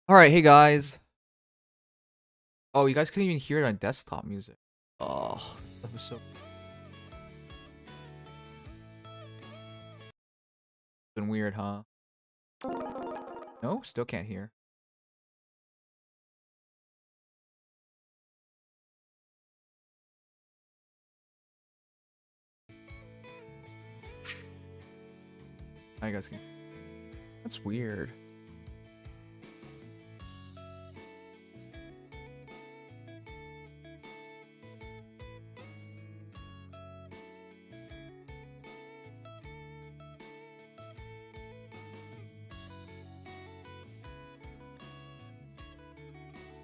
Alright, hey guys. Oh, you guys couldn't even hear it on desktop music. Oh, that was so been weird, huh? No, still can't hear. Now you guys can. That's weird.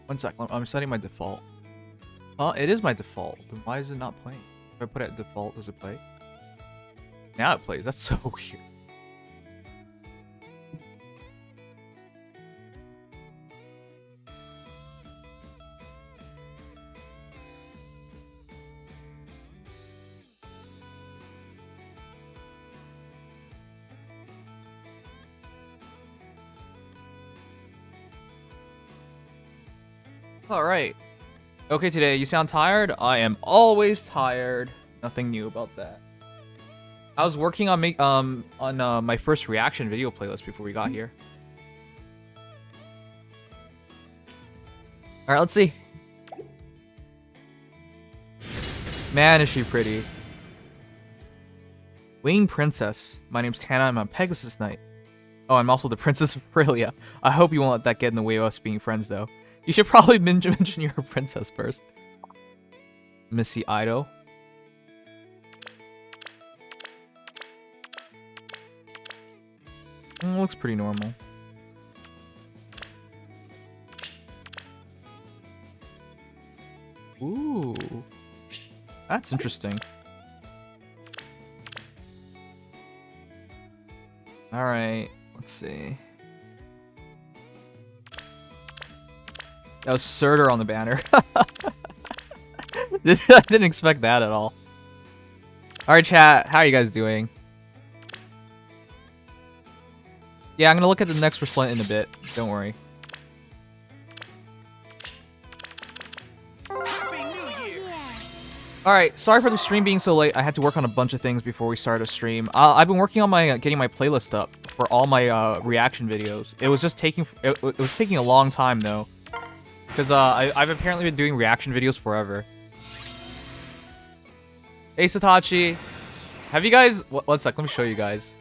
One sec, I'm setting my default. It is my default. Then why is it not playing? If I put it at default, does it play? Now it plays. That's so weird. Alright. Okay, today, you sound tired? I am always tired. Nothing new about that. I was working on my first reaction video playlist before we got here. Alright, let's see. Man, is she pretty. Winged Princess. My name's Tana, I'm on Pegasus Knight. Oh, I'm also the Princess of Frelia. I hope you won't let that get in the way of us being friends, though. You should probably mention you're a princess first. Missy Ido. Looks pretty normal. Ooh. That's interesting. Alright, let's see. That was Surtur on the banner. I didn't expect that at all. Alright, chat. How are you guys doing? Yeah, I'm gonna look at the next resplendent in a bit. Don't worry. Alright, sorry for the stream being so late. I had to work on a bunch of things before we started a stream. I've been working on my getting my playlist up for all my reaction videos. It was just taking it was taking a long time though. Because I've apparently been doing reaction videos forever. Hey Satachi, have you guys... One sec, let me show you guys.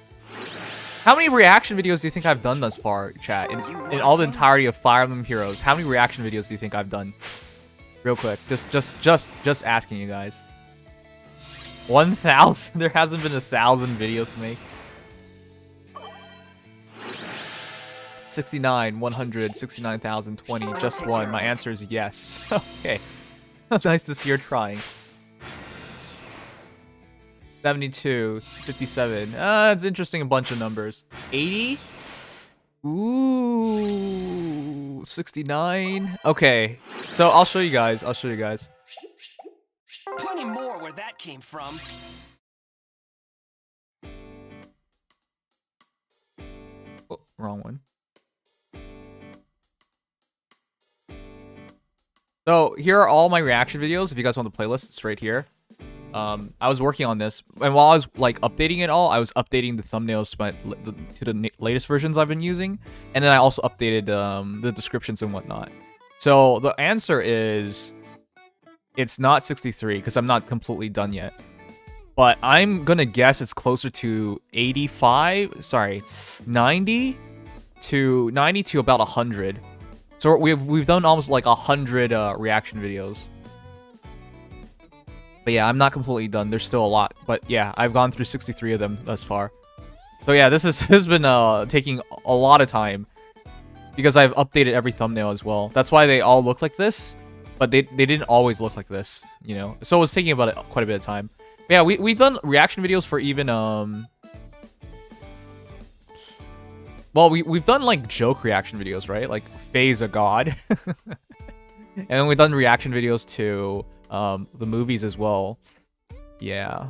How many reaction videos do you think I've done thus far, chat? In all the entirety of Fire Emblem Heroes, how many reaction videos do you think I've done? Real quick, just asking you guys. 1,000? There hasn't been 1,000 videos to make. 69, 100, 69,000, 20, just one. My answer is yes. Okay. That's nice to see you're trying. 72, 57. It's interesting, a bunch of numbers. 80? Ooh, 69. Okay. So I'll show you guys. Plenty more where that came from. Oh, wrong one. So here are all my reaction videos. If you guys want the playlist, it's right here. I was working on this, and while I was like updating it all, I was updating the thumbnails to the latest versions I've been using, and then I also updated the descriptions and whatnot. So the answer is, it's not 63 because I'm not completely done yet, but I'm gonna guess it's closer to 85. Sorry, 90 to about 100. So we've done almost like 100 reaction videos. But yeah, I'm not completely done. There's still a lot. But yeah, I've gone through 63 of them thus far. So yeah, this has been taking a lot of time. Because I've updated every thumbnail as well. That's why they all look like this. But they didn't always look like this, you know. So it was taking about quite a bit of time. But yeah, we've done reaction videos for even... Well, we've done like joke reaction videos, right? Like Phase a God. And then we've done reaction videos to the movies as well. Yeah.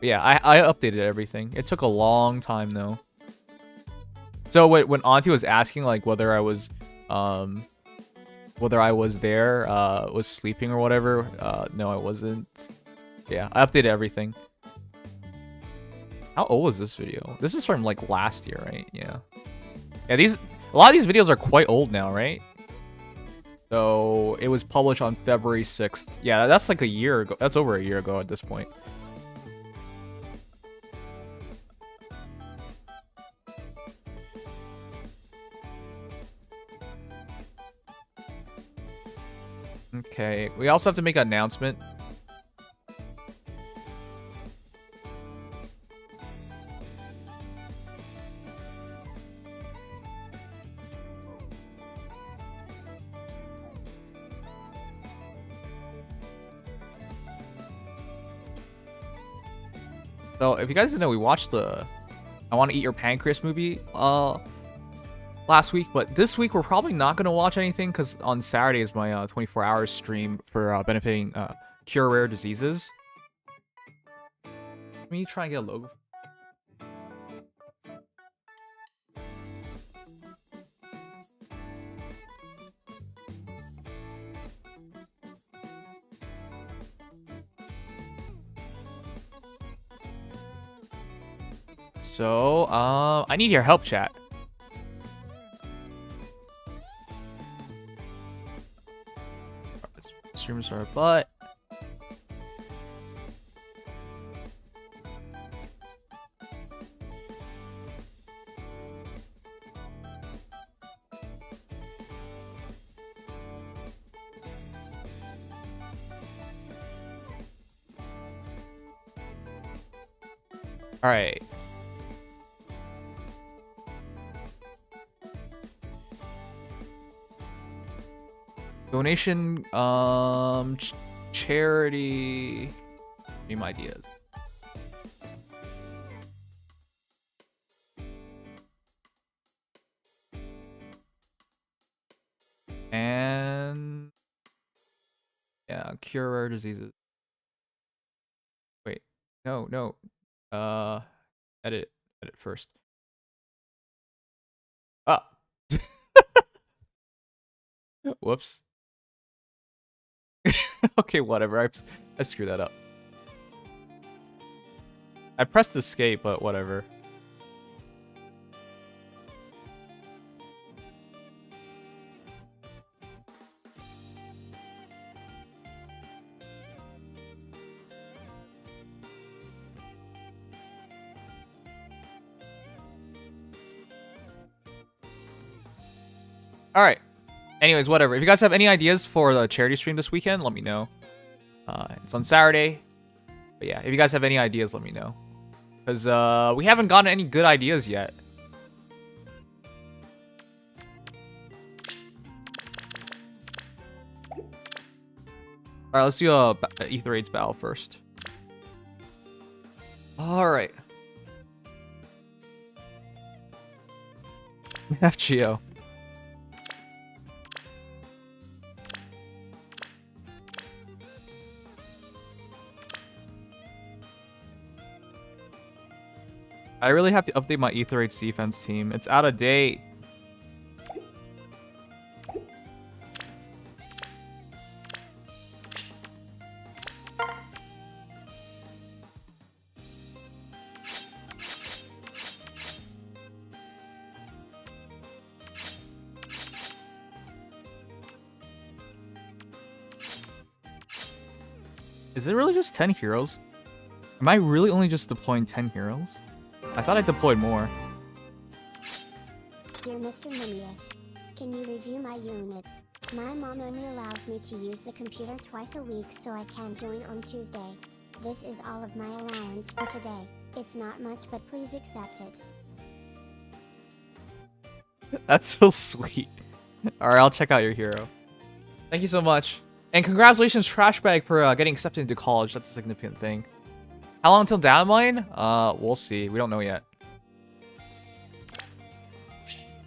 Yeah, I updated everything. It took a long time though. So when Auntie was asking like whether I was Whether I was there, was sleeping or whatever. No, I wasn't. Yeah, I updated everything. How old is this video? This is from like last year, right? Yeah. Yeah, a lot of these videos are quite old now, right? So it was published on February 6th. Yeah, that's like a year ago. That's over a year ago at this point. Okay, we also have to make an announcement. So, if you guys didn't know, we watched the I Want to Eat Your Pancreas movie last week, but this week we're probably not going to watch anything because on Saturday is my 24-hour stream for benefiting cure rare diseases. Let me try and get a logo. So, I need your help, chat. Streamers are butt. All right. Donation, charity, dream ideas. And yeah, cure rare diseases. Wait, no. Edit first. Ah. Whoops. Okay, whatever. I screwed that up. I pressed escape, but whatever. All right. Anyways, whatever. If you guys have any ideas for the charity stream this weekend, let me know. It's on Saturday. But yeah, if you guys have any ideas, let me know. Because we haven't gotten any good ideas yet. Alright, let's do a Ether Raids battle first. Alright. FGO. I really have to update my Ether Raids defense team. It's out of date. Is it really just 10 heroes? Am I really only just deploying 10 heroes? I thought I deployed more. Dear Mr. Nimious, can you review my unit? My mom only allows me to use the computer twice a week, so I can join on Tuesday. This is all of my allowance for today. It's not much, but please accept it. That's so sweet. Alright, I'll check out your hero. Thank you so much. And congratulations, Trashbag, for getting accepted into college. That's a significant thing. How long until Datamine? We'll see. We don't know yet.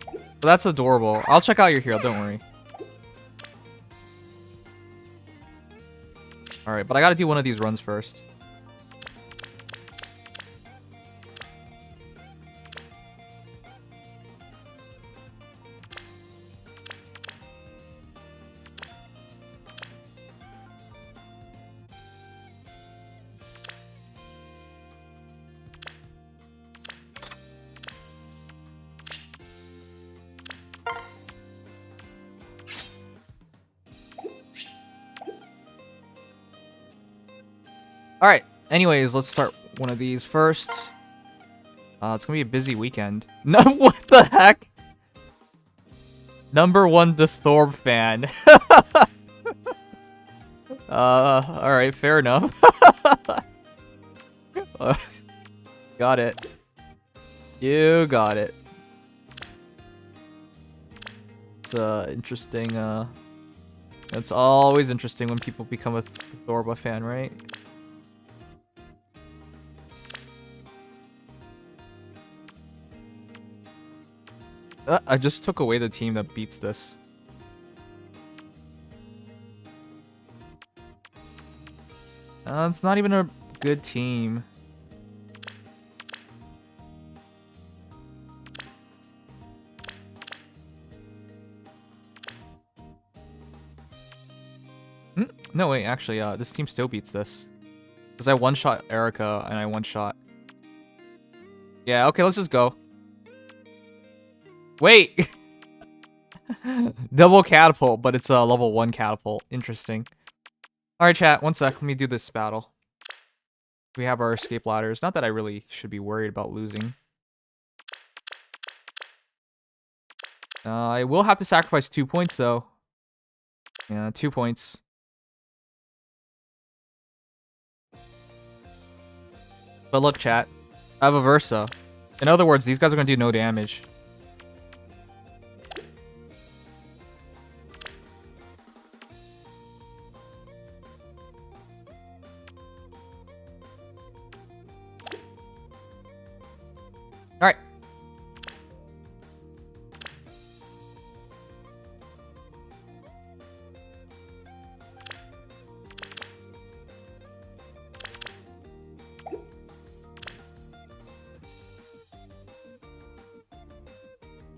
But that's adorable. I'll check out your hero, don't worry. Alright, but I gotta do one of these runs first. Alright, anyways, let's start one of these first. It's gonna be a busy weekend. No, what the heck? Number 1 the Thorb fan. Alright, fair enough. Got it. You got it. It's interesting, it's always interesting when people become a Thorba fan, right? I just took away the team that beats this. It's not even a good team. No, wait, actually, this team still beats this. Because I one-shot Erica, and I one-shot... Yeah, okay, let's just go. Wait! Double catapult, but it's a level 1 catapult. Interesting. Alright, chat, one sec. Let me do this battle. We have our escape ladders. Not that I really should be worried about losing. I will have to sacrifice 2 points, though. Yeah, 2 points. But look, chat. I have a Versa. In other words, these guys are going to do no damage. Alright.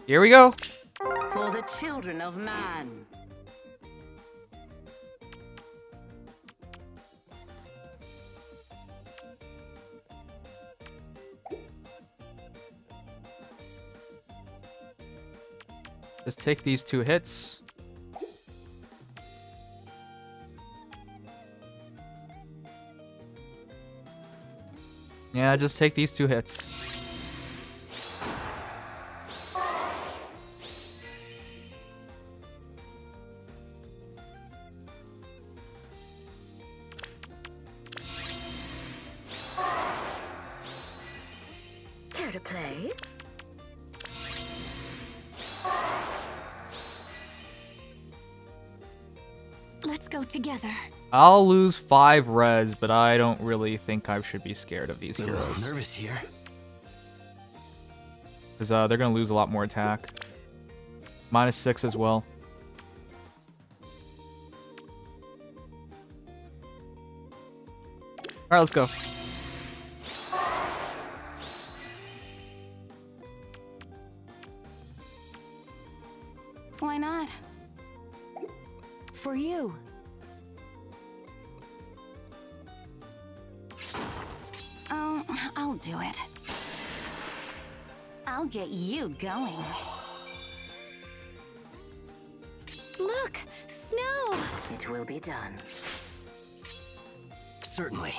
Here we go. For the children of man. Just take these 2 hits. Yeah, just take these 2 hits. Care to play? Let's go together. I'll lose 5 res, but I don't really think I should be scared of these A heroes. little nervous here. Because they're going to lose a lot more attack. -6 as well. Alright, let's go. Why not? For you. Oh, I'll do it. I'll get you going. Look! Snow! It will be done. Certainly.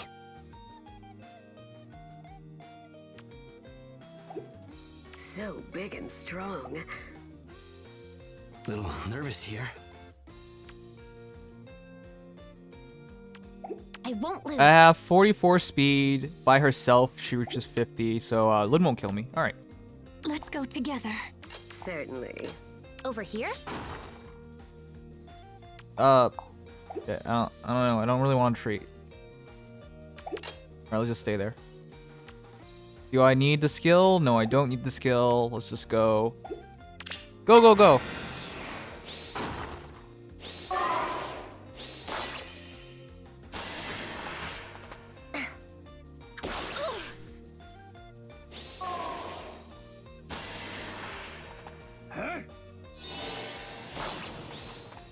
So big and strong. Little nervous here. I won't lose. I have 44 speed. By herself, she reaches 50, so Lin won't kill me. Alright. Let's go together. Certainly. Over here? Yeah, I don't know. I don't really want to treat. Alright, let's just stay there. Do I need the skill? No, I don't need the skill. Let's just go. Go, go, go!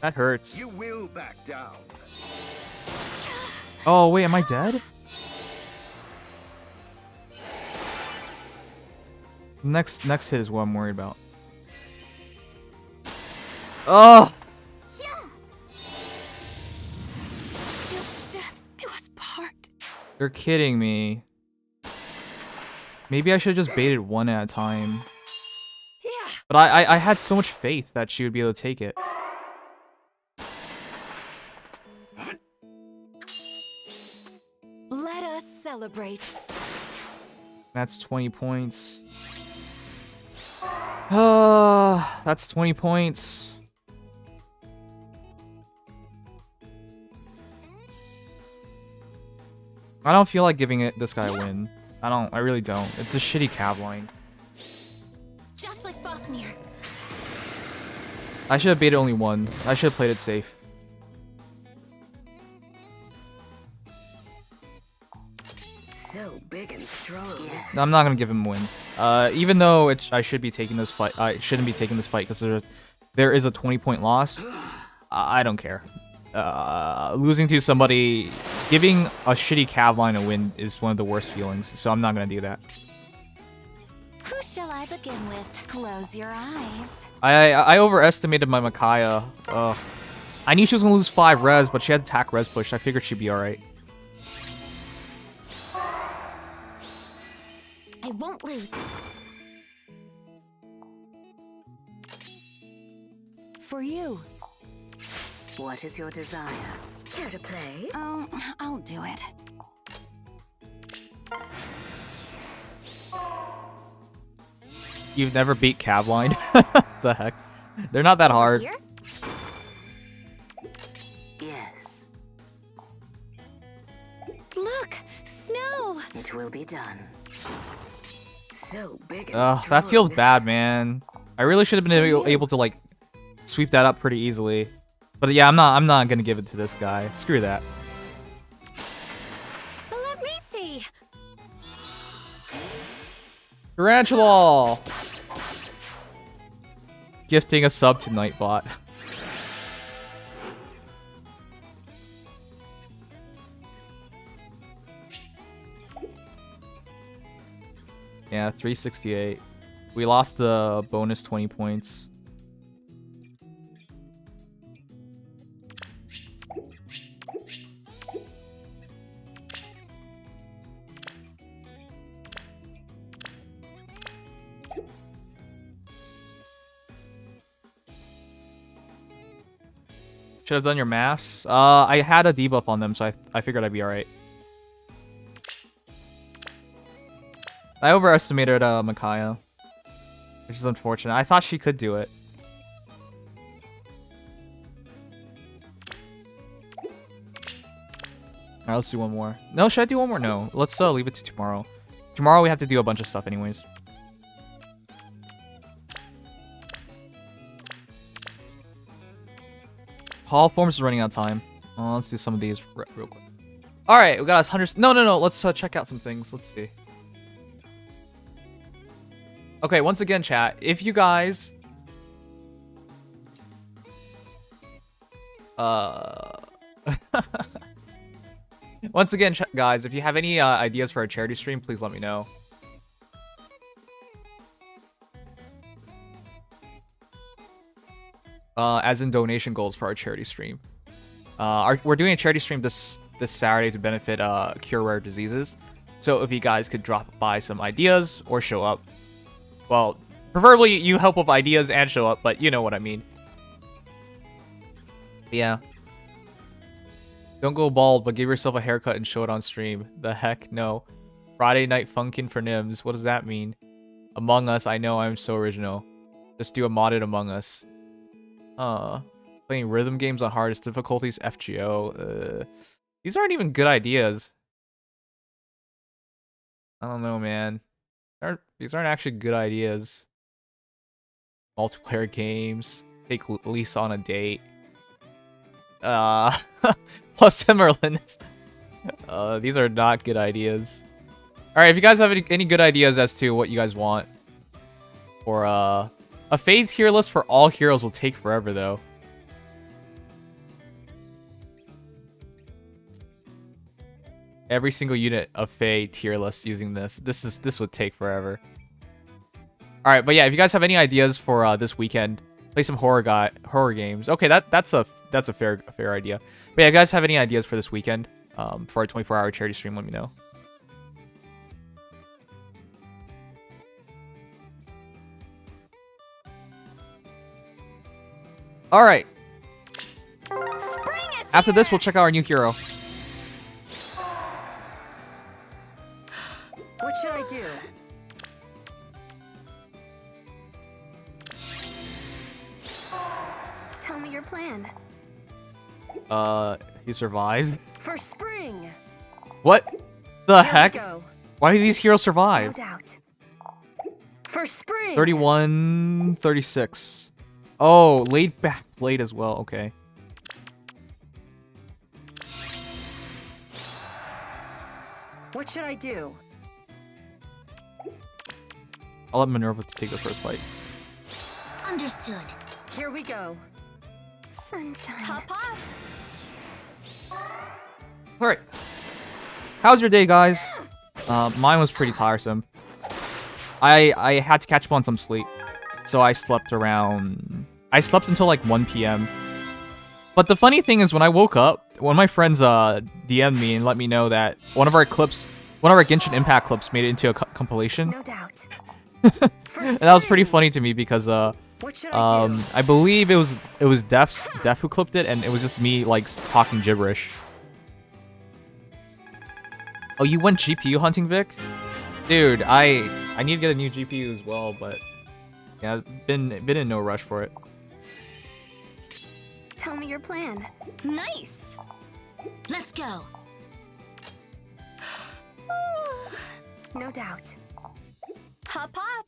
That hurts. You will back down. Oh, wait, am I dead? Next hit is what I'm worried about. Oh! Till death do us part. You're kidding me. Maybe I should have just baited one at a time. Yeah. But I had so much faith that she would be able to take it. Let us celebrate. That's 20 points. That's 20 points. I don't feel like giving this guy a win. I really don't. It's a shitty cav line. Just like Fafnir. I should have baited only one. I should have played it safe. So big and strong. Yes. I'm not gonna give him a win. Even though I should be taking this fight, I shouldn't be taking this fight because there is a 20-point loss. I don't care. Losing to somebody, giving a shitty cav line a win is one of the worst feelings. So I'm not gonna do that. Who shall I begin with? Close your eyes. I overestimated my Micaiah. Ugh. I knew she was gonna lose 5 res, but she had attack res push. I figured she'd be alright. I won't lose. For you. What is your desire? Care to play? Oh, I'll do it. You've never beat cav line? The heck? They're not that hard. Here? Yes. Look, snow. It will be done. So big and Ugh, strong. that feels bad, man. I really should have been able to like sweep that up pretty easily. But yeah, I'm not gonna give it to this guy. Screw that. Let me see. Tarantula! Gifting a sub to Nightbot. Yeah, 368. We lost the bonus 20 points. Should have done your maths. I had a debuff on them, so I figured I'd be alright. I overestimated Micaiah, which is unfortunate. I thought she could do it. Alright, let's do one more. No, should I do one more? No. Let's leave it to tomorrow. Tomorrow we have to do a bunch of stuff anyways. Hall forms is running out of time. Let's do some of these real quick. Alright, we got 100... No. Let's check out some things. Let's see. Okay, once again, chat, if you guys... Once again, guys, if you have any ideas for a charity stream, please let me know. As in donation goals for our charity stream. We're doing a charity stream this Saturday to benefit cure rare diseases. So if you guys could drop by some ideas or show up. Well, preferably you help with ideas and show up, but you know what I mean. Yeah. Don't go bald, but give yourself a haircut and show it on stream. The heck, no. Friday night funkin' for Nims. What does that mean? Among Us, I know I'm so original. Just do a modded Among Us. Playing rhythm games on hardest difficulties, FGO. These aren't even good ideas. I don't know, man. These aren't actually good ideas. Multiplayer games. Take Lisa on a date. Plus Emerlins. These are not good ideas. Alright, if you guys have any good ideas as to what you guys want. Or, a Fade tier list for all heroes will take forever, though. Every single unit of Fade tier list using this would take forever. All right, but yeah, if you guys have any ideas for this weekend, play some horror games. Okay, that's a fair idea. But yeah, if you guys have any ideas for this weekend, for our 24-hour charity stream, let me know. All right. After this, we'll check out our new hero. What should I do? Tell me your plan. He survives. For spring. What the Here we heck? go. Why do these heroes survive? No doubt. For spring. 31, 36. Oh, laid back blade as well. Okay. What should I do? I'll let Minerva take the first fight. Understood. Here we go. Sunshine. Hop hop. All right. How's your day, guys? Mine was pretty tiresome. I had to catch up on some sleep, so I slept until like 1 p.m. But the funny thing is, when I woke up, one of my friends DM'd me and let me know that one of our Genshin Impact clips made it into a compilation. No doubt. And that was pretty funny to me because What should I do? I believe it was Def who clipped it, and it was just me like talking gibberish. Oh, you went GPU hunting, Vic? Dude, I need to get a new GPU as well, but yeah, been in no rush for it. Tell me your plan. Nice. Let's go. No doubt. Hop hop.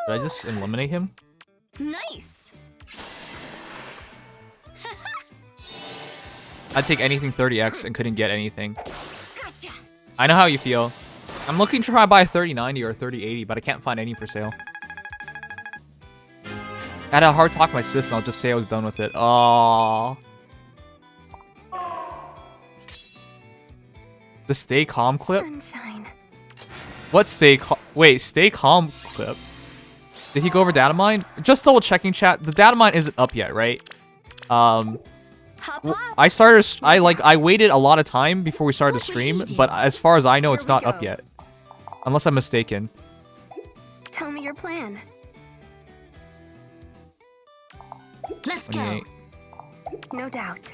Did I just eliminate him? Nice. I'd take anything 30x and couldn't get anything. Gotcha. I know how you feel. I'm looking to try to buy a 3090 or a 3080, but I can't find any for sale. I had a hard talk with my sis, and I'll just say I was done with it. Aww. The stay calm clip? Sunshine. What stay calm? Wait, stay calm clip? Did he go over Datamine? Just double checking, chat. The Datamine isn't up yet, right? Hop hop. I waited a lot of time before we started the stream, but as far as I know, it's not up yet. Unless I'm mistaken. Tell me your plan. Let's go. 28. No doubt.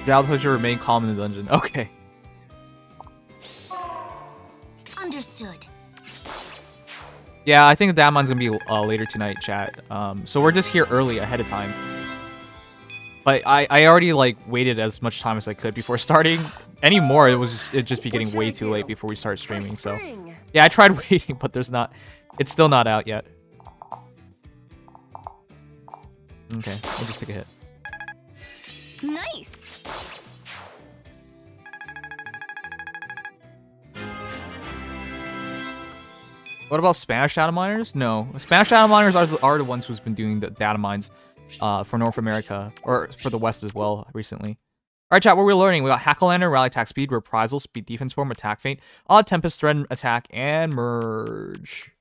Jal told you to remain calm in the dungeon. Okay. Understood. Yeah, I think the Damine's gonna be later tonight, chat. So we're just here early ahead of time. But I already like waited as much time as I could before starting. Any more, it'd just be getting way too late before we start streaming. So yeah, I tried waiting, but it's still not out yet. Okay, we'll just take a hit. Nice. What about Spanish data miners? No, Spanish data miners are the ones who's been doing the data mines for North America, or for the West as well recently. All right, chat, what we're learning, we got Hackalander, Rally Attack Speed, Reprisal, Speed Defense Form, Attack Feint, Odd Tempest, Thread Attack, and Merge.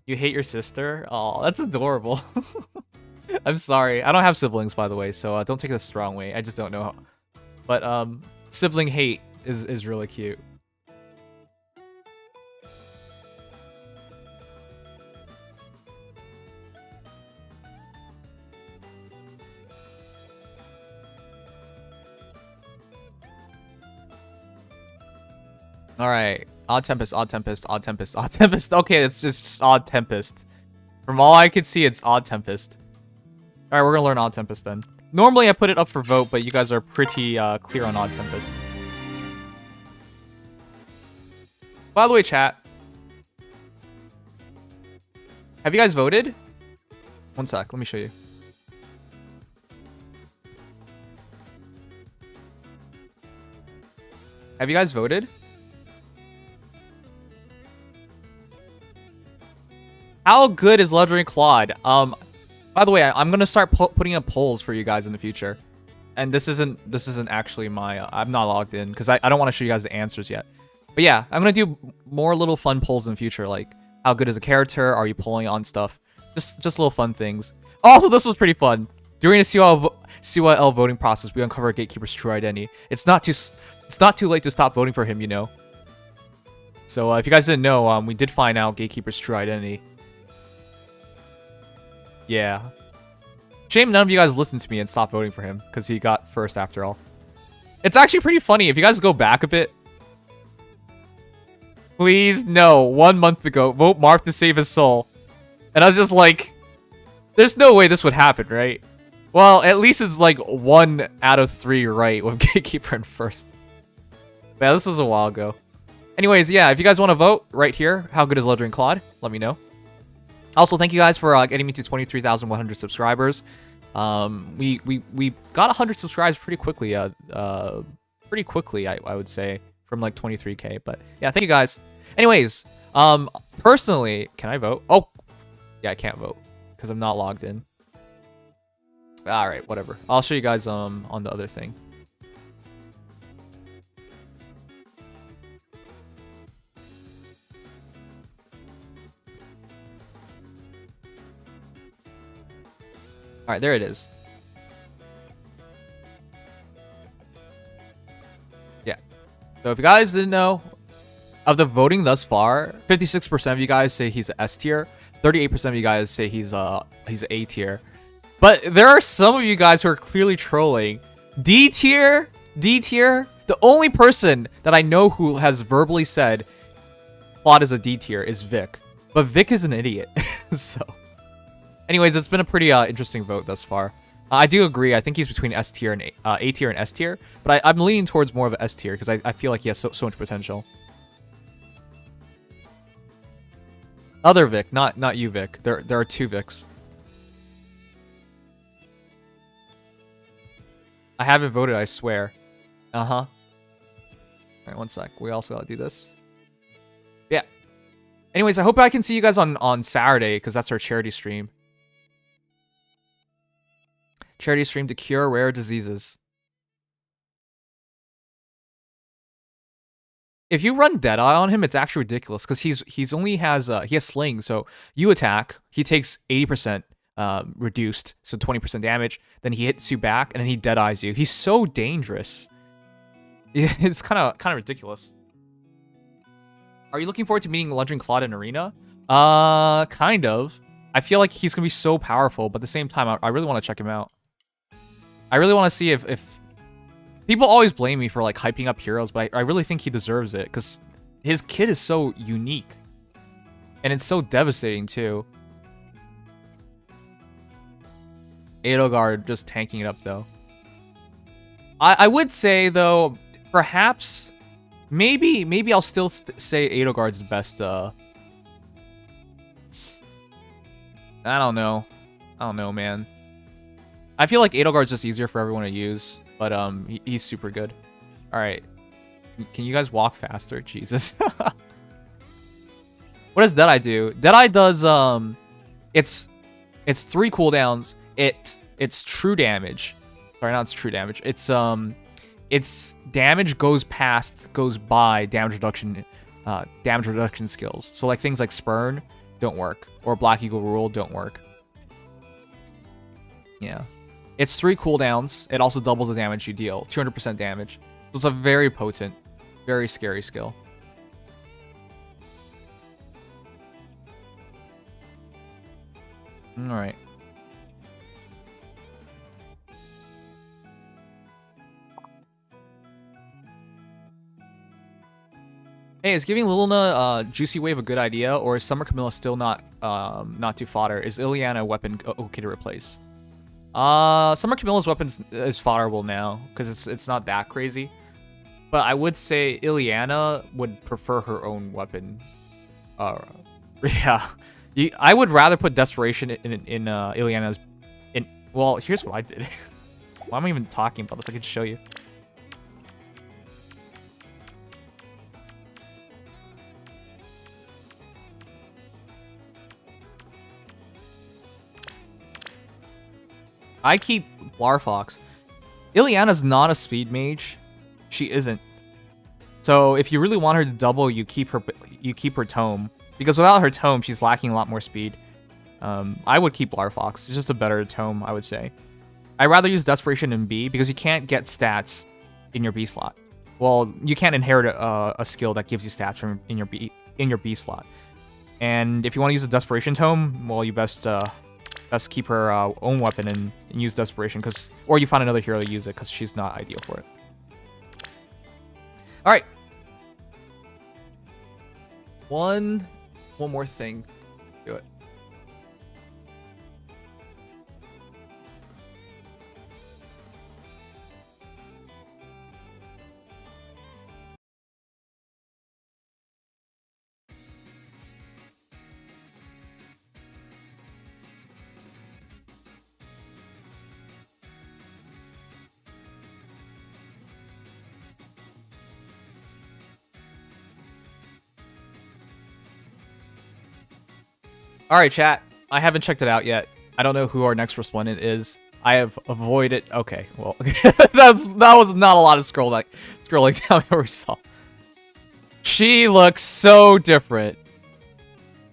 You hate your sister? Oh, that's adorable. I'm sorry. I don't have siblings, by the way, so don't take it the wrong way. I just don't know how. But sibling hate is really cute. All right, Odd Tempest, Odd Tempest, Odd Tempest, Odd Tempest. Okay, it's just Odd Tempest. From all I could see, it's Odd Tempest. All right, we're gonna learn Odd Tempest then. Normally, I put it up for vote, but you guys are pretty clear on Odd Tempest. By the way, chat, have you guys voted? One sec, let me show you. Have you guys voted? How good is Legendary Claude? By the way, I'm gonna start putting up polls for you guys in the future, and this isn't actually my. I'm not logged in because I don't want to show you guys the answers yet. But yeah, I'm gonna do more little fun polls in the future, like how good is a character? Are you pulling on stuff? Just little fun things. Also, this was pretty fun. During the CYL voting process, we uncover a gatekeeper's true identity. It's not too late to stop voting for him, you know. So if you guys didn't know, we did find out gatekeeper's true identity. Yeah. Shame none of you guys listened to me and stopped voting for him, because he got first after all. It's actually pretty funny. If you guys go back a bit. Please, no. 1 month ago, vote Marth to save his soul. And I was just like, there's no way this would happen, right? Well, at least it's like 1 out of 3 right with Gatekeeper in first. Yeah, this was a while ago. Anyways, yeah, if you guys want to vote right here, how good is Legendary Claude? Let me know. Also, thank you guys for getting me to 23,100 subscribers. We got 100 subscribers pretty quickly. I would say, from like 23K. But yeah, thank you guys. Anyways, personally, can I vote? Oh, yeah, I can't vote because I'm not logged in. All right, whatever. I'll show you guys on the other thing. All right, there it is. Yeah. So if you guys didn't know, of the voting thus far, 56% of you guys say he's a S tier. 38% of you guys say he's A tier. But there are some of you guys who are clearly trolling. D tier. The only person that I know who has verbally said Claude is a D tier is Vic. But Vic is an idiot. So, anyways, it's been a pretty interesting vote thus far. I do agree. I think he's between S tier and A tier and S tier. But I'm leaning towards more of an S tier because I feel like he has so much potential. Other Vic, not you, Vic. There are 2 Vics. I haven't voted, I swear. Uh-huh. Alright, 1 sec. We also gotta do this. Yeah. Anyways, I hope I can see you guys on Saturday, because that's our charity stream. Charity stream to cure rare diseases. If you run Deadeye on him, it's actually ridiculous, because he has Sling, so you attack, he takes 80%. Reduced, so 20% damage. Then he hits you back, and then he dead-eyes you. He's so dangerous. It's kind of ridiculous. Are you looking forward to meeting Legendary Claude in Arena? Kind of. I feel like he's gonna be so powerful, but at the same time, I really want to check him out. I really want to see if people always blame me for like hyping up heroes, but I really think he deserves it because his kit is so unique, and it's so devastating too. Edelgard just tanking it up though. I would say though, perhaps, maybe I'll still say Edelgard's the best. I don't know, man. I feel like Edelgard's just easier for everyone to use, but he's super good. All right, can you guys walk faster? Jesus. What does Deadeye do? Deadeye does it's 3 cooldowns. It's true damage. Sorry, not it's true damage. It's damage goes by damage reduction skills. So like things like Spurn don't work, or Black Eagle Rule don't work. Yeah. It's 3 cooldowns. It also doubles the damage you deal. 200% damage. So it's a very potent, very scary skill. Alright. Hey, is giving Lilna Juicy Wave a good idea, or is Summer Camilla still not too fodder? Is Ileana a weapon okay to replace? Summer Camilla's weapon is fodderable now because it's not that crazy, but I would say Ileana would prefer her own weapon. Yeah, I would rather put Desperation in Ileana's. Well, here's what I did. Why am I even talking about this? I could show you. I keep Blarfox. Ileana's not a speed mage. She isn't. So if you really want her to double, you keep her tome. Because without her tome, she's lacking a lot more speed. I would keep Blarfox. It's just a better tome, I would say. I'd rather use Desperation in B because you can't get stats in your B slot. Well, you can't inherit a skill that gives you stats from in your B slot. And if you want to use a Desperation Tome, well, you best keep her own weapon and use Desperation, or you find another hero to use it because she's not ideal for it. All right. One more thing. Do it. All right, chat. I haven't checked it out yet. I don't know who our next respondent is. I have avoided. Okay, well, that was not a lot of scrolling down we saw. She looks so different.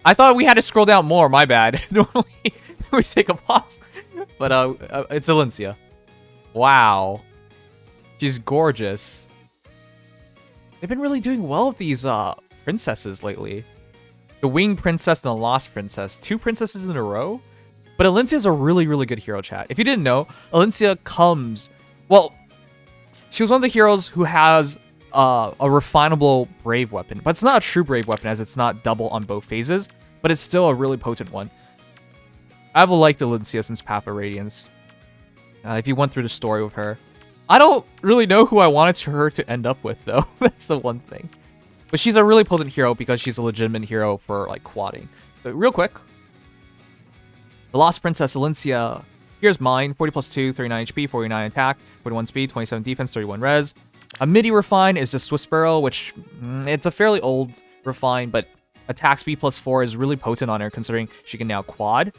I thought we had to scroll down more. My bad. Normally we take a pause, but it's Alencia. Wow, she's gorgeous. They've been really doing well with these princesses lately. The Winged Princess and the Lost Princess. 2 princesses in a row? But Alencia is a really, really good hero, chat. If you didn't know, Alencia comes... Well, she was one of the heroes who has a refinable Brave weapon. But it's not a true Brave weapon as it's not double on both phases. But it's still a really potent one. I've liked Alencia since Path of Radiance. If you went through the story with her. I don't really know who I wanted her to end up with, though. That's the one thing. But she's a really potent hero because she's a legitimate hero for, like, quadding. So, real quick. The Lost Princess, Alencia. Here's mine. 40 plus 2, 39 HP, 49 attack, 41 speed, 27 defense, 31 res. A midi refine is just Swiss Sparrow, which, it's a fairly old refine, but attack speed plus 4 is really potent on her, considering she can now quad.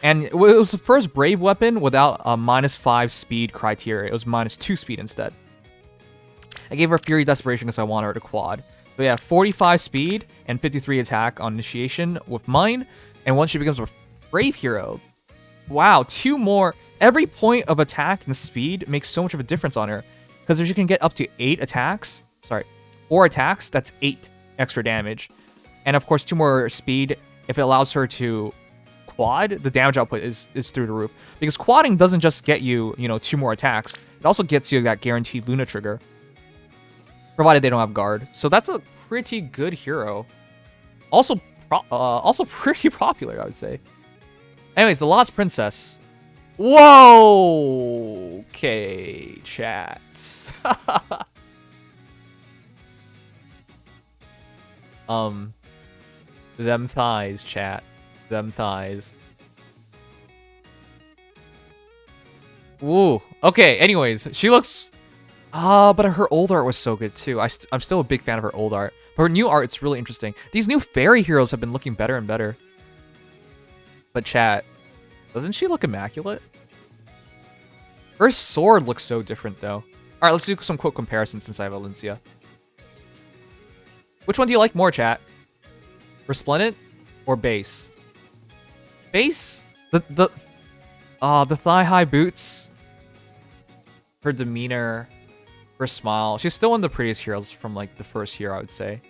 And it was the first Brave weapon without a -5 speed criteria. It was -2 speed instead. I gave her Fury Desperation because I want her to quad. So yeah, 45 speed and 53 attack on initiation with mine. And once she becomes a Brave hero, wow, 2 more. Every point of attack and speed makes so much of a difference on her. Because if she can get up to 4 attacks, that's 8 extra damage. And of course, 2 more speed. If it allows her to quad, the damage output is through the roof. Because quadding doesn't just get you, 2 more attacks. It also gets you that guaranteed Luna trigger. Provided they don't have guard. So that's a pretty good hero. Also pretty popular, I would say. Anyways, the Lost Princess. Whoa! Okay, chat. Them thighs, chat. Them thighs. Woo. Okay, anyways, she looks... but her old art was so good too. I'm still a big fan of her old art. But her new art, it's really interesting. These new fairy heroes have been looking better and better. But chat, doesn't she look immaculate? Her sword looks so different though. Alright, let's do some quick comparisons since I have Alencia. Which one do you like more, chat? Resplendent or base? Base? The thigh-high boots. Her demeanor. Her smile. She's still one of the prettiest heroes from like the first year, I would say.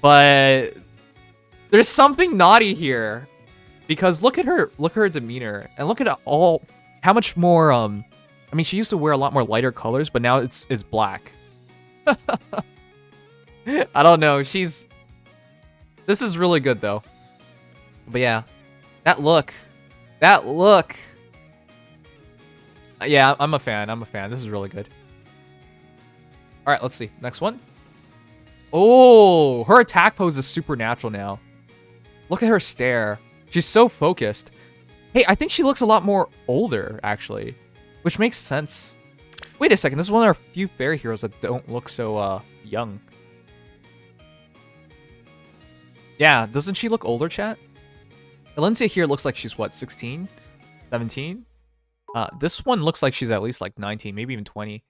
But there's something naughty here. Because look at her demeanor. And look at how much more I mean, she used to wear a lot more lighter colors, but now it's black. I don't know. This is really good though. But yeah. That look. Yeah, I'm a fan. This is really good. Alright, let's see. Next one. Oh, her attack pose is supernatural now. Look at her stare. She's so focused. Hey, I think she looks a lot more older, actually. Which makes sense. Wait a second. This is one of our few fairy heroes that don't look so, young. Yeah, doesn't she look older, chat? Alencia here looks like she's, what, 16? 17? This one looks like she's at least, like, 19, maybe even 20.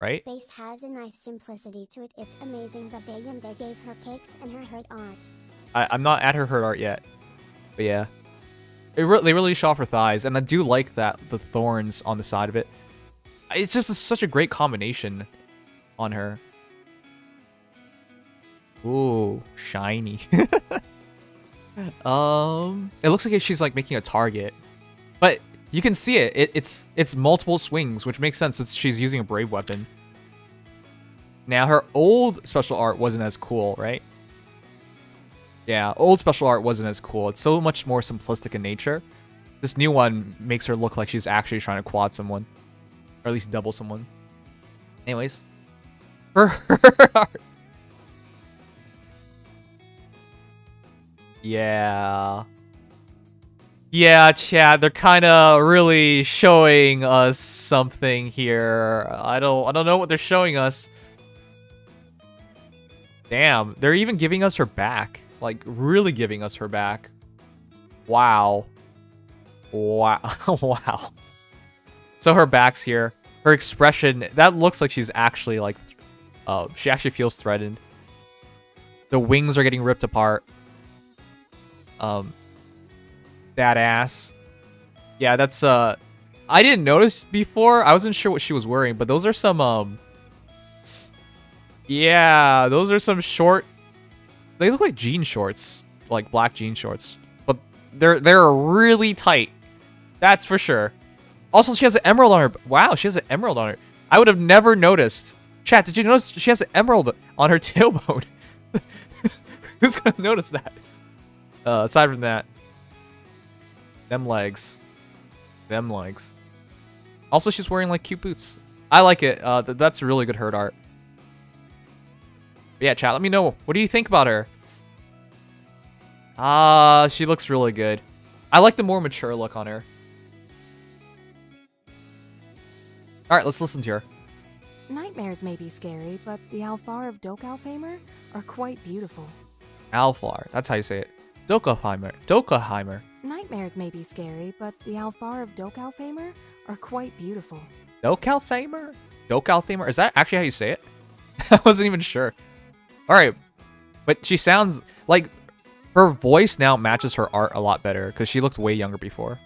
Right? Base has a nice simplicity to it. It's amazing, but they gave her cakes and her hurt art. I'm not at her hurt art yet. But yeah. They really show off her thighs, and I do like that the thorns on the side of it. It's just such a great combination on her. Ooh, shiny. It looks like she's like making a target, but you can see it. It's multiple swings, which makes sense since she's using a brave weapon. Now her old special art wasn't as cool, right? Yeah, old special art wasn't as cool. It's so much more simplistic in nature. This new one makes her look like she's actually trying to quad someone, or at least double someone. Anyways, her art. Yeah. Yeah, chat, they're kind of really showing us something here. I don't know what they're showing us. Damn, they're even giving us her back. Like, really giving us her back. Wow. Wow. Wow. So her back's here. Her expression, that looks like she's actually like, she actually feels threatened. The wings are getting ripped apart. That ass. Yeah, that's, I didn't notice before. I wasn't sure what she was wearing, but those are some, yeah, those are some short, they look like jean shorts, like black jean shorts, but they're really tight. That's for sure. Also, she has an emerald on her. Wow, she has an emerald on her. I would have never noticed. Chat, did you notice she has an emerald on her tailbone? Who's gonna notice that? Aside from that, them legs. Also, she's wearing like cute boots. I like it. That's really good herd art. But yeah, chat, let me know. What do you think about her? She looks really good. I like the more mature look on her. Alright, let's listen to her. Nightmares may be scary, but the Alfar of Dokalfamer are quite beautiful. Alfar, that's how you say it. Dokalheimer. Nightmares may be scary, but the Alfar of Dokalfamer are quite beautiful. Dokalfamer? Dokalfamer? Is that actually how you say it? I wasn't even sure. Alright, but she sounds like her voice now matches her art a lot better because she looked way younger before.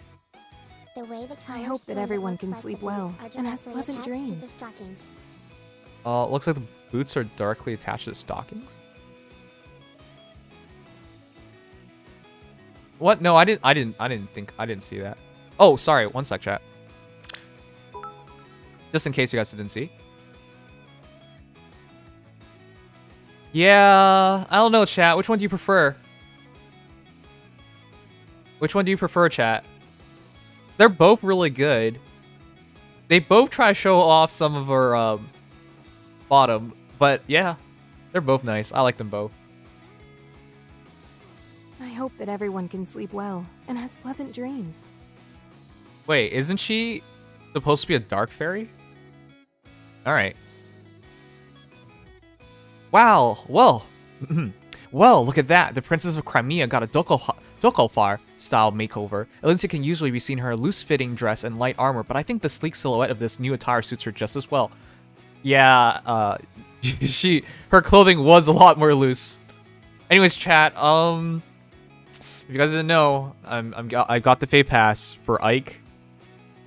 The way the I hope that everyone can sleep well and has pleasant dreams. Looks like the boots are directly attached to the stockings. What? No, I didn't see that. Oh, sorry. One sec, chat. Just in case you guys didn't see. Yeah, I don't know, chat. Which one do you prefer? Which one do you prefer, chat? They're both really good. They both try to show off some of her bottom, but yeah, they're both nice. I like them both. I hope that everyone can sleep well and has pleasant dreams. Wait, isn't she supposed to be a dark fairy? Alright. Wow, well. Well, look at that. The Princess of Crimea got a Dokalfar style makeover. Elincia can usually be seen in her loose-fitting dress and light armor, but I think the sleek silhouette of this new attire suits her just as well. Yeah, her clothing was a lot more loose. Anyways, chat, if you guys didn't know, I got the Fave Pass for Ike,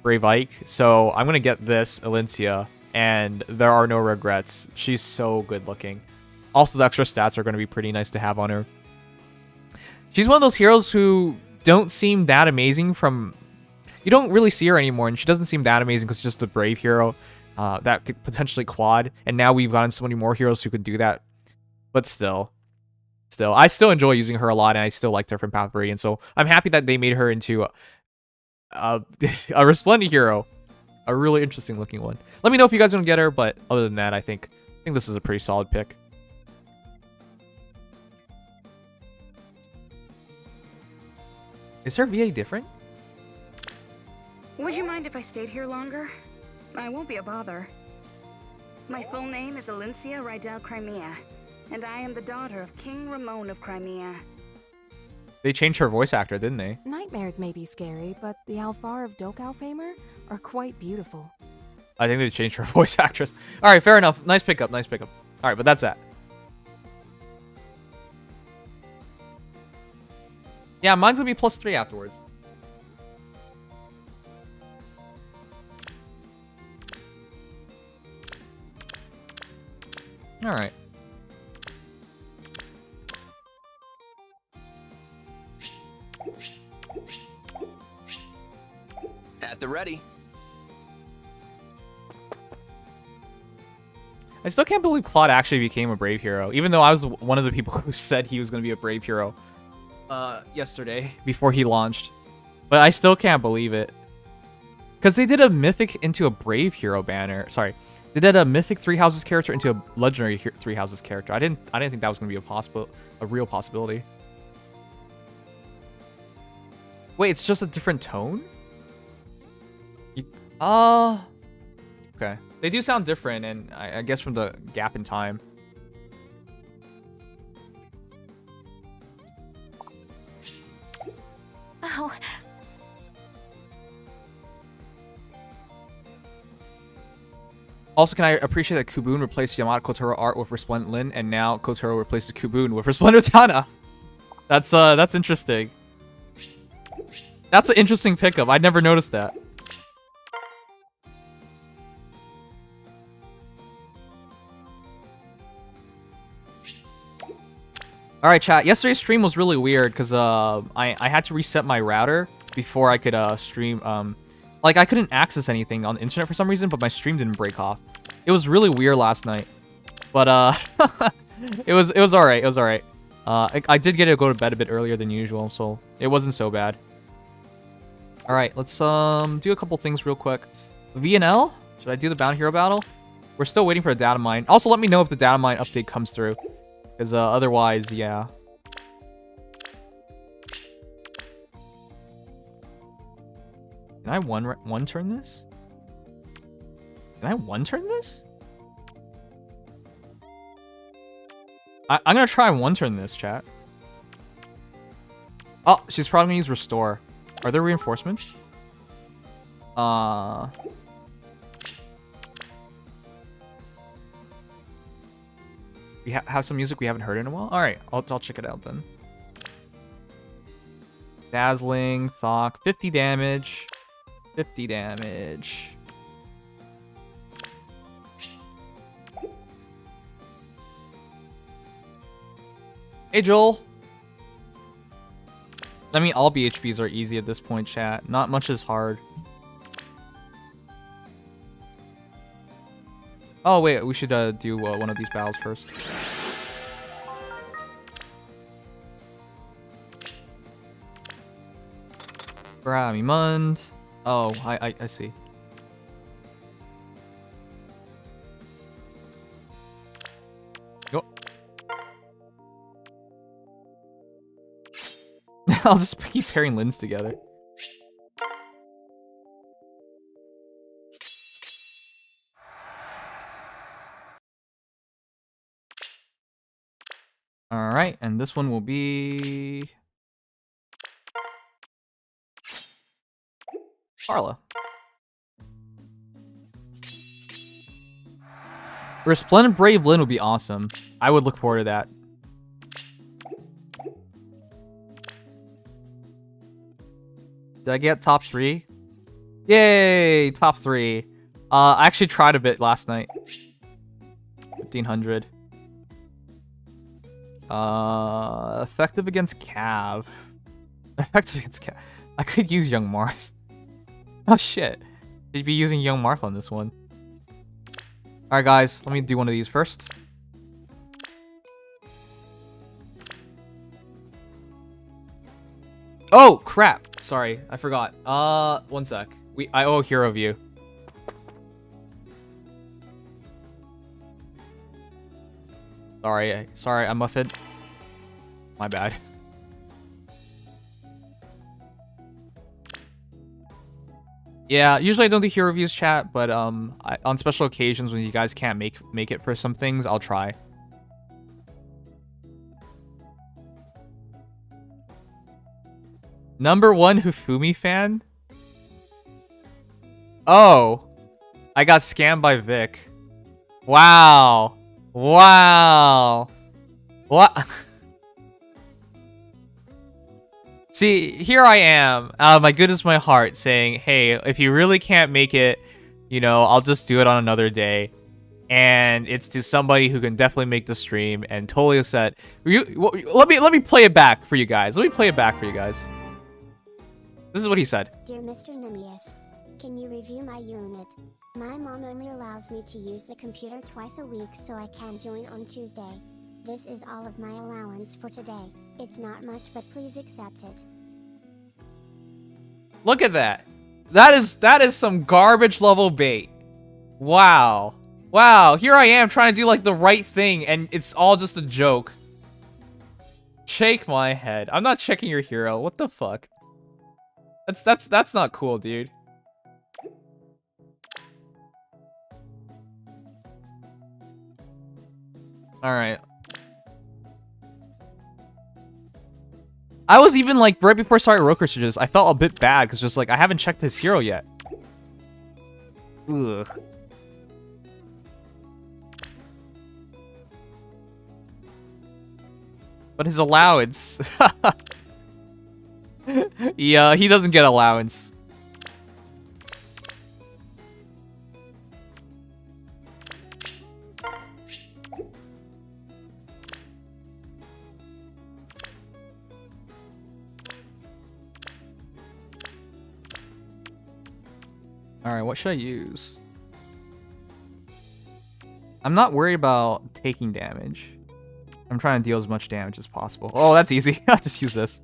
Brave Ike, so I'm gonna get this Elincia, and there are no regrets. She's so good looking. Also, the extra stats are gonna be pretty nice to have on her. She's one of those heroes who don't seem that amazing from... You don't really see her anymore, and she doesn't seem that amazing because she's just a brave hero that could potentially quad, and now we've gotten so many more heroes who can do that. But still, I still enjoy using her a lot, and I still liked her from Path of Radiance, so I'm happy that they made her into a resplendent hero. A really interesting looking one. Let me know if you guys don't get her, but other than that, I think this is a pretty solid pick. Is her VA different? Would you mind if I stayed here longer? I won't be a bother. My full name is Elincia Rydell Crimea, and I am the daughter of King Ramon of Crimea. They changed her voice actor, didn't they? Nightmares may be scary, but the Alfar of Dokalfamer are quite beautiful. I think they changed her voice actress. Alright, fair enough. Nice pickup, nice pickup. Alright, but that's that. Yeah, mine's gonna be +3 afterwards. Alright. At the ready. I still can't believe Claude actually became a brave hero, even though I was one of the people who said he was going to be a brave hero yesterday before he launched. But I still can't believe it. Because they did a mythic into a brave hero banner. Sorry. They did a mythic 3 houses character into a legendary 3 houses character. I didn't think that was going to be a real possibility. Wait, it's just a different tone? Okay. They do sound different, and I guess from the gap in time. Oh, Also, can I appreciate that Kubun replaced Yamato Kotaro art with Resplendent Lin, and now Kotaro replaces Kubun with Resplendent Tana? That's interesting. That's an interesting pickup. I'd never noticed that. Alright, chat. Yesterday's stream was really weird because I had to reset my router before I could stream. Like, I couldn't access anything on the internet for some reason, but my stream didn't break off. It was really weird last night. But it was alright. It was alright. I did get to go to bed a bit earlier than usual, so it wasn't so bad. Alright, let's do a couple things real quick. VNL? Should I do the Bound Hero battle? We're still waiting for a Datamine. Also, let me know if the Datamine update comes through. Because otherwise, yeah. Can I one turn this? Can I one turn this? I'm gonna try one turn this, chat. Oh, she's probably gonna use Restore. Are there reinforcements? We have some music we haven't heard in a while? Alright, I'll check it out then. Dazzling, Thok, 50 damage. 50 damage. Hey, Joel. I mean, all BHPs are easy at this point, chat. Not much is hard. Oh, wait. We should do one of these battles first. Grammy Mund. Oh, I see. Go. I'll just keep pairing Lins together. Alright, and this one will be... Carla. Resplendent Brave Lin would be awesome. I would look forward to that. Did I get top 3? Yay! Top 3. I actually tried a bit last night. 1500. Effective against Cav. Effective against Cav. I could use Young Marth. Oh shit. You'd be using Young Marth on this one. Alright guys, let me do one of these first. Oh crap! Sorry, I forgot. One sec. I owe a hero view. Sorry, I'm muffed. My bad. Yeah, usually I don't do hero reviews, chat, but on special occasions when you guys can't make it for some things, I'll try. #1 Hifumi fan? Oh, I got scammed by Vic. Wow. Wow. What? See, here I am, out of my goodness my heart, saying, hey, if you really can't make it, you know, I'll just do it on another day. and it's to somebody who can definitely make the stream and totally set. Let me play it back for you guys. Let me play it back for you guys. This is what he said. Dear Mr. Nimious, can you review my unit? My mom only allows me to use the computer twice a week, so I can join on Tuesday. This is all of my allowance for today. It's not much, but please accept it. Look at that. That is some garbage level bait. Wow. Wow, here I am trying to do like the right thing and it's all just a joke. Shake my head. I'm not checking your hero. What the fuck? That's not cool, dude. All right. I was even like right before starting Roker Surges, I felt a bit bad because just like I haven't checked his hero yet. Ugh. But his allowance. Yeah, he doesn't get allowance. Alright, what should I use? I'm not worried about taking damage. I'm trying to deal as much damage as possible. Oh, that's easy. I'll just use this.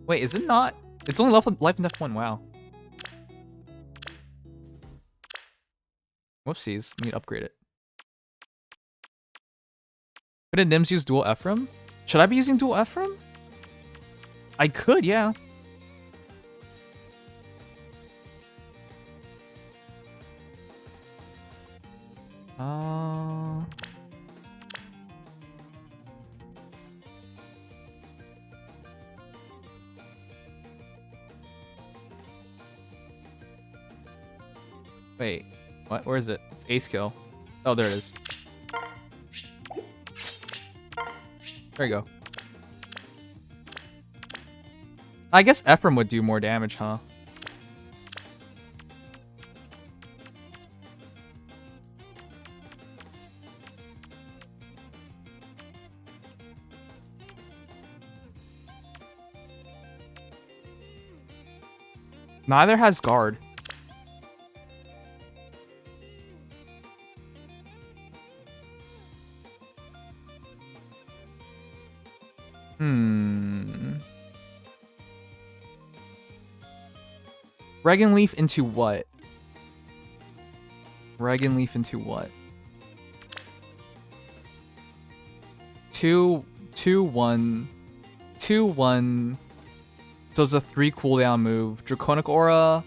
Wait, is it not? It's only life and death 1. Wow. Whoopsies. Need to upgrade it. Could Nims use dual Ephraim? Should I be using dual Ephraim? I could, yeah. Wait, what? Where is it? It's ace kill. Oh, there it is. There you go. I guess Ephraim would do more damage, huh? Neither has guard. Regan Leaf into what? Regan Leaf into what? 2, 2, 1. 2, 1. So it's a 3 cooldown move. Draconic Aura.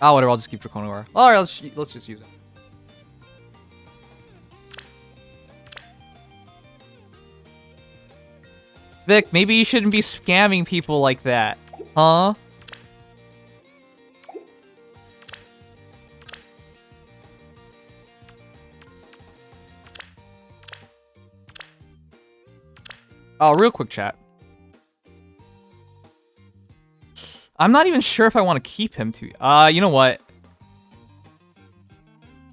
Ah, whatever. I'll just keep Draconic Aura. Alright, let's just use it. Vic, maybe you shouldn't be scamming people like that. Huh? Oh, real quick chat. I'm not even sure if I want to keep him to... you know what?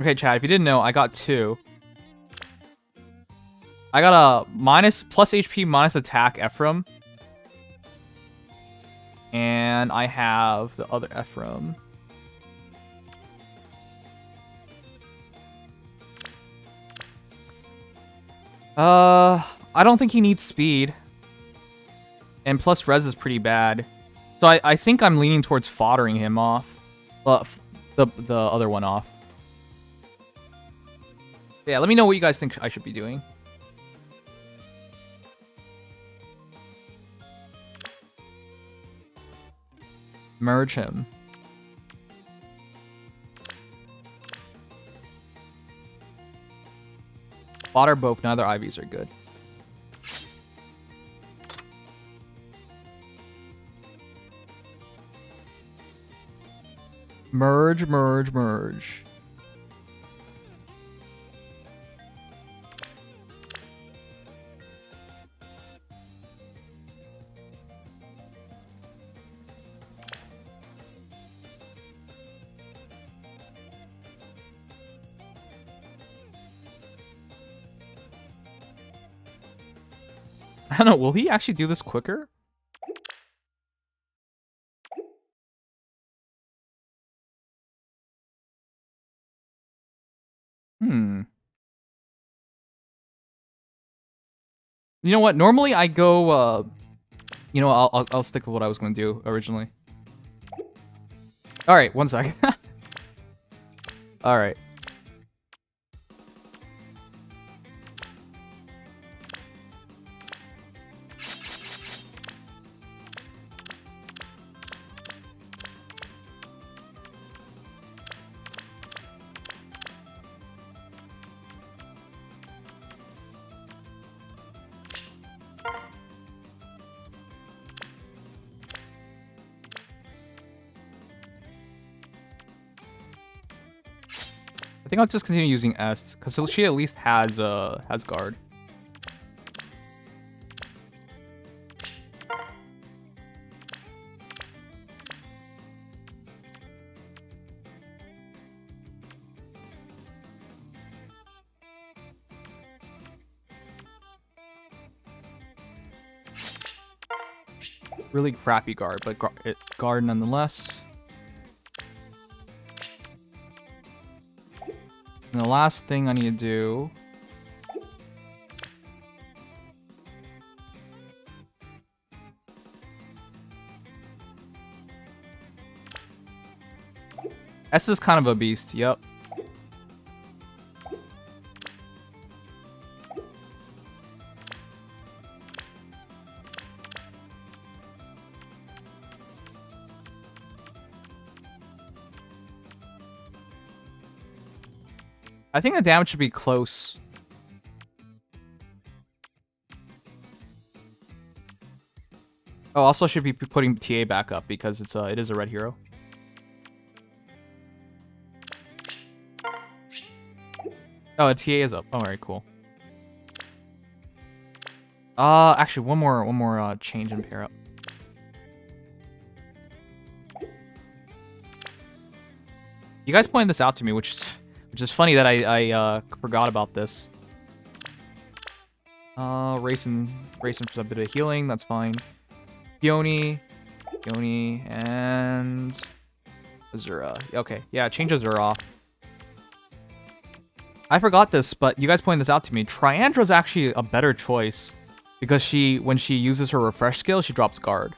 Okay, chat, if you didn't know, I got 2. I got a plus HP minus attack Ephraim. And I have the other Ephraim. I don't think he needs speed. And plus res is pretty bad. So I think I'm leaning towards foddering him off. The other one off. Yeah, let me know what you guys think I should be doing. Merge him. Fodder both, neither IVs are good. Merge, merge, merge. I don't know, will he actually do this quicker? Hmm. You know what? Normally I go, you know, I'll stick with what I was going to do originally. All right, 1 second. All right. I think I'll just continue using S because she at least has guard. Really crappy guard, but guard nonetheless. And the last thing I need to do... S is kind of a beast, yep. I think the damage should be close. Oh, also should be putting TA back up because it is a red hero. Oh, TA is up. Alright, cool. Actually one more change and pair up. You guys pointed this out to me, which is funny that I forgot about this. Racing for a bit of healing, that's fine. Yoni, and Azura. Okay, yeah, change Azura off. I forgot this, but you guys pointed this out to me. Triandra's actually a better choice because when she uses her refresh skill, she drops guard.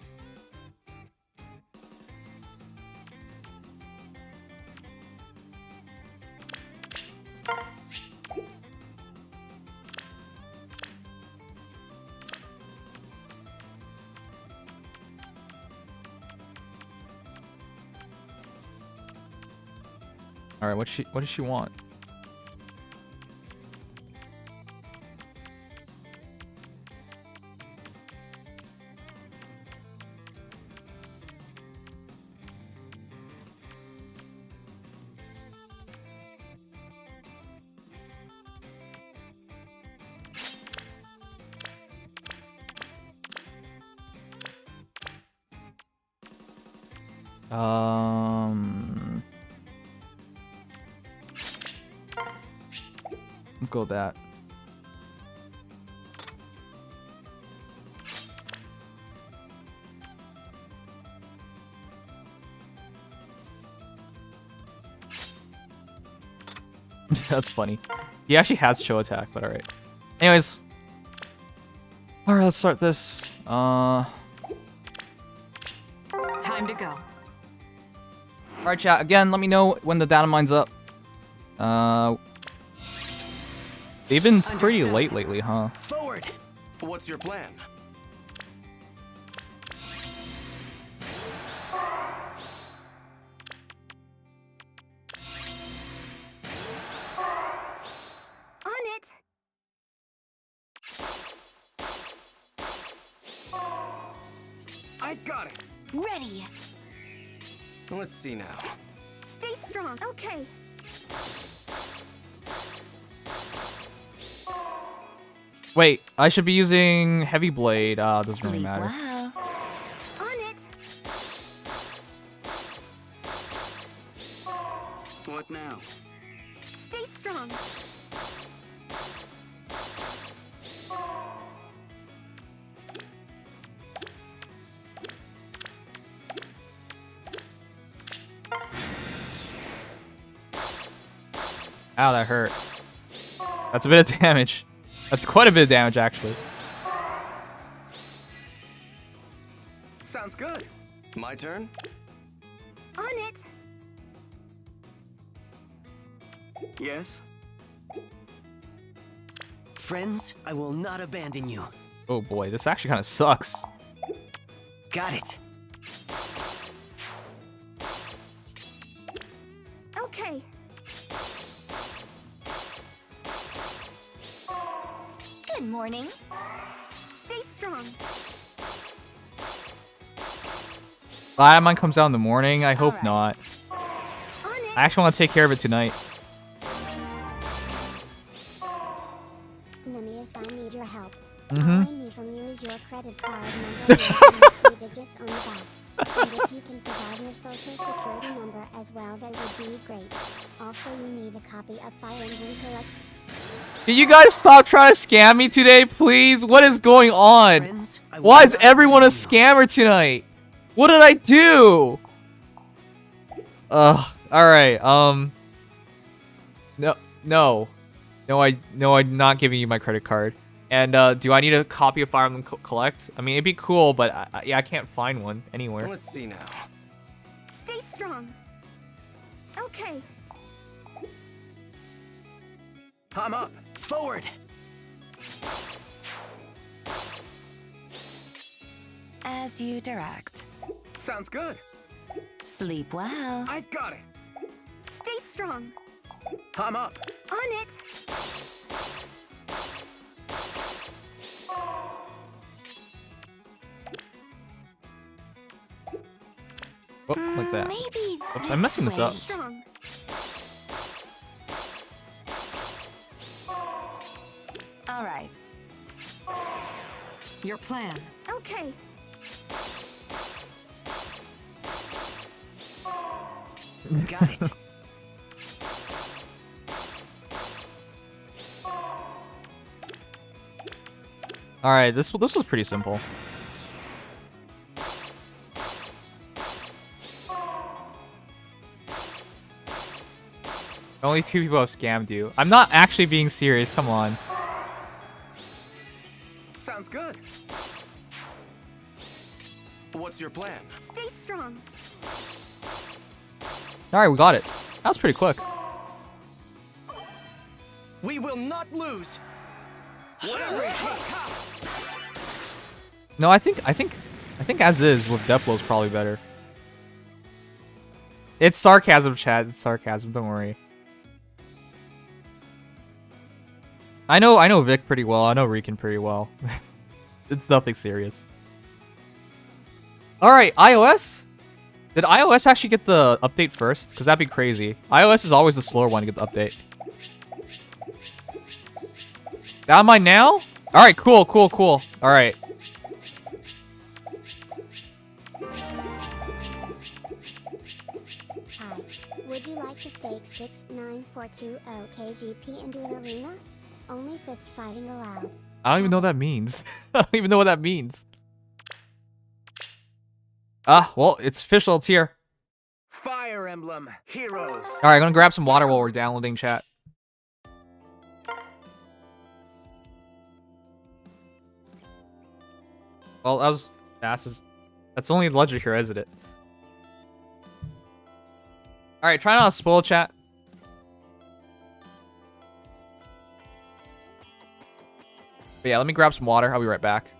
All right, what does she want? Let's go with that. That's funny. He actually has show attack, but alright. Anyways. Alright, let's start this. Time to go. Alright, chat. Again, let me know when the Datamine's up. They've been pretty late lately, huh? Forward. What's your plan? On it. I've got it. Ready. Let's see now. Stay strong. Okay. Wait, I should be using Heavy Blade. Doesn't really Sleep matter. well. On it. What now? Stay strong. Ow, that hurt. That's a bit of damage. That's quite a bit of damage, actually. Sounds good. My turn? On it! Yes. Friends, I will not abandon you. Oh boy, this actually kind of sucks. Got it. Okay. Good morning. Stay strong. Mine comes out in the morning. I hope Alright. not. On it! I actually want to take care of it tonight. Nimious, I need your help. Mm-hmm. All I need from you is your credit card number and the 3 digits on the back. And if you can provide your social security number as well, that would be great. Also, you need a copy of Fire Emblem Collect. Can you guys stop trying to scam me today, please? What is going on? Friends, I will Why is not everyone a abandon you. scammer tonight? What did I do? Ugh. All right. No, I'm not giving you my credit card. And do I need a copy of Fire Emblem Collect? I mean, it'd be cool, but yeah, I can't find one anywhere. Let's see now. Stay strong. Okay. I'm up. Forward. As you direct. Sounds good. Sleep well. I've got it. Stay strong. I'm up. On it! Oh, like that. Maybe. Oops, I'm messing this up. Strong. All right. Your plan. Okay. Got it. All right, this was pretty simple. Only 2 people have scammed you. I'm not actually being serious. Come on. Sounds good. What's your plan? Stay strong. All right, we got it. That was pretty quick. We will not lose. Whatever it takes. No, I think as is with Deplo is probably better. It's sarcasm, chat. It's sarcasm. Don't worry. I know Vic pretty well. I know Riken pretty well. It's nothing serious. All right, iOS. Did iOS actually get the update first? Because that'd be crazy. iOS is always the slower one to get the update. Am I now? All right, cool. All right. Hi. Would you like to stake 69420 KGP into an arena? Only fist fighting allowed. I don't even know what that means. I don't even know what that means. Ah, well, it's official. It's here. Fire Emblem Heroes. All right, I'm gonna grab some water while we're downloading, chat. Well, that was fast as... That's only Legend here, isn't it? All right, try not to spoil, chat. But yeah, let me grab some water. I'll be right back.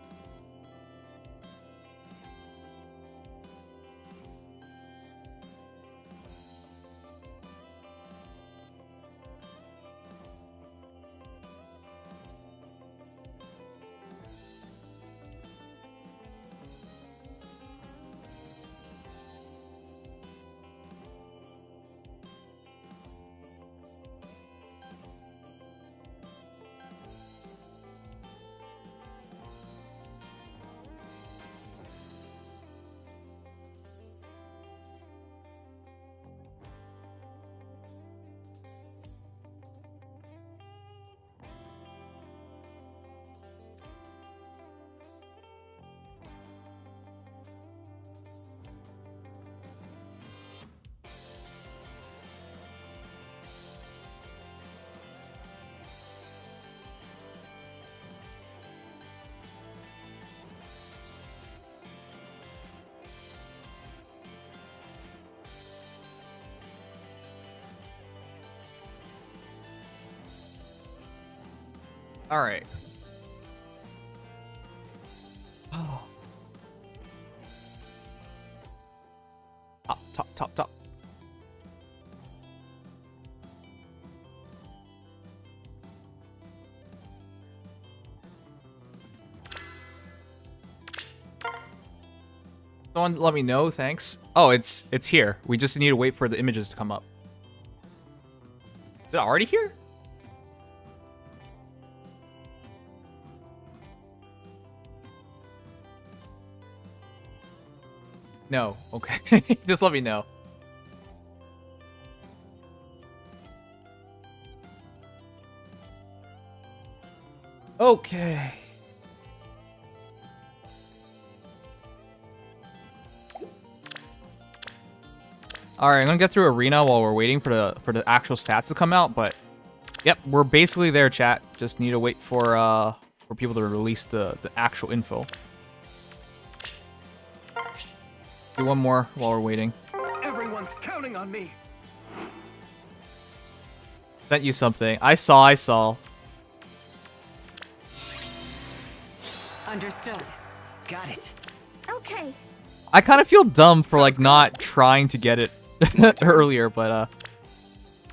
All right. Oh. Top, top, top, top. Someone let me know, thanks. Oh, it's here. We just need to wait for the images to come up. Is it already here? No. Okay. Just let me know. Okay. All right, I'm gonna get through arena while we're waiting for the actual stats to come out. But yep, we're basically there, chat. Just need to wait for people to release the actual info. Do one more while we're waiting. Everyone's counting on me. Sent you something. I saw. Understood. Got it. Okay. I kind of feel dumb for like not trying to get it earlier, but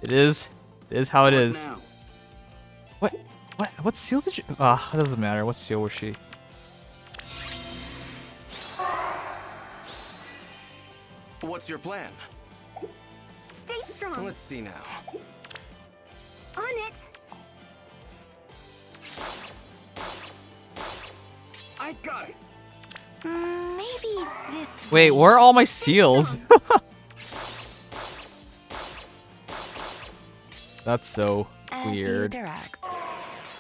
it is how it is. Now. What seal did you? It doesn't matter. What seal was she? What's your plan? Stay strong. Let's see now. On it. I got it. Maybe this. Wait, where are all my seals? That's so As you weird. direct.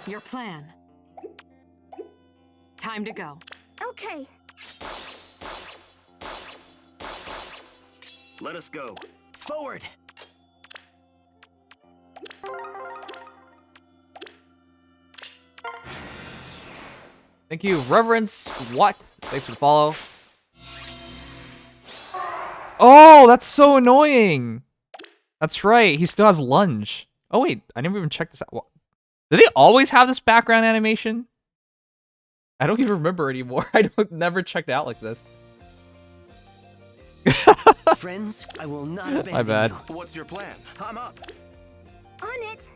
Your plan. Time to go. Okay. Let us go. Forward. Thank you, Reverence. What? Thanks for the follow. Oh, that's so annoying. That's right. He still has lunge. Oh wait, I never even checked this out. Did they always have this background animation? I don't even remember anymore. I never checked it out like this. Friends, I will not abandon My bad. you. What's your plan? I'm up. On it.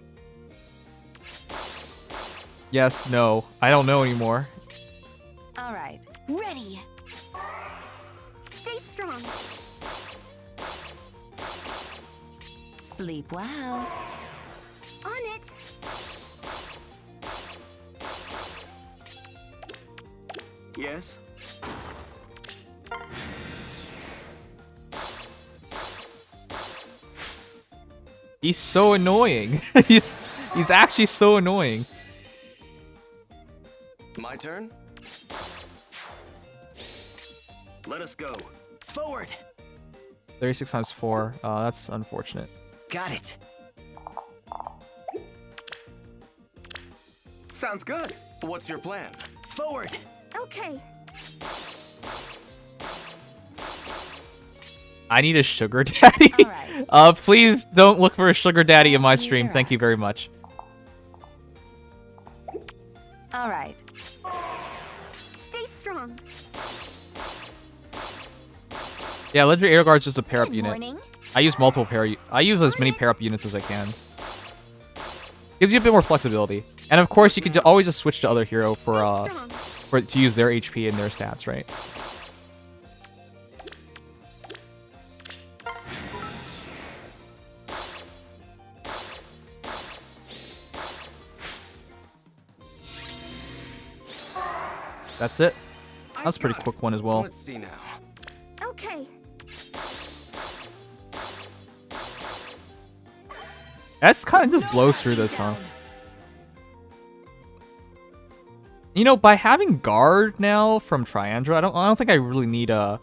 Yes, no. I don't know anymore. All right. Ready. Stay strong. Sleep well. On it. Yes. He's so annoying. he's actually so annoying. My turn. Let us go. Forward. 36 times 4. That's unfortunate. Got it. Sounds good. What's your plan? Forward. Okay. I need a sugar daddy. Alright. Please don't look for a sugar daddy in my stream. Thank you very much. All right. Stay strong. Yeah, Legendary Air Guard is just a pair up Good unit. morning. I use multiple I use as many pair up units as I can. Gives you a bit more flexibility. And of course, you can always just switch to other hero Stay for strong. to use their HP and their stats, right? That's it. That's a pretty quick one as well. Let's see now. Okay. S kind of just blows through this, huh? You know, by having guard now from Triandra, I don't think I really need I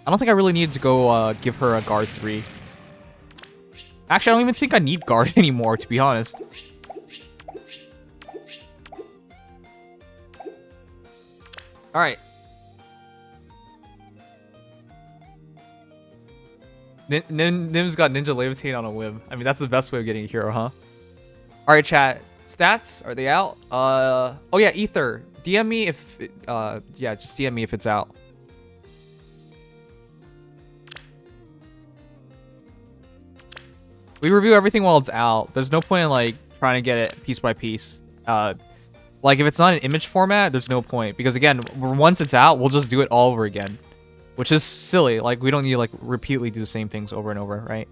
don't think I really need to go give her a guard 3. Actually, I don't even think I need guard anymore, to be honest. All right. Nim's got Ninja Levitate on a whim. I mean, that's the best way of getting a hero, huh? All right, chat. Stats, are they out? Oh yeah, Ether. DM me if yeah, just DM me if it's out. We review everything while it's out. There's no point in like trying to get it piece by piece. Like if it's not an image format, there's no point because again, once it's out, we'll just do it all over again, which is silly. Like we don't need to like repeatedly do the same things over and over, right?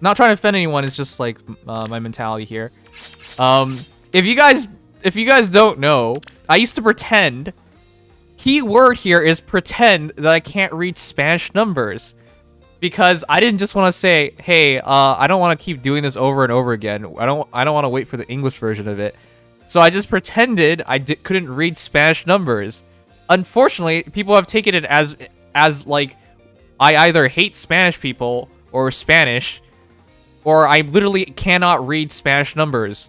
Not trying to offend anyone. It's just like my mentality here. If you guys don't know, I used to pretend. Key word here is pretend that I can't read Spanish numbers. Because I didn't just want to say, hey, I don't want to keep doing this over and over again. I don't want to wait for the English version of it. So I just pretended I couldn't read Spanish numbers. Unfortunately, people have taken it as like I either hate Spanish people or Spanish, or I literally cannot read Spanish numbers,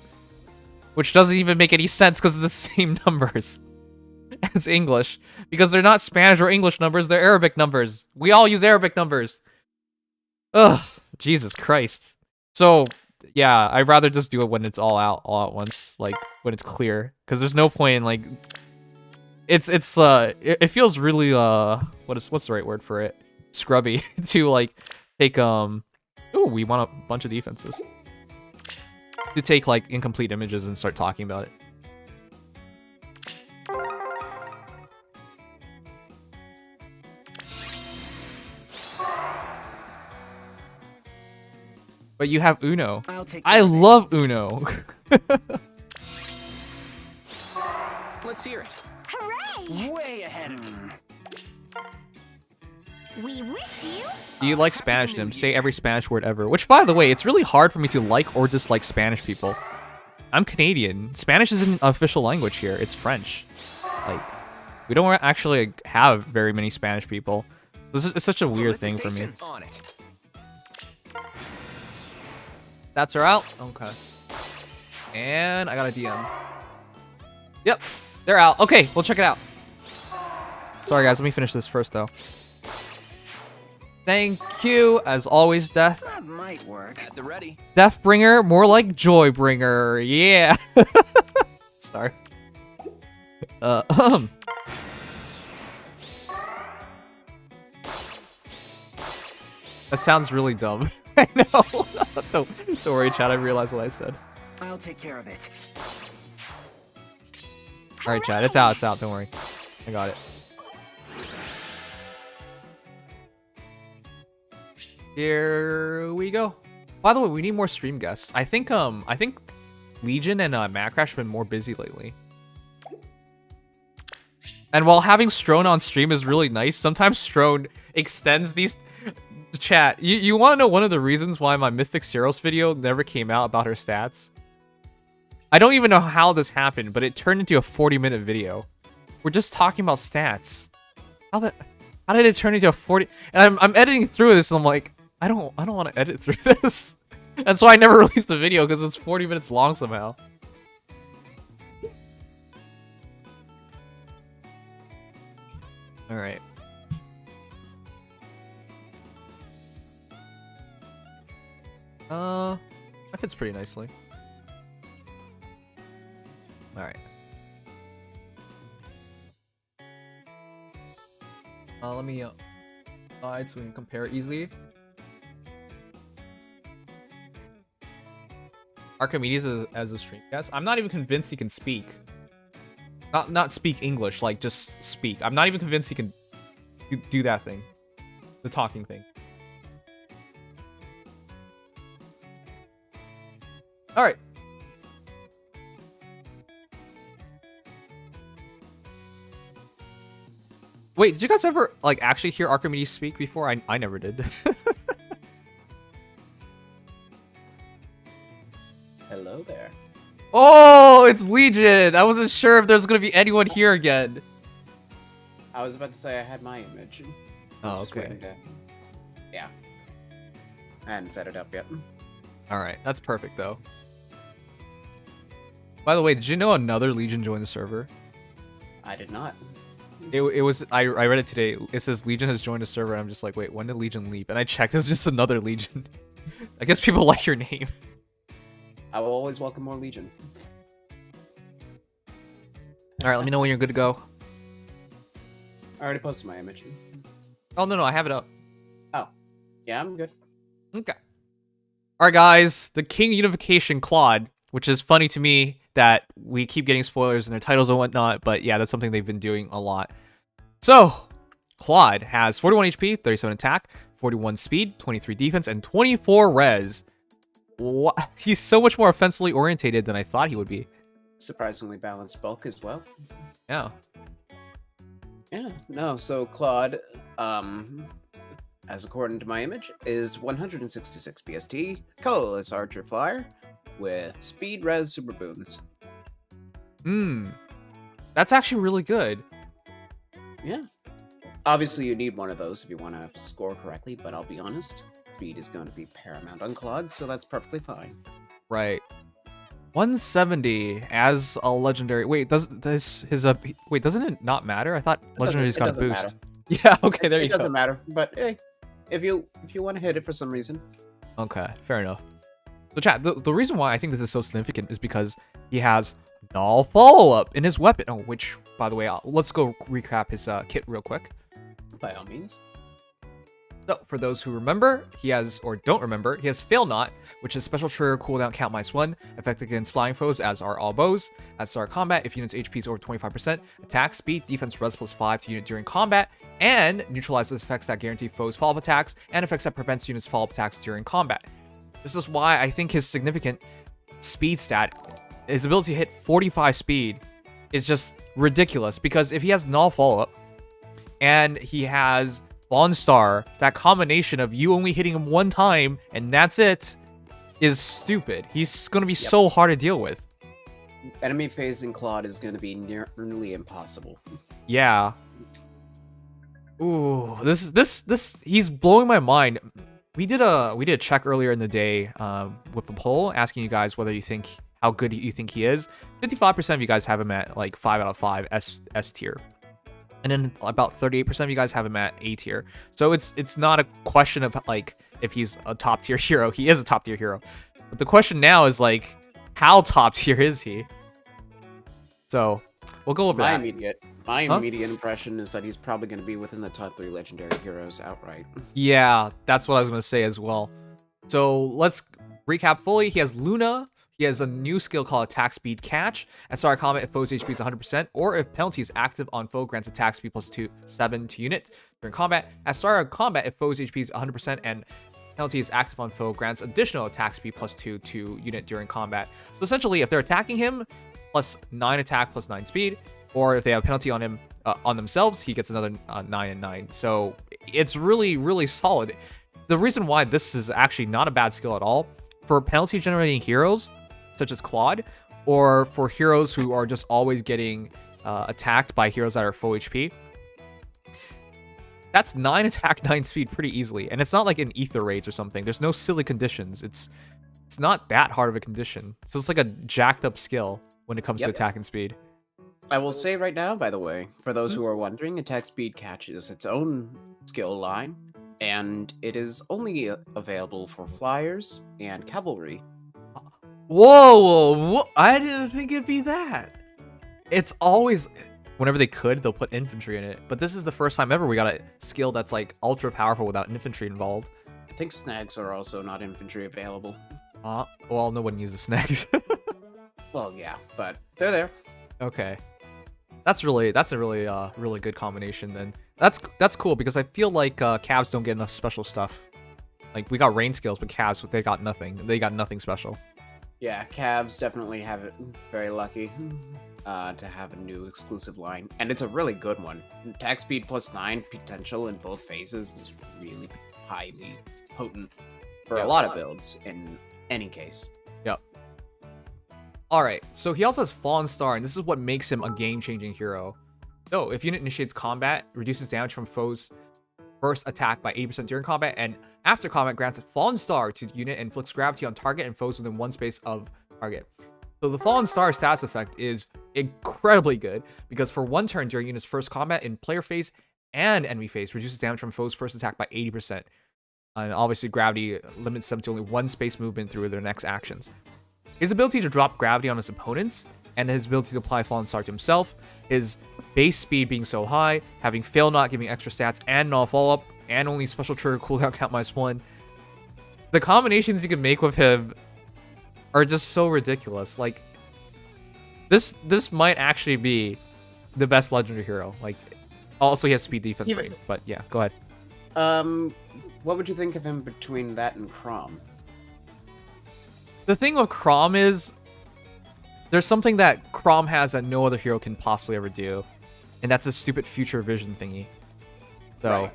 which doesn't even make any sense because it's the same numbers as English, because they're not Spanish or English numbers, they're Arabic numbers. We all use Arabic numbers. Ugh, Jesus Christ. So, yeah, I'd rather just do it when it's all out, all at once, like, when it's clear. Because there's no point in, like... It feels really, what's the right word for it? Scrubby. To, like, take, Ooh, we want a bunch of defenses. To take, like, incomplete images and start talking about it. But you have Uno. I love Uno. Let's hear it. Hooray! Way ahead of you. We wish you. Do you like Spanish, Nim? Say every Spanish word ever. Which, by the way, it's really hard for me to like or dislike Spanish people. I'm Canadian. Spanish isn't an official language here. It's French. Like, we don't actually have very many Spanish people. This is such a weird thing for me. On it. Stats are out. Okay. And I got a DM. Yep, they're out. Okay, we'll check it out. Sorry, guys. Let me finish this first, though. Thank you, as always, Death. That might work. At the ready. Deathbringer, more like Joybringer. Yeah. Sorry. That sounds really dumb. I know. Don't worry, chat. I realized what I said. I'll take care of it. All right, chat. It's out. It's out. Don't worry. I got it. Here we go. By the way, we need more stream guests. I think Legion and Macrash have been more busy lately. And while having Strone on stream is really nice, sometimes Strone extends these. Chat, you want to know one of the reasons why my Mythic Ceros video never came out about her stats? I don't even know how this happened, but it turned into a 40-minute video. We're just talking about stats. How did it turn into a 40? And I'm editing through this, and I'm like, I don't want to edit through this. And so I never released the video because it's 40 minutes long somehow. All right. That fits pretty nicely. Alright. Let me slide so we can compare it easily. Archimedes as a stream guest. I'm not even convinced he can speak. Not speak English, like just speak. I'm not even convinced he can do that thing. The talking thing. Alright. Wait, did you guys ever, like, actually hear Archimedes speak before? I never did. Hello there. Oh, it's Legion! I wasn't sure if there's gonna be anyone here again. I was about to say I had my image. Oh, okay. Yeah. I hadn't set it up yet. Alright, that's perfect, though. By the way, did you know another Legion joined the server? I did not. It was I read it today. It says Legion has joined a server. And I'm just like, wait, when did Legion leave? And I checked. It's just another Legion. I guess people like your name. I will always welcome more Legion. All right, let me know when you're good to go. I already posted my image. Oh, no, I have it up. Oh. Yeah, I'm good. Okay. All right, guys. The King Unification Claude, which is funny to me that we keep getting spoilers in their titles and whatnot, but yeah, that's something they've been doing a lot. So, Claude has 41 HP, 37 attack, 41 speed, 23 defense, and 24 res. What? He's so much more offensively orientated than I thought he would be. Surprisingly balanced bulk as well. Yeah. Yeah, no, so Claude, as according to my image, is 166 BST, colorless archer flyer, with speed res super boons. That's actually really good. Yeah. Obviously, you need one of those if you want to score correctly, but I'll be honest, speed is going to be paramount on Claude, so that's perfectly fine. Right. 170 as a legendary. Wait, doesn't it not matter? I thought legendary's got a boost. Matter. Yeah, okay, there you go. It doesn't matter, but hey, if you want to hit it for some reason. Okay, fair enough. So chat, the reason why I think this is so significant is because he has null follow-up in his weapon. Oh, which, by the way, let's go recap his kit real quick. By all means. So, for those who remember, he has, or don't remember, he has Fail Not, which is special trigger cooldown count -1, effective against flying foes, as are all bows. At start of combat, if unit's HP is over 25%, attack, speed, defense, res +5 to unit during combat, and neutralizes effects that guarantee foes follow-up attacks, and effects that prevents units follow-up attacks during combat. This is why I think his significant speed stat, his ability to hit 45 speed, is just ridiculous, because if he has null follow-up, and he has Fallen Star, that combination of you only hitting him one time and that's it, is stupid. He's going to be so hard to deal with. Enemy phasing Claude is going to be nearly impossible. Yeah. Ooh, this he's blowing my mind. We did a check earlier in the day with a poll asking you guys whether you think how good you think he is. 55% of you guys have him at like 5 out of 5 S tier. And then about 38% of you guys have him at A tier. So it's not a question of like if he's a top tier hero. He is a top tier hero. But the question now is like, how top tier is he? So we'll go over that. My immediate impression is that he's probably going to be within the top 3 legendary heroes outright. Yeah, that's what I was going to say as well. So let's recap fully. He has Luna. He has a new skill called Attack Speed Catch. At start of combat, if foe's HP is 100%, or if penalty is active on foe, grants attack speed +7 to unit during combat. At start of combat, if foe's HP is 100% and penalty is active on foe, grants additional attack speed +2 to unit during combat. So essentially, if they're attacking him, +9 attack, +9 speed, or if they have penalty on him on themselves, he gets another 9 and 9. So it's really, really solid. The reason why this is actually not a bad skill at all, for penalty generating heroes, such as Claude, or for heroes who are just always getting attacked by heroes that are full HP. That's 9 attack, 9 speed pretty easily, and it's not like an ether raids or something. There's no silly conditions. It's not that hard of a condition. So it's like a jacked up skill when it comes to attack and speed. I will say right now, by the way, for those who are wondering, Attack Speed Catch is its own skill line, and it is only available for flyers and cavalry. Whoa, I didn't think it'd be that. It's always, whenever they could, they'll put infantry in it. But this is the first time ever we got a skill that's like ultra powerful without infantry involved. I think snags are also not infantry available. Well, no one uses snags. Well, yeah, but they're there. Okay. That's a really really good combination then. That's cool because I feel like Cavs don't get enough special stuff. Like we got rain skills, but Cavs they got nothing. They got nothing special. Yeah, Cavs definitely have it very lucky to have a new exclusive line. And it's a really good one. Attack speed +9 potential in both phases is really highly potent for a lot of builds in any case. Yep. Alright, so he also has Fallen Star, and this is what makes him a game-changing hero. So, if unit initiates combat, reduces damage from foes' first attack by 80% during combat, and after combat grants a Fallen Star to unit and inflicts gravity on target and foes within one space of target. So the Fallen Star status effect is incredibly good, because for one turn during unit's first combat in player phase and enemy phase, reduces damage from foes' first attack by 80%. And obviously gravity limits them to only one space movement through their next actions. His ability to drop gravity on his opponents, and his ability to apply Fallen Star to himself, his base speed being so high, having Fail Not giving extra stats and null follow-up, and only special trigger cooldown count -1. The combinations you can make with him are just so ridiculous. Like, this might actually be the best legendary hero. Like, also he has speed defense rate, but yeah, go ahead. What would you think of him between that and Chrom? The thing with Chrom is there's something that Chrom has that no other hero can possibly ever do, and that's a stupid future vision thingy. So, right.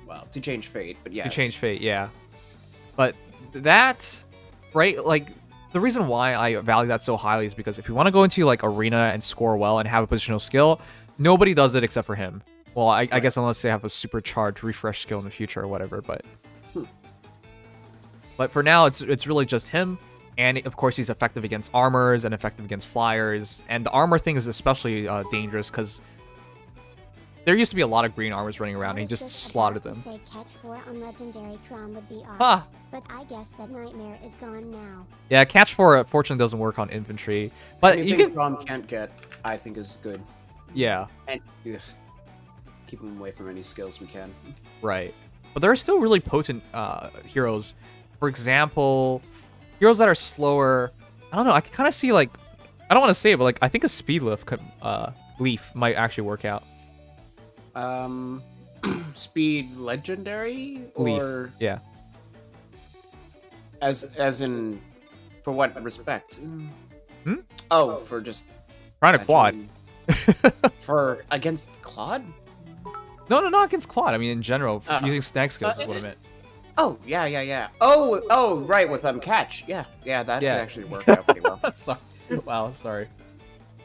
Well, to change fate, but yes. To change fate, yeah. But that, right, like, the reason why I value that so highly is because if you want to go into, like, arena and score well and have a positional skill, nobody does it except for him. Well, I guess unless they have a supercharged refresh skill in the future or whatever, but... But for now, it's really just him, and of course he's effective against armors and effective against flyers, and the armor thing is especially dangerous because there used to be a lot of green armors running around, and he just slaughtered them. Say catch 4 on legendary Chrom would be Huh. But I guess that nightmare is gone now. Yeah, catch 4 fortunately doesn't work on infantry, but Anything you can... Chrom can't get, I think, is good. Yeah. And keep him away from any skills we can. Right. But there are still really potent heroes. For example, heroes that are slower. I don't know. I can kind of see, like, I don't want to say it, but like I think a speed leaf might actually work out. Speed legendary or leaf. Yeah. As in, for what respect? Hmm? Oh, for just trying to quad. For against Claude? No, not against Claude. I mean, in general, using snag skills is what I meant. Oh, yeah. Oh, right, with catch. Yeah, that could actually work out pretty well. Wow, sorry.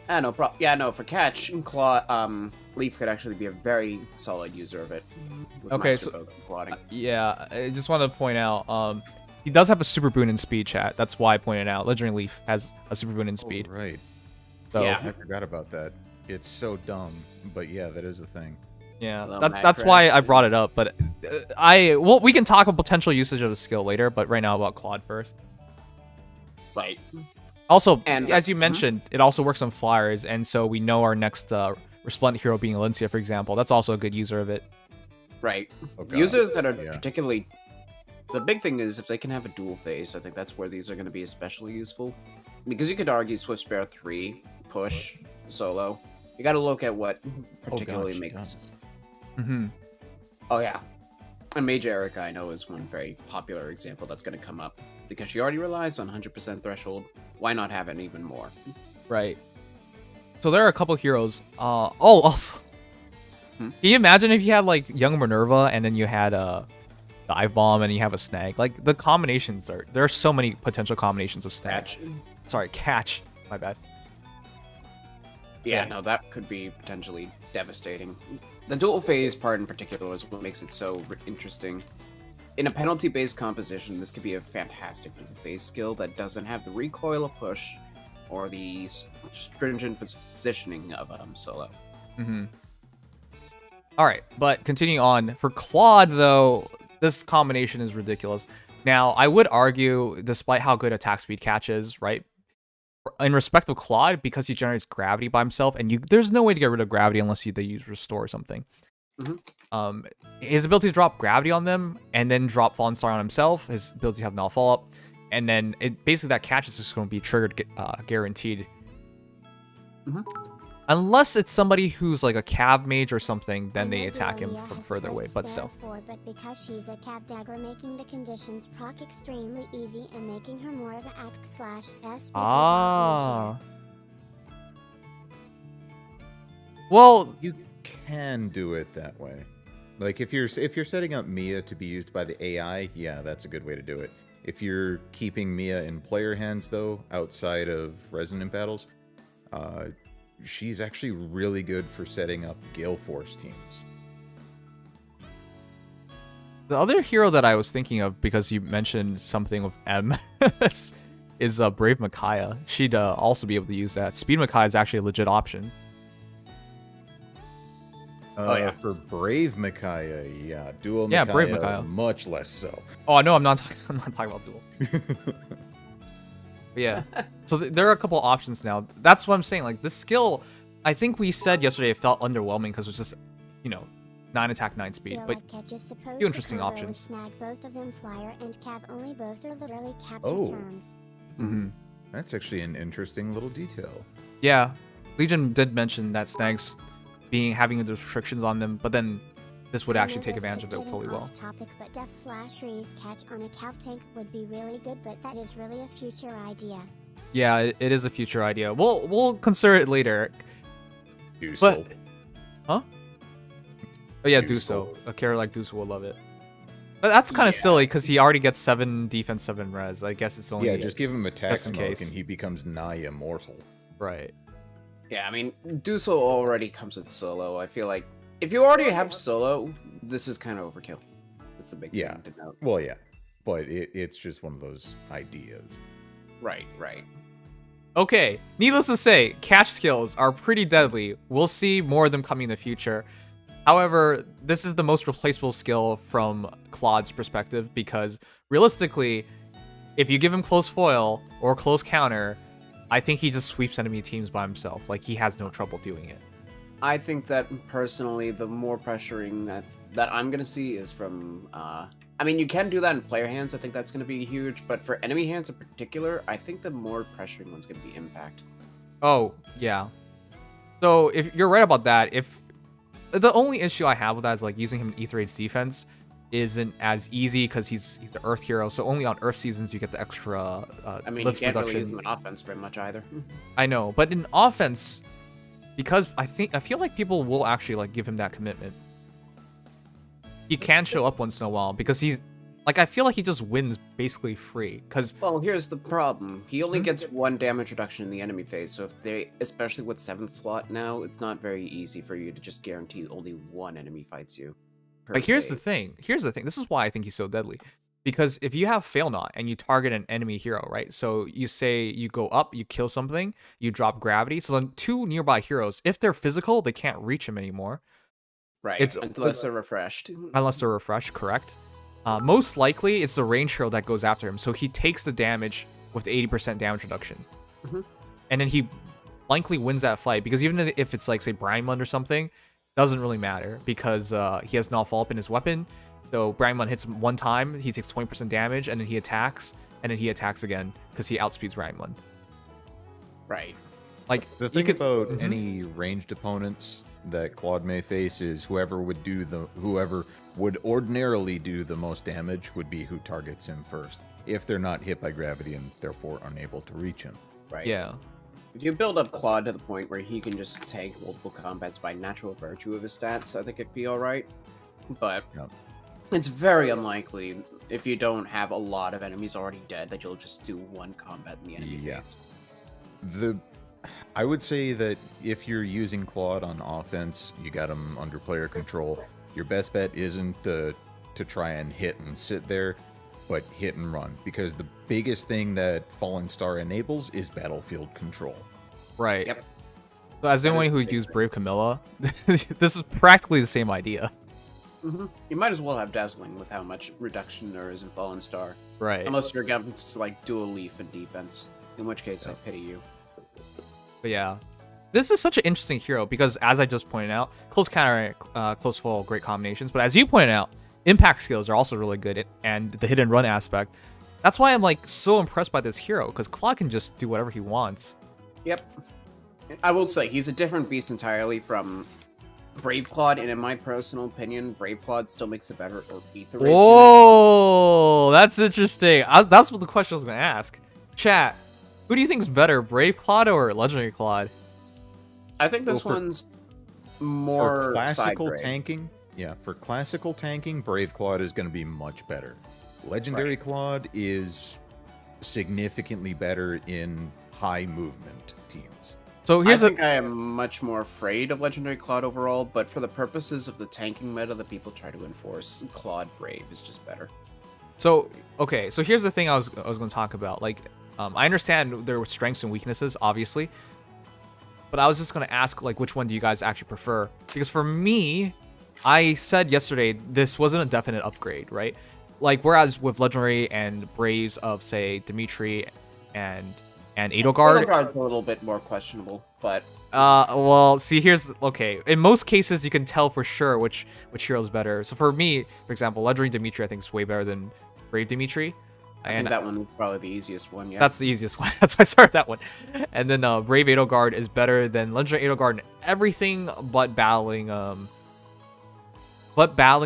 No problem. Yeah, no, for catch, Claude, Leaf could actually be a very solid user of it. Okay, so yeah, I just want to point out, he does have a super boon in speed, chat. That's why I pointed out. Legendary Leaf has a super boon in speed. Oh, right. So, yeah, I forgot about that. It's so dumb, but yeah, that is a thing. Yeah, that's why I brought it up. But we can talk about potential usage of the skill later. But right now about Claude first. Right. Also, and as you mentioned, it also works on flyers, and so we know our next resplendent hero being Valencia, for example. That's also a good user of it. Right. Users that are particularly... The big thing is if they can have a dual phase, I think that's where these are going to be especially useful. Because you could argue Swift Spare 3, push, solo. You got to look at what particularly makes... Oh, yeah. And Mage Erica, I know, is one very popular example that's going to come up. Because she already relies on 100% threshold. Why not have it even more? Right. So there are a couple heroes. Also... Can you imagine if you had, like, Young Minerva and then you had Dive Bomb and you have a Snag? Like, the combinations are... There are so many potential combinations of Snag. Sorry, Catch. My bad. Yeah, no, that could be potentially devastating. The dual phase part in particular is what makes it so interesting. In a penalty-based composition, this could be a fantastic dual phase skill that doesn't have the recoil of push or the stringent positioning of solo. Alright, but continuing on. For Claude, though, this combination is ridiculous. Now, I would argue, despite how good attack speed Catch is, right? In respect of Claude, because he generates gravity by himself, and there's no way to get rid of gravity unless they use Restore or something. His ability to drop gravity on them, and then drop Fallen Star on himself, his ability to have null follow-up, and then basically that catch is just going to be triggered guaranteed. Unless it's somebody who's like a Cav mage or something, then they attack him from further away, but still. But because she's a Cav dagger, making the conditions proc extremely easy and making her more of an /S. Well, you can do it that way. Like if you're setting up Mia to be used by the AI, yeah, that's a good way to do it. If you're keeping Mia in player hands though, outside of resonant battles, she's actually really good for setting up Gale Force teams. The other hero that I was thinking of, because you mentioned something with M, is Brave Micaiah. She'd also be able to use that. Speed Micaiah is actually a legit option. For Brave Micaiah, yeah. Dual yeah, Micaiah, Brave Micaiah. much less so. Oh, no, I'm not talking about dual. But yeah. So there are a couple options now. That's what I'm saying. Like this skill, I think we said yesterday it felt underwhelming because it was just, you know, 9 attack, 9 speed. But few interesting options. Snag both of them flyer and cav only both are literally capture terms. Mm-hmm. That's actually an interesting little detail. Yeah, Legion did mention that snags having the restrictions on them, but then this would actually take advantage of it fully well. Topic, but def/rees catch on a cav tank would be really good, but that is really a future idea. Yeah, it is a future idea. We'll consider it later. Do so. But, huh? Oh yeah, do so. A character like Duso will love it. But that's kind of silly because he already gets 7 defense, 7 res. I guess it's only just give him attack smoke case. and he becomes nigh immortal. Right. Yeah, I mean, Duso already comes with solo. I feel like if you already have solo, this is kind of overkill. That's the big thing to note. Well, yeah, but it's just one of those ideas. Right. Okay, needless to say, catch skills are pretty deadly. We'll see more of them coming in the future. However, this is the most replaceable skill from Claude's perspective because realistically, if you give him close foil or close counter, I think he just sweeps enemy teams by himself. Like, he has no trouble doing it. I think that personally, the more pressuring that I'm going to see is from... I mean, you can do that in player hands. I think that's going to be huge. But for enemy hands in particular, I think the more pressuring one's going to be impact. Oh, yeah. So, if you're right about that, the only issue I have with that is like using him in Ether Raid's defense isn't as easy because he's the Earth hero. So only on Earth seasons you get the extra I mean, lift you can't reduction. really use him in offense very much either. I know, but in offense, because I feel like people will actually like give him that commitment. He can show up once in a while because he's like, I feel like he just wins basically free because... Well, here's the problem. He only gets 1 damage reduction in the enemy phase, so if they, especially with 7th slot now, it's not very easy for you to just guarantee only 1 enemy fights you. But here's the thing. This is why I think he's so deadly. Because if you have Fail Not and you target an enemy hero, right? So you say you go up, you kill something, you drop gravity. So then 2 nearby heroes, if they're physical, they can't reach him anymore. Right, unless they're refreshed. Unless they're refreshed, correct. Most likely, it's the range hero that goes after him. So he takes the damage with 80% damage reduction. And then he likely wins that fight. Because even if it's like, say, Brinemund or something, doesn't really matter. Because he has null follow-up in his weapon. So Brinemund hits him 1 time, he takes 20% damage, and then he attacks. And then he attacks again, because he outspeeds Brinemund. Right. Like, the thing about any ranged opponents that Claude may face is whoever would ordinarily do the most damage would be who targets him first, if they're not hit by gravity and therefore unable to reach him. Right. Yeah. If you build up Claude to the point where he can just tank multiple combats by natural virtue of his stats, I think it'd be alright. But it's very unlikely, if you don't have a lot of enemies already dead, that you'll just do 1 combat in the enemy phase. I would say that if you're using Claude on offense, you got him under player control. Your best bet isn't to try and hit and sit there, but hit and run. Because the biggest thing that Fallen Star enables is battlefield control. Right. Yep. So as anyone who used Brave Camilla, this is practically the same idea. You might as well have Dazzling with how much reduction there is in Fallen Star. Right. Unless you're against like Dual Leaf in defense, in which case I pity you. But yeah, this is such an interesting hero because, as I just pointed out, close counter, close foil, great combinations. But as you pointed out, impact skills are also really good, and the hit and run aspect. That's why I'm like so impressed by this hero because Claude can just do whatever he wants. Yep. I will say he's a different beast entirely from Brave Claude, and in my personal opinion, Brave Claude still makes a better Ether Raid. Whoa, that's interesting. That's what the question I was gonna ask. Chat. Who do you think is better, Brave Claude or Legendary Claude? I think this one's more for classical side-grade. tanking. Yeah, for classical tanking, Brave Claude is going to be much better. Legendary Claude is significantly better in high movement teams. So I think I am much more afraid of Legendary Claude overall, but for the purposes of the tanking meta that people try to enforce, Claude Brave is just better. So okay, so here's the thing I was going to talk about. Like, I understand there were strengths and weaknesses, obviously, but I was just going to ask, like, which one do you guys actually prefer? Because for me, I said yesterday this wasn't a definite upgrade, right? Like, whereas with Legendary and Braves of, say, Dimitri and and Edelgard. Edelgard's a little bit more questionable, but well, see, okay. In most cases, you can tell for sure which hero is better. So for me, for example, Legendary Dimitri I think is way better than Brave Dimitri. I think that one is probably the easiest one. Yeah, that's the easiest one. That's why I started that one. And then Brave Edelgard is better than Legendary Edelgard in everything but battling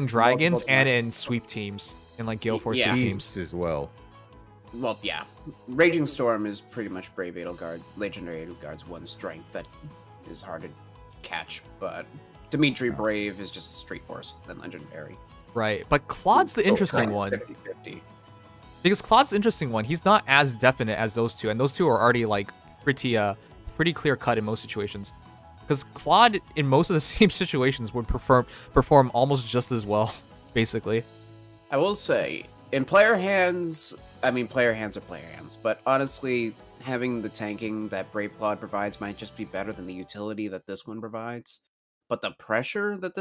dragons and in sweep teams, in like Gale Force sweep teams as well. Well, yeah. Raging Storm is pretty much Brave Edelgard. Legendary Edelgard's one strength that is hard to catch, but Dimitri Brave is just straight worse than Legendary. Right, but Claude's the interesting one. 50-50. Because Claude's the interesting one. He's not as definite as those two, and those two are already like pretty clear cut in most situations. Because Claude, in most of the same situations, would perform almost just as well, basically. I will say, in player hands, I mean, player hands are player hands, but honestly, having the tanking that Brave Claude provides might just be better than the utility that this one provides. But the pressure that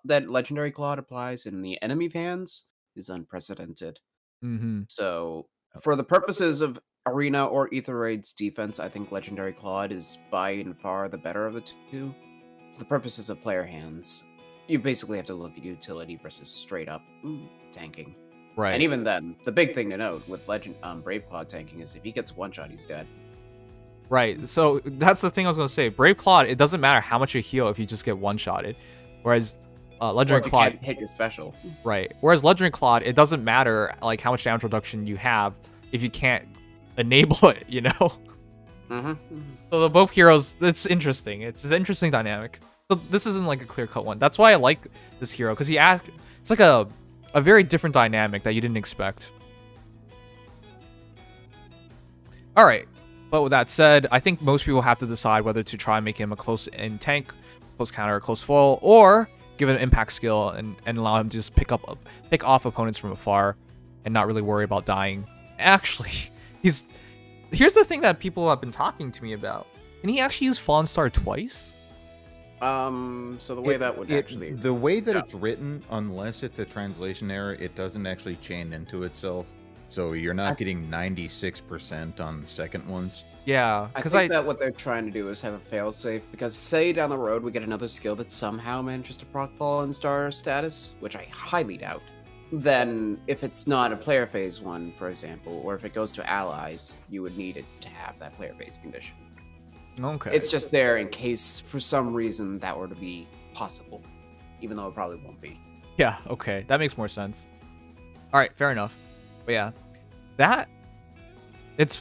that Legendary Claude applies in the enemy hands is unprecedented. Mm-hmm. So, for the purposes of Arena or Ether Raid's defense, I think Legendary Claude is by and far the better of the two. For the purposes of player hands, you basically have to look at utility versus straight up tanking. Right. And even then, the big thing to note with Brave Claude tanking is if he gets one shot, he's dead. Right. So that's the thing I was going to say. Brave Claude, it doesn't matter how much you heal if you just get one-shotted. Whereas Legendary or if Claude you can't hit your special. Right. Whereas Legendary Claude, it doesn't matter like how much damage reduction you have if you can't enable it, you know? So the both heroes, it's interesting. It's an interesting dynamic. So this isn't like a clear-cut one. That's why I like this hero, because it's like a very different dynamic that you didn't expect. Alright. But with that said, I think most people have to decide whether to try and make him a close-in tank, close counter, or close foil, or give it an impact skill and allow him to just pick off opponents from afar and not really worry about dying. Actually, here's the thing that people have been talking to me about. Can he actually use Fallen Star twice? So the way the way that it's written, unless it's a translation error, it doesn't actually chain into itself. So you're not getting 96% on the second ones. Yeah, I think that what they're trying to do is have a failsafe, because say down the road we get another skill that somehow manages to proc Fallen Star status, which I highly doubt, then if it's not a player phase one, for example, or if it goes to allies, you would need it to have that player phase condition. Okay. It's just there in case for some reason that were to be possible, even though it probably won't be. Yeah, okay. That makes more sense. Alright, fair enough. But yeah, it's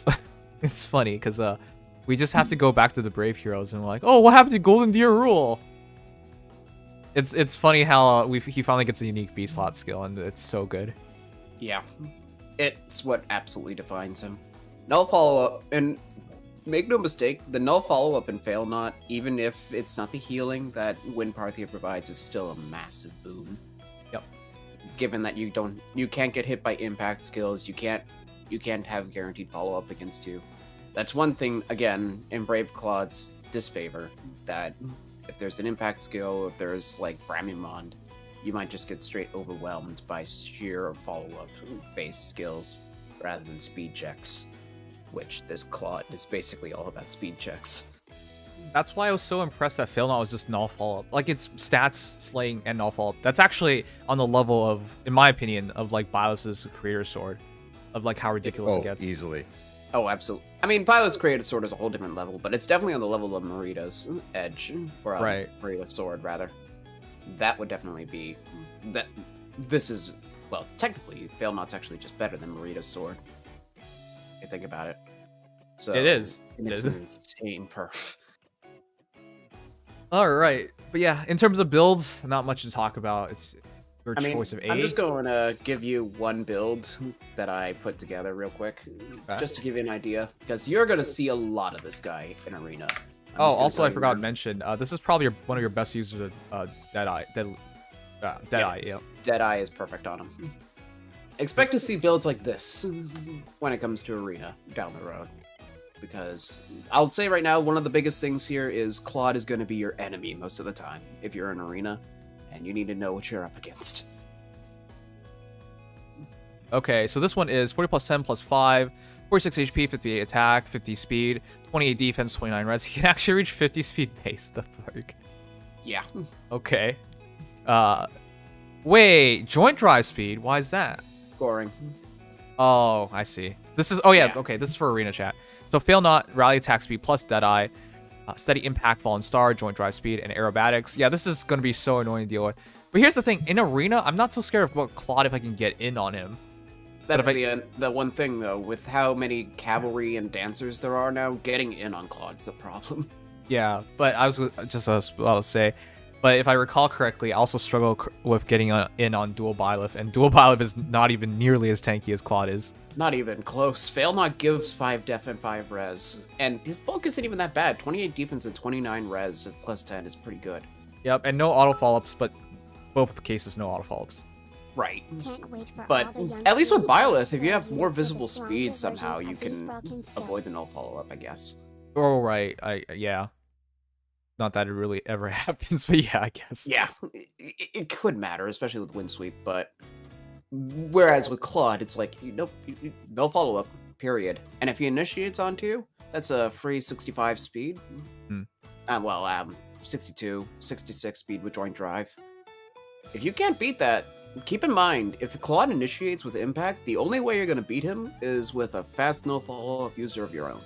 funny because we just have to go back to the Brave heroes and we're like, oh, what happened to Golden Deer Rule? It's funny how he finally gets a unique B slot skill and it's so good. Yeah, it's what absolutely defines him. Null follow-up, and make no mistake, the null follow-up in Fail Not, even if it's not the healing that Wind Parthia provides, is still a massive boon. Given that you can't get hit by impact skills, you can't have guaranteed follow-up against you. That's one thing, again, in Brave Claude's disfavor, that if there's an impact skill, if there's like Bramimond, you might just get straight overwhelmed by sheer follow-up based skills rather than speed checks, which this Claude is basically all about speed checks. That's why I was so impressed that Fail Not was just null follow-up. Like, it's stats, slaying, and null follow-up. That's actually on the level of, in my opinion, of like Bios's Creator Sword. Of like how ridiculous it gets. Easily. Oh, absolutely. I mean, Pilot's Creator Sword is a whole different level, but it's definitely on the level of Marita's Edge. Or Marita's Sword, rather. That would definitely be... This is... Well, technically, Fail Not's actually just better than Marita's Sword. If you think about it. So, it is. It's an insane perf. Alright, but yeah, in terms of builds, not much to talk about. It's your choice of A. I'm just going to give you one build that I put together real quick, just to give you an idea, because you're going to see a lot of this guy in Arena. Also, I forgot to mention, this is probably one of your best users of Deadeye. Deadeye, yeah. Deadeye is perfect on him. Expect to see builds like this when it comes to Arena down the road. Because I'll say right now, one of the biggest things here is Claude is going to be your enemy most of the time if you're in Arena, and you need to know what you're up against. Okay, so this one is 40 plus 10 plus 5. 46 HP, 58 attack, 50 speed, 28 defense, 29 res. He can actually reach 50 speed base. The fuck? Yeah. Okay. Wait, joint drive speed? Why is that? Scoring. Oh, I see. This is, oh yeah, Yeah. okay, this is for arena chat. So fail not, rally attack speed plus Deadeye, steady impact, fallen star, joint drive speed, and aerobatics. Yeah, this is going to be so annoying to deal with. But here's the thing, in arena, I'm not so scared of Claude if I can get in on him. That's the one thing, though. With how many cavalry and dancers there are now, getting in on Claude's the problem. Yeah, but I was just about to say, but if I recall correctly, I also struggle with getting in on Dual Byleth, and Dual Byleth is not even nearly as tanky as Claude is. Not even close. Fail not gives 5 def and 5 res. And his bulk isn't even that bad. 28 defense and 29 res at plus 10 is pretty good. Yep, and no auto follow-ups, but both cases no auto follow-ups. Right. Can't wait for But all the young at least with students Byleth, to if you have review more for the visible stronger speed somehow, versions you of these can broken avoid the skills. no follow-up, I guess. Oh, right. Yeah. Not that it really ever happens, but yeah, I guess. Yeah, it could matter, especially with wind sweep, but whereas with Claude, it's like, nope, no follow-up, period. And if he initiates onto you, that's a free 65 speed. 62, 66 speed with joint drive. If you can't beat that, keep in mind, if Claude initiates with impact, the only way you're going to beat him is with a fast no follow-up user of your own.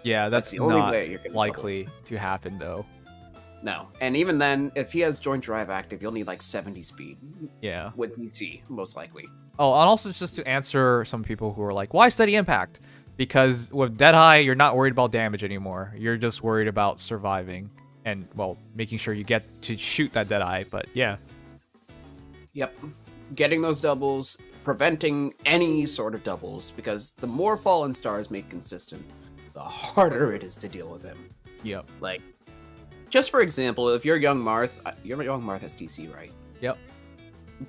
Yeah, that's the only not way you're gonna likely to happen, though. No. And even then, if he has joint drive active, you'll need like 70 speed. Yeah. With DC, most likely. Oh, and also just to answer some people who are like, why steady impact? Because with Deadeye, you're not worried about damage anymore. You're just worried about surviving and, well, making sure you get to shoot that Deadeye, but yeah. Yep. Getting those doubles, preventing any sort of doubles, because the more fallen stars make consistent, the harder it is to deal with him. Yep. Like, just for example, if your young Marth has DC, right? Yep.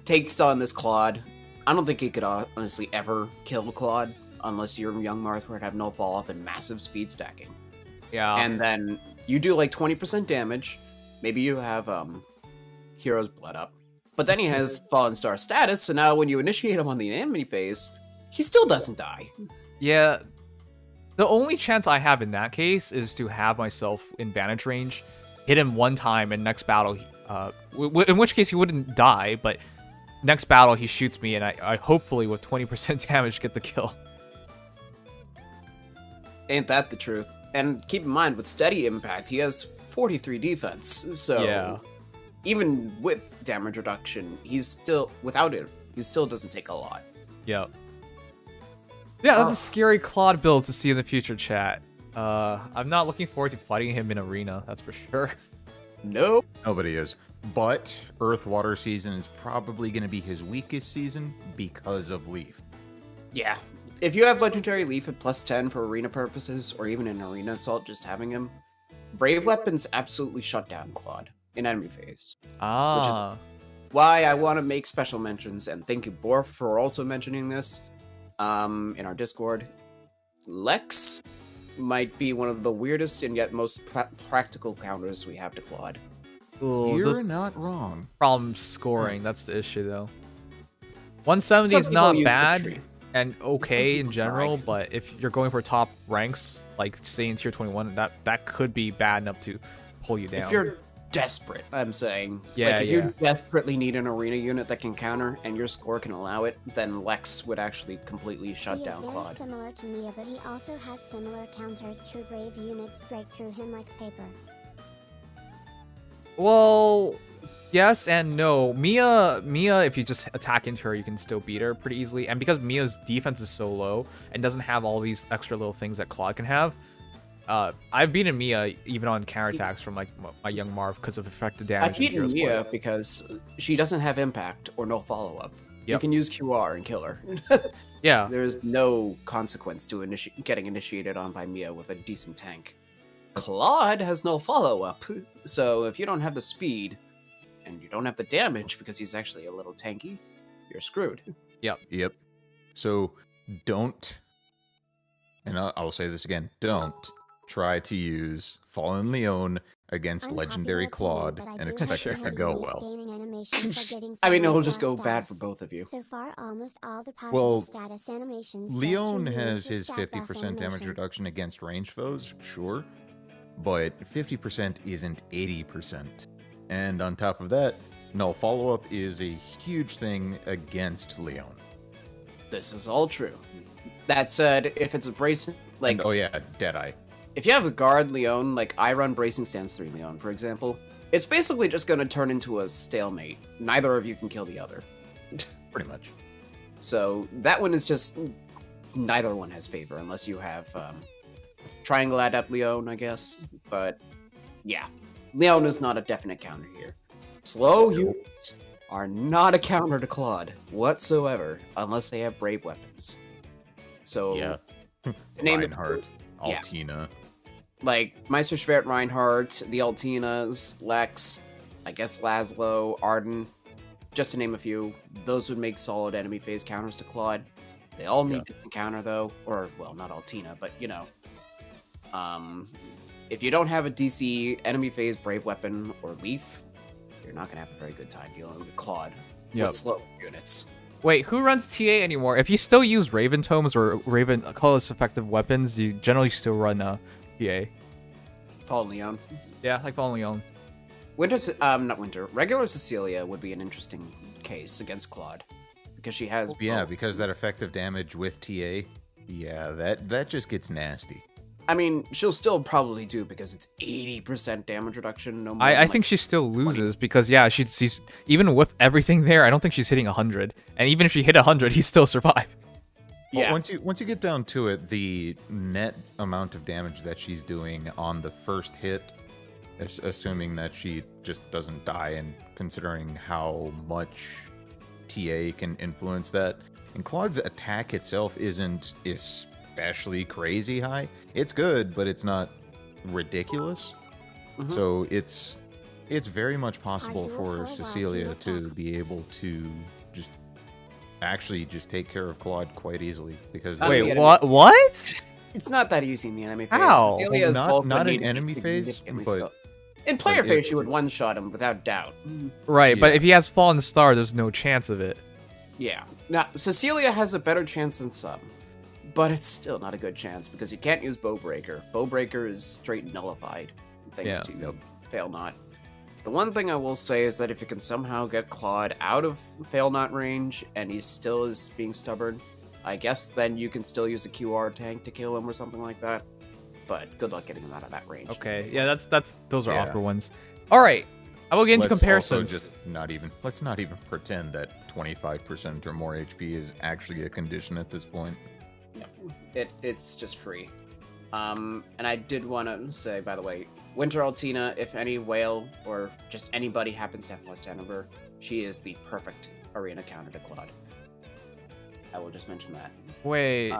Takes on this Claude, I don't think he could honestly ever kill Claude unless your young Marth were to have no follow-up and massive speed stacking. Yeah. And then you do like 20% damage, maybe you have Hero's Blood up, but then he has Fallen Star status, so now when you initiate him on the enemy phase, he still doesn't die. Yeah. The only chance I have in that case is to have myself in vantage range, hit him one time, and next battle, in which case he wouldn't die, but next battle he shoots me, and I hopefully with 20% damage get the kill. Ain't that the truth? And keep in mind, with steady impact, he has 43 defense, so yeah. Even with damage reduction, he's still, without it, he still doesn't take a lot. Yep. Yeah, that's a scary Claude build to see in the future, chat. I'm not looking forward to fighting him in arena, that's for sure. Nope. Nobody is. But Earth-Water season is probably going to be his weakest season because of Leaf. Yeah. If you have Legendary Leaf at plus 10 for arena purposes, or even an arena assault just having him, Brave Weapons absolutely shut down Claude in enemy phase. Ah. Which is why I want to make special mentions, and thank you, Borf, for also mentioning this in our Discord. Lex might be one of the weirdest and yet most practical counters we have to Claude. Ooh, You're not wrong. Problem scoring, that's the issue, though. 170 Some is not people use bad Victory. and okay in people general, try. but if you're going for top ranks, like say in tier 21, that could be bad enough to pull you down. If you're desperate, I'm saying. Yeah, like, if yeah. you desperately need an arena unit that can counter and your score can allow it, then Lex would actually completely shut He down is very Claude. similar to Mia, but he also has similar counters. True brave units break through him like paper. Well, yes and no. Mia, if you just attack into her, you can still beat her pretty easily. And because Mia's defense is so low and doesn't have all these extra little things that Claude can have, I've beaten Mia even on counterattacks from like my young Marv because of effective damage. I've beaten Mia because she doesn't have impact or no follow-up. You Yep. can use QR and kill her. Yeah. There's no consequence to getting initiated on by Mia with a decent tank. Claude has no follow-up, so if you don't have the speed, and you don't have the damage because he's actually a little tanky, you're screwed. Yep. So don't, and I'll say this again, don't try to use Fallen Leon against Unpopular legendary opinion, Claude but I and do expect have it to to go hand well. gaming animations are getting I mean, it'll famous just go status. bad for both of you. So far, almost all the positive Well, status animations Leon just reuse has the his stat buff 50% damage animation. reduction against ranged foes, sure, but 50% isn't 80%. And on top of that, null follow-up is a huge thing against Leon. This is all true. That said, if it's a bracing, like, And, oh yeah, Deadeye. if you have a guard Leon, like I run Bracing Stance 3 Leon, for example, it's basically just going to turn into a stalemate. Neither of you can kill the other. Pretty much. So that one is just, neither one has favor, unless you have Triangle Adept Leon, I guess. But, yeah. Leon is not a definite counter here. Slow units are not a counter to Claude whatsoever, unless they have brave weapons. So, Yeah. to name it- Reinhardt, yeah. Altina. like Meisterschwert Reinhardt, the Altinas, Lex, I guess Laszlo, Arden, just to name a few, those would make solid enemy phase counters to Claude. They all need distant counter though, or well, not Altina, but you know. If you don't have a DC enemy phase brave weapon or leaf, you're not gonna have a very good time dealing with Claude with slow units. Wait, who runs TA anymore? If you still use Raven Tomes or Raven colorless effective weapons, you generally still run TA. Fallen Leon. Yeah, like Fallen Leon. Not Winter. Regular Cecilia would be an interesting case against Claude. Because she has... Yeah, because that effective damage with TA, yeah, that just gets nasty. I mean, she'll still probably do because it's 80% damage reduction. No more I than, think she still loses because, yeah, she's even with everything there, I don't think she's hitting 100. And even if she hit 100, he still survive. Yeah. Well, once you get down to it, the net amount of damage that she's doing on the first hit, assuming that she just doesn't die and considering how much TA can influence that, and Claude's attack itself isn't especially crazy high. It's good, but it's not ridiculous. So it's very much possible for Cecilia to be able to actually just take care of Claude quite easily because wait, what? It's not that easy in the enemy phase. How? Cecilia's Not would in need enemy to be phase, significantly but slow. In player phase, she would one-shot him without doubt. Right, but Yeah. if he has Fallen Star, there's no chance of it. Yeah. Now, Cecilia has a better chance than some, but it's still not a good chance because you can't use Bowbreaker. Bowbreaker is straight nullified thanks to Fail Not. The one thing I will say is that if you can somehow get Claude out of Fail Not range and he still is being stubborn, I guess then you can still use a QR tank to kill him or something like that. But good luck getting him out of that range. Okay, yeah, those are awkward ones. All right, I will get into comparisons. Let's not even pretend that 25% or more HP is actually a condition at this point. Yeah, it's just free. And I did want to say, by the way, Winter Altina, if any whale or just anybody happens to have plus 10 of her, she is the perfect arena counter to Claude. I will just mention that. Wait,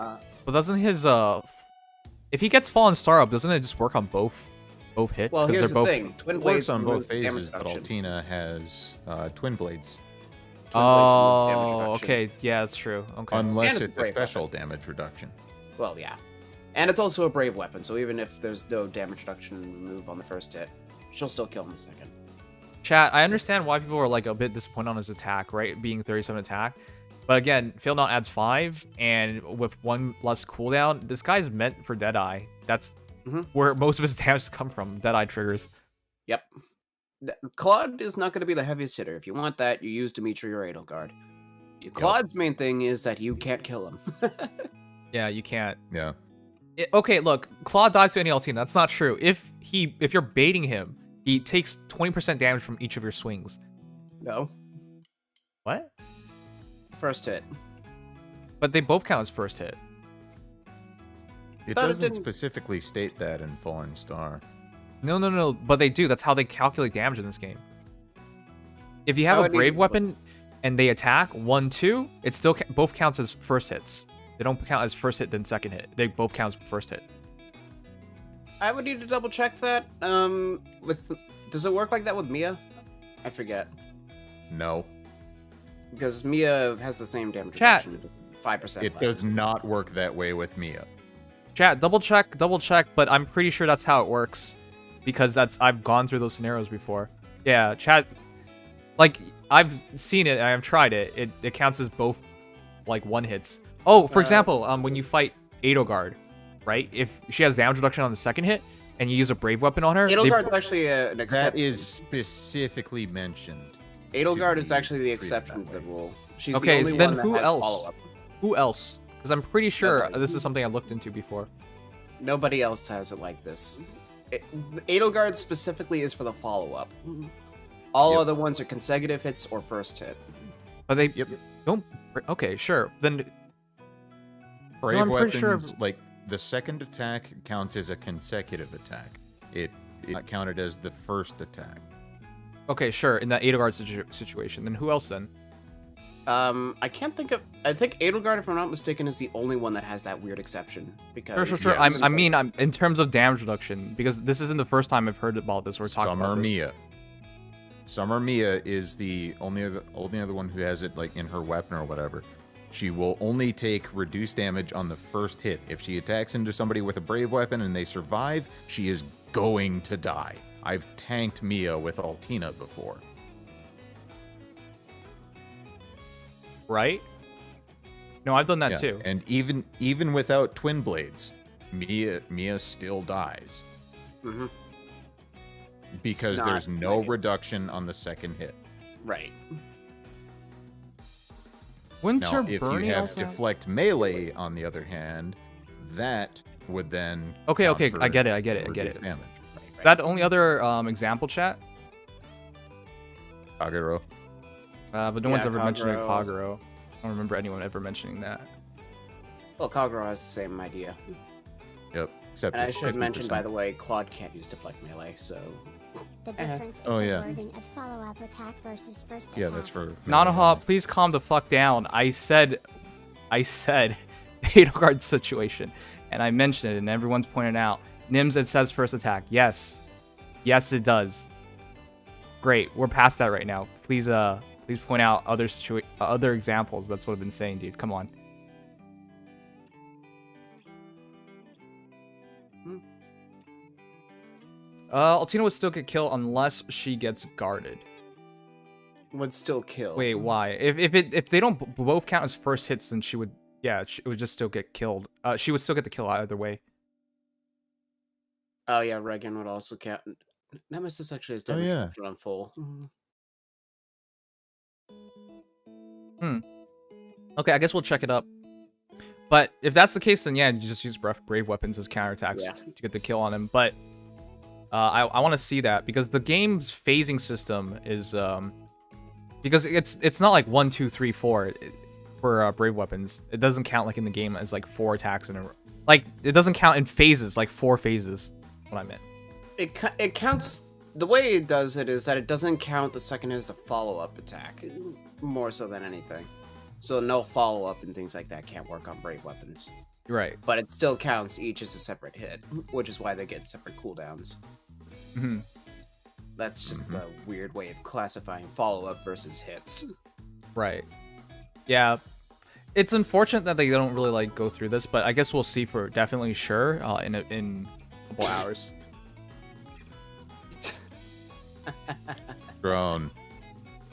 but doesn't his if he gets Fallen Star up, doesn't it just work on both hits? Well, here's the thing: Twin Blades works on both removes damage phases, but reduction. Altina has Twin Blades. Oh, okay, yeah, that's true. Okay, Unless And it's a brave special damage reduction. Well, yeah. And it's also a brave weapon, so even if there's no damage reduction remove on the first hit, she'll still kill him the second. Chat, I understand why people are like a bit disappointed on his attack, right? Being 37 attack. But again, Fail Not adds 5, and with 1 less cooldown, this guy's meant for Deadeye. That's where most of his damage come from, Deadeye triggers. Yep. Claude is not going to be the heaviest hitter. If you want that, you use Dimitri or Edelgard. Claude's main thing is that you can't kill him. Yeah, you can't. Yeah. Okay, look, Claude dies to any Altina. That's not true. If you're baiting him, he takes 20% damage from each of your swings. No. What? First hit. But they both count as first hit. It Thought it doesn't didn't- specifically state that in Fallen Star. No, but they do. That's how they calculate damage in this game. If you have Oh, a I brave mean- weapon and they attack 1, 2, it still both counts as first hits. They don't count as first hit then second hit. They both count as first hit. I would need to double check that. Does it work like that with Mia? I forget. No. Because Mia has the same damage Chat. reduction, 5% It less. does not work that way with Mia. Chat, double check, but I'm pretty sure that's how it works. because I've gone through those scenarios before. Yeah, chat. Like I've seen it, and I've tried it. It counts as both like one hits. Oh, for example, when you fight Edelgard, right? If she has damage reduction on the second hit, and you use a brave weapon on her, Edelgard's actually an exception. That is specifically mentioned. Edelgard is actually the exception to the rule. She's okay, the only then one that who has else? follow-up. Who else? Because I'm pretty sure Nobody. this is something I looked into before. Nobody else has it like this. Edelgard specifically is for the follow-up. All other ones are consecutive hits or first hit. But they don't. Okay, sure. Then Brave I'm pretty weapons, sure- like the second attack counts as a consecutive attack. It counted as the first attack. okay, sure. In that Edelgard situation, then who else then? I can't think of. I think Edelgard, if I'm not mistaken, is the only one that has that weird exception. Because Sure. I mean, I'm in terms of damage reduction, because this isn't the first time I've heard about this or talked about this. Mia. Summer Mia is the only other one who has it like in her weapon or whatever. She will only take reduced damage on the first hit. If she attacks into somebody with a brave weapon and they survive, she is going to die. I've tanked Mia with Altina before. Right? No, I've done that Yeah, too. and even without twin blades, Mia still dies. Mm-hmm. Because there's no reduction on the second hit. Right. Winter Now, if Burning you have also- deflect melee, on the other hand, that would then Okay, count okay, for I get it. reduced damage. That only other example chat? Kagero. But no one's ever mentioned Kagero. Kagero. I don't remember anyone ever mentioning that. Well, Kagero has the same idea. Yep. Except And I it's should mention, 50%. by the way, Claude can't use deflect melee, so. The difference is Oh, the yeah. wording of follow-up attack versus first Yeah, attack. that's for. Nanaha, please calm the fuck down. I said Edelgard's situation, and I mentioned it, and everyone's pointed out. Nims, it says first attack. Yes, it does. Great, we're past that right now. Please point out other examples. That's what I've been saying, dude. Come on. Altina would still get killed unless she gets guarded. Would still kill. Wait, why? If they don't both count as first hits, then she would, yeah, it would just still get killed. She would still get the kill either way. Oh yeah, Regan would also count. Nemesis actually has damage reduction on full. Okay, I guess we'll check it up. But if that's the case, then yeah, you just use brave weapons as counterattacks to get the kill on him. But I want to see that, because the game's phasing system is because it's not like 1, 2, 3, 4 for brave weapons. It doesn't count like in the game as like 4 attacks in a row. Like it doesn't count in phases, like 4 phases. That's what I meant. It counts. The way it does it is that it doesn't count the second as a follow-up attack, more so than anything. So no follow-up and things like that can't work on brave weapons. Right. But it still counts each as a separate hit, which is why they get separate cooldowns. Mm-hmm. That's just the weird way of classifying follow-up versus hits. Right. Yeah. It's unfortunate that they don't really like go through this, but I guess we'll see for definitely sure in a couple hours. Drone.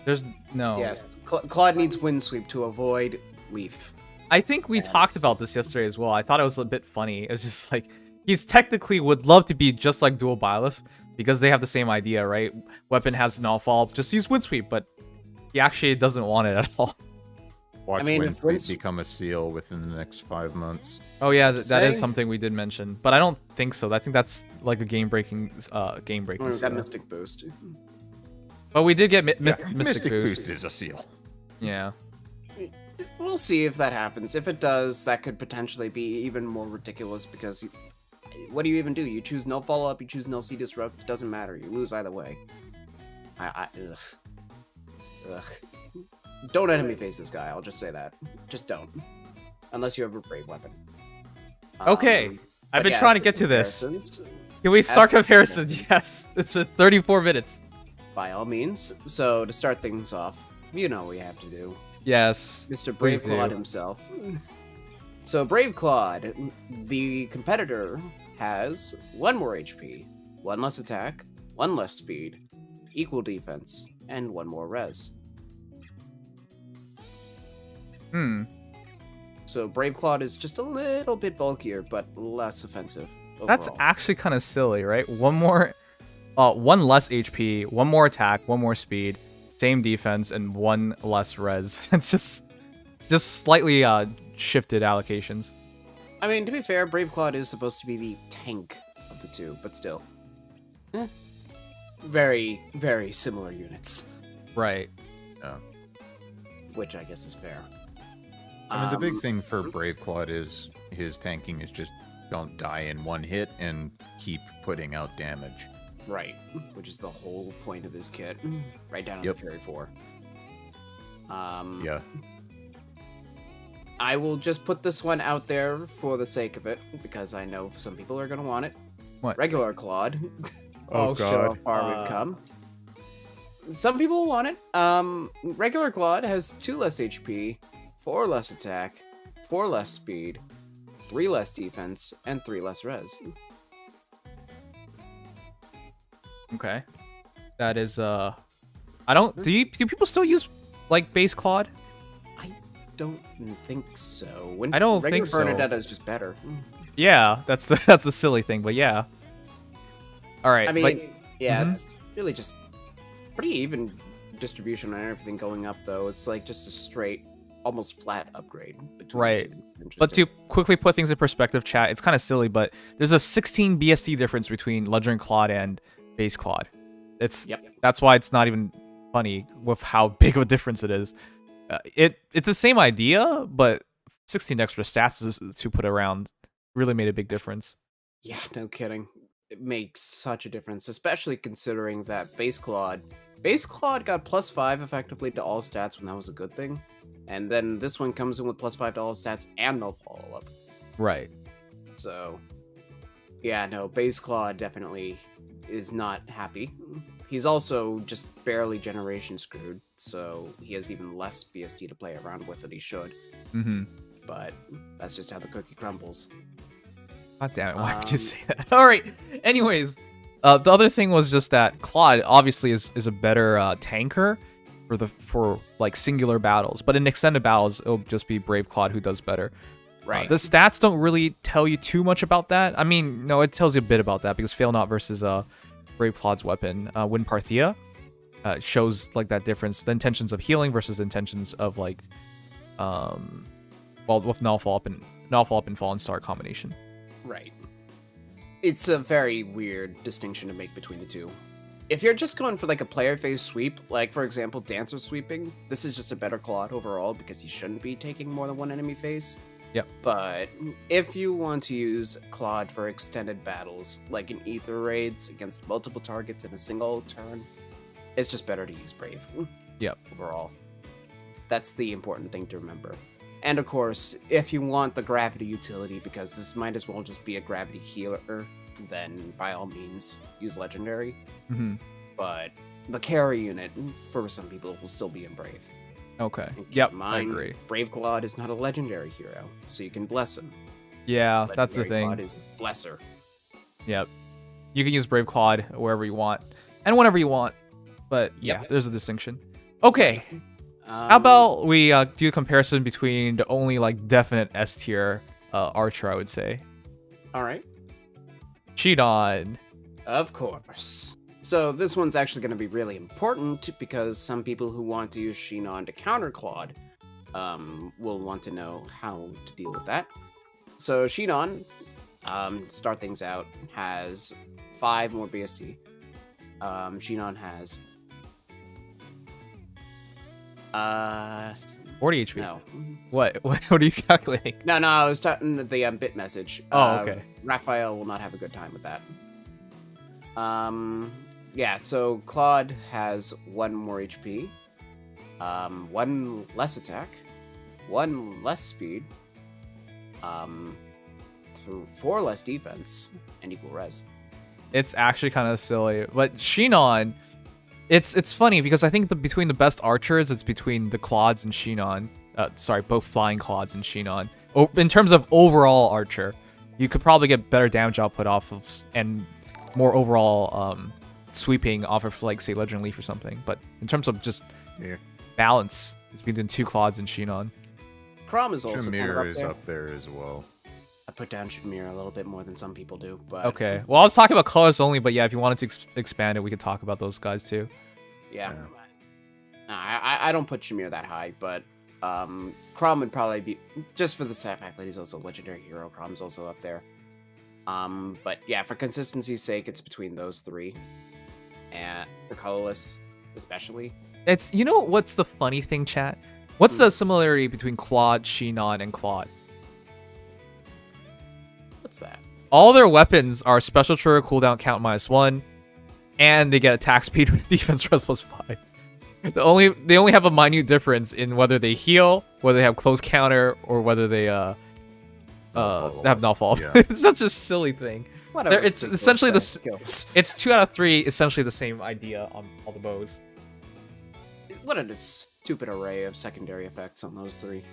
There's no. Yes, Claude needs wind sweep to avoid leaf. I think we talked about this yesterday as well. I thought it was a bit funny. It was just like, he's technically would love to be just like Dual Byleth, because they have the same idea, right? Weapon has no fall, just use wind sweep, but he actually doesn't want it at all. Watch I mean, Wind if Sweep Wind- become a seal within the next 5 months. Oh yeah, that is Say? something we did mention, but I don't think so. I think that's like a game-breaking Oh, seal. that Mystic Boost. But we did get Mystic Mystic Boost. Boost is a seal. Yeah. We'll see if that happens. If it does, that could potentially be even more ridiculous, because what do you even do? You choose no follow-up, you choose no C disrupt, it doesn't matter. You lose either way. Ugh. Don't enemy face this guy, I'll just say that. Just don't. Unless you have a brave weapon. Okay, but I've been yeah, trying as to get for to this. comparisons, Can we start for comparisons? comparisons. Yes. It's been 34 minutes. By all means. So, to start things off, you know what we have to do. Yes. Mr. please Brave Claude do. himself. So, Brave Claude, the competitor, has 1 more HP, 1 less attack, 1 less speed, equal defense, and 1 more res. So Brave Claude is just a little bit bulkier, but less offensive overall. That's actually kind of silly, right? One less HP, 1 more attack, 1 more speed, same defense, and 1 less res. It's just slightly shifted allocations. I mean, to be fair, Brave Claude is supposed to be the tank of the two, but still. Very, very similar units. Right. Yeah. Which I guess is fair. I mean, the big thing for Brave Claude is his tanking is just don't die in 1 hit and keep putting out damage. Right, which is the whole point of his kit. Right down on the Fury 4. Yeah. I will just put this one out there for the sake of it, because I know some people are going to want it. What? Regular Claude. Oh, I'll show God. how far we've come. Some people want it. Regular Claude has 2 less HP, 4 less attack, 4 less speed, 3 less defense, and 3 less res. Okay. That is I don't do people still use like base Claude? I don't think so. I don't regular think so. Bernadetta is just better. Yeah, that's the silly thing, but yeah. All right. I mean, like, yeah, it's really just pretty even distribution on everything going up, though. It's like just a straight, almost flat upgrade between right. the two. But to quickly put things in perspective, chat, it's kind of silly, but there's a 16 BSD difference between Legendary Claude and base Claude. That's why it's not even funny with how big of a difference it is. It's the same idea, but 16 extra stats to put around really made a big difference. Yeah, no kidding. It makes such a difference, especially considering that base Claude got +5 effectively to all stats when that was a good thing. And then this one comes in with +5 to all stats and no follow-up. Right. So, yeah, no, base Claude definitely is not happy. He's also just barely generation screwed, so he has even less BSD to play around with than he should. But that's just how the cookie crumbles. God damn it, why would you say that? Alright, anyways, the other thing was just that Claude obviously is a better tanker for like singular battles, but in extended battles, it'll just be Brave Claude who does better. Right. The stats don't really tell you too much about that. I mean, no, it tells you a bit about that because Fail Not versus Brave Claude's weapon, Win Parthia, shows like that difference, the intentions of healing versus intentions of like, well, with Null Fall Up and Fallen Star combination. Right. It's a very weird distinction to make between the two. If you're just going for like a player phase sweep, like for example Dancer sweeping, this is just a better Claude overall because he shouldn't be taking more than one enemy phase. Yep. But if you want to use Claude for extended battles, like in Ether raids against multiple targets in a single turn, it's just better to use Brave. Yep. Overall. That's the important thing to remember. And of course, if you want the gravity utility, because this might as well just be a gravity healer, then by all means, use Legendary. But the carry unit, for some people, will still be in Brave. Okay. And keep Yep, in mind, I agree. Brave Claude is not a Legendary hero, so you can bless him. Yeah, that's the Legendary thing. Claude is Blesser. Yep. You can use Brave Claude wherever you want, and whenever you want. But yeah, there's a distinction. Okay. How about we do a comparison between the only like definite S tier archer, I would say. All right. Shinon. Of course. So this one's actually going to be really important because some people who want to use Shinon to counter Claude will want to know how to deal with that. So Shinon, start things out, has 5 more BSD. Shinon has 40 HP. No. What are you calculating? No, I was talking the bit message. Oh, okay. Raphael will not have a good time with that. Yeah, so Claude has 1 more HP, 1 less attack, 1 less speed, 4 less defense, and equal res. It's actually kind of silly, but Shinon, it's funny because I think between the best archers, it's between the Claudes and Shinon. Sorry, both flying Claudes and Shinon. In terms of overall archer, you could probably get better damage output off of and more overall sweeping off of like say Legend Leaf or something. But in terms of just balance, it's between 2 Claudes and Shinon. Chrom is also kind of Shamir is up there as well. I put down Shamir a little bit more than some people do, but Okay. Well, I was talking about colors only, but yeah, if you wanted to expand it, we could talk about those guys too. yeah. Nah, I don't put Shamir that high, but Chrom would probably be, just for the fact that he's also a legendary hero. Chrom's also up there. But yeah, for consistency's sake, it's between those 3, and for colorless especially. It's, you know what's the funny thing, chat? What's the similarity between Claude, Shinon, and Claude? What's that? All their weapons are special trigger cooldown count -1, and they get attack speed with defense res +5. They only have a minute difference in whether they heal, whether they have close counter, or whether they have nullfall. Yeah. It's such a silly thing. Whatever. It's makes essentially more sense. Skills. It's 2 out of 3, essentially the same idea on all the bows. What a stupid array of secondary effects on those 3.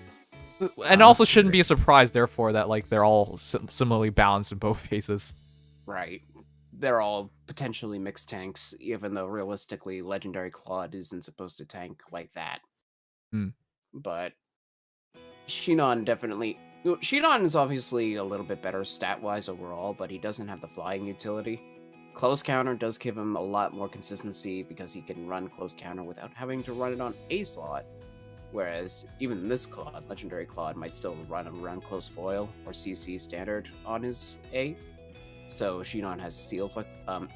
And also shouldn't be a surprise, therefore, that like they're all similarly balanced in both cases. Right. They're all potentially mixed tanks, even though realistically, Legendary Claude isn't supposed to tank like that. But Shinon definitely... Shinon is obviously a little bit better stat-wise overall, but he doesn't have the flying utility. Close counter does give him a lot more consistency because he can run close counter without having to run it on a slot. Whereas even this Claude, Legendary Claude, might still run around close foil or CC standard on his A. So Shinon has seal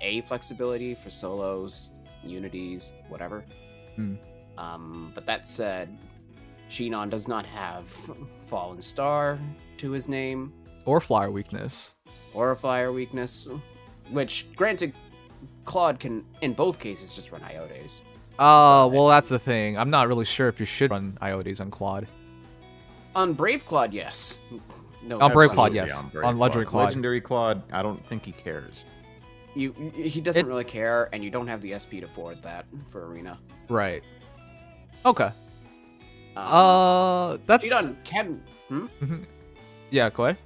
A flexibility for solos, unities, whatever. But that said, Shinon does not have Fallen Star to his name. Or flyer weakness. Or a flyer weakness. Which, granted, Claude can, in both cases, just run Iotes. Well, that's the thing. I'm not really sure if you should run Iotes on Claude. On Brave Claude, yes. No, on Brave Claude, absolutely. yes. On Brave On Legendary Claude. Legendary Claude, I don't think he cares. He doesn't really care, and you don't have the SP to forward that for Arena. Right. Okay. That's... Shinon can... Yeah, go ahead.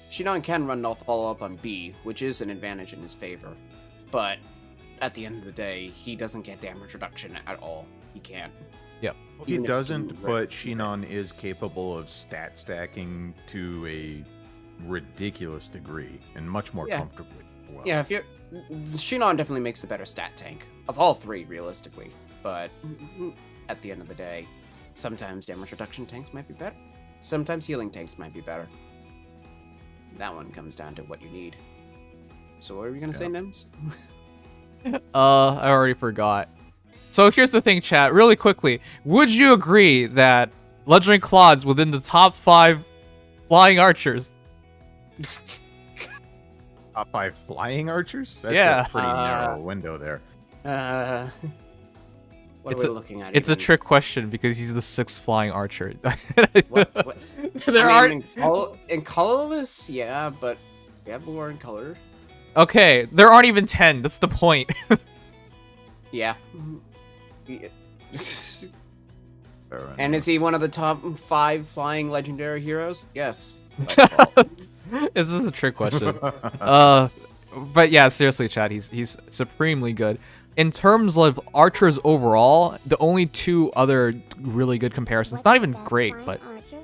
Shinon can run null follow-up on B, which is an advantage in his favor. But at the end of the day, he doesn't get damage reduction at all. He can't. Yep. He doesn't, but Shinon is capable of stat stacking to a ridiculous degree, and much more comfortably. Well. Yeah, if you're... Shinon definitely makes the better stat tank. Of all 3, realistically. But at the end of the day, sometimes damage reduction tanks might be better. Sometimes healing tanks might be better. That one comes down to what you need. So what were you gonna say, Nims? I already forgot. So here's the thing, chat. Really quickly, would you agree that Legendary Claude's within the top 5 flying archers? Top 5 flying archers? That's Yeah. a pretty narrow window there. What are we looking at? It's a trick question because he's the 6th flying archer. What? There I aren't... mean, in colorless, yeah, but we have more in color. Okay, there aren't even 10. That's the point. Yeah. And is he one of the top 5 flying legendary heroes? Yes. This is a trick question. But yeah, seriously, Chad, he's supremely good. In terms of archers overall, the only 2 other really good comparisons, not even great, but... Archer?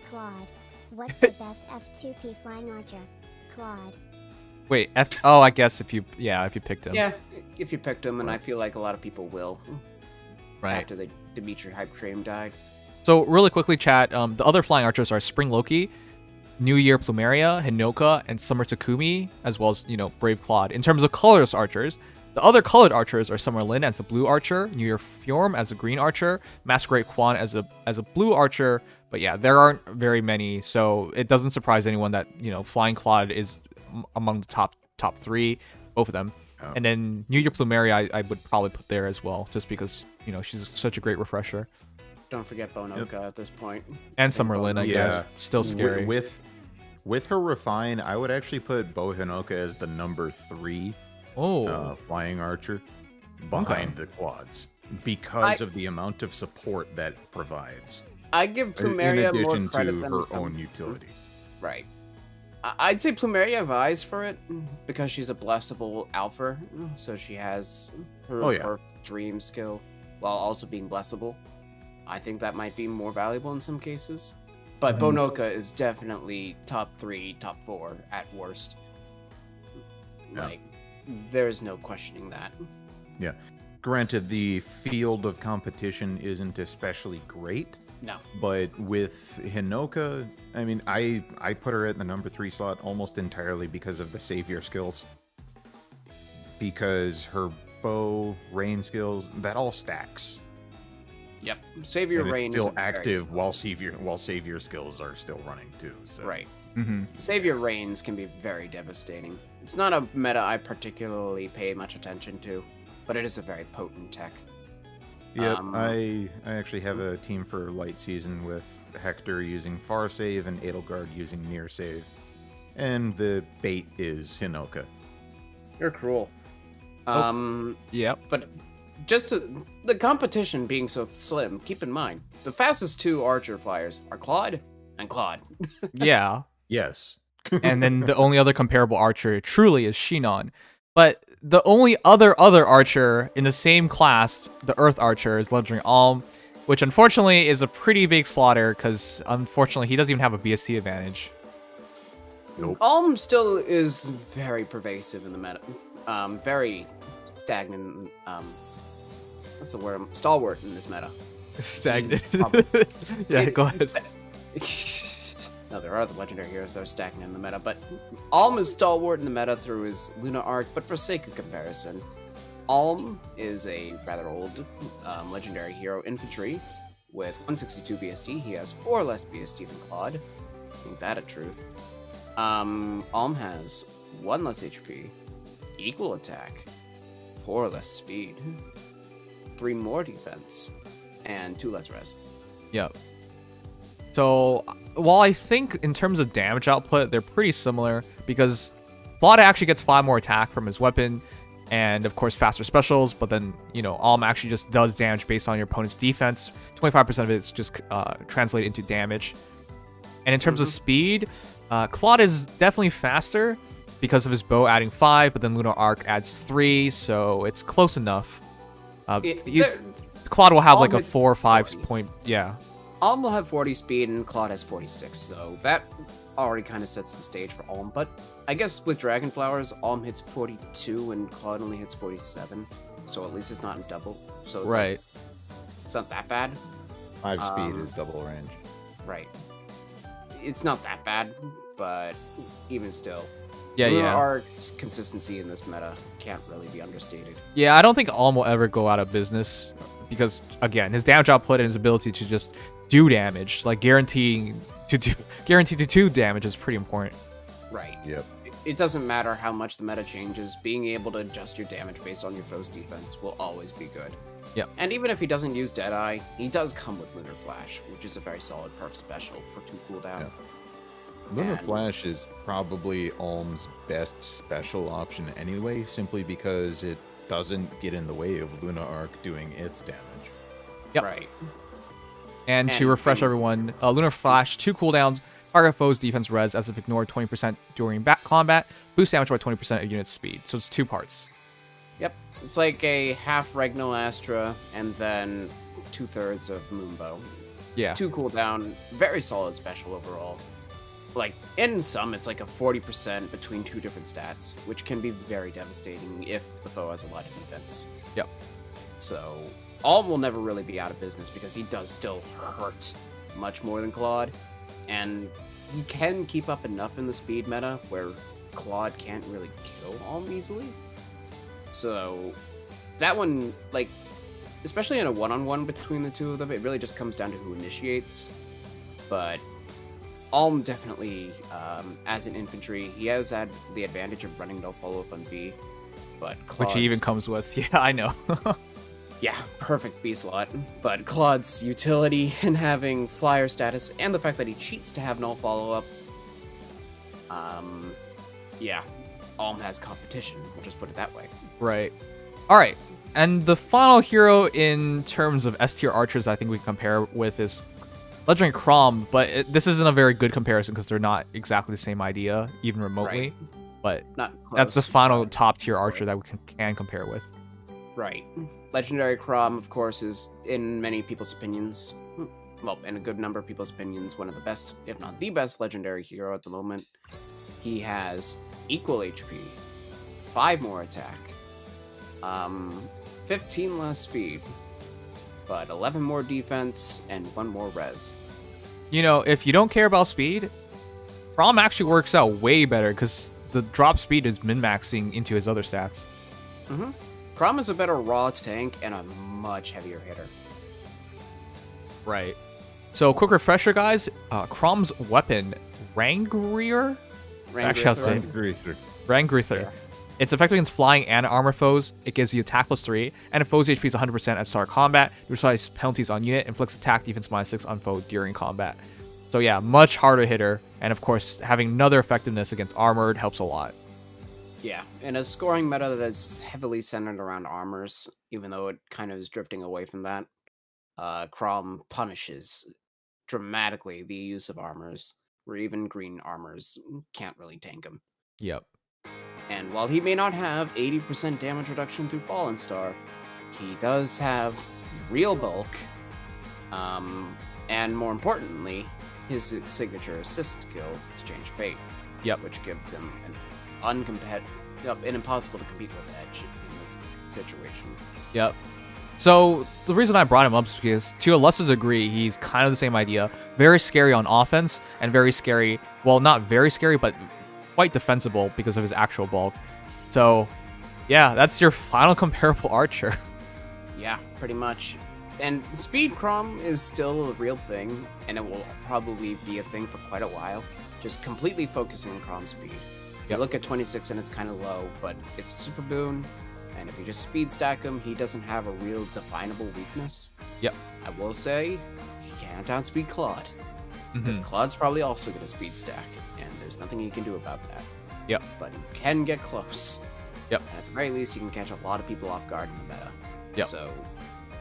Claude. What's the best F2P flying archer? Claude. Wait, oh, I guess if you picked him. Yeah, if you picked him, and I feel like a lot of people will. Right. After the Dimitri Hype Train died. So, really quickly, chat, the other flying archers are Spring Loki, New Year Plumeria, Hinoka, and Summer Takumi, as well as, Brave Claude. In terms of colorless archers, the other colored archers are Summer Lin as a blue archer, New Year Fjorm as a green archer, Masquerade Quan as a blue archer, but yeah, there aren't very many, so it doesn't surprise anyone that, Flying Claude is among the top 3, both of them. Oh. And then New Year Plumeria I would probably put there as well, just because, she's such a great refresher. Don't forget Bonoka at this point. And Summer Lin, I guess. Still scary. With her refine, I would actually put Bo Hinoka as the number 3 flying archer behind the Claudes because of the amount of support that provides. I give Plumeria in addition more credit to than her own utility. Right. I'd say Plumeria vies for it because she's a blessable alpha, so she has her dream skill while also being blessable. I think that might be more valuable in some cases. But Bonoka is definitely top 3, top 4 at worst. Like, there is no questioning that. Yeah. Granted, the field of competition isn't especially great. No. But with Hinoka, I mean, I put her at the number 3 slot almost entirely because of the savior skills. Because her bow, rain skills, that all stacks. Yep. Savior and Rain is still active while savior skills are still running too. So. Right. Savior Rains can be very devastating. It's not a meta I particularly pay much attention to, but it is a very potent tech. Yep, I actually have a team for light season with Hector using Far Save and Edelgard using Near Save. And the bait is Hinoka. You're cruel. Yep. But just the competition being so slim, keep in mind, the fastest 2 archer flyers are Claude and Claude. Yeah. Yes. And then the only other comparable archer truly is Shinon. But the only other archer in the same class, the Earth Archer, is Legendary Alm, which unfortunately is a pretty big slaughter because unfortunately he doesn't even have a BST advantage. Nope. Alm still is very pervasive in the meta. Very stagnant. What's the word? Stalwart in this meta. Stagnant. Yeah, go ahead. No, there are the legendary heroes that are stagnant in the meta, but Alm is stalwart in the meta through his Luna arc, but for sake of comparison, Alm is a rather old legendary hero infantry with 162 BSD. He has 4 less BSD than Claude. Ain't that a truth? Alm has 1 less HP, equal attack, 4 less speed, 3 more defense, and 2 less res. Yep. So, while I think in terms of damage output, they're pretty similar because Claude actually gets 5 more attack from his weapon and, of course, faster specials, but then, you know, Alm actually just does damage based on your opponent's defense. 25% of it's just translated into damage. And in terms of speed, Claude is definitely faster because of his bow adding 5, but then Lunar Arc adds 3, so it's close enough. Claude will have like a 4 or 5 point, yeah. Alm will have 40 speed and Claude has 46, so that already kind of sets the stage for Alm. But I guess with Dragon Flowers, Alm hits 42 and Claude only hits 47, so at least it's not in double. So it's right. Like, it's not that bad. 5 speed is double range. Right. It's not that bad, but even still. Yeah, Lunar yeah. Arc's consistency in this meta can't really be understated. Yeah, I don't think Alm will ever go out of business because, again, his damage output and his ability to just do damage, like guaranteed to 2 damage, is pretty important. Right. Yep. It doesn't matter how much the meta changes, being able to adjust your damage based on your foe's defense will always be good. Yep. And even if he doesn't use Deadeye, he does come with Lunar Flash, which is a very solid perf special for 2 cooldown. Yeah. Lunar Flash is probably Alm's best special option anyway, simply because it doesn't get in the way of Luna Arc doing its damage. Yep. Right. And to refresh everyone, Lunar Flash, 2 cooldowns, target foe's defense res as if ignored 20% during combat, boost damage by 20% of unit speed. So it's 2 parts. Yep. It's like a half Regno Astra and then 2/3 of Moonbow. Yeah. 2 cooldown, very solid special overall. Like, in some, it's like a 40% between 2 different stats, which can be very devastating if the foe has a lot of defense. Yep. So, Alm will never really be out of business because he does still hurt much more than Claude, and he can keep up enough in the speed meta where Claude can't really kill Alm easily. So, that one, like, especially in a one-on-one between the two of them, it really just comes down to who initiates. But Alm definitely, as an infantry, he has had the advantage of running no follow-up on B, but Claude's... Which he even comes with. Yeah, I know. Yeah, perfect B slot. But Claude's utility in having flyer status and the fact that he cheats to have no follow-up, yeah, Alm has competition. We'll just put it that way. Right. All right. And the final hero in terms of S tier archers I think we compare with is Legendary Chrom, but this isn't a very good comparison because they're not exactly the same idea, even remotely. Right. But Not that's the close. final top tier archer that we can compare with. Right. Legendary Chrom, of course, is, in many people's opinions, well, in a good number of people's opinions, one of the best, if not the best, legendary hero at the moment. He has equal HP, 5 more attack, 15 less speed, but 11 more defense and 1 more res. You know, if you don't care about speed, Chrom actually works out way better because the drop speed is min-maxing into his other stats. Mm-hmm. Chrom is a better raw tank and a much heavier hitter. Right. So, quick refresher, guys. Chrom's weapon, Langrisser? Actually, I'll say Langrisser. Yeah. It's effective against flying and armor foes. It gives you attack +3, and if foe's HP is 100% at start combat, it resides penalties on unit, inflicts attack defense -6 on foe during combat. So yeah, much harder hitter, and of course, having another effectiveness against armored helps a lot. Yeah, in a scoring meta that is heavily centered around armors, even though it kind of is drifting away from that, Chrom punishes dramatically the use of armors, where even green armors can't really tank him. Yep. And while he may not have 80% damage reduction through Fallen Star, he does have real bulk, and more importantly, his signature assist skill, Exchange Fate. Yep. Which gives him an impossible to compete with edge in this situation. Yep. So the reason I brought him up is because, to a lesser degree, he's kind of the same idea. Very scary on offense, and very scary, well, not very scary, but quite defensible because of his actual bulk. So, yeah, that's your final comparable archer. Yeah, pretty much. And Speed Chrom is still a real thing, and it will probably be a thing for quite a while. Just completely focusing on Chrom speed. Yep. You look at 26 and it's kind of low, but it's super boon, and if you just speed stack him, he doesn't have a real definable weakness. Yep. I will say, he can't outspeed Claude, because Claude's probably also going to speed stack, and there's nothing you can do about that. Yep. But he can get close. Yep. And at the very least, he can catch a lot of people off guard in the meta. Yep. So,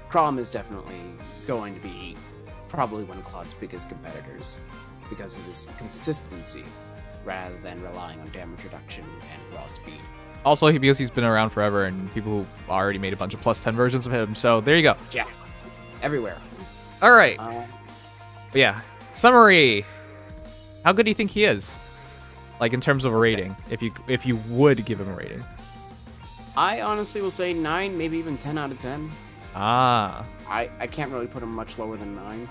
Chrom is definitely going to be probably one of Claude's biggest competitors because of his consistency rather than relying on damage reduction and raw speed. Also, because he's been around forever and people who already made a bunch of +10 versions of him. So there you go. Yeah. Everywhere. All right. But yeah. Summary. How good do you think he is? Like in terms of a rating, if you would give him a rating. I honestly will say 9, maybe even 10 out of 10. Ah. I can't really put him much lower than 9.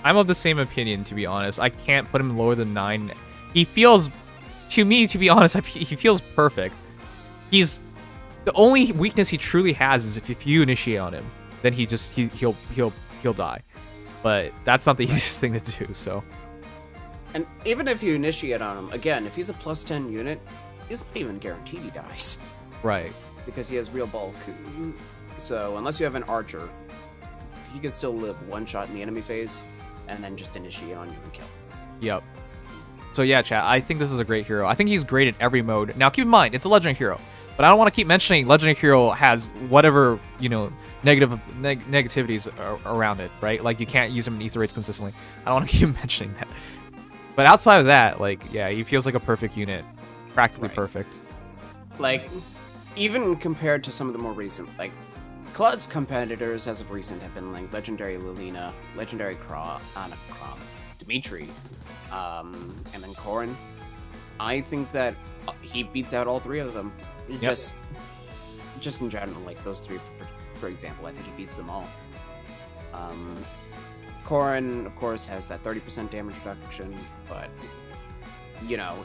I'm of the same opinion, to be honest. I can't put him lower than 9. He feels, to me, to be honest, he feels perfect. He's the only weakness he truly has is if you initiate on him, then he'll die. But that's not the easiest thing to do. So. And even if you initiate on him, again, if he's a +10 unit, he's not even guaranteed he dies. Right. Because he has real bulk. So unless you have an archer, he could still live one shot in the enemy phase, and then just initiate on you and kill. Yep. So yeah, chat, I think this is a great hero. I think he's great in every mode. Now keep in mind, it's a legendary hero. But I don't want to keep mentioning legendary hero has whatever, negativities around it, right? Like you can't use him in ether rates consistently. I don't want to keep mentioning that. But outside of that, like, yeah, he feels like a perfect unit. Practically perfect. Like, even compared to some of the more recent, like, Claude's competitors as of recent have been like Legendary Lilina, Legendary Dimitri, and then Corrin. I think that he beats out all 3 of them. Yep. Just in general, like those 3, for example, I think he beats them all. Corrin, of course, has that 30% damage reduction, but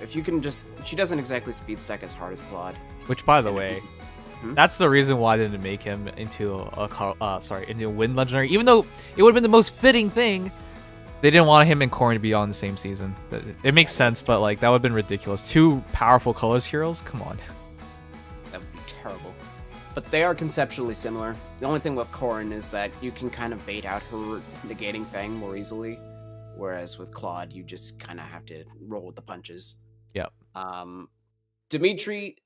if you can she doesn't exactly speed stack as hard as Claude. Which, by the way, that's the reason why they didn't make him into into a wind legendary. Even though it would have been the most fitting thing, they didn't want him and Corrin to be on the same season. It makes sense, but like that would have been ridiculous. 2 powerful colors heroes, come on. That would be terrible. But they are conceptually similar. The only thing with Corrin is that you can kind of bait out her negating Fang more easily, whereas with Claude, you just kind of have to roll with the punches. Yep. Dimitri,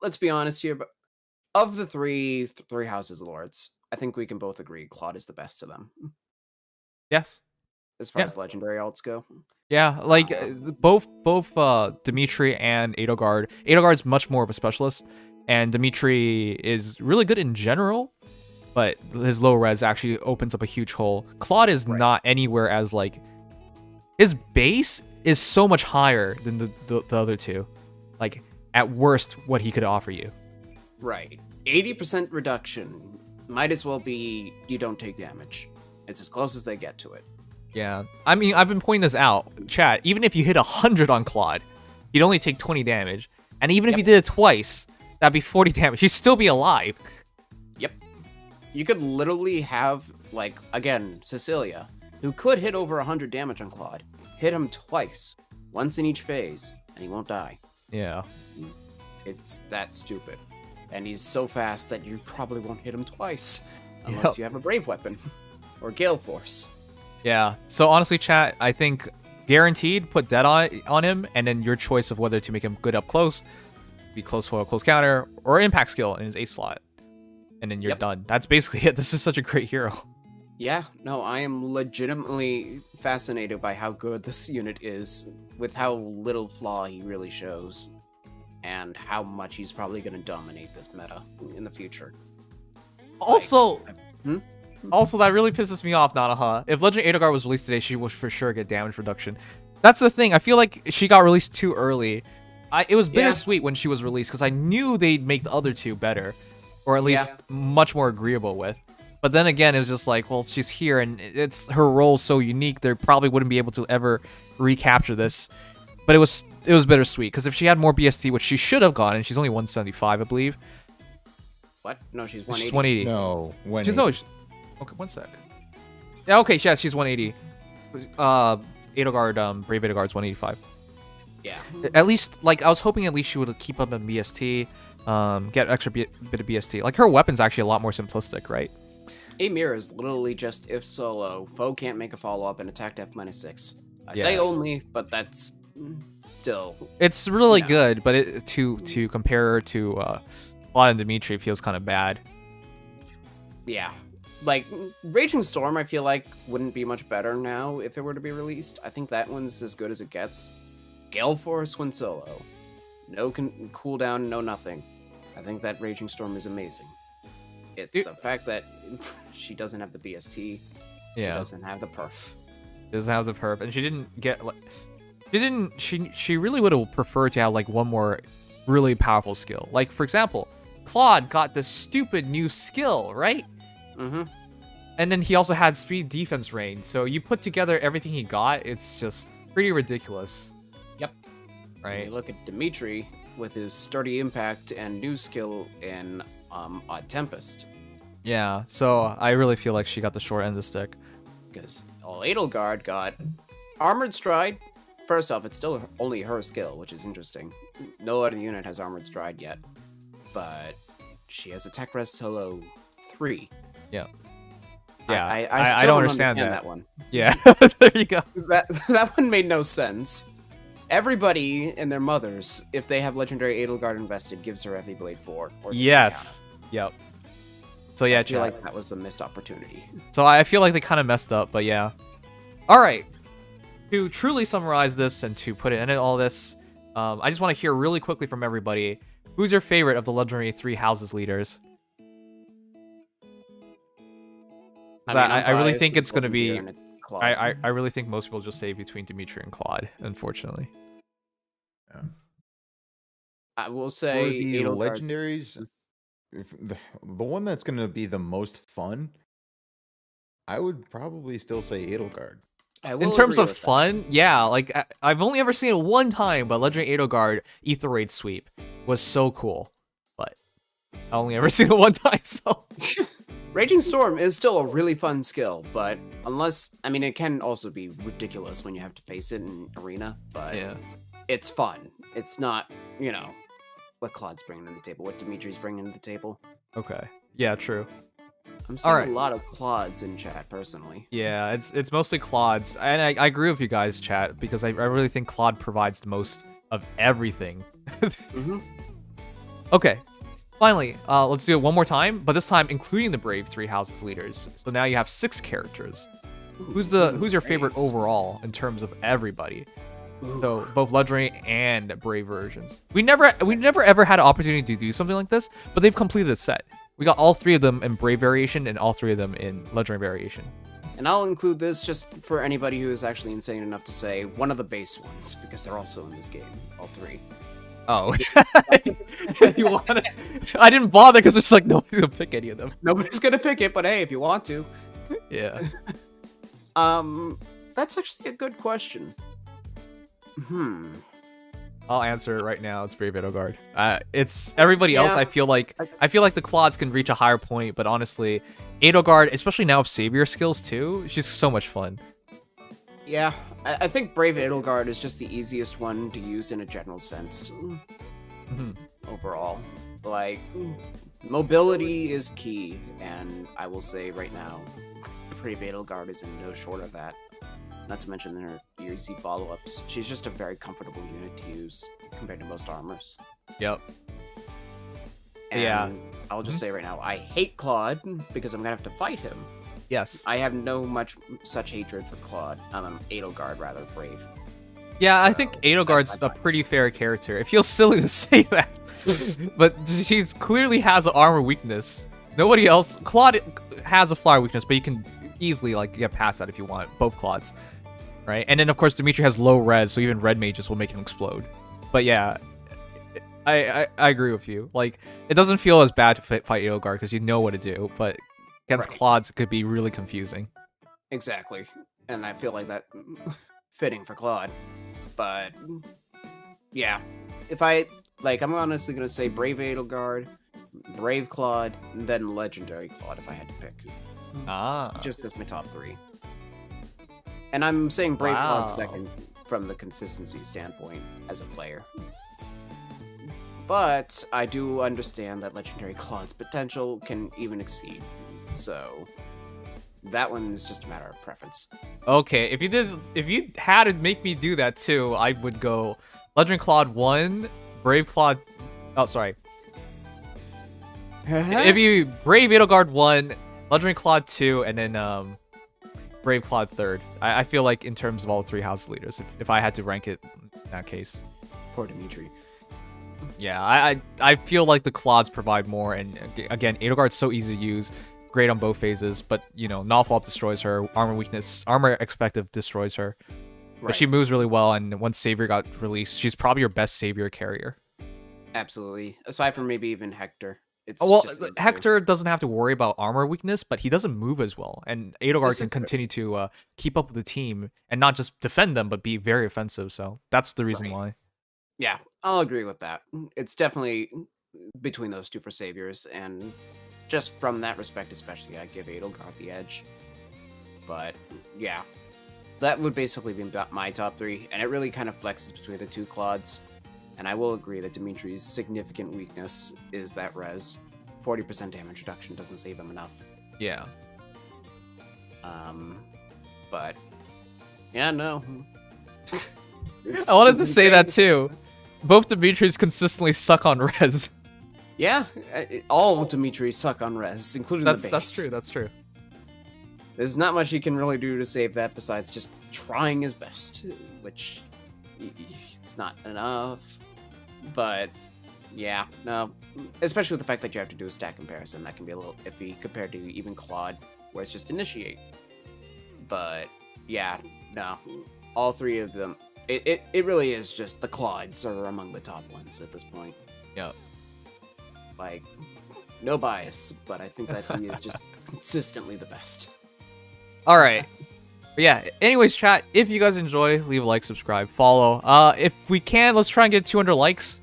let's be honest here, but of the three Houses of Lords, I think we can both agree Claude is the best of them. Yes. as far as legendary alts go. Yeah, like both Dimitri and Edelgard. Edelgard's much more of a specialist, and Dimitri is really good in general, but his low res actually opens up a huge hole. Claude is not anywhere as like his base is so much higher than the other two. Like at worst, what he could offer you. Right, 80% reduction might as well be you don't take damage. It's as close as they get to it. Yeah, I mean, I've been pointing this out, chat. Even if you hit 100 on Claude, you'd only take 20 damage. And even if you did it twice, that'd be 40 damage. You'd still be alive. Yep. You could literally have, like, again, Cecilia, who could hit over 100 damage on Claude, hit him twice, once in each phase, and he won't die. Yeah. It's that stupid. And he's so fast that you probably won't hit him twice, unless you have a Brave Weapon, or Gale Force. Yeah, so honestly, chat, I think guaranteed put that on him, and then your choice of whether to make him good up close, be close foil, close counter, or impact skill in his ace slot. And then you're done. That's basically it. This is such a great hero. Yeah, no, I am legitimately fascinated by how good this unit is, with how little flaw he really shows, and how much he's probably going to dominate this meta in the future. Also... Also, that really pisses me off, Nanaha. If Legend Edelgard was released today, she would for sure get damage reduction. That's the thing. I feel like she got released too early. It was bittersweet when she was released because I knew they'd make the other two better, or at least much more agreeable with. But then again, it was just like, well, she's here and it's her role so unique. They probably wouldn't be able to ever recapture this. But it was bittersweet because if she had more BST, which she should have gotten, she's only 175, I believe. What? No, she's 180. She's 180. No, 180. She's always. Okay, one sec. Yeah, okay, yeah, she's 180. Edelgard, Brave Edelgard's 185. Yeah. At least, like, I was hoping at least she would keep up in BST, get extra bit of BST. Like, her weapon's actually a lot more simplistic, right? Amir is literally just if solo, foe can't make a follow-up and attack F -6. I say only, but that's still... It's really good, but to compare her to Claude and Dimitri feels kind of bad. Yeah. Like, Raging Storm, I feel like, wouldn't be much better now if it were to be released. I think that one's as good as it gets. Gale Force when solo. No cooldown, no nothing. I think that Raging Storm is amazing. It's the fact that she doesn't have the BST. She doesn't have the perf. Doesn't have the perf, and she didn't get like... She really would have preferred to have like one more really powerful skill. Like, for example, Claude got this stupid new skill, right? Mm-hmm. And then he also had speed defense range. So you put together everything he got, it's just pretty ridiculous. Yep. Right. And you look at Dimitri with his sturdy impact and new skill in Odd Tempest. Yeah, so I really feel like she got the short end of the stick. Because Edelgard got Armored Stride. First off, it's still only her skill, which is interesting. No other unit has Armored Stride yet. But she has Attack Res Solo 3. Yeah. Yeah, I still don't understand that one. Yeah, there you go. That one made no sense. Everybody and their mothers, if they have Legendary Edelgard invested, gives her Heavy Blade 4. Or Yes. Yep. So yeah, I feel like that was a missed opportunity. So I feel like they kind of messed up, but yeah. All right. To truly summarize this and to put it in all this, I just want to hear really quickly from everybody. Who's your favorite of the Legendary 3 Houses leaders? I really think it's going to be... I really think most people just say between Dimitri and Claude, unfortunately. Yeah. I will say... the legendaries, the one that's going to be the most fun, I would probably still say Edelgard. In terms of fun, yeah, like I've only ever seen it one time, but Legendary Edelgard Ether Raid Sweep was so cool. But I only ever seen it one time, so... Raging Storm is still a really fun skill, but unless... I mean, it can also be ridiculous when you have to face it in Arena, but it's fun. It's not, you know, what Claude's bringing to the table, what Dimitri's bringing to the table. Okay. Yeah, true. I'm seeing a lot of Claudes in chat, personally. Yeah, it's mostly Claudes. And I agree with you guys, chat, because I really think Claude provides the most of everything. Okay. Finally, let's do it one more time, but this time including the Brave 3 Houses leaders. So now you have 6 characters. Who's your favorite overall in terms of everybody? So both legendary and brave versions. We never ever had an opportunity to do something like this, but they've completed the set. We got all 3 of them in brave variation and all 3 of them in legendary variation. And I'll include this just for anybody who is actually insane enough to say one of the base ones, because they're also in this game, all 3. Oh, if you want to, I didn't bother because it's like nobody's gonna pick any of them. Nobody's gonna pick it, but hey, if you want to. Yeah. That's actually a good question. I'll answer it right now. It's Brave Edelgard. It's everybody else. I feel like the Claudes can reach a higher point, but honestly, Edelgard, especially now with Savior skills too, she's so much fun. Yeah, I think Brave Edelgard is just the easiest one to use in a general sense. Overall, like, mobility is key, and I will say right now, Brave Edelgard is in no short of that. Not to mention her easy follow-ups. She's just a very comfortable unit to use compared to most armors. Yep. And yeah. I'll just say right now, I hate Claude because I'm gonna have to fight him. Yes. I have no such hatred for Claude. Edelgard, rather, Brave. Yeah, So, I think Edelgard's a pretty fair character. It feels silly to say that, but she's clearly has an armor weakness. Nobody else. Claude has a flyer weakness, but you can easily like get past that if you want. Both Claudes, right? And then of course Dimitri has low res, so even red mages will make him explode. But yeah, I agree with you. Like, it doesn't feel as bad to fight Edelgard because you know what to do, but against Claudes could be really confusing. Exactly, and I feel like that fitting for Claude. But yeah, if I'm honestly gonna say Brave Edelgard, Brave Claude, and then Legendary Claude if I had to pick. Just as my top 3. And I'm saying Brave Claude second from the consistency standpoint as a player. But I do understand that Legendary Claude's potential can even exceed. So that one is just a matter of preference. Okay, if you had to make me do that too, I would go Legendary Claude 1, Brave Claude. Oh, sorry. If you Brave Edelgard 1, Legendary Claude 2, and then Brave Claude 3rd. I feel like in terms of all 3 house leaders, if I had to rank it in that case. Poor Dimitri. Yeah, I feel like the Claudes provide more, and again, Edelgard's so easy to use, great on both phases, but you know, Knotfall destroys her, armor effective destroys her. But she moves really well, and once Savior got released, she's probably your best Savior carrier. Absolutely. Aside from maybe even Hector. Well, Hector doesn't have to worry about armor weakness, but he doesn't move as well. And Edelgard can continue to keep up with the team and not just defend them, but be very offensive. So that's the reason why. Yeah, I'll agree with that. It's definitely between those two for Saviors, and just from that respect especially, I give Edelgard the edge. But yeah, that would basically be my top 3, and it really kind of flexes between the 2 Claudes. And I will agree that Dimitri's significant weakness is that res. 40% damage reduction doesn't save him enough. Yeah. But yeah, no. I wanted to say that too. Both Dimitris consistently suck on res. Yeah, all Dimitris suck on res, including the base. That's true. There's not much he can really do to save that besides just trying his best, which it's not enough. But yeah, no, especially with the fact that you have to do a stat comparison, that can be a little iffy compared to even Claude, where it's just initiate. But yeah, no, all 3 of them, it really is just the Claudes are among the top ones at this point. Yeah. Like, no bias, but I think that he is just consistently the best. All right. But yeah, anyways, chat, if you guys enjoy, leave a like, subscribe, follow. If we can, let's try and get 200 likes.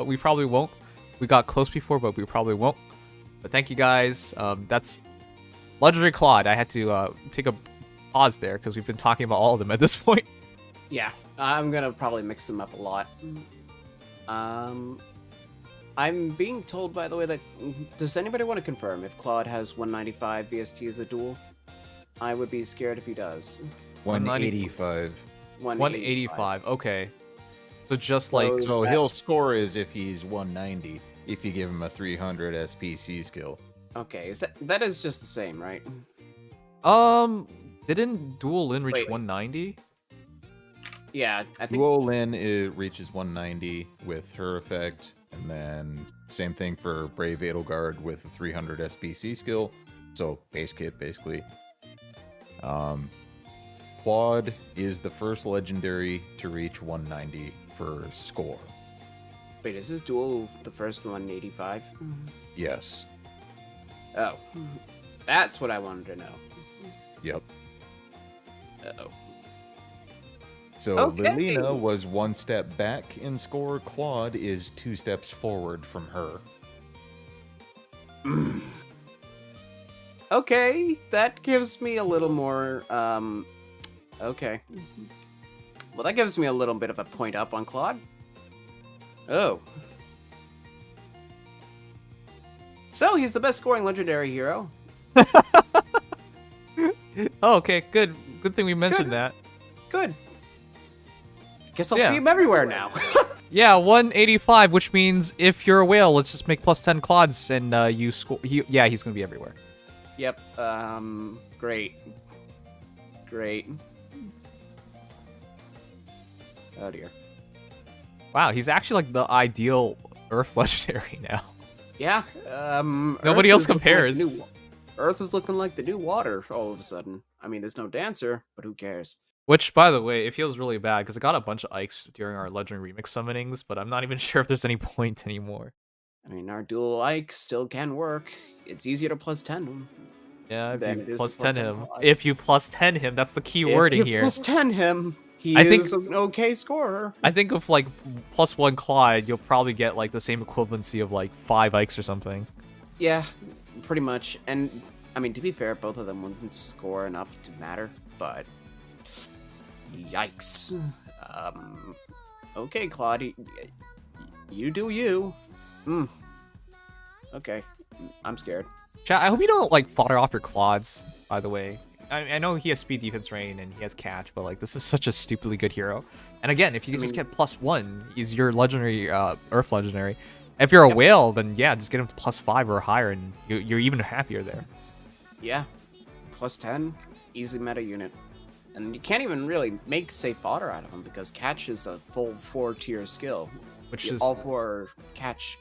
We probably won't. We got close before, but we probably won't. But thank you guys. That's Legendary Claude. I had to take a pause there because we've been talking about all of them at this point. Yeah, I'm gonna probably mix them up a lot. I'm being told, by the way, that does anybody want to confirm if Claude has 195 BST as a duel? I would be scared if he does. 185. 185. Okay. So just like so he'll score as if he's 190 if you give him a 300 SPC skill. Okay, that is just the same, right? Didn't Dual Lin reach Wait. 190? Yeah, I think. Duo Lin it reaches 190 with her effect, and then same thing for Brave Edelgard with a 300 SBC skill. So base kit basically. Claude is the first legendary to reach 190 for score. Wait, is this duel the first 185? Yes. Oh, that's what I wanted to know. Yep. Uh-oh. So Okay. Lilina was 1 step back in score. Claude is 2 steps forward from her. Okay, that gives me a little more, okay. Well, that gives me a little bit of a point up on Claude. Oh. So, he's the best scoring legendary hero. Oh, okay, good. Good thing we mentioned Good. that. Good. Guess I'll Yeah. see him everywhere now. Yeah, 185, which means if you're a whale, let's just make +10 Claudes and you score. Yeah, he's gonna be everywhere. Yep, great. Great. Oh dear. Wow, he's actually like the ideal Earth legendary now. Yeah, Nobody Earth else is looking like compares. the new Earth is looking like the new water all of a sudden. I mean, there's no dancer, but who cares? Which, by the way, it feels really bad because I got a bunch of Ikes during our Legendary Remix summonings, but I'm not even sure if there's any point anymore. I mean, our dual like still can work. It's easier to +10 him. Yeah, if Than you it is to +10 him. Claude. If you +10 him, that's the key wording If you here. +10 him, he I think- is an okay scorer. I think if like +1 Claude, you'll probably get like the same equivalency of like 5 Ikes or something. Yeah, pretty much. And I mean, to be fair, both of them wouldn't score enough to matter, but yikes. Okay, Claude, you do you. Okay, I'm scared. Chat, I hope you don't like fodder off your Claudes, by the way. I know he has speed, defense, rain, and he has catch, but like this is such a stupidly good hero. And again, if you can just get +1, he's your legendary Earth legendary. If you're a whale, then yeah, just get him to +5 or higher, and you're even happier there. Yeah, +10, easy meta unit. And you can't even really make safe fodder out of him because catch is a full 4-tier skill. Which is all 4 catch.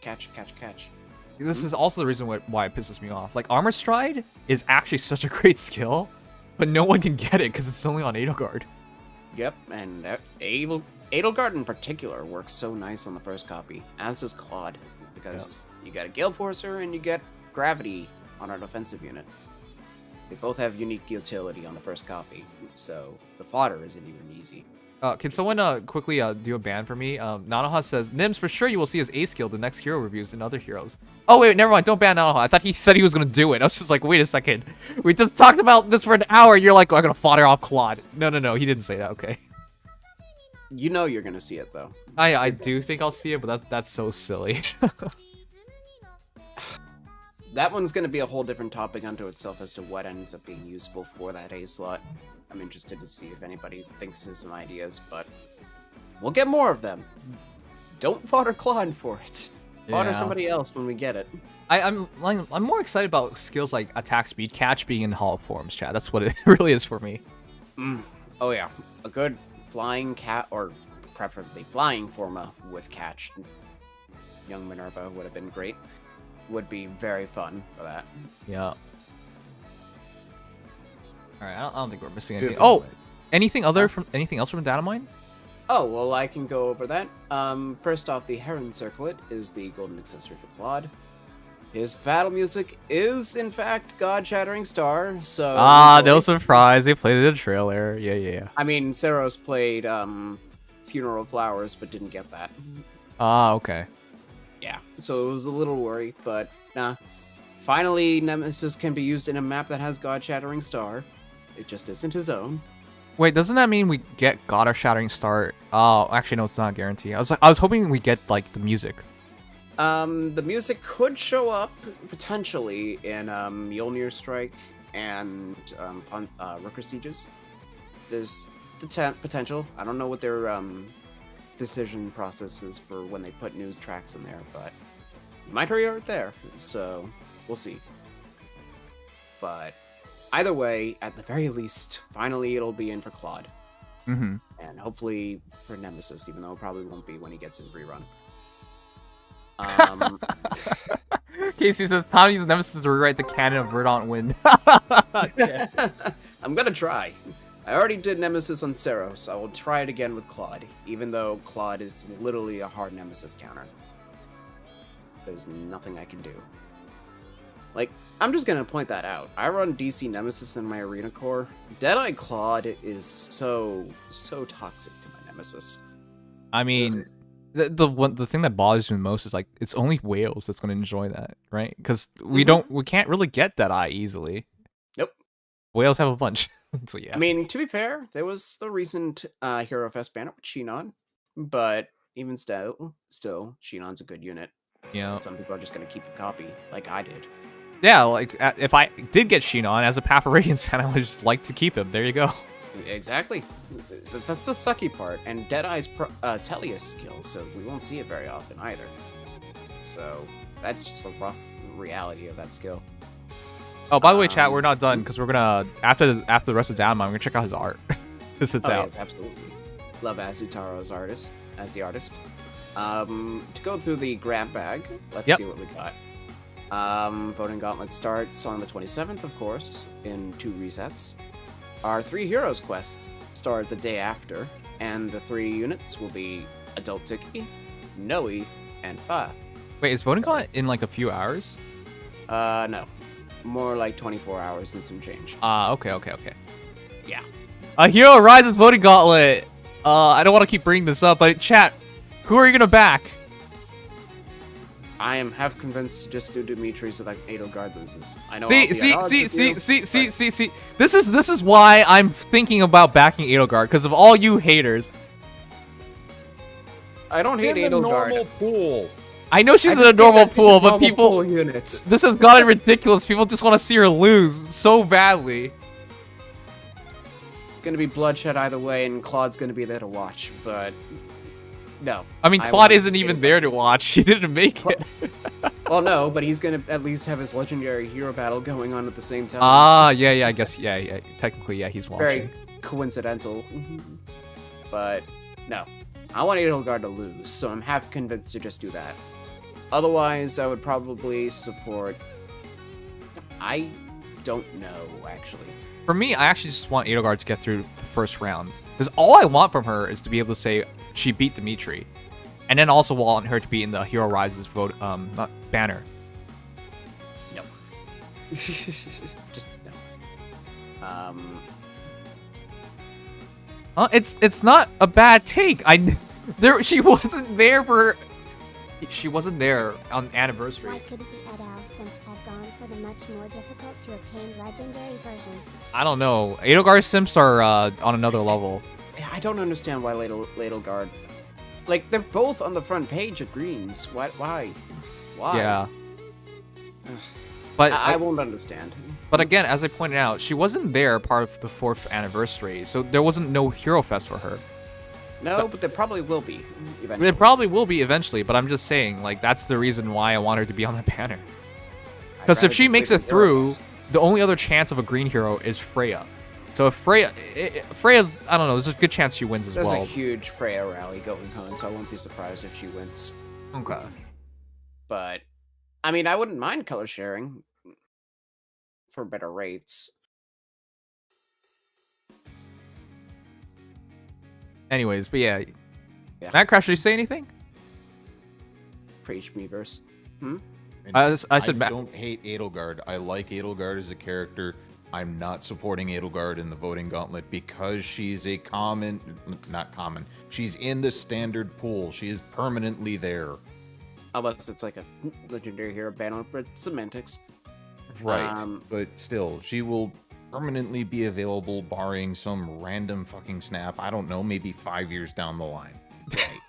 This is also the reason why it pisses me off. Like Armor Stride is actually such a great skill, but no one can get it because it's only on Edelgard. Yep, and Edelgard in particular works so nice on the first copy, as does Claude, because you get a Gale Forcer and you get Gravity on our defensive unit. They both have unique utility on the first copy, so the fodder isn't even easy. Can someone quickly do a ban for me? Nanoha says, Nims, for sure you will see his A skill the next hero reviews and other heroes. Oh, wait, never mind. Don't ban Nanoha. I thought he said he was going to do it. I was just like, wait a second. We just talked about this for an hour. You're like, oh, I'm going to fodder off Claude. No. He didn't say that. Okay. You know you're going to see it, though. I do think I'll see it, but that's so silly. That one's going to be a whole different topic unto itself as to what ends up being useful for that A slot. I'm interested to see if anybody thinks of some ideas, but we'll get more of them. Don't fodder Claude for it. Fodder somebody else when we get it. I'm more excited about skills like attack speed, catch being in hollow forms, chat. That's what it really is for me. Oh yeah, a good flying cat, or preferably flying forma with catch. Young Minerva would have been great. Would be very fun for that. Yeah. Alright, I don't think we're missing Good anything. for Oh! Anything else from Datamine? Oh, well, I can go over that. First off, the Heron Circlet is the golden accessory for Claude. His battle music is, in fact, God-Shattering Star, so... No surprise. They played the trailer. Yeah. I mean, Seros played, Funeral Flowers, but didn't get that. Okay. Yeah, so it was a little worry, but nah. Finally, Nemesis can be used in a map that has God-Shattering Star. It just isn't his own. Wait, doesn't that mean we get God or Shattering Star? Oh, actually, no, it's not a guarantee. I was hoping we get, like, the music. The music could show up, potentially, in, Mjolnir Strike and, Rooker Sieges. There's the potential. I don't know what their, decision process is for when they put new tracks in there, but you might hear it there, so we'll see. But either way, at the very least, finally it'll be in for Claude. Mm-hmm. And hopefully for Nemesis, even though it probably won't be when he gets his rerun. Casey says, time to use Nemesis to rewrite the canon of Verdant Wind. Yeah. I'm gonna try. I already did Nemesis on Seros. I will try it again with Claude, even though Claude is literally a hard Nemesis counter. There's nothing I can do. Like, I'm just gonna point that out. I run DC Nemesis in my Arena Core. Deadeye Claude is so toxic to my Nemesis. I mean, the thing that bothers me most is like it's only whales that's gonna enjoy that, right? Because we can't really get Deadeye easily. Nope. Whales have a bunch. So yeah. I mean, to be fair, there was the recent Hero Fest banner with Shinon, but even still, Shinon's a good unit. Yeah. Some people are just gonna keep the copy, like I did. Yeah, like if I did get Shinon as a Path of Radiance fan, I would just like to keep him. There you go. Exactly. That's the sucky part. And Deadeye's Telia skill, so we won't see it very often either. So that's just a rough reality of that skill. Oh, by the way, chat, we're not done because we're gonna after the rest of Datamine, we're gonna check out his art. This is out. Yes, absolutely. Love Azutaro as the artist. To go through the grab bag, let's see what we got. Voting Gauntlet starts on the 27th, of course, in 2 resets. Our 3 Heroes quests start the day after, and the 3 units will be Adult Tiki, Noe, and Fa. Wait, is Voting Gauntlet in like a few hours? No. More like 24 hours and some change. Okay. Yeah. A Hero Rises Voting Gauntlet! I don't want to keep bringing this up, but chat, who are you gonna back? I am half convinced to just do Dimitri so that Edelgard loses. I know. See. This is why I'm thinking about backing Edelgard, because of all you haters. I don't hate Edelgard. Normal pool. I know she's in a normal pool, but people. Units. This has gotten ridiculous. People just want to see her lose so badly. It's gonna be bloodshed either way, and Claude's gonna be there to watch, but. No. I mean, Claude isn't even there to watch. He didn't make it. Well, no, but he's gonna at least have his legendary hero battle going on at the same time. Yeah, I guess, yeah. Technically, yeah, he's watching. Very coincidental. But, no. I want Edelgard to lose, so I'm half convinced to just do that. Otherwise, I would probably support... I don't know, actually. For me, I actually just want Edelgard to get through the first round. Because all I want from her is to be able to say she beat Dimitri. And then also want her to be in the Hero Rises vote, not banner. No. Just no. It's not a bad take. She wasn't there on anniversary. Why couldn't the Edal simps have gone for the much more difficult to obtain legendary version? I don't know. Edelgard simps are on another level. I don't understand why Edelgard... Like, they're both on the front page of Greens. Why? Why? Yeah. But I won't understand. But again, as I pointed out, she wasn't there part of the 4th anniversary, so there wasn't no Hero Fest for her. No, but there probably will be eventually. There probably will be eventually, but I'm just saying, like, that's the reason why I want her to be on the banner. Because if she makes it through, the only other chance of a green hero is Freya. So if Freya's, I don't know, there's a good chance she wins as well. There's a huge Freya rally going on, so I won't be surprised if she wins. Okay. But, I mean, I wouldn't mind color sharing for better rates. Anyways, but yeah. Matt Crash, did you say anything? Preach me verse. I said I don't hate Edelgard. I like Edelgard as a character. I'm not supporting Edelgard in the voting gauntlet because she's a not common. She's in the standard pool. She is permanently there. Unless it's like a legendary hero banner, but semantics. Right, but still, she will permanently be available barring some random fucking snap. I don't know, maybe 5 years down the line. Right.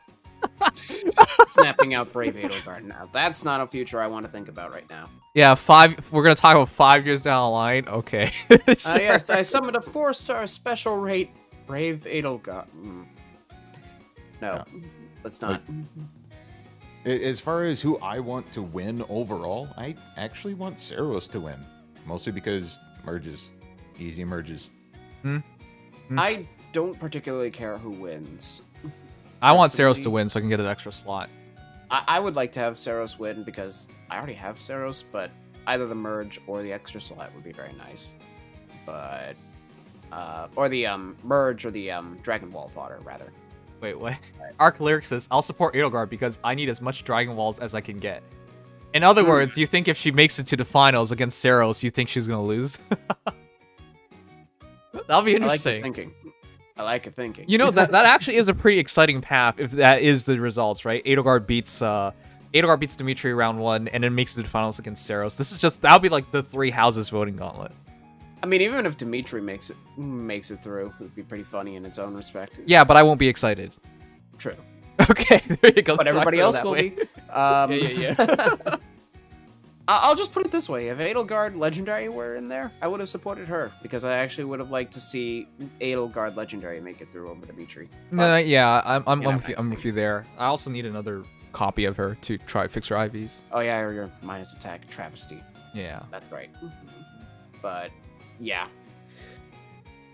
Snapping out Brave Edelgard now. That's not a future I want to think about right now. Yeah, we're going to talk about 5 years down the line? Okay. Sure. Yes, I summoned a 4-star special rate Brave Edelgard. No, let's not. As far as who I want to win overall, I actually want Seros to win. Mostly because merges. Easy merges. I don't particularly care who wins. I want Saros to win so I can get an extra slot. I would like to have Saros win because I already have Saros, but either the merge or the extra slot would be very nice. But or the merge or the Dragon Ball fodder rather. Wait, what? Arc Lyric says, I'll support Edelgard because I need as much Dragon Balls as I can get. In other words, you think if she makes it to the finals against Saros, you think she's gonna lose? That'll be interesting. I like your thinking. You know, that actually is a pretty exciting path if that is the results, right? Edelgard beats Dimitri round 1 and then makes it to the finals against Saros. This is just, that'll be like the 3 houses voting gauntlet. I mean, even if Dimitri makes it through, it would be pretty funny in its own respect. Yeah, but I won't be excited. True. Okay, there you go. But everybody else will be. Yeah. I'll just put it this way: if Edelgard Legendary were in there, I would have supported her because I actually would have liked to see Edelgard Legendary make it through over Dimitri. No, yeah, I'm with you there. I also need another copy of her to try fix her IVs. Oh yeah, or your minus attack travesty. Yeah, that's right. But yeah,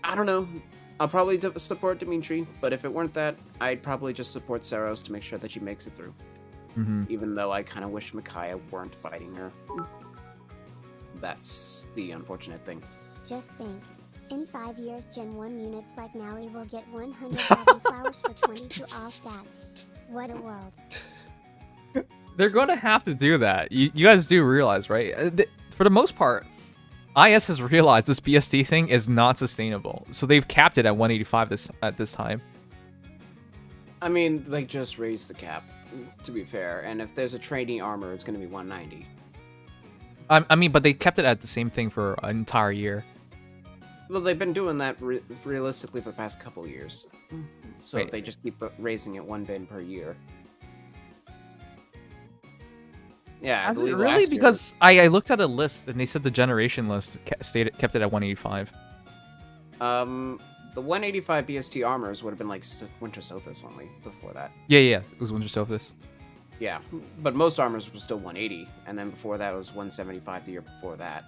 I don't know. I'll probably support Dimitri, but if it weren't that, I'd probably just support Saros to make sure that she makes it through. Even though I kind of wish Micaiah weren't fighting her. That's the unfortunate thing. Just think, in 5 years Gen 1 units like Maui will get 100 Dragon Flowers for 22 all stats. What a world. They're going to have to do that. You guys do realize, right? For the most part, IS has realized this BST thing is not sustainable. So they've capped it at 185 at this time. I mean, they just raised the cap, to be fair. And if there's a trainee armor, it's going to be 190. I mean, but they kept it at the same thing for an entire year. Well, they've been doing that realistically for the past couple years. So Wait. they just keep raising it 1 bin per year. Yeah, I believe really? Because I looked at a list and they said the generation list kept it at 185. The 185 BST armors would have been like Winter Sothis only before that. Yeah, it was Winter Sothis. Yeah, but most armors were still 180, and then before that it was 175 the year before that.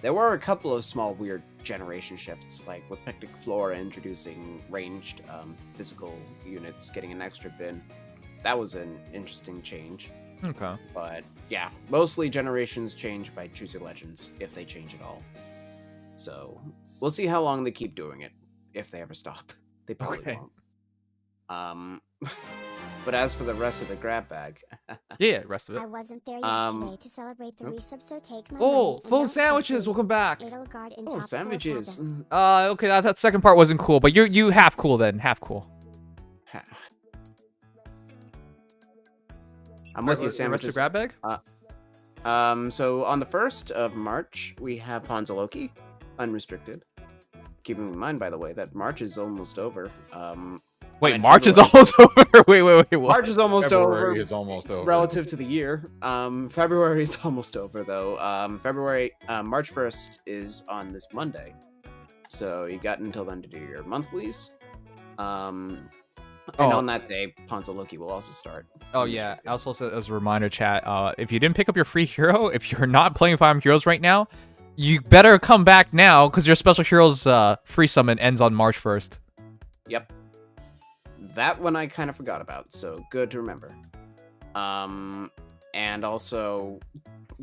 There were a couple of small weird generation shifts, like with Picnic Flora introducing ranged physical units getting an extra bin. That was an interesting change. Okay. But yeah, mostly generations change by Choose Your Legends, if they change at all. So we'll see how long they keep doing it, if they ever stop. They probably won't. But as for the rest of the grab bag, yeah, rest of it. I wasn't there yesterday to celebrate the resub, so take my Oh, money and full don't sandwiches! Welcome back. Edelgard in oh, top sandwiches. 4 Okay, that second part wasn't cool, but you half cool then, half cool. I'm with you, sandwiches. sandwiches. Grab bag? So on the 1st of March, we have Ponzaloki, unrestricted. Keeping in mind, by the way, that March is almost over. Wait, March is almost over? Wait, what? March is almost February over. is almost over. Relative to the year. February is almost over, though. March 1st is on this Monday. So you got until then to do your monthlies. And on that day, Ponzaloki will also start. Oh, yeah. Also, as a reminder, chat, if you didn't pick up your free hero, if you're not playing Fire Emblem Heroes right now, you better come back now, because your Special Heroes free summon ends on March 1st. Yep. That one I kind of forgot about, so good to remember. And also,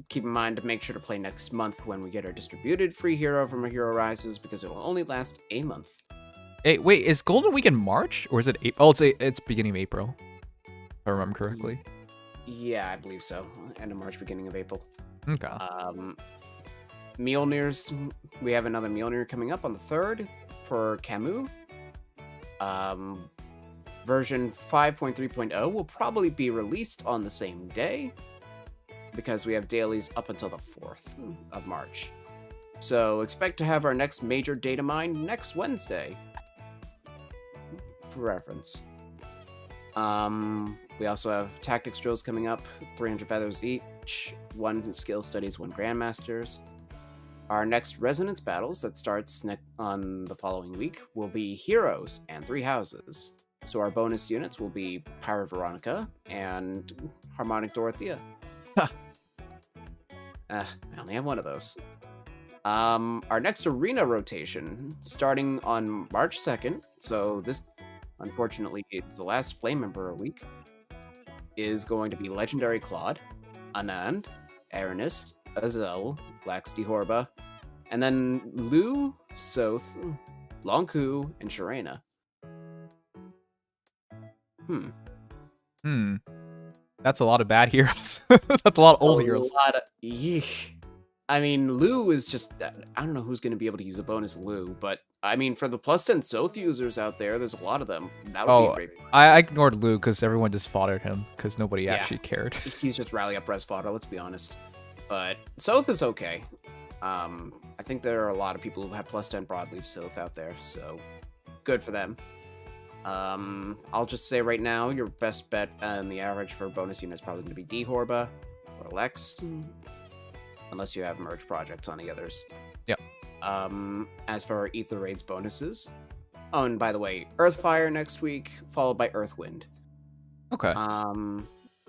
keep in mind to make sure to play next month when we get our distributed free hero from A Hero Rises, because it will only last a month. Hey, wait, is Golden Week in March, or is it April? Oh, it's beginning of April, if I remember correctly. Yeah, I believe so. End of March, beginning of April. Okay. Mjolnirs, we have another Mjolnir coming up on the 3rd for Camus. Version 5.3.0 will probably be released on the same day, because we have dailies up until the 4th of March. So expect to have our next major data mine next Wednesday. For reference. We also have tactics drills coming up, 300 feathers each, 1 skill studies, 1 grandmasters. Our next resonance battles that starts on the following week will be heroes and 3 houses. So our bonus units will be Pirate Veronica and Harmonic Dorothea. I only have 1 of those. Our next arena rotation, starting on March 2nd, so this, unfortunately, is the last Flame Emperor week, is going to be Legendary Claude, Anand, Aranis, Azel, Black's Dehorba, and then Lu, Soth, Longku, and Sharena. That's a lot of bad heroes. That's a lot of old heroes. Yeesh. I mean, Lu is just... I don't know who's going to be able to use a bonus Lu, but I mean, for the plus 10 Soth users out there, there's a lot of them. That would be great. I ignored Lu because everyone just foddered him because nobody actually cared. He's just rally up res fodder, let's be honest. But Soth is okay. I think there are a lot of people who have plus 10 broadleaf Soth out there, so good for them. I'll just say right now, your best bet on the average for bonus unit is probably going to be Dehorba or Lex. Unless you have merge projects on the others. Yep. As for our Ether Raids bonuses. Oh, and by the way, Earthfire next week, followed by Earthwind. Okay.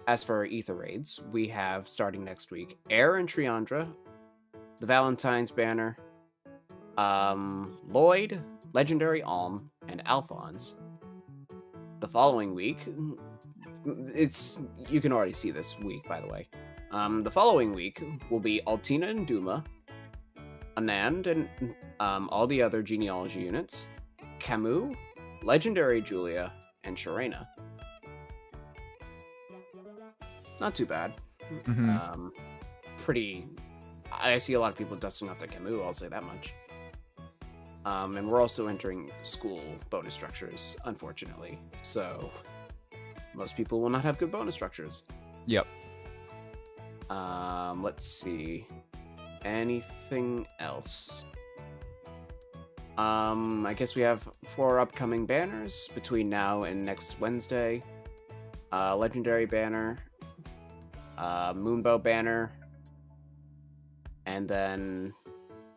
As for our Ether Raids, we have, starting next week, Air and Triandra, the Valentine's Banner, Lloyd, Legendary Alm, and Alphonse. The following week, you can already see this week, by the way. The following week will be Altina and Duma, Anand and all the other genealogy units, Camus, Legendary Julia, and Sharena. Not too bad. I see a lot of people dusting off their Camus, I'll say that much. And we're also entering school bonus structures, unfortunately. So, most people will not have good bonus structures. Yep. Let's see. Anything else? I guess we have 4 upcoming banners between now and next Wednesday. Legendary banner, Moonbow banner, and then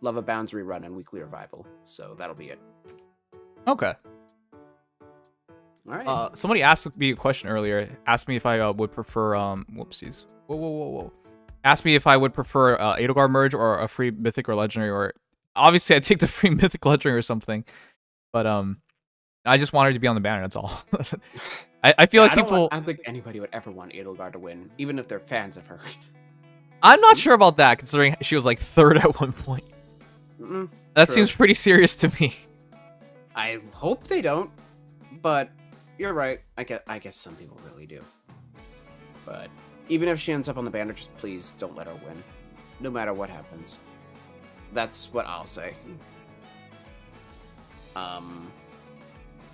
Love Abound's rerun and Weekly Revival. So that'll be it. Okay. All right. Somebody asked me a question earlier. Asked me if I would prefer whoopsies. Whoa. Asked me if I would prefer Edelgard merge or a free mythic or legendary, or obviously I'd take the free mythic legendary or something. But I just wanted to be on the banner, that's all. I feel like people I don't think anybody would ever want Edelgard to win, even if they're fans of her. I'm not sure about that, considering she was like 3rd at one point. That True. seems pretty serious to me. I hope they don't, but you're right. I guess some people really do. But even if she ends up on the banner, just please don't let her win. No matter what happens. That's what I'll say.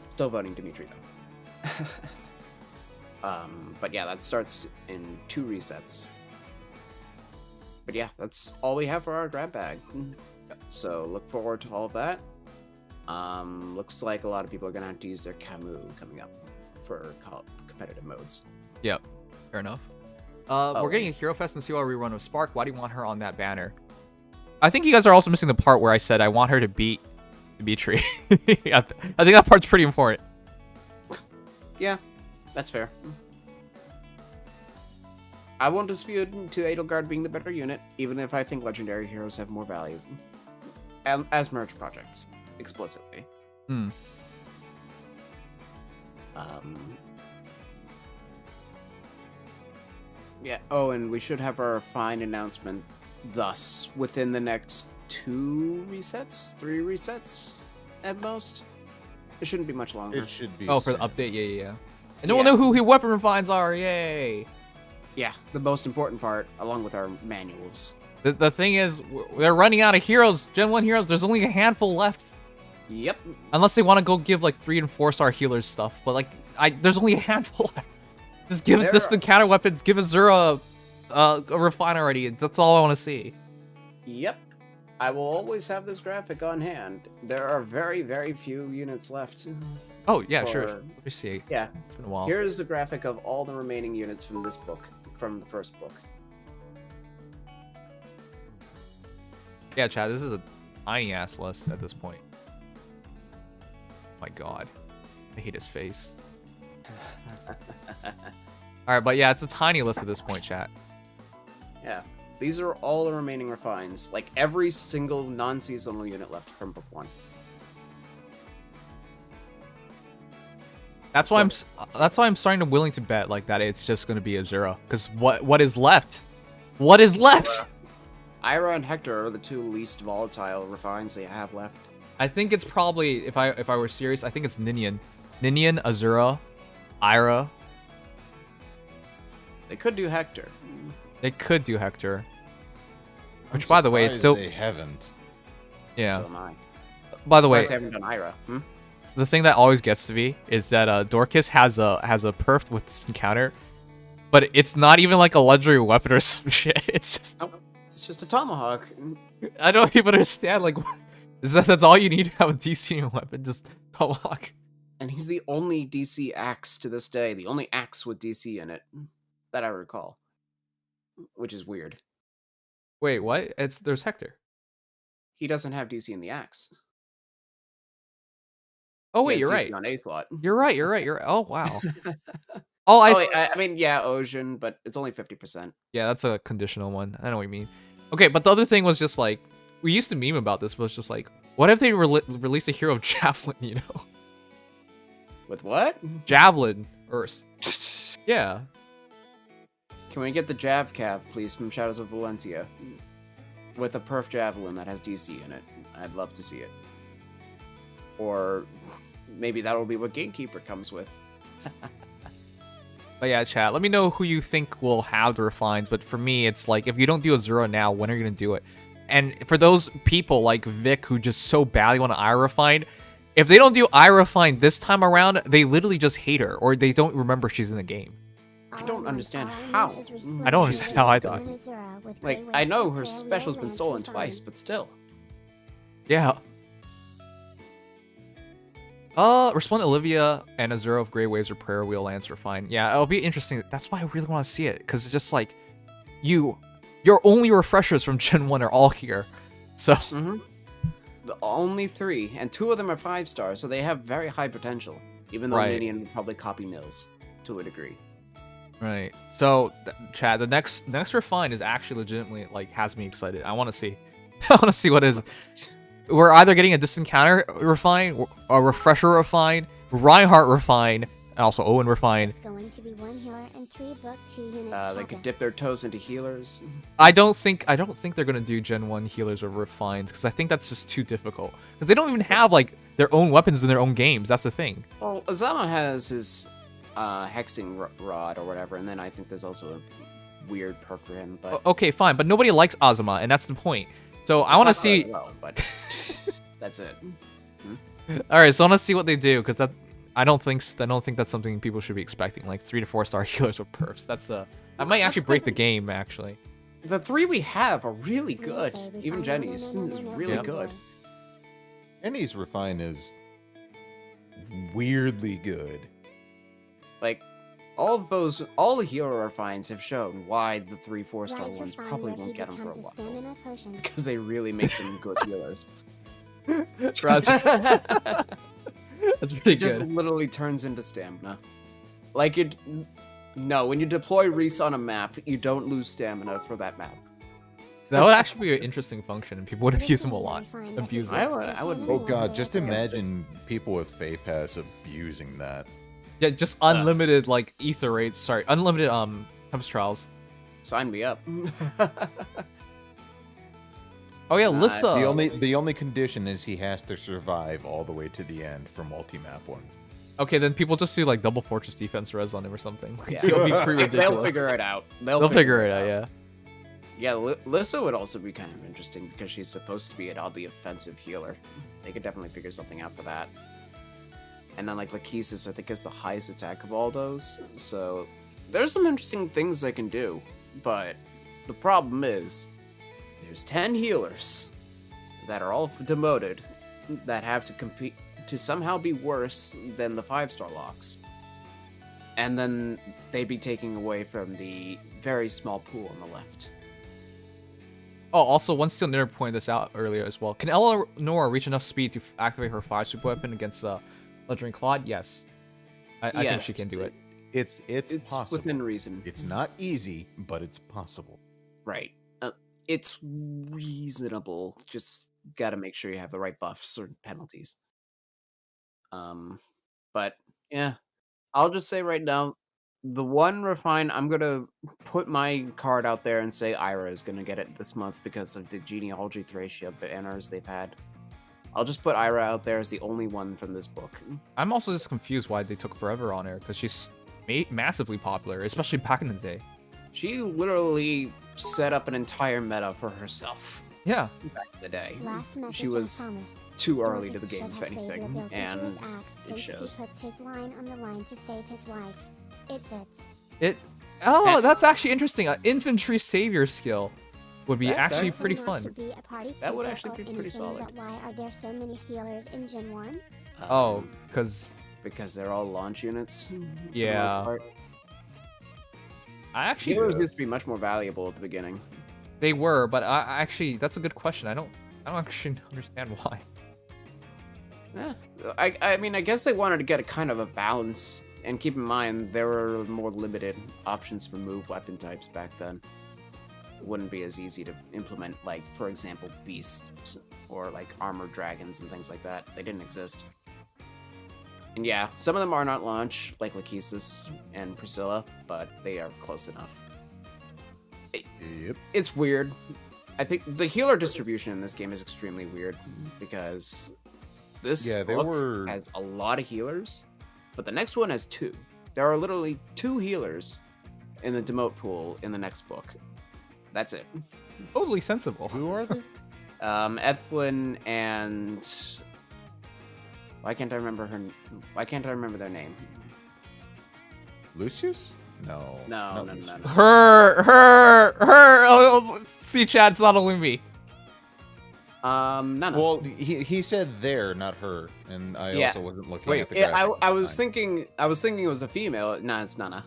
Still voting Dimitri, though. But yeah, that starts in 2 resets. But yeah, that's all we have for our grab bag. So look forward to all of that. Looks like a lot of people are gonna have to use their Camus coming up for competitive modes. Yep, fair enough. We're getting a Hero Fest and COR rerun of Spark. Why do you want her on that banner? I think you guys are also missing the part where I said I want her to beat Dimitri. I think that part's pretty important. Yeah, that's fair. I won't dispute to Edelgard being the better unit, even if I think legendary heroes have more value. As merge projects, explicitly. Yeah, oh, and we should have our fine announcement thus within the next 2 resets? 3 resets at most? It shouldn't be much longer. It should be. Oh, for the update, yeah. And no one knew who weapon refines are, yay! Yeah, the most important part, along with our manuals. The thing is, they're running out of heroes. Gen 1 heroes, there's only a handful left. Yep. Unless they want to go give, like, 3 and 4-star healers stuff. But, like, there's only a handful left. Just give this the counter weapons, give Azur a refine already. That's all I want to see. Yep. I will always have this graphic on hand. There are very, very few units left. Oh, yeah, sure. Let me see. Yeah. It's been a while. Here's the graphic of all the remaining units from this book, from the first book. Yeah, Chad, this is a tiny-ass list at this point. My god. I hate his face. Alright, but yeah, it's a tiny list at this point, chat. Yeah. These are all the remaining refines. Like, every single non-seasonal unit left from Book 1. That's why I'm starting to willing to bet like that it's just gonna be Azura. Because what is left? What is left? Ira and Hector are the two least volatile refines they have left. I think it's probably, if I were serious, I think it's Ninian. Ninian, Azura, Ira. They could do Hector. They could do Hector. I'm Which, by the way, it's still... they haven't. Yeah. So am I. By the way, they haven't done Ira. the thing that always gets to me is that Dorcas has a perf with this encounter, but it's not even like a legendary weapon or some shit. It's just... Oh, it's just a tomahawk. I don't even understand, like... That's all you need to have a DC in your weapon, just tomahawk. And he's the only DC axe to this day, the only axe with DC in it that I recall. Which is weird. Wait, what? There's Hector. He doesn't have DC in the axe. Oh wait, He has you're DC right. on A slot. You're right. Oh wow. Oh, I mean, yeah, Ocean, but it's only 50%. Yeah, that's a conditional one. I know what you mean. Okay, but the other thing was just like, we used to meme about this, but it's just like, what if they released a hero of Javelin, you know? With what? Javelin. Or... yeah. Can we get the Jav Cav, please, from Shadows of Valencia? With a perf Javelin that has DC in it. I'd love to see it. Or maybe that'll be what Gatekeeper comes with. But yeah, chat, let me know who you think will have the refines, but for me, it's like, if you don't do Azura now, when are you going to do it? And for those people like Vic who just so badly want to Ira refine, if they don't do Ira refine this time around, they literally just hate her, or they don't remember she's in the game. I don't understand how. I don't understand how either. Like, I know her special's been stolen twice, but still. Yeah. Resplendent Olivia and Azura of Grey Waves or Prayer Wheel Lance refine. Yeah, it'll be interesting. That's why I really want to see it, because it's just like, your only refreshers from Gen 1 are all here. So... The only 3, and 2 of them are 5-stars, so they have very high potential. Even though Minion would probably copy Nils, to a degree. Right. So, Chad, the next refine is actually legitimately, like, has me excited. I want to see. I want to see what is. We're either getting a distant counter refine, a refresher refine, Reinhardt refine, and also Owen refine. It's going to be 1 healer and 3 book 2 units. They could dip their toes into healers. I don't think they're gonna do Gen 1 healers or refines, because I think that's just too difficult. Because they don't even have like their own weapons in their own games. That's the thing. Well, Azama has his hexing rod or whatever, and then I think there's also a weird perf for him. But okay, fine, but nobody likes Azuma, and that's the point. So I want to see. Well, but that's it. All right, so I want to see what they do, because that. I don't think that's something people should be expecting. Like 3 to 4-star healers with perfs. That's I might actually break the game. Actually, the 3 we have are really good. Even Jenny's is really good. Jenny's refine is weirdly good. Like all the hero refines have shown why the 3 4-star ones probably won't get them for a while. Because they really make some good healers. That's pretty it just good. literally turns into stamina. Like when you deploy Reese on a map, you don't lose stamina for that map. That would actually be an interesting function, and people would abuse them a lot. Abuse them. I would. Oh god, just imagine people with Fae Pass abusing that. Yeah, just unlimited like ether rates. Sorry, unlimited Tempest Trials. Sign me up. Oh yeah, Lissa. The only condition is he has to survive all the way to the end for multi-map ones. Okay, then people just do like double fortress defense res on him or something. Yeah. It'll be pretty ridiculous. They'll figure it out. They'll figure it out, yeah. Yeah, Lissa would also be kind of interesting because she's supposed to be an oddly offensive healer. They could definitely figure something out for that. And then like Lachesis, I think, is the highest attack of all those. So there's some interesting things they can do. But the problem is, there's 10 healers that are all demoted that have to compete to somehow be worse than the 5-star locks. And then they'd be taking away from the very small pool on the left. Oh, also, one Steel Knitter pointed this out earlier as well. Can Eleanor reach enough speed to activate her 5-sweep weapon against Legendary Claude? Yes. I think she can do it. It's possible. Within reason. It's not easy, but it's possible. Right. it's reasonable. Just gotta make sure you have the right buffs or penalties. But yeah, I'll just say right now, the one refine, I'm gonna put my card out there and say Ira is gonna get it this month because of the genealogy Thracia banners they've had. I'll just put Ira out there as the only one from this book. I'm also just confused why they took forever on her, because she's massively popular, especially back in the day. She literally set up an entire meta for herself. Yeah. Back in the day. Last message She was Thomas. too early to Dorcas the game, should if have saved anything, your guilt into and his axe it since shows. he puts his line on the line to save his wife. It fits. Oh, that's actually interesting. An infantry savior skill would be That- actually that's- pretty Also fun. not to be a party That would pooper actually or be pretty anything, solid. But why are there so many healers in Gen 1? Oh, because they're all launch units. For the Yeah. most part. I actually Healers used to be much more valuable at the beginning. they were, but I actually that's a good question. I don't actually understand why. Yeah, I mean, I guess they wanted to get a kind of a balance, and keep in mind there were more limited options for move weapon types back then. It wouldn't be as easy to implement, like, for example, beasts or like armored dragons and things like that. They didn't exist. And yeah, some of them are not launch, like Lachesis and Priscilla, but they are close enough. It's weird. I think the healer distribution in this game is extremely weird because this book has a lot of healers, but the next one has 2. There are literally 2 healers in the demote pool in the next book. That's it. Totally sensible. Who are they? Ethlyn and why can't I remember their name? Lucius? No. No. Her. Oh, see, Chad, it's not a Lumi. Nana. Well, he said there, not her, and I also wasn't looking at the yeah, graphic. I was thinking it was a female. Nah, it's Nana.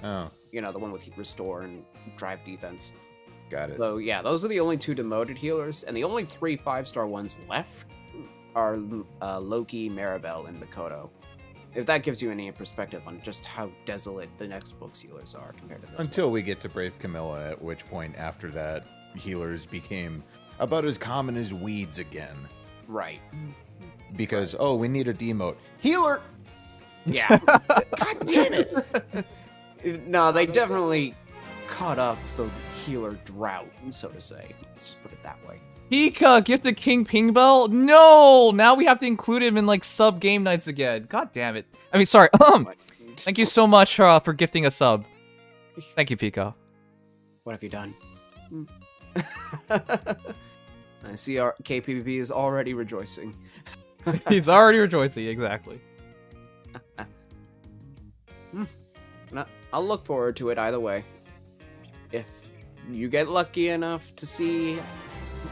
Oh. You know, the one with restore and drive defense. Got it. So yeah, those are the only 2 demoted healers, and the only 3 5-star ones left are Loki, Maribel, and Mikoto. If that gives you any perspective on just how desolate the next book's healers are compared to this Until we get to Brave Camilla, at which point after that, healers became about as common as weeds again. Right. Because, oh, we need a demote. Healer! Yeah. God damn it! No, they definitely caught up the healer drought, so to say. Let's just put it that way. Pika, gifted King Ping Bell? No! Now we have to include him in, like, sub game nights again. God damn it. I mean, sorry. Thank you so much for gifting a sub. Thank you, Pika. What have you done? I see our KPP is already rejoicing. He's already rejoicing, exactly. I'll look forward to it either way. If you get lucky enough to see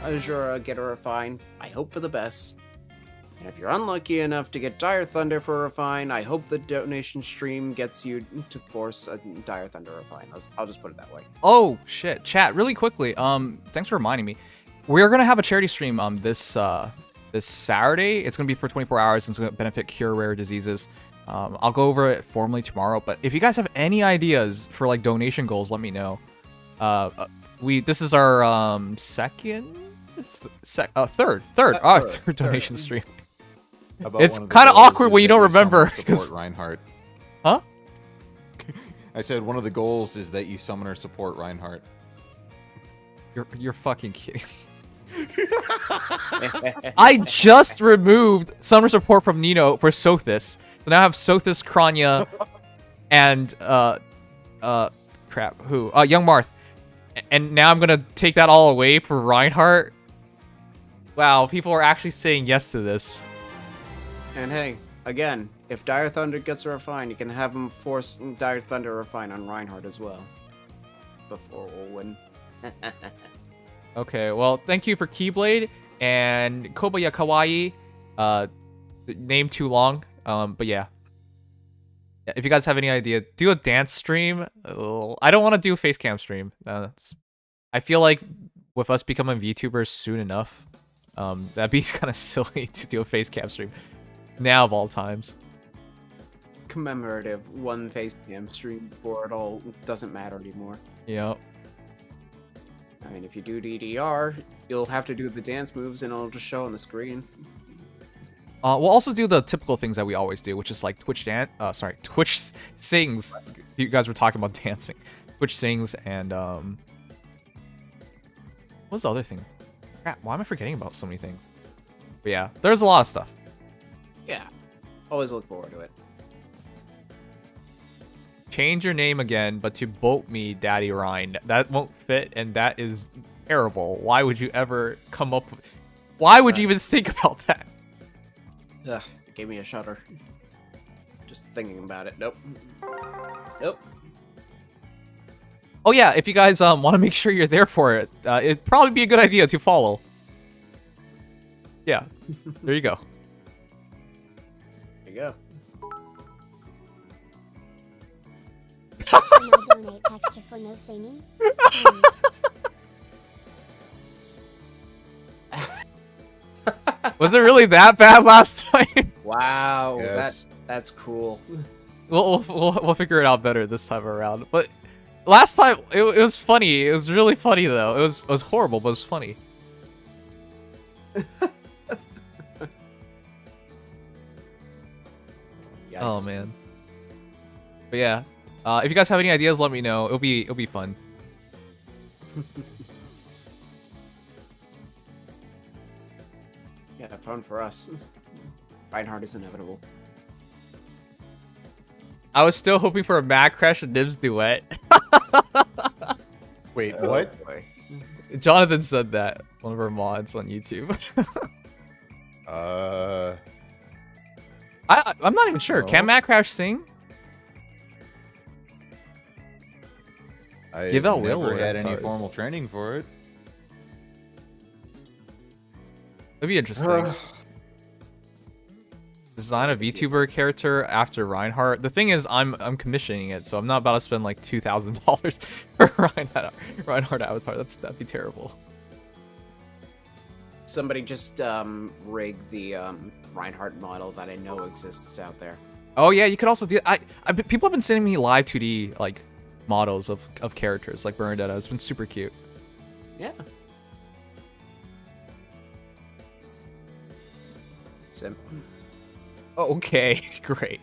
Azura get a refine, I hope for the best. And if you're unlucky enough to get Dire Thunder for a refine, I hope the donation stream gets you to force a Dire Thunder refine. I'll just put it that way. Oh, shit. Chat, really quickly, thanks for reminding me. We're going to have a charity stream this Saturday. It's going to be for 24 hours and it's going to benefit cure rare diseases. I'll go over it formally tomorrow, but if you guys have any ideas for like donation goals, let me know. This is our third donation stream. It's kind of awkward when you don't remember. Support Reinhardt. Huh? I said one of the goals is that you summon or support Reinhardt. You're fucking kidding. I just removed summoner support from Nino for Sothis. So now I have Sothis, Kranya, and Young Marth. And now I'm gonna take that all away for Reinhardt. Wow, people are actually saying yes to this. And hey, again, if Dire Thunder gets a refine, you can have him force Dire Thunder refine on Reinhardt as well. Before Olwen. Okay, well, thank you for Keyblade and Kobaya Kawaii. Name too long, but yeah. If you guys have any idea, do a dance stream. I don't want to do a face cam stream. I feel like with us becoming VTubers soon enough, that'd be kind of silly to do a face cam stream. Now of all times. Commemorative one face cam stream before it all doesn't matter anymore. Yep. I mean, if you do DDR, you'll have to do the dance moves and it'll just show on the screen. We'll also do the typical things that we always do, which is like Twitch sings. You guys were talking about dancing. Twitch sings and what's the other thing? Crap, why am I forgetting about so many things? But yeah, there's a lot of stuff. Yeah, always look forward to it. Change your name again, but to Bolt Me Daddy Ryan. That won't fit, and that is terrible. Why would you ever come up with... Why would you even think about that? Ugh, it gave me a shudder. Just thinking about it. Nope. Nope. Oh yeah, if you guys want to make sure you're there for it, it'd probably be a good idea to follow. Yeah, there you go. There you go. Can I donate texture for no singing? Please. Was it really that bad last time? Wow, Yes. that's cool. We'll figure it out better this time around. But last time it was funny. It was really funny though. It was horrible, but it was funny. Oh man. But yeah, if you guys have any ideas, let me know. It'll be fun. Yeah, fun for us. Reinhardt is inevitable. I was still hoping for a Mad Crash and Nims duet. Wait, what? Boy. Jonathan said that. One of our mods on YouTube. I'm not even sure. No. Can Mad Crash sing? I Give out Will never or had any Tars. formal training for it. It'd be interesting. Design a VTuber character after Reinhardt. The thing is, I'm commissioning it, so I'm not about to spend like $2,000 for Reinhardt avatar. That'd be terrible. Somebody just rigged the Reinhardt model that I know exists out there. Oh yeah, you could also do. People have been sending me live 2D like models of characters like Bernadetta. It's been super cute. Yeah. Sim. Oh, okay, great.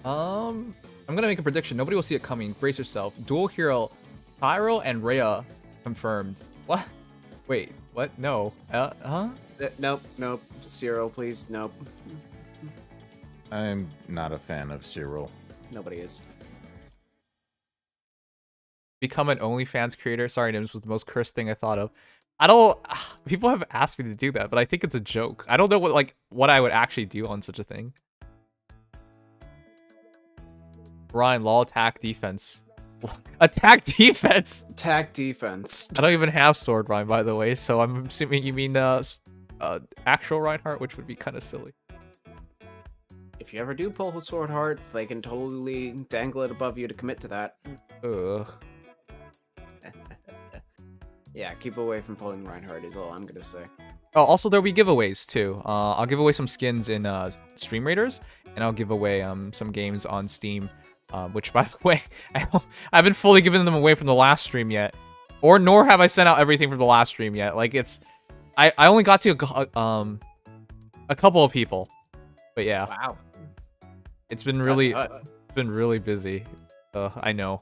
I'm gonna make a prediction. Nobody will see it coming. Brace yourself. Dual hero, Tyro and Rhea confirmed. What? Wait, what? No. Huh? Nope, nope. Cyril, please, nope. I'm not a fan of Cyril. Nobody is. Become an OnlyFans creator. Sorry, Nims was the most cursed thing I thought of. I don't. People have asked me to do that, but I think it's a joke. I don't know what I would actually do on such a thing. Ryan, law attack defense. Attack defense. Attack defense. I don't even have sword Ryan, by the way, so I'm assuming you mean actual Reinhardt, which would be kind of silly. If you ever do pull Sword Heart, they can totally dangle it above you to commit to that. Ugh. Yeah, keep away from pulling Reinhardt is all I'm gonna say. Oh, also there'll be giveaways too. I'll give away some skins in Stream Raiders, and I'll give away some games on Steam. Which, by the way, I haven't fully given them away from the last stream yet, nor have I sent out everything from the last stream yet. Like I only got to a couple of people, but yeah. Wow. It's been really busy. I know.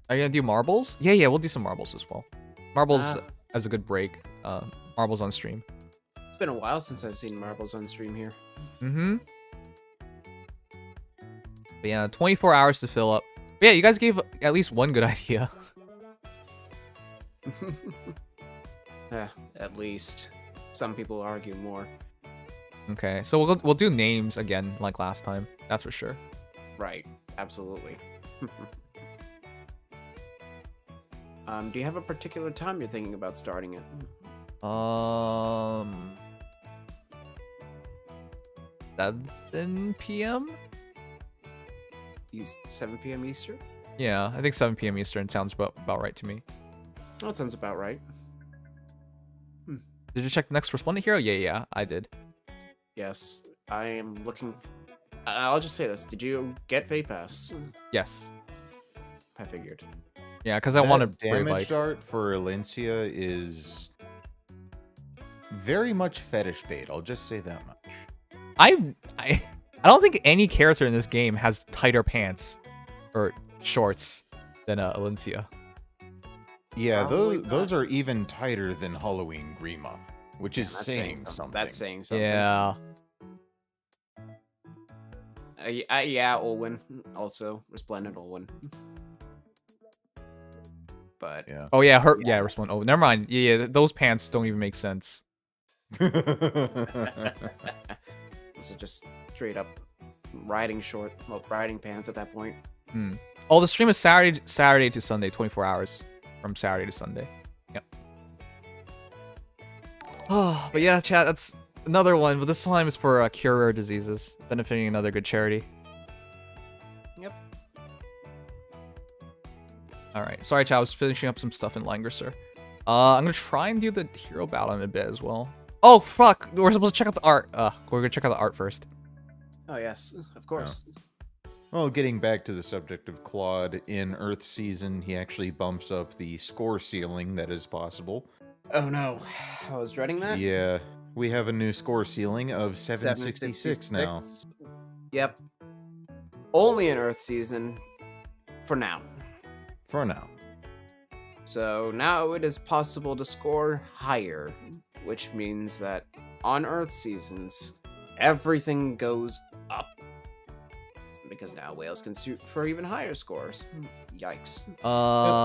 Are you gonna do marbles? Yeah, we'll do some marbles as well. Marbles as a good break. Marbles on stream. It's been a while since I've seen marbles on stream here. Mm-hmm. But yeah, 24 hours to fill up. But yeah, you guys gave at least one good idea. Yeah, at least. Some people argue more. Okay, so we'll do names again like last time. That's for sure. Right, absolutely. Do you have a particular time you're thinking about starting it? 7 p.m. 7 p.m. Eastern? Yeah, I think 7 p.m. Eastern sounds about right to me. Oh, that sounds about right. Did you check the next respondent hero? Yeah, I did. Yes, I am looking I'll just say this. Did you get Fate Pass? Yes. I figured. Yeah, because I That wanted damage dart for Alencia is very much fetish bait. I'll just say that much. I don't think any character in this game has tighter pants or shorts than Alencia. Yeah, those are even tighter than Halloween Grima, which is that's saying something. That's saying something. Yeah. Yeah, Olwen. Also, Resplendent Olwen. But yeah. Oh yeah, yeah, Resplendent. Oh, never mind. Yeah, those pants don't even make sense. This is just straight up riding pants at that point. Oh, the stream is Saturday to Sunday, 24 hours from Saturday to Sunday. Yep. Oh, but yeah, chat, that's another one, but this time is for cure rare diseases, benefiting another good charity. Yep. Alright, sorry chat, I was finishing up some stuff in Langrisser. I'm gonna try and do the hero battle in a bit as well. Oh, fuck! We're supposed to check out the art. We're gonna check out the art first. Oh, yes, of course. Well, getting back to the subject of Claude, in Earth Season, he actually bumps up the score ceiling that is possible. Oh no, I was dreading that. Yeah, we have a new score ceiling of 766 now. Yep. Only in Earth Season, for now. For now. So now it is possible to score higher, which means that on Earth Seasons, everything goes up. Because now whales can shoot for even higher scores. Yikes.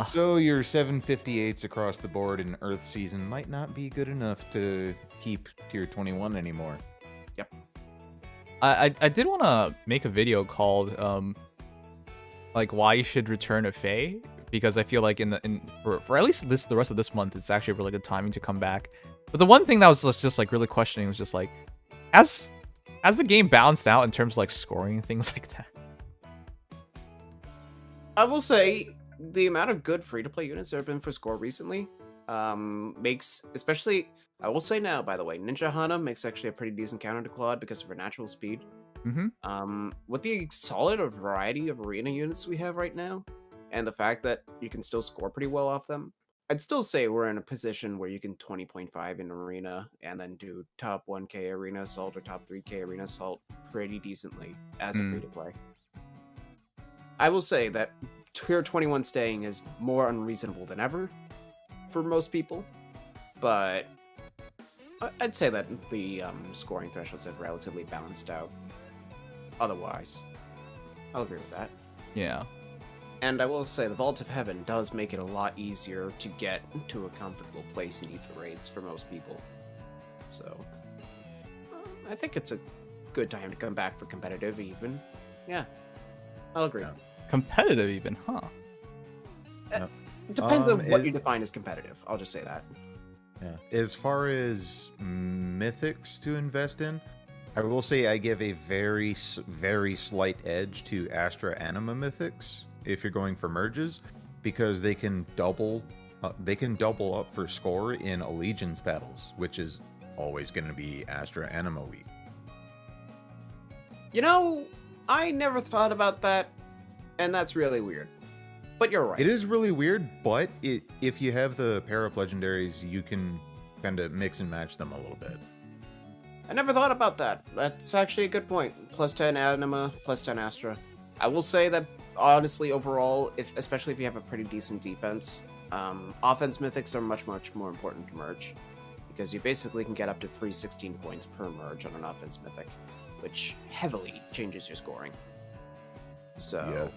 So your 758s across the board in Earth Season might not be good enough to keep tier 21 anymore. Yep. I did want to make a video called like why you should return a Fae, because I feel like for at least the rest of this month, it's actually a really good timing to come back. But the one thing that was just like really questioning was just like, as the game balanced out in terms of like scoring and things like that. I will say the amount of good free-to-play units there have been for score recently makes, especially, I will say now, by the way, Ninja Hana makes actually a pretty decent counter to Claude because of her natural speed. With the solid variety of arena units we have right now, and the fact that you can still score pretty well off them, I'd still say we're in a position where you can 20.5 in arena and then do top 1k arena assault or top 3k arena assault pretty decently as a free-to-play. I will say that tier 21 staying is more unreasonable than ever for most people, but I'd say that the scoring thresholds have relatively balanced out. Otherwise, I'll agree with that. Yeah. And I will say the Vault of Heaven does make it a lot easier to get to a comfortable place in Ether raids for most people. So, I think it's a good time to come back for competitive even. Yeah, I'll agree. Yeah. Competitive even, huh? It depends on what you define as competitive. I'll just say that. Yeah. As far as mythics to invest in, I will say I give a very, very slight edge to Astra Anima mythics if you're going for merges, because they can double up for score in allegiance battles, which is always going to be Astra Anima week. You know, I never thought about that, and that's really weird. But you're right. It is really weird, but if you have the pair up legendaries, you can kind of mix and match them a little bit. I never thought about that. That's actually a good point. Plus 10 Anima, plus 10 Astra. I will say that, honestly, overall, especially if you have a pretty decent defense, offense mythics are much, much more important to merge, because you basically can get up to free 16 points per merge on an offense mythic, which heavily changes your scoring. So,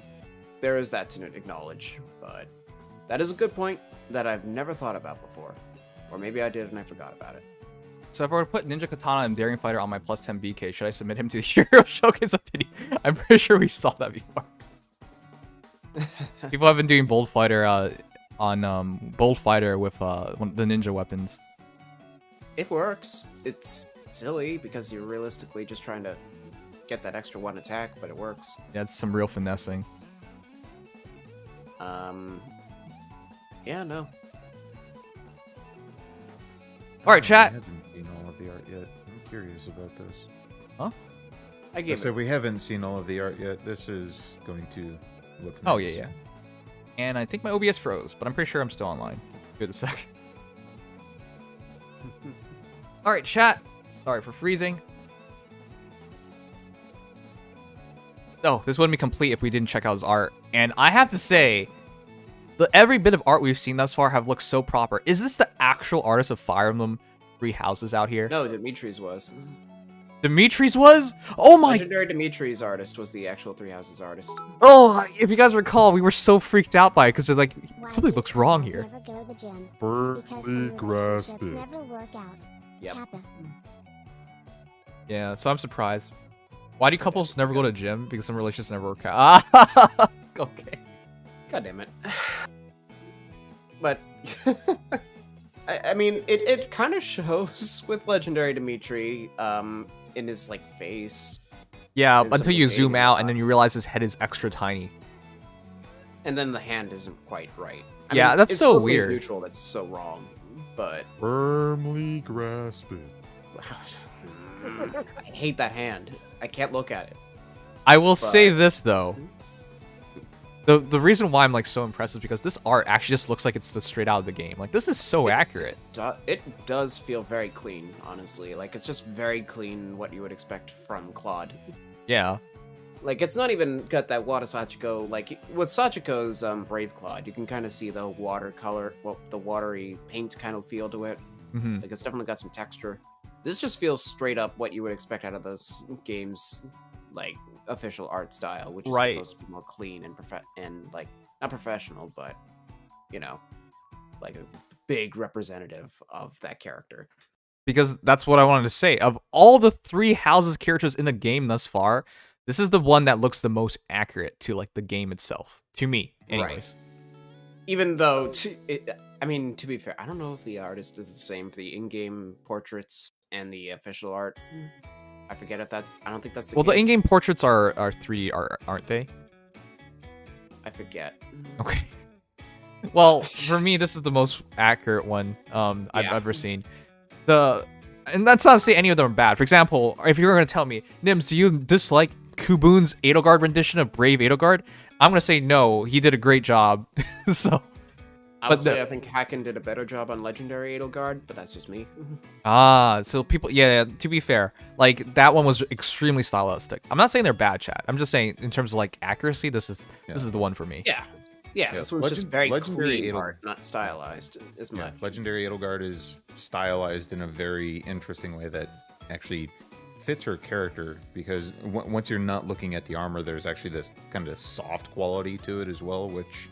there is that to acknowledge, but that is a good point that I've never thought about before. Or maybe I did and I forgot about it. So if I were to put Ninja Katana and Daring Fighter on my plus 10 BK, should I submit him to the Hero Showcase of Pity? I'm pretty sure we saw that before. People have been doing Bold Fighter on Bold Fighter with the ninja weapons. It works. It's silly because you're realistically just trying to get that extra one attack, but it works. Yeah, it's some real finessing. Yeah, no. All right, chat. I haven't seen all of the art yet. I'm curious about this. Huh? I gave So it. we haven't seen all of the art yet. This is going to look nice. Oh, yeah. And I think my OBS froze, but I'm pretty sure I'm still online. Give it a sec. Alright, chat. Sorry for freezing. No, this wouldn't be complete if we didn't check out his art. And I have to say, every bit of art we've seen thus far have looked so proper. Is this the actual artist of Fire Emblem Three Houses out here? No, Dimitri's was. Dimitri's was? Oh my... Legendary Dimitri's artist was the actual Three Houses artist. Oh, if you guys recall, we were so freaked out by it because they're like, something looks wrong here. Never go to the gym? Firmly grasp it. Never work out. Yep. Kappa. Yeah, so I'm surprised. Why do couples never go to gym? Because some relationships never work out. Ah, okay. God damn it. But I mean, it kind of shows with Legendary Dimitri, in his like face. Yeah, It's until you zoom amazing. out and then you realize his head is extra tiny. And then the hand isn't quite right. I Yeah, mean, that's it's so supposed to be weird. neutral, that's so wrong. But Firmly grasp it. I hate that hand. I can't look at it. I will say this though. The reason why I'm like so impressed is because this art actually just looks like it's just straight out of the game. Like this is so accurate. It does feel very clean, honestly. Like it's just very clean, what you would expect from Claude. Yeah. Like it's not even got that water Sachiko. Like with Sachiko's Brave Claude, you can kind of see the watercolor, well, the watery paint kind of feel to it. Hmm. Like it's definitely got some texture. This just feels straight up what you would expect out of this game's like official art style, which is Right. supposed to be more clean and like not professional, but you know, like a big representative of that character. Because that's what I wanted to say. Of all the Three Houses characters in the game thus far, this is the one that looks the most accurate to like the game itself. To me, anyways. Right. Even though, I mean, to be fair, I don't know if the artist is the same for the in-game portraits and the official art. I forget if that's. I don't think that's the Well, case. the in-game portraits are 3D art, aren't they? I forget. Okay. Well, for me, this is the most accurate one I've Yeah. ever seen. And that's not to say any of them are bad. For example, if you were going to tell me, Nims, do you dislike Kubun's Edelgard rendition of Brave Edelgard? I'm going to say no. He did a great job. So, I would say I think Hacken did a better job on Legendary Edelgard, but that's just me. so people, yeah, to be fair, like that one was extremely stylistic. I'm not saying they're bad, chat. I'm just saying in terms of like accuracy, this is the one for me. Yeah, this one's just very Legendary clean art, not stylized as much. Legendary Edelgard is stylized in a very interesting way that actually fits her character, because once you're not looking at the armor, there's actually this kind of soft quality to it as well, which,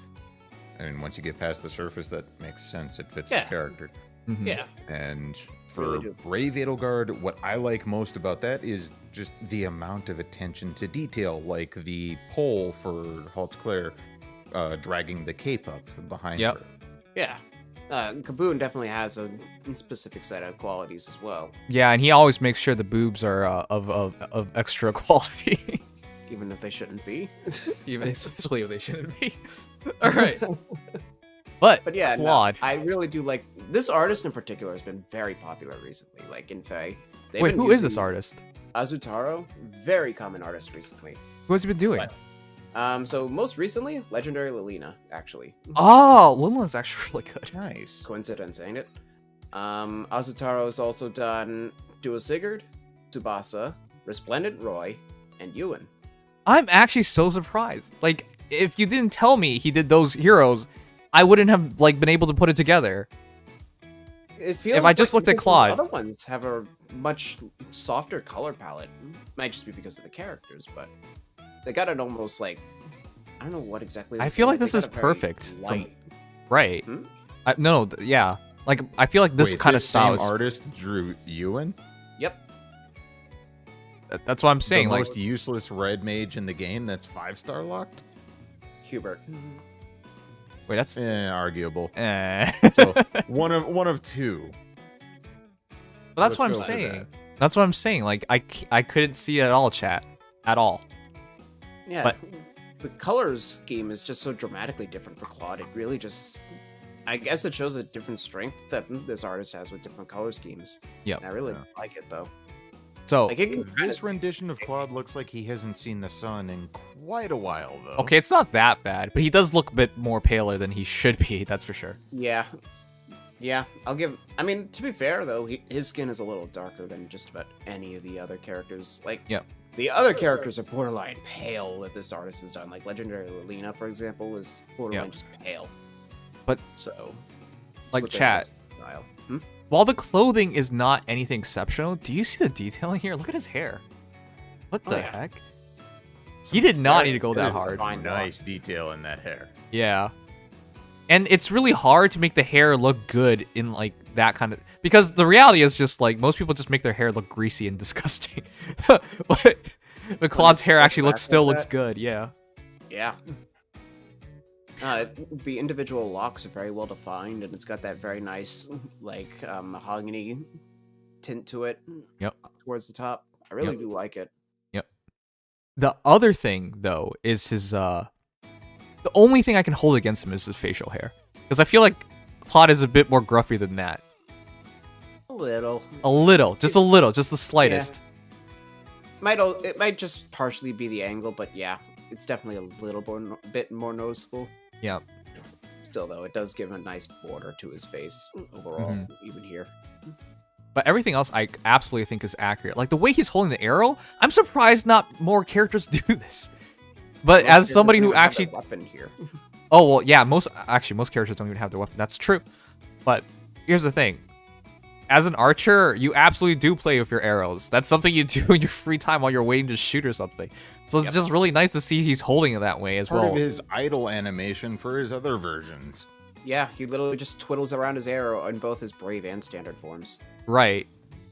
I mean, once you get past the surface, that makes sense. It fits the character. Mhm. Yeah. And for Really do. Brave Edelgard, what I like most about that is just the amount of attention to detail, like the pole for Haute-Claire dragging the cape up behind Yep. her. Yeah. Kabun definitely has a specific set of qualities as well, Yeah, and he always makes sure the boobs are of extra quality. even if they shouldn't be. Even especially if they shouldn't be. All right. But yeah, no, Claude. I really do like this artist in particular. Has been very popular recently, like in Fae. They've Wait, been who is this using artist? Azutaro, very common artist recently. Who has he been doing? So most recently, Legendary Lilina, actually. Oh, Liliana's actually really good. Nice. Coincidence, ain't it? Azutaro has also done Duo Sigurd, Tsubasa, Resplendent Roy, and Ewan. I'm actually so surprised. Like, if you didn't tell me he did those heroes, I wouldn't have like been able to put it together. It feels If I just looked at because Claude. those other ones have a much softer color palette. Might just be because of the characters, but they got it almost like, I don't know what exactly. I this feel like They this got is a very perfect. from- Light. right. Hmm? Yeah. Like, I feel like this Wait, kind of this style same is... artist drew Ewan? Yep. That's what I'm saying. The Like, most useless red mage in the game that's 5-star locked? Hubert. wait, that's... Arguable. Eh. So one of two. But that's Let's what I'm go for saying. that. That's what I'm saying. Like, I couldn't see it at all, chat. At all. Yeah. But- The color scheme is just so dramatically different for Claude. It really just, I guess it shows a different strength that this artist has with different color schemes. Yep. And I really like it though. So Like, This rendition of Claude looks like he hasn't seen the sun in quite a while, though. okay, it's not that bad, but he does look a bit more paler than he should be. That's for sure. Yeah. Yeah, I'll give... I mean, to be fair, though, his skin is a little darker than just about any of the other characters. Like, Yeah. the other characters are borderline pale that this artist has done. Like, Legendary Lina, for example, is borderline just pale. But, So... like, chat, Style. while the clothing is not anything exceptional, do you see the detailing here? Look at his hair. What the heck? He did not need to go that hard. Nice detail in that hair. Yeah. And it's really hard to make the hair look good in, like, that kind of... Because the reality is just, like, most people just make their hair look greasy and disgusting. But Claude's hair actually looks good, yeah. Yeah. The individual locks are very well defined, and it's got that very nice, like, mahogany tint to it. Yep. Towards the top. I really do like it. Yep. The other thing, though, is his, the only thing I can hold against him is his facial hair. Because I feel like Claude is a bit more gruffy than that. A little. A little. Just a little. Just the slightest. Yeah. It might just partially be the angle, but yeah. It's definitely a little bit more noticeable. Yeah. Still, though, it does give a nice border to his face overall, even here. But everything else I absolutely think is accurate. Like, the way he's holding the arrow, I'm surprised not more characters do this. But as somebody who actually... weapon here. Oh, well, yeah, most characters don't even have their weapon. That's true. But here's the thing. As an archer, you absolutely do play with your arrows. That's something you do in your free time while you're waiting to shoot or something. So it's just really nice to see he's holding it that way as well. Part of his idle animation for his other versions. Yeah, he literally just twiddles around his arrow in both his brave and standard forms. Right.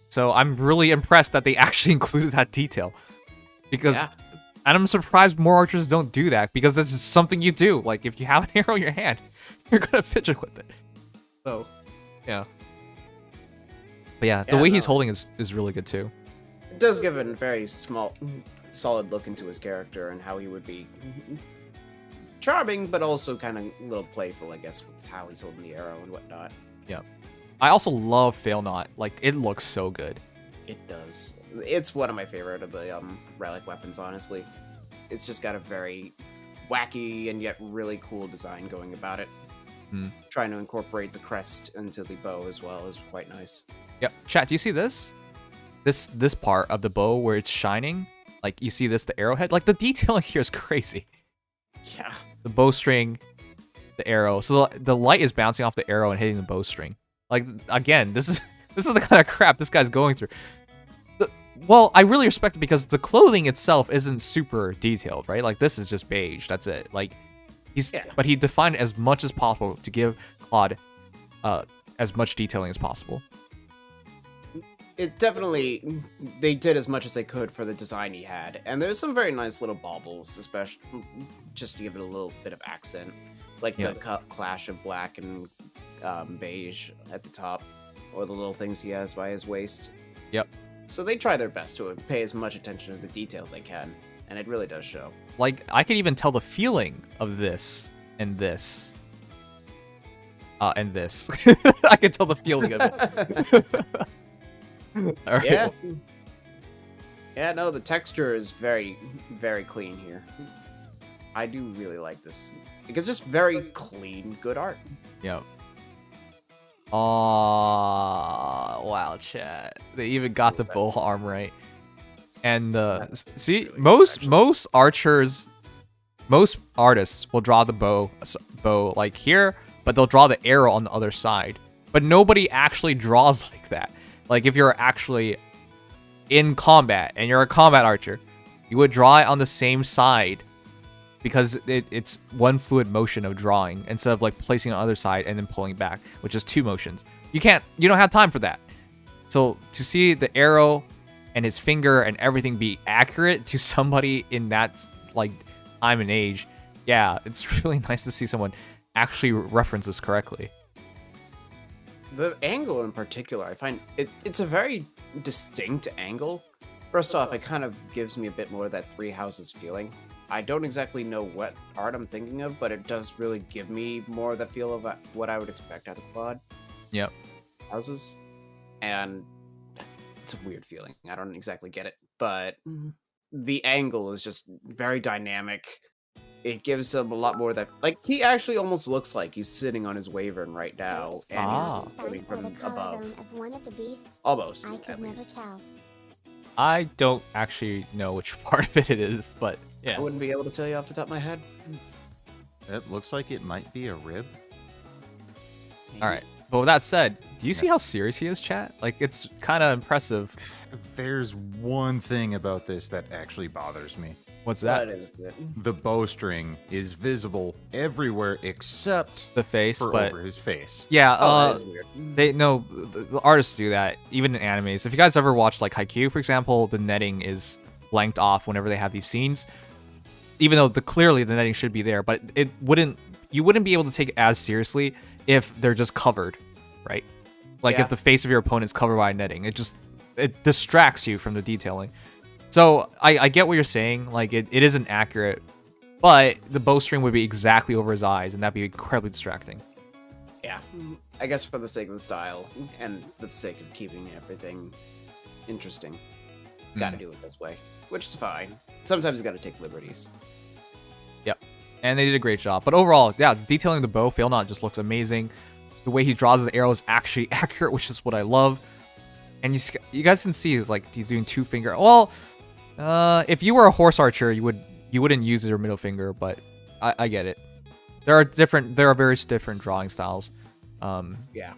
So I'm really impressed that they actually included that detail. Because... Yeah. And I'm surprised more archers don't do that, because that's just something you do. Like, if you have an arrow in your hand, you're gonna fidget with it. So, yeah. But yeah, the way he's holding is really good, too. It does give it a very solid look into his character and how he would be charming, but also kind of a little playful, I guess, with how he's holding the arrow and whatnot. Yeah. I also love Fail Not. Like, it looks so good. It does. It's one of my favorite of the relic weapons, honestly. It's just got a very wacky and yet really cool design going about it. Trying to incorporate the crest into the bow as well is quite nice. Yep. Chat, do you see this? This part of the bow where it's shining? Like, you see this, the arrowhead? Like, the detailing here is crazy. Yeah. The bowstring, the arrow. So the light is bouncing off the arrow and hitting the bowstring. Like, again, this is the kind of crap this guy's going through. Well, I really respect it because the clothing itself isn't super detailed, right? Like, this is just beige. That's it. Like, but he defined it as much as possible to give Claude as much detailing as possible. It definitely, they did as much as they could for the design he had. And there's some very nice little baubles, especially just to give it a little bit of accent. Like the clash of black and beige at the top, or the little things he has by his waist. Yep. So they try their best to pay as much attention to the details they can, and it really does show. Like, I can even tell the feeling of this and this. And this. I can tell the feeling of it. All right. Yeah. Yeah, no, the texture is very, very clean here. I do really like this. It's just very clean, good art. Yep. Oh, wow, chat. They even got the bow arm right. And see, most archers, most artists will draw the bow like here, but they'll draw the arrow on the other side. But nobody actually draws like that. Like, if you're actually in combat and you're a combat archer, you would draw it on the same side because it's one fluid motion of drawing instead of like placing it on the other side and then pulling back, which is two motions. You don't have time for that. So to see the arrow and his finger and everything be accurate to somebody in that like time and age, yeah, it's really nice to see someone actually reference this correctly. The angle in particular, I find it's a very distinct angle. First off, it kind of gives me a bit more of that Three Houses feeling. I don't exactly know what art I'm thinking of, but it does really give me more of the feel of what I would expect out of Claude. Yep. Houses. And it's a weird feeling. I don't exactly get it, but the angle is just very dynamic. It gives him a lot more that, like, he actually almost looks like he's sitting on his wyvern right now, and he's coming from above. Of one of the beasts? Almost, I could at never least. tell. I don't actually know which part of it is, but yeah. I wouldn't be able to tell you off the top of my head. It looks like it might be a rib. All right. But with that said, do you see how serious he is, chat? Like, it's kind of impressive. There's one thing about this that actually bothers me. What's that? What is it? The bowstring is visible everywhere except The face, for but over his face. yeah, That is weird. the artists do that, even in animes. If you guys ever watched like Haikyuu, for example, the netting is blanked off whenever they have these scenes. Even though clearly the netting should be there, but you wouldn't be able to take it as seriously if they're just covered, right? Like Yeah. if the face of your opponent's covered by netting, it distracts you from the detailing. So I get what you're saying, like it isn't accurate, but the bowstring would be exactly over his eyes, and that'd be incredibly distracting. Yeah, I guess for the sake of the style and for the sake of keeping everything interesting, gotta do it this way, which is fine. Sometimes you gotta take liberties. Yep, and they did a great job. But overall, yeah, detailing the bow, Failnaught just looks amazing. The way he draws his arrow is actually accurate, which is what I love. And you guys can see, like he's doing 2-finger. Well, if you were a horse archer, you wouldn't use your middle finger, but I get it. There are various different drawing styles. Yeah.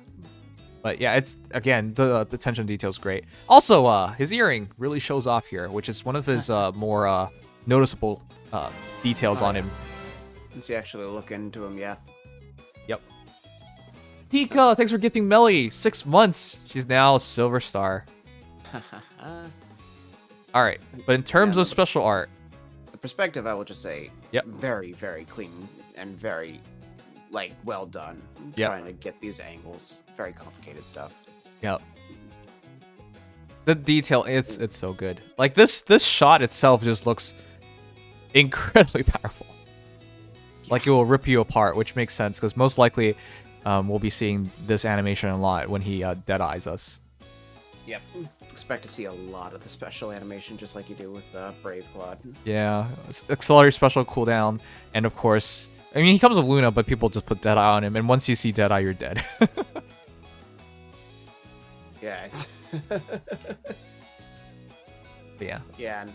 But yeah, it's again the attention to detail is great. Also, his earring really shows off here, which is one of his more noticeable details on him. Once you actually look into him, yeah. Yep. Tika, thanks for gifting Melly 6 months. She's now a silver star. All right, but in terms of special art, the perspective, I will just say, yep, very, very clean and very, like, well done. Yep. Trying to get these angles, very complicated stuff. Yep. The detail, it's so good. Like this shot itself just looks incredibly powerful. Like it will rip you apart, which makes sense because most likely we'll be seeing this animation a lot when he dead eyes us. Yep. Expect to see a lot of the special animation, just like you do with Brave Claude. Yeah, accelerate special cooldown, and of course, I mean he comes with Luna, but people just put Deadeye on him, and once you see Deadeye, you're dead. Yeah. It's yeah. Yeah.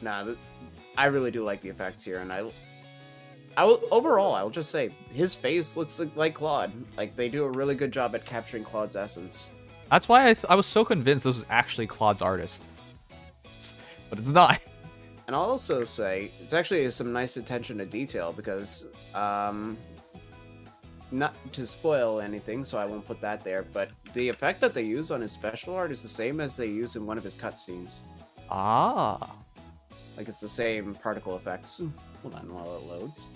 Nah, I really do like the effects here, and overall, I will just say his face looks like Claude. Like they do a really good job at capturing Claude's essence. That's why I was so convinced this was actually Claude's artist. But it's not. And I'll also say, it's actually some nice attention to detail because, not to spoil anything, so I won't put that there, but the effect that they use on his special art is the same as they use in one of his cutscenes. Ah. Like it's the same particle effects. Hold on while it loads.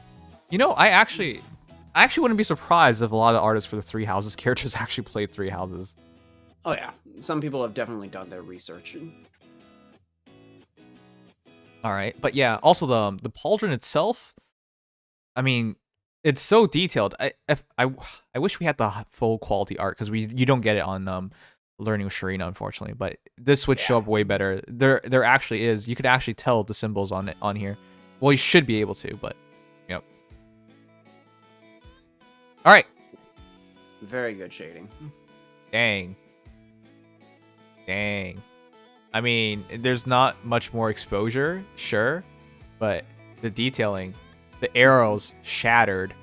You know, I actually wouldn't be surprised if a lot of the artists for the Three Houses characters actually played Three Houses. Oh yeah, some people have definitely done their research. All right, but yeah, also the pauldron itself. I mean, it's so detailed. I wish we had the full quality art because you don't get it on Learning with Sharina, unfortunately. But this would show up way better. There actually is. You could actually tell the symbols on here. Well, you should be able to, but yep. All right. Very good shading. Dang. I mean, there's not much more exposure, sure, but the detailing, the arrows shattered,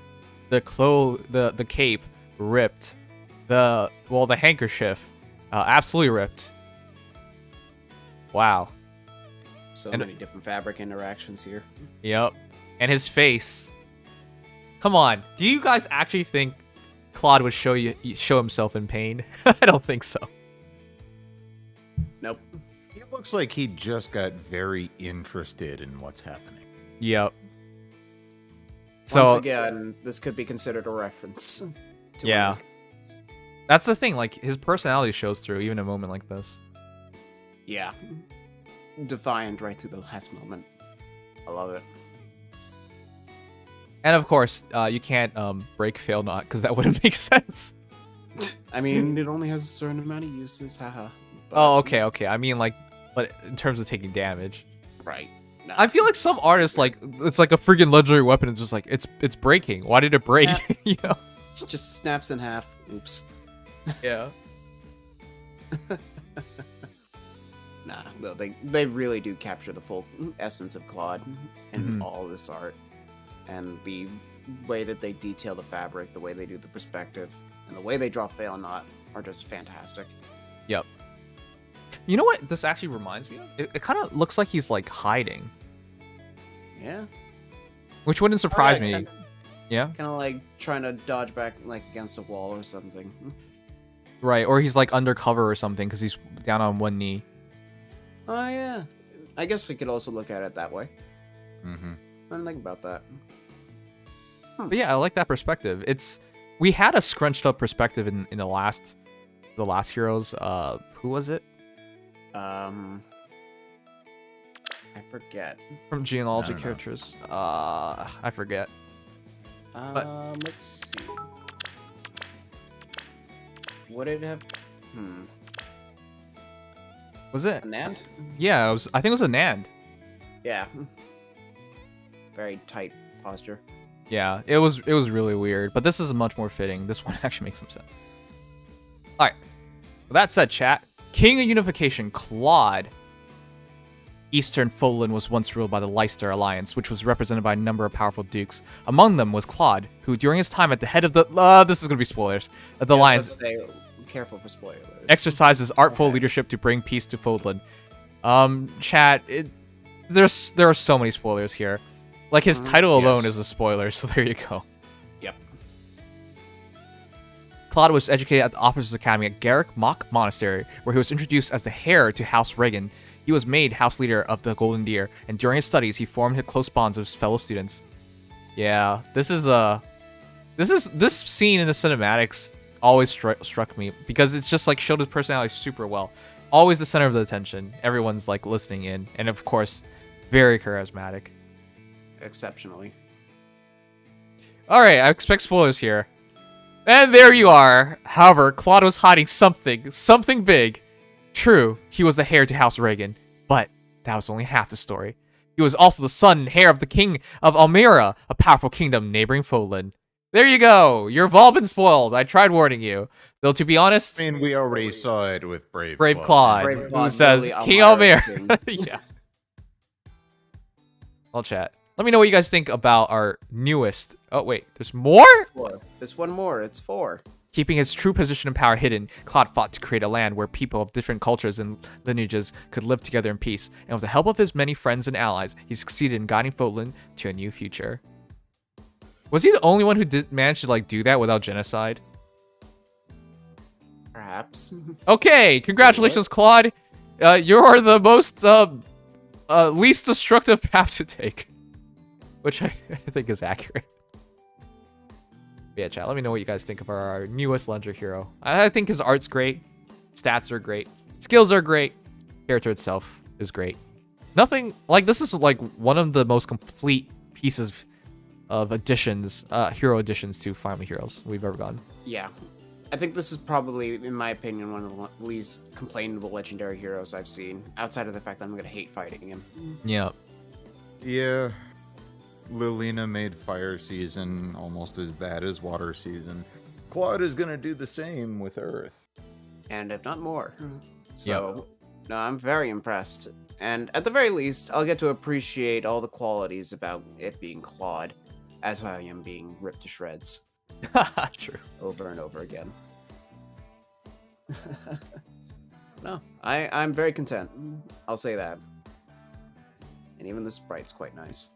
the cape ripped, the handkerchief absolutely ripped. Wow. So many different fabric interactions here. Yep. And his face. Come on. Do you guys actually think Claude would show himself in pain? I don't think so. Nope. He looks like he just got very interested in what's happening. Yep. So once again, this could be considered a reference. To yeah. That's the thing. Like his personality shows through even in a moment like this. Yeah. Defiant right through the last moment. I love it. And of course, you can't break Failnaught because that wouldn't make sense. I mean, it only has a certain amount of uses, haha. But, Oh, okay. I mean, like, but in terms of taking damage. right. Nah. I feel like some artists, like, it's like a freaking legendary weapon. It's just like, it's breaking. Why did it break? You know? It just snaps in half. Oops. Yeah. Nah, no, they really do capture the full essence of Claude in all this art. And the way that they detail the fabric, the way they do the perspective, and the way they draw Fail Not are just fantastic. Yep. You know what this actually reminds me of? It kind of looks like he's, like, hiding. Yeah. Which wouldn't surprise me. Kinda, Yeah? Kind of like trying to dodge back, like, against a wall or something. Right, or he's, like, undercover or something because he's down on one knee. Oh, yeah. I guess you could also look at it that way. Mm-hmm. I didn't think about that. But yeah, I like that perspective. We had a scrunched up perspective in the last Heroes. Who was it? I forget. From genealogy I don't know. characters. I forget. Let's see. What did it have? Was it? A Nand? Yeah, I think it was a Nand. Yeah. Very tight posture. Yeah, it was really weird, but this is much more fitting. This one actually makes some sense. All right. With that said, chat, King of Unification, Claude. Eastern Fodlan was once ruled by the Leicester Alliance, which was represented by a number of powerful dukes. Among them was Claude, who, during his time at the head of the this is gonna be spoilers. Of the Alliance, Careful for spoilers. exercises artful leadership to bring peace to Fodlan. Chat, there are so many spoilers here. Like his title alone is a spoiler, so there you go. Yep. Claude was educated at the Officers Academy at Garrick Mock Monastery, where he was introduced as the heir to House Regan. He was made house leader of the Golden Deer, and during his studies, he formed close bonds with his fellow students. Yeah, this scene in the cinematics always struck me because it's just like showed his personality super well. Always the center of the attention. Everyone's like listening in, and of course, very charismatic. Exceptionally. All right, I expect spoilers here. And there you are. However, Claude was hiding something big. True, he was the heir to House Regan, but that was only half the story. He was also the son and heir of the king of Almira, a powerful kingdom neighboring Fodlan. There you go. You've all been spoiled. I tried warning you. Though, to be honest... I mean, we already saw it with Brave Claude, Brave who Claude, says, literally King Almira's Almira. king. Yeah. I'll chat. Let me know what you guys think about our newest... Oh, wait. There's more? 4. There's one more. It's 4. Keeping his true position and power hidden, Claude fought to create a land where people of different cultures and lineages could live together in peace. And with the help of his many friends and allies, he succeeded in guiding Fodlan to a new future. Was he the only one who did manage to like do that without genocide? Perhaps. Okay, congratulations, Claude. You're the most least destructive path to take, which I think is accurate. Yeah, chat, let me know what you guys think of our newest legendary hero. I think his art's great. Stats are great. Skills are great. Character itself is great. Nothing, like, this is, like, one of the most complete pieces of additions, hero additions to Finally Heroes we've ever gotten. Yeah. I think this is probably, in my opinion, one of the least complainable legendary heroes I've seen, outside of the fact that I'm going to hate fighting him. Yeah. Yeah. Lilina made Fire Season almost as bad as Water Season. Claude is gonna do the same with Earth. And if not more. So, no, I'm very impressed. And at the very least, I'll get to appreciate all the qualities about it being Claude, as I am being ripped to shreds. True. Over and over again. No, I'm very content. I'll say that. And even the sprite's quite nice.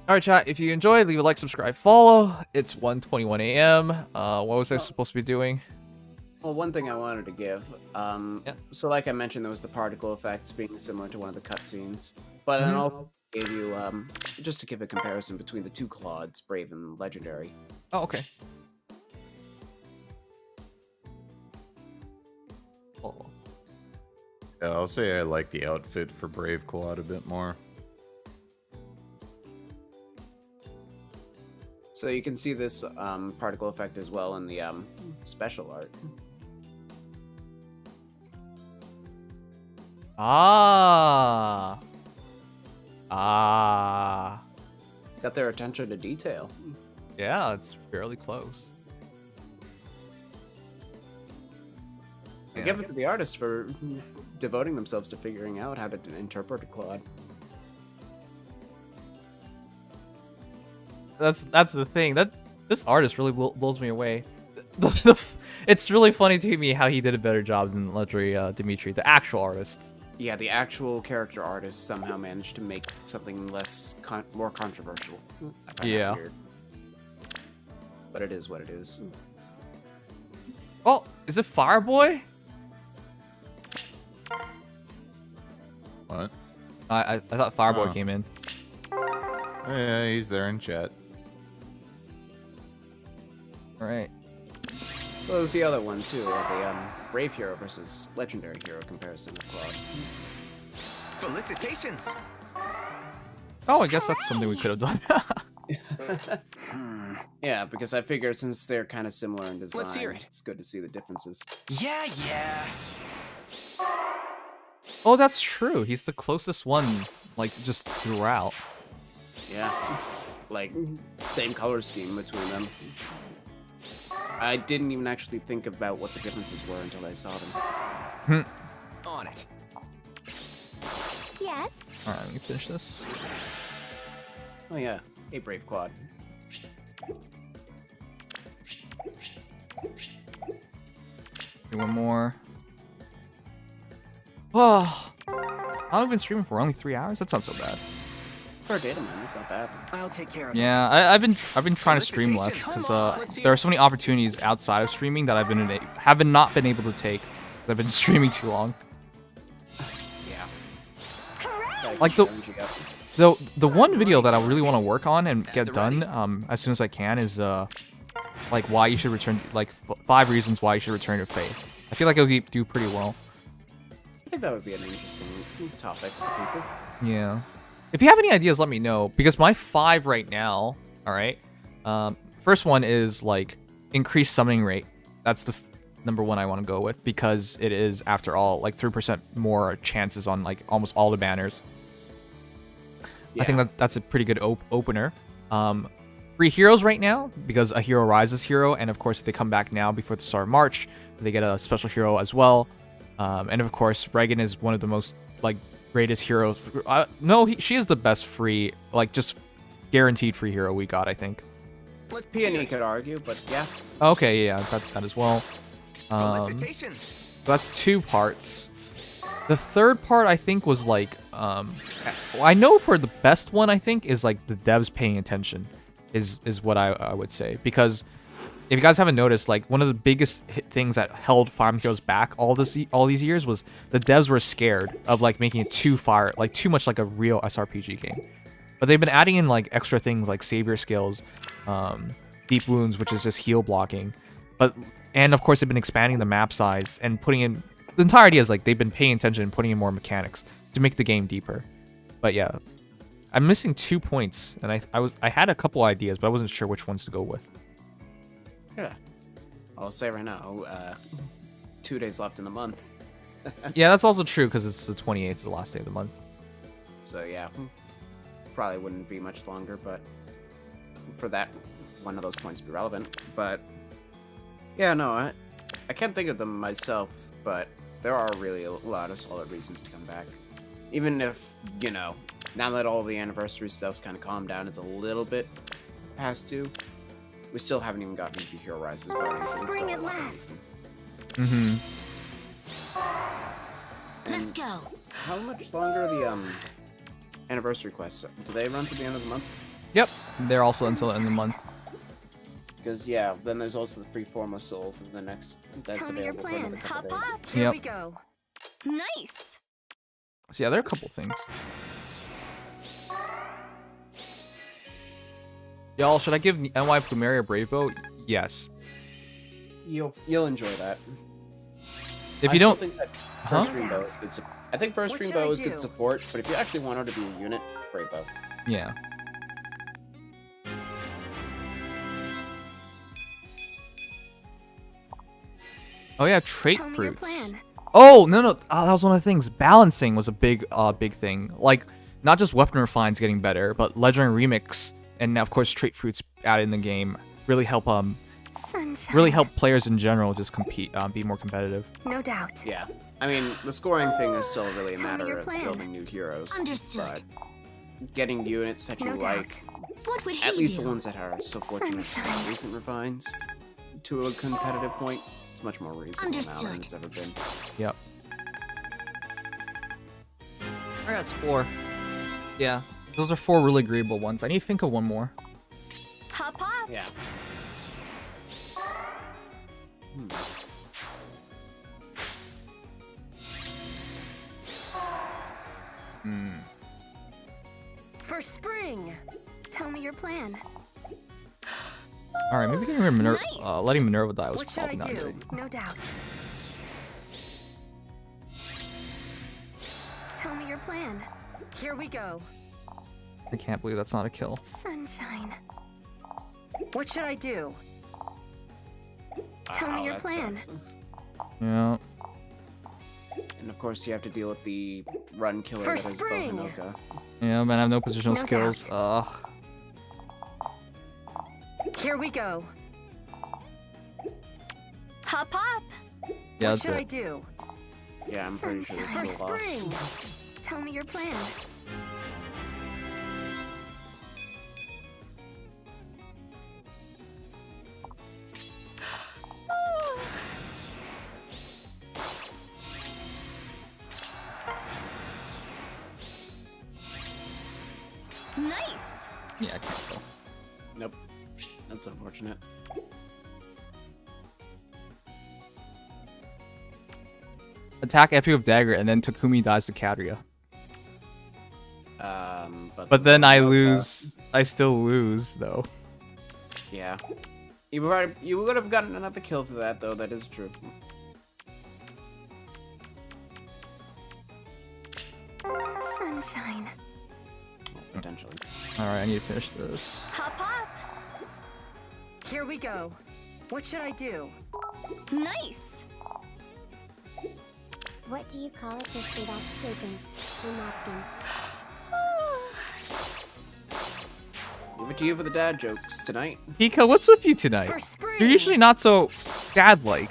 Alright, chat, if you enjoyed, leave a like, subscribe, follow. It's 1:21 a.m. What was I supposed to be doing? Well, one thing I wanted to give, so like I mentioned, there was the particle effects being similar to one of the cutscenes, but then I'll give you, just to give a comparison between the two Claudes, Brave and Legendary. Oh, okay. Oh. Yeah, I'll say I like the outfit for Brave Claude a bit more. So you can see this particle effect as well in the special art. Ah. Ah. Got their attention to detail. Yeah, it's fairly close. I give it to the artists for devoting themselves to figuring out how to interpret Claude. That's the thing. This artist really blows me away. It's really funny to me how he did a better job than Legendary Dimitri, the actual artist. Yeah, the actual character artist somehow managed to make something more controversial. I find that weird. But it is what it is. Oh, is it Fireboy? What? I thought Fireboy came in. Yeah, he's there in chat. Alright. Well, there's the other one too, the Brave Hero versus Legendary Hero comparison of Claude. Felicitations! Oh, I guess that's something we could have done. Yeah, because I figured since they're kind of similar in design, Let's hear it. It's good to see the differences. Yeah. Oh, that's true. He's the closest one, like, just throughout. Yeah, like, same color scheme between them. I didn't even actually think about what the differences were until I saw them. On it. Yes. Alright, let me finish this. Oh yeah, hey Brave Claude. Do one more. Oh, I've been streaming for only 3 hours. That's not so bad. For a Datamine, that's not bad. I'll take care of it. Yeah, I've been trying to stream less because there are so many opportunities outside of streaming that I've not been able to take. I've been streaming too long. Yeah. Like the one video that I really want to work on and get done as soon as I can is like why you should return, like 5 reasons why you should return to Faith. I feel like it would do pretty well. I think that would be an interesting topic for people. Yeah. If you have any ideas, let me know, because my 5 right now, all right. First one is like increased summoning rate. That's the number one I want to go with because it is, after all, like 3% more chances on like almost all the banners. Yeah. I think that's a pretty good opener. 3 heroes right now because a hero rises hero, and of course if they come back now before the start of March, they get a special hero as well. And of course Regan is one of the most like greatest heroes. She is the best free, like just guaranteed free hero we got, I think. Peony could argue, but yeah. Okay, yeah, that as well. Felicitations. So that's 2 parts. The third part I think was like, I know for the best one I think is like the devs paying attention, is what I would say, because if you guys haven't noticed, like one of the biggest things that held Fire Emblem Heroes back all these years was the devs were scared of like making it too much like a real SRPG game. But they've been adding in like extra things like savior skills, deep wounds, which is just heal blocking, and of course they've been expanding the map size and putting in, the entire idea is like they've been paying attention and putting in more mechanics to make the game deeper. But yeah, I'm missing 2 points, and I had a couple ideas, but I wasn't sure which ones to go with. Yeah. I'll say right now, 2 days left in the month. Yeah, that's also true because it's the 28th is the last day of the month. So yeah, probably wouldn't be much longer, but for that, one of those points be relevant. But yeah, no, I can't think of them myself, but there are really a lot of solid reasons to come back. Even if, you know, now that all the anniversary stuff's kind of calmed down, it's a little bit past due. We still haven't even gotten to Hero Rises voting, so there's still a lot of reason. Let's go. How much longer are the anniversary quests? Do they run to the end of the month? Yep, they're also until the end of the month. Because yeah, then there's also the free form of soul for the next. That's Tell me your available for another plan. couple Hop days. up. Here Yep. we go. Nice. So yeah, there are a couple things. Y'all, should I give NY Plumeria a brave vote? Yes. You'll enjoy that. If you don't, still think that first Rainbow is good. I think first What Rainbow should I is good do? support, but if you actually want her to be a unit, Rainbow. yeah. Oh yeah, trait Tell me your fruits. plan. Oh no, that was one of the things. Balancing was a big thing. Like not just weapon refines getting better, but legendary remix and now of course trait fruits added in the game really help players in general just compete, be more competitive. No doubt. Yeah. I mean, the scoring thing is still really a matter of building new heroes. Understood. But getting units that you like, What would he at least do? the ones that are so fortunate to have recent refines to a competitive point, it's much more reasonable now than it's ever been. Yep. Alright, that's 4. Yeah, those are 4 really agreeable ones. I need to think of one more. Hop hop. Yeah. For spring. Tell me your plan. Alright, maybe getting rid of letting Minerva die was What should I probably not do? good. No doubt. Tell me your plan. Here we go. I can't believe that's not a kill. Sunshine. What should I do? Tell me your that plan. sucks. Yeah. And of course, you have to deal with the run killer For that is spring. Bohanoka. Yeah, man, I have no positional No skills. Ugh. Here we go. Hop hop. Yeah, What that's should I it. do? Yeah, I'm pretty sure For it's still lost. spring. Tell me your plan. Nice. Yeah, I can't kill. Nope. That's unfortunate. Attack Effie with dagger, and then Takumi dies to Kadria. But then I Bohanoka- lose. I still lose, though. Yeah. You would have gotten another kill for that, though. That is true. Sunshine. Potentially. Alright, I need to finish this. Hop hop. Here we go. What should I do? Nice. What do you call a tissue that's sleeping? A napkin. Leave it to you for the dad jokes tonight. Pika, what's with you tonight? For spring. You're usually not so dad-like.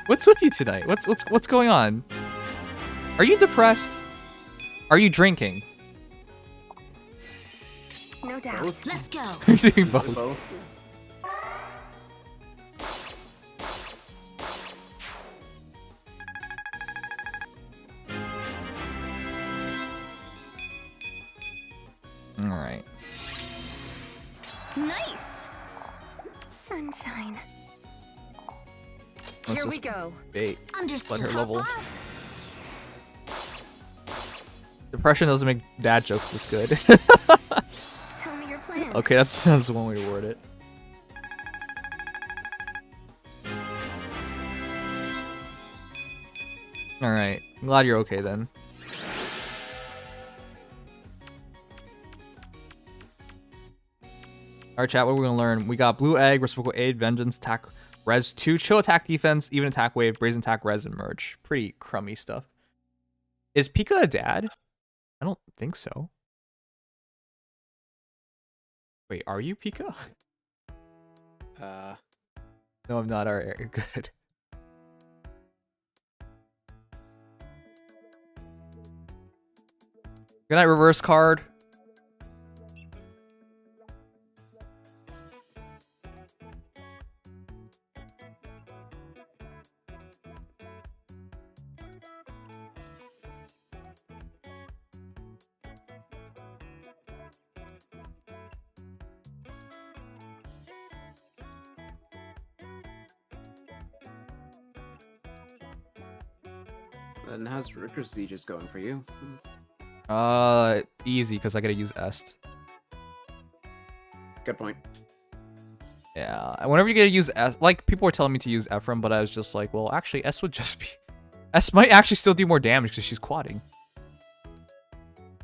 What's with you tonight? What's going on? Are you depressed? Are you drinking? No doubt. Let's go. You're doing both. Both. Alright. Nice. Sunshine. Let's Here we just go. Bait. Understood. Let her Hop level. hop. Depression doesn't make dad jokes this good. Tell me your plan. Okay, that's one way to word it. Alright. I'm glad you're okay then. Alright, chat, what are we gonna learn? We got Blue Egg, Reciprocal Aid, Vengeance, Attack, Res 2, Chill Attack Defense, Even Attack Wave, Brazen Attack, Res, and Merge. Pretty crummy stuff. Is Pika a dad? I don't think so. Wait, are you Pika? No, I'm not. Alright, good. Good night, reverse card. And how's Ricker's Sieges going for you? Easy, because I gotta use Est. Good point. Yeah, and whenever you get to use S, like people were telling me to use Ephraim, but I was just like, well, actually, S would just be, S might actually still do more damage because she's quadding.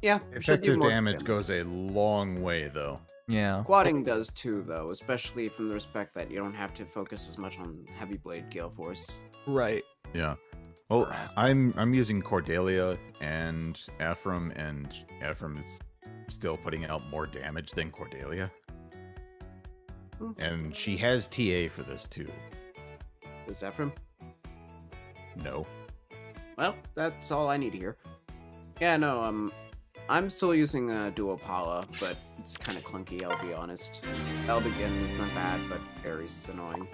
Yeah, should do Effective more damage goes a long way, though. Yeah. Quadding does too, though, especially from the respect that you don't have to focus as much on heavy blade gale force. Right. Yeah. Well, I'm using Cordelia and Ephraim is still putting out more damage than Cordelia. And she has TA for this too. Is Ephraim? No. Well, that's all I need to hear. Yeah, no, I'm still using Duopala, but it's kind of clunky, I'll be honest. Elbegin is not bad, but Ares is annoying.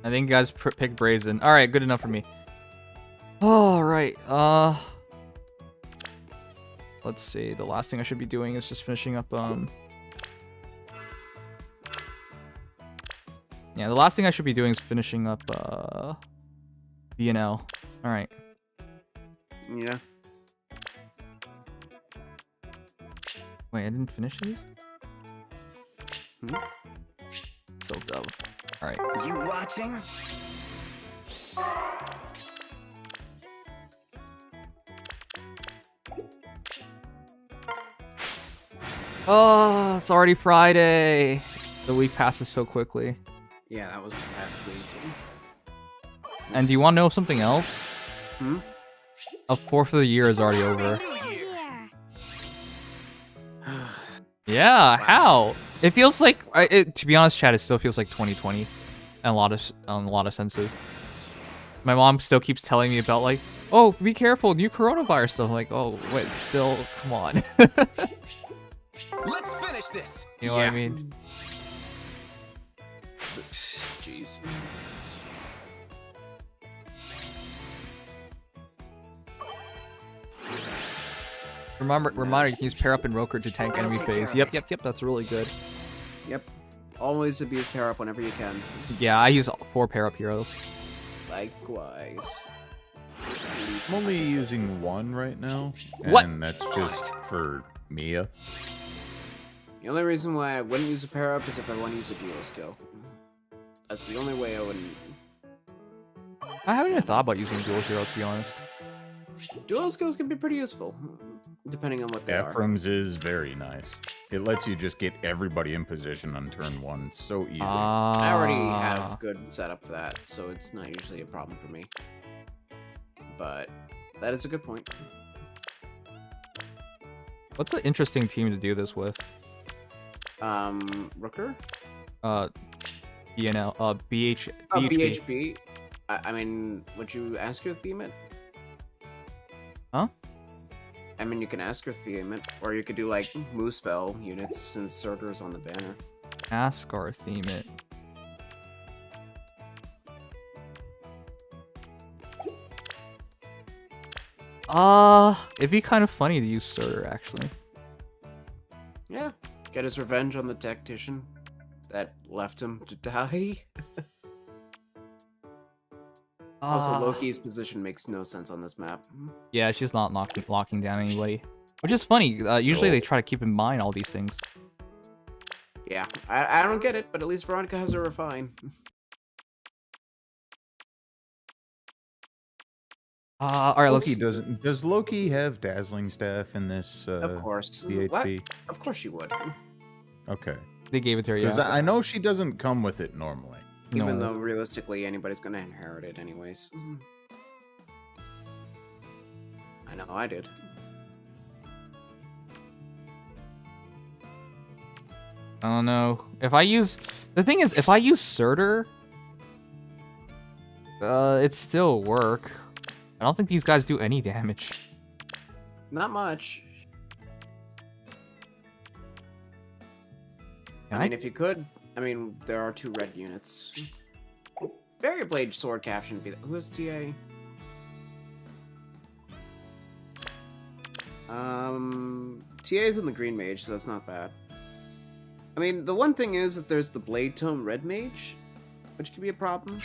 I think you guys pick Brazen. All right, good enough for me. All right. Let's see. The last thing I should be doing is just finishing up. Yeah, the last thing I should be doing is finishing up. BNL. All right. Yeah. Wait, I didn't finish these. So dumb. All right. You watching? Oh, it's already Friday. The week passes so quickly. Yeah, that was a fast week. And do you want to know something else? A fourth of the year is already over. Yeah, how? It feels like, to be honest, Chad, it still feels like 2020, in a lot of senses. My mom still keeps telling me about like, oh, be careful, new coronavirus stuff. I'm like, oh, wait, still, come on. Let's finish this. You know what I mean? Jeez. Reminder, you can use pair up and Roker to tank enemy phase. Yep, that's really good. Yep. Always abuse pair up whenever you can. Yeah, I use 4 pair up heroes. Likewise. I'm only using 1 right now. What? And that's just for Mia. The only reason why I wouldn't use a pair up is if I want to use a duo skill. That's the only way I wouldn't. I haven't even thought about using dual heroes, to be honest. Dual skills can be pretty useful, depending on what they are. Ephraim's is very nice. It lets you just get everybody in position on turn 1. It's so easy. I already have good setup for that, so it's not usually a problem for me. But that is a good point. What's an interesting team to do this with? Rooker? BNL, BHB. BHB. I mean, would you ask your theme it? Huh? I mean, you can ask your theme it, or you could do like Moose Spell units since Surtur's on the banner. Ask or theme it. It'd be kind of funny to use Surtur, actually. Yeah, get his revenge on the tactician that left him to die. Also, Loki's position makes no sense on this map. Yeah, she's not locking down anybody. Which is funny. Usually they try to keep in mind all these things. Yeah, I don't get it, but at least Veronica has her refine. Alright, let's... Does Loki have Dazzling Staff in this of course. BHB? What? Of course she would. Okay. They gave it to her, Because yeah. I know she doesn't come with it normally. Even though realistically anybody's gonna inherit it anyways. I know I did. I don't know. If I use... The thing is, if I use Surtur... it still work. I don't think these guys do any damage. Not much. Can I mean, if you could... I mean, there are 2 red units. Barrier Blade Sword Calf shouldn't be... Who is TA? TA's in the green mage, so that's not bad. I mean, the one thing is that there's the Blade Tome red mage, which could be a problem.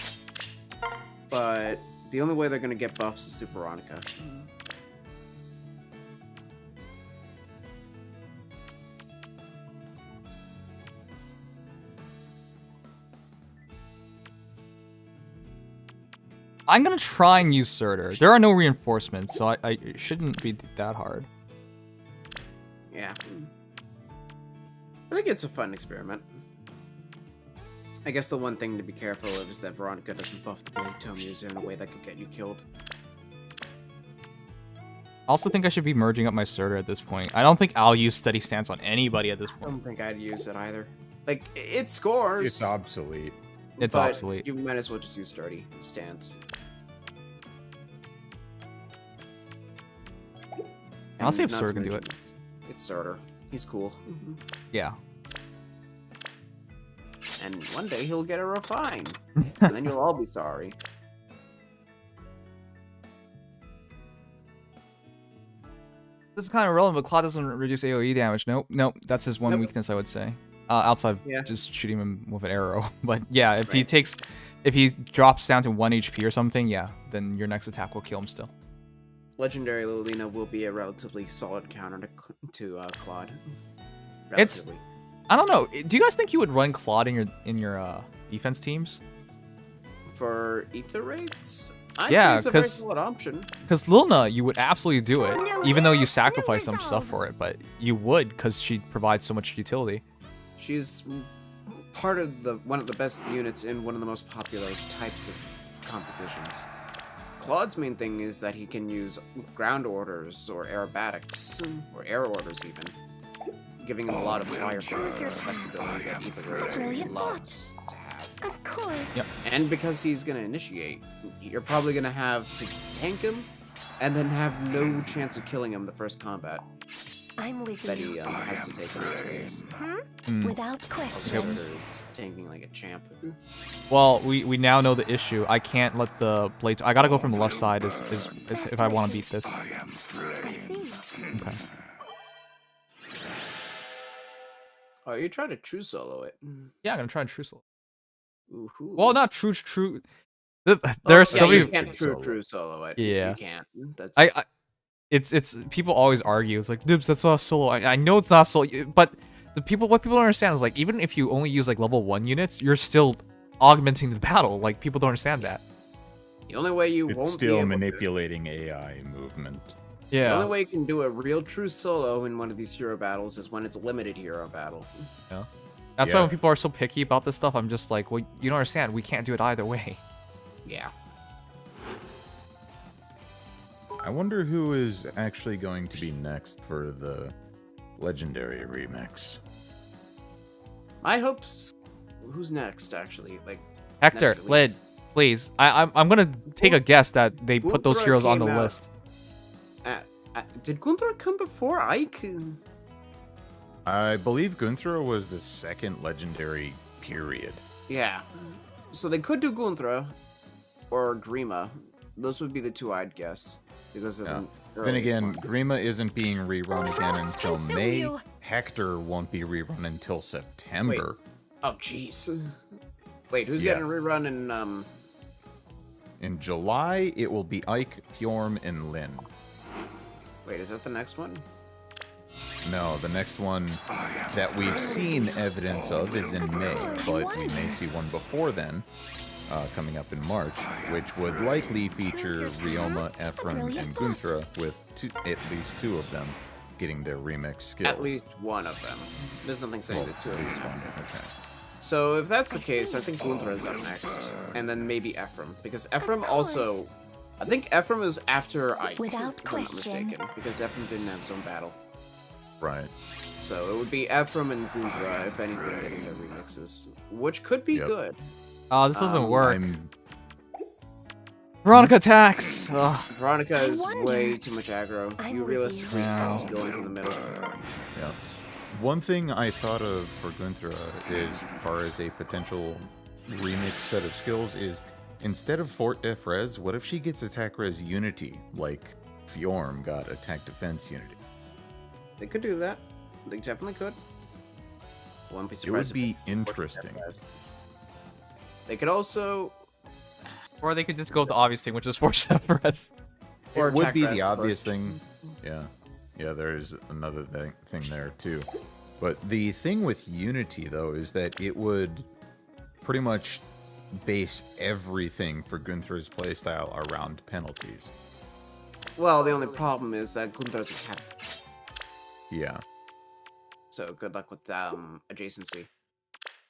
But the only way they're gonna get buffs is through Veronica. I'm gonna try and use Surtur. There are no reinforcements, so it shouldn't be that hard. Yeah. I think it's a fun experiment. I guess the one thing to be careful of is that Veronica doesn't buff the Blade Tome user in a way that could get you killed. I also think I should be merging up my starter at this point. I don't think I'll use steady stance on anybody at this I point. don't think I'd use it either. Like, it scores. It's obsolete. It's but obsolete. You might as well just use sturdy stance. I'll see if not Sir to can do mention it. It's Surtur. He's cool. Yeah. And one day he'll get a refine. And then you'll all be sorry. This is kind of relevant, but Claude doesn't reduce AoE damage. Nope, nope. That's his one Nope. weakness, I would say. Outside Yeah. just shooting him with an arrow. But yeah, if he drops down to 1 HP or something, yeah, then your next attack will kill him still. Legendary Lilina will be a relatively solid counter to Claude. It's- Relatively. I don't know. Do you guys think you would run Claude in your defense teams? For ether rates, I'd Yeah, say it's a very 'cause- solid option. Because Lilna, you would absolutely do it, No even though you help, sacrifice no some stuff resolve. for it. But you would, because she provides so much utility. She's part of one of the best units in one of the most popular types of compositions. Claude's main thing is that he can use ground orders or aerobatics, or air orders even, giving him a lot of firepower and flexibility that Ether Race Brilliant loves to have. Of course. Yep. And because he's going to initiate, you're probably going to have to tank him and then have no chance of killing him the first combat I'm with that you. he has to take in his face. Mm. Without question. Surtur is tanking like a champ. Well, we now know the issue. I can't let the blade. I gotta go from the left side is if I want to beat this. I see. Okay. Oh, you try to true solo it. Yeah, I'm gonna try and true solo. Ooh-hoo. Well, not true. There Oh, are so yeah, you many. can't solo. true solo it. Yeah. You can't. That's It's people always argue. It's like, Nibs, that's not solo. I know it's not solo, but what people don't understand is like even if you only use like level 1 units, you're still augmenting the battle. Like people don't understand that. the only way you It's won't be still able manipulating AI movement. The Yeah. only way you can do a real true solo in one of these hero battles is when it's a limited hero battle. That's why Yeah. when people are so picky about this stuff, I'm just like, well, you don't understand. We can't do it either way. Yeah. I wonder who is actually going to be next for the Legendary remix. My hopes. Who's next? Actually, like Hector, next Lid, release. please. I'm gonna take a guess that they put those Gunther heroes on the came out. list. Did Gunther come before Ike? I believe Gunther was the second Legendary period. Yeah. So they could do Gunther or Grima. Those would be the two I'd guess because of Yeah. the Then earliest again, one. Grima isn't being rerun again Frost until consume May. you. Hector won't be rerun until September. Oh jeez. Wait, who's Yeah. getting a rerun in In July, it will be Ike, Fjorm, and Lyn. Wait, is that the next one? No, the next one that we've seen evidence of is in May, but we may see one before then, coming up in March, which would likely feature Ryoma, Ephraim, and Gunther, with at least 2 of them getting their remix skills. At least one of them. There's nothing saying that two at of least them. one. Okay. So if that's the case, I think Gunther is up next, and then maybe Ephraim, because Ephraim also, I think Ephraim is after Ike, Without if I'm not question. mistaken, because Ephraim didn't have his own battle. Right. So it would be Ephraim and Gunther, if anything, getting their remixes, which could be Yep. good. Oh, this doesn't work. I'm Veronica attacks. Ugh. Veronica I is wonder. way too much aggro. I'm You with realistically you. have to go into the middle. Yeah. One thing I thought of for Gunther is, as far as a potential remix set of skills, is instead of Fort Def Res, what if she gets attack res unity, like Fjorm got attack defense unity? They could do that. They definitely could. Wouldn't be It surprised would if be it's interesting. They could also, Or they could just go with the obvious thing, which is force Everest. or It would attack be res the obvious first. thing. Yeah, there's another thing there too. But the thing with Unity, though, is that it would pretty much base everything for Gunther's playstyle around penalties. Well, the only problem is that Gunther's a cap, Yeah. so good luck with that adjacency.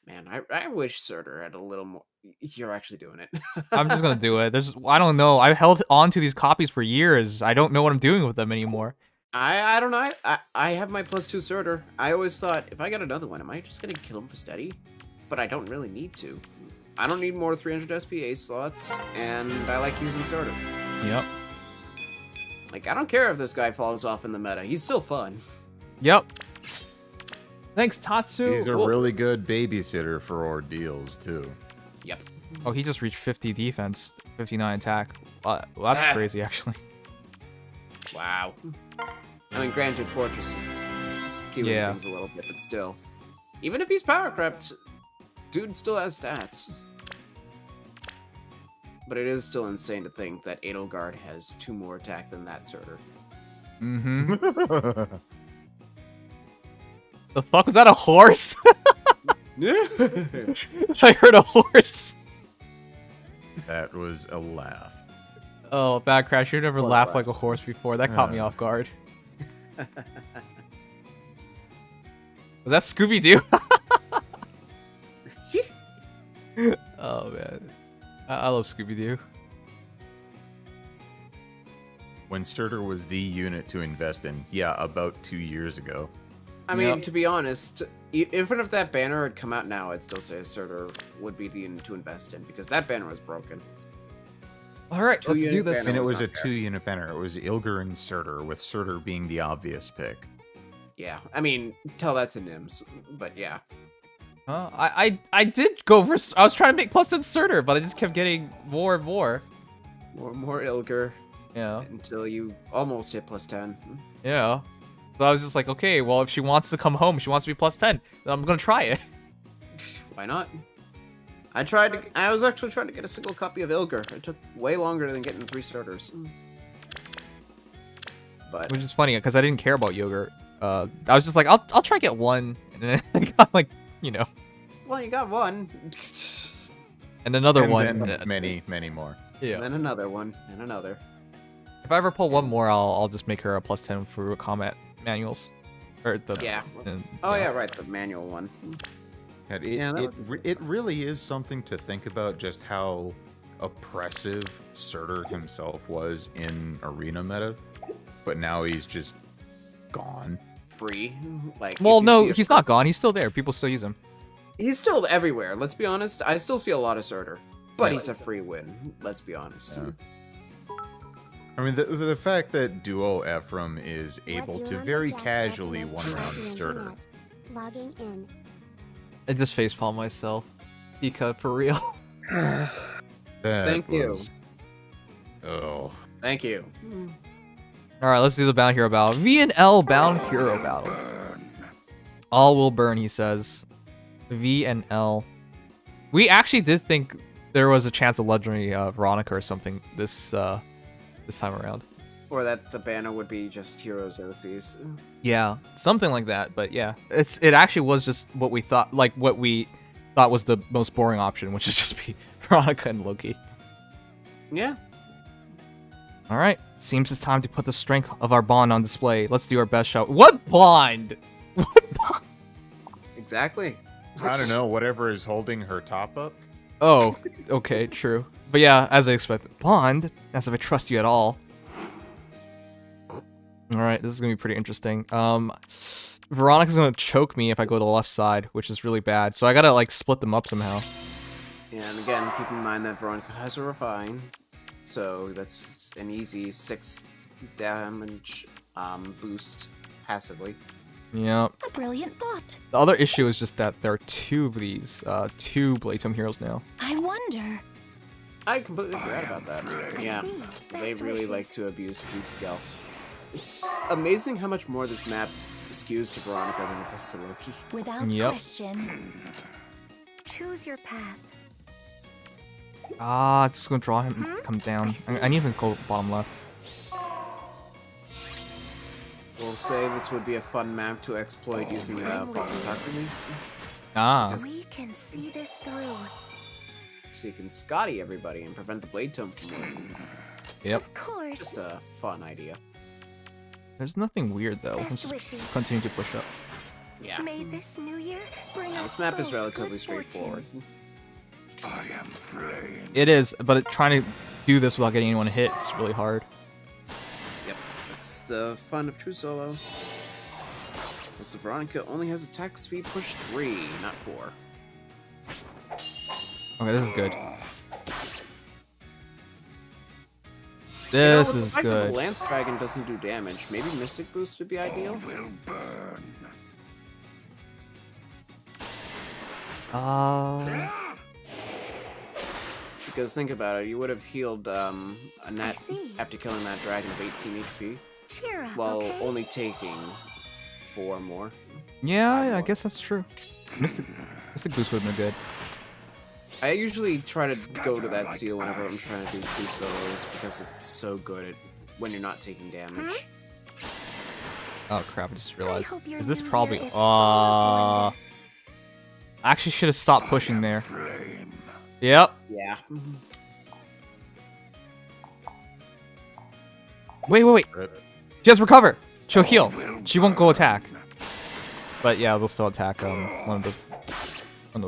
Man, I wish Surtur had a little more. You're actually doing it. I'm just gonna do it. I don't know. I've held on to these copies for years. I don't know what I'm doing with them anymore. I don't know. I have my +2 Surtur. I always thought, if I get another one, am I just gonna kill him for steady? But I don't really need to. I don't need more 300 SPA slots, and I like using Surtur. Yep. Like, I don't care if this guy falls off in the meta. He's still fun. Yep. Thanks, Tatsu. He's a really good babysitter for ordeals, too. Yep. Oh, he just reached 50 defense, 59 attack. Well, that's crazy, actually. Wow. I mean, granted, Fortress is skewing things a little bit, but still. Even if he's power crept, dude still has stats. But it is still insane to think that Edelgard has 2 more attack than that Surtur. Mm-hmm. The fuck? Was that a horse? I heard a horse. That was a laugh. Oh, bad crash. You never laughed like a horse before. That caught me off guard. Was that Scooby-Doo? Oh, man. I love Scooby-Doo. When Surtur was the unit to invest in, yeah, about 2 years ago. I mean, to be honest, even if that banner had come out now, I'd still say Surtur would be the unit to invest in, because that banner was broken. Alright, let's do this. And it was a 2-unit banner. It was Ilger and Surtur, with Surtur being the obvious pick. Yeah, I mean, tell that to Nims, but yeah. I did go for... I was trying to make +10 Surtur, but I just kept getting more and more. More Ilger. Yeah. Until you almost hit +10. Yeah. So I was just like, okay, well, if she wants to come home, she wants to be +10, then I'm gonna try it. Why not? I was actually trying to get a single copy of Ilger. It took way longer than getting 3 starters. But which is funny, because I didn't care about yogurt. I was just like, I'll try to get 1, and then I got like, you know. Well, you got 1. And another 1. And many, many more. Yeah. And then another 1, and another. If I ever pull 1 more, I'll just make her a +10 for combat manuals. Or the yeah. Right, the manual one. It really is something to think about, just how oppressive Surtur himself was in arena meta, but now he's just gone. Free. Like, well, no, he's not gone. He's still there. People still use him. He's still everywhere. Let's be honest. I still see a lot of Surtur, but he's a free win. Let's be honest. Yeah. I mean, the fact that Duo Ephraim is able to very casually one-round Surtur. Logging in. I just facepalm myself. Ika, for real. Thank you. Oh. Thank you. Alright, let's do the Bound Hero battle. V&L Bound Hero battle. All will burn, he says. V and L. We actually did think there was a chance of legendary Veronica or something this time around. Or that the banner would be just Heroes overseas. Yeah, something like that. But yeah, it actually was just what we thought, like what we thought was the most boring option, which is just be Veronica and Loki. Yeah. All right, seems it's time to put the strength of our bond on display. Let's do our best shot. What bond? What bond? Exactly. I don't know, whatever is holding her top up. Oh, okay, true. But yeah, as I expected. Bond? As if I trust you at all. Alright, this is gonna be pretty interesting. Veronica's gonna choke me if I go to the left side, which is really bad. So I gotta, like, split them up somehow. Yeah, and again, keep in mind that Veronica has a Refine. So that's an easy 6 damage boost passively. Yep. A brilliant thought. The other issue is just that there are 2 of these, 2 Blade Tome heroes now. I wonder. I completely forgot about that. Yeah, they really like to abuse Heat Scale. It's amazing how much more this map skews to Veronica than it does to Loki. Without question. Choose your path. Ah, just gonna draw him, come down. I need him to go bottom left. We'll say this would be a fun map to exploit using Takumi. Ah. We can see this through. So you can Scotty everybody and prevent the Blade Tome from working. Yep. Of course. Just a fun idea. There's nothing weird though. Let's just continue to push up. Yeah. May this new year bring us This map is both relatively good straightforward. fortune. It is, but trying to do this without getting anyone hit is really hard. Yep, that's the fun of true solo. Also, Veronica only has attack speed push 3, not 4. Okay, this is good. You know, This with the is fact that good. the Lance Dragon doesn't do damage, maybe Mystic Boost would be ideal? Because think about it, you would have healed a net after killing that dragon of 18 HP, Cheer up, while okay? only taking 4 more. Yeah, I guess that's true. Mystic Boost would have been good. I usually try to go to that seal whenever I'm trying to do true solos because it's so good at when you're not taking damage. Oh crap, I just realized. hope your Is this new probably... year is full of wonder. I actually should have stopped pushing there. Yep. Yeah. Wait. She has recover. She'll heal. She won't go attack. But yeah, they'll still attack one of those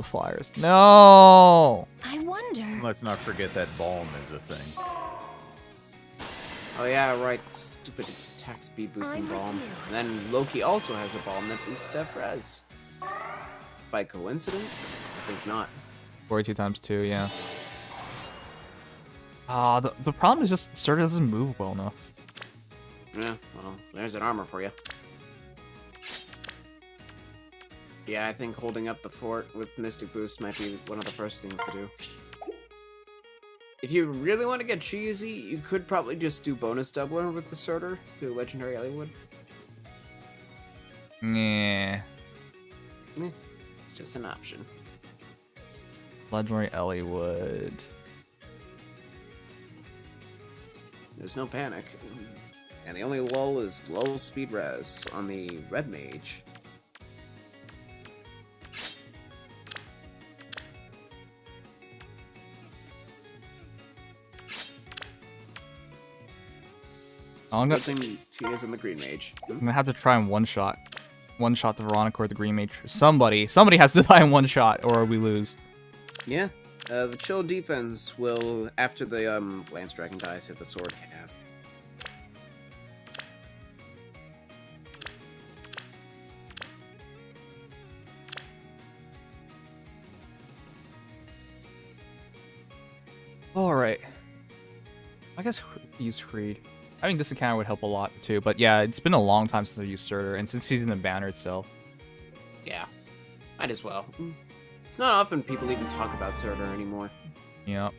flyers. No. I wonder. Let's not forget that balm is a thing. Oh yeah, right. Stupid attack speed boosting I'm with balm. you. And then Loki also has a balm that boosts def res. By coincidence? I think not. 42 times 2, yeah. The problem is just Serta doesn't move well enough. Yeah, well, there's an armor for you. Yeah, I think holding up the fort with Mystic Boost might be one of the first things to do. If you really want to get cheesy, you could probably just do bonus doubler with the Surtur through Legendary Elliewood. Yeah. Just an option. Legendary Elliewood. There's no panic. And the only lull is lull speed res on the Red Mage. I'm Good thing Tia's in the Green Mage. gonna have to try and one-shot the Veronica or the Green Mage. Somebody has to die in one shot, or we lose. Yeah. The chill defense will, after the Lance Dragon dies, hit the sword calf. Alright. I guess use Creed. I think this encounter would help a lot too, but yeah, it's been a long time since I used Surtur, and since he's in the banner itself. Yeah. Might as well. It's not often people even talk about Surtur anymore. Yep.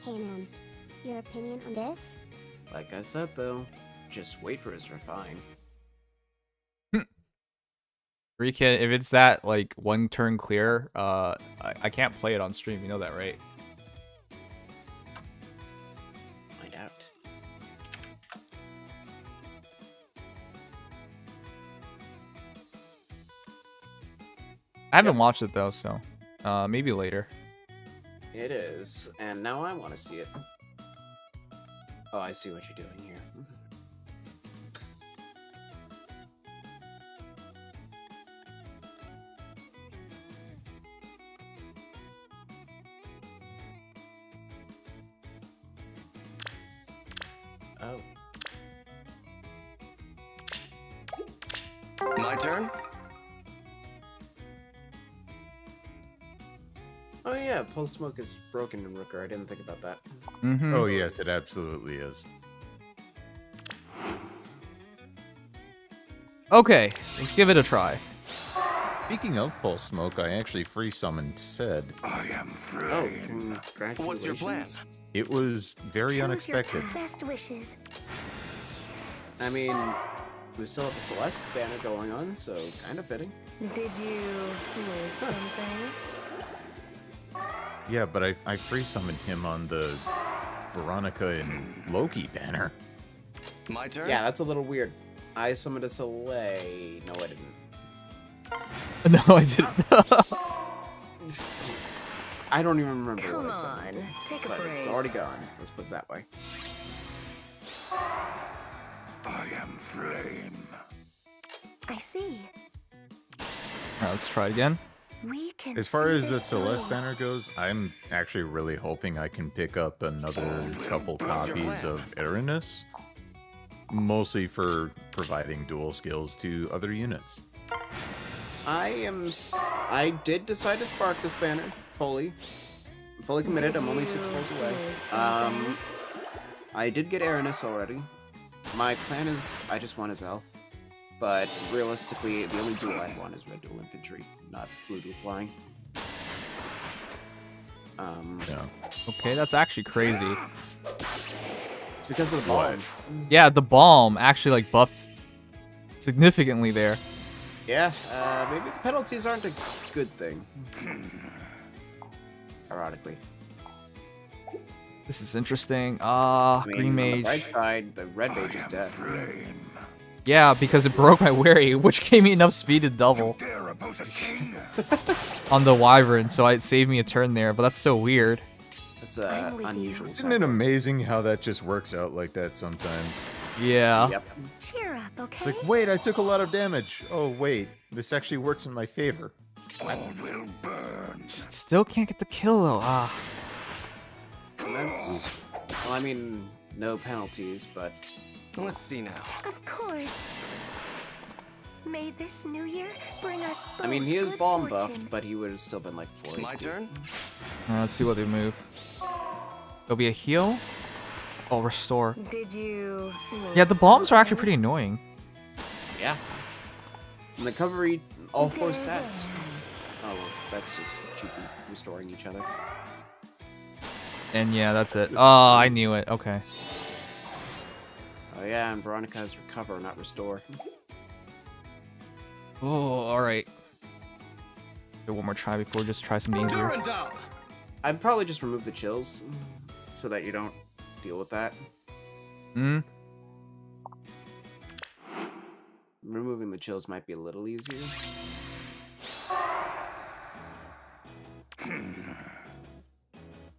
Hey Nams, your opinion on this? Like I said though, just wait for his refine. Rekid, if it's that like one turn clear, I can't play it on stream, you know that, right? Find out. I haven't watched it though, so maybe later. It is, and now I want to see it. Oh, I see what you're doing here. Oh. My turn? Oh yeah, Pulse Smoke is broken in Rooker. I didn't think about that. Mm-hmm. Oh yes, it absolutely is. Okay, let's give it a try. Speaking of Pulse Smoke, I actually free summoned Sed. Oh, congratulations. What's your plan? It was very Choose unexpected. your best wishes. I mean, we still have the Celeste banner going on, so kind of fitting. Did you need something? Yeah, but I free summoned him on the Veronica and Loki banner. My turn? Yeah, that's a little weird. I summoned a Soleil. No, I didn't. No, I didn't. I don't even remember Come what I summoned. on, take a But break. it's already gone. Let's put it that way. I see. Alright, let's try it again. We can As far see as the this Celeste through. banner goes, I'm actually really hoping I can pick up another couple copies of Aranus, mostly for providing dual skills to other units. I did decide to spark this banner fully. I'm fully committed. I'm only 6 goals away. I did get Aranus already. My plan is I just want Azel. But realistically, the only duel I want is Red Duel Infantry, not Blue Duel Flying. Yeah. Okay, that's actually crazy. It's because of the bomb. Yeah, the bomb actually like buffed significantly there. Yeah, maybe the penalties aren't a good thing. Ironically. This is interesting. I mean, Green on the Mage. bright side, the Red Mage is dead. Yeah, because it broke my Wary, which gave me enough speed to double on the Wyvern, so it saved me a turn there, but that's so weird. That's unusual. Isn't it amazing how that just works out like that sometimes? Yeah. Yep. Cheer up, okay? It's like, wait, I took a lot of damage. Oh, wait, this actually works in my favor. Still can't get the kill though. And that's, well, I mean, no penalties, but Let's see now. Of course. May this new year bring us both I mean, he is good bomb fortune. buffed, but he would have still been like 4 My HP. turn? Let's see what they move. There'll be a heal. Oh, restore. Did you? Yeah, the bombs are actually pretty annoying. Yeah. And they cover all 4 stats. Oh, well, that's just cheaply restoring each other. And yeah, that's it. Oh, I knew it. Okay. Oh yeah, and Veronica has recover, not restore. Oh, alright. Do one more try before we just try something easier. Durandal! I'd probably just remove the chills, so that you don't deal with that. Hmm? Removing the chills might be a little easier.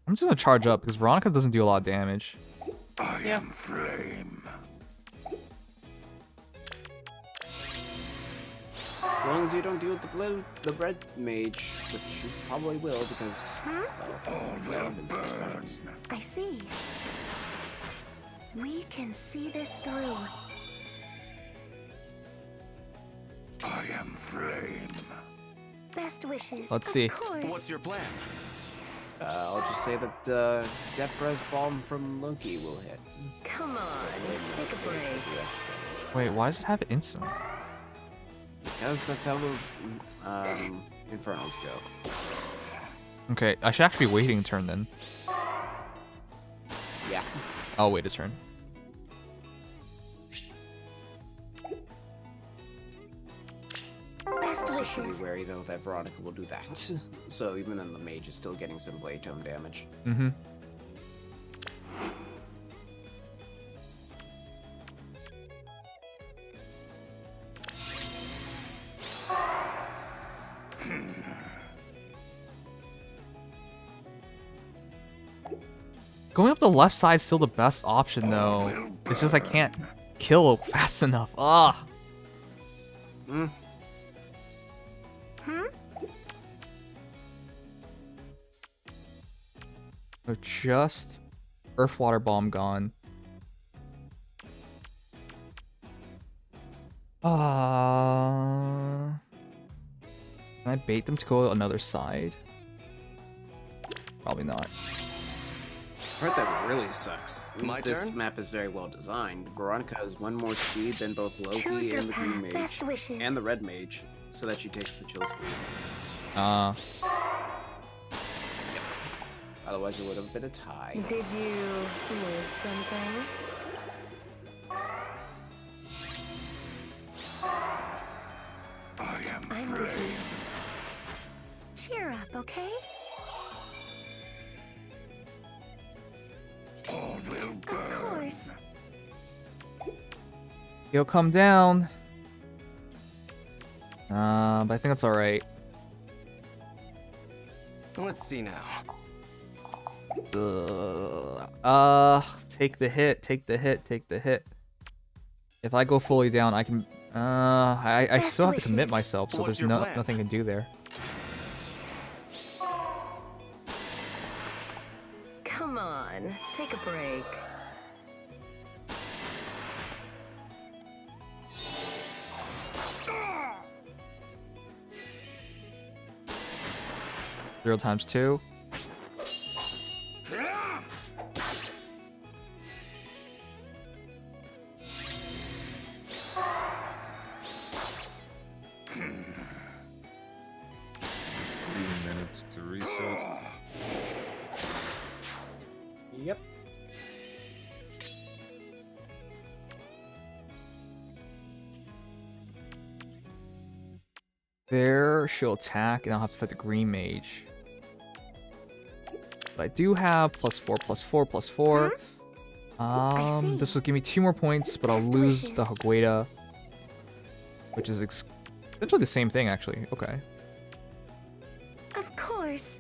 I'm just gonna charge up because Veronica doesn't do a lot of damage. I am flame. As long as you don't deal with the red mage, which you probably will because relevance to spells. I see. We can see this through. I am flame. Best wishes. Let's of see. Course. What's your plan? I'll just say that Death Res Bomb from Loki will hit. Come on, So take a break. Wait, why does it have instant? Because that's how the Infernals go. Okay, I should actually be waiting a turn then. Yeah. I'll wait a turn. Best Also should be wishes. wary though that Veronica will do that. So even then the mage is still getting some blade tome damage. Mm-hmm. Going up the left side's still the best option though. It's just I can't kill fast enough. Ah. Mm. So just Earth Water Bomb gone. Can I bait them to go another side? Probably not. The part that really sucks. My This turn? map is very well designed. Veronica has 1 more speed than both Choose Loki your and the Green path. Mage. Best wishes. And the Red Mage, so that she takes the chill speeds. Otherwise it would have been a tie. Did you need something? I am I'm with flame. you. Cheer up, okay? All will Of burn. course. He'll come down. But I think that's alright. Let's see now. Take the hit, take the hit, take the hit. If I go fully down, I can. I Best still have to wishes. commit myself, so What's there's your plan? nothing to do there. Come on, take a break. Zero times 2. Minutes to reset. Yep. There, she'll attack, and I'll have to fight the green mage. But I do have +4, +4, +4. see. This will give me 2 more points, but I'll Best lose wishes. the Higueta, which is essentially the same thing, actually. Okay. Of course.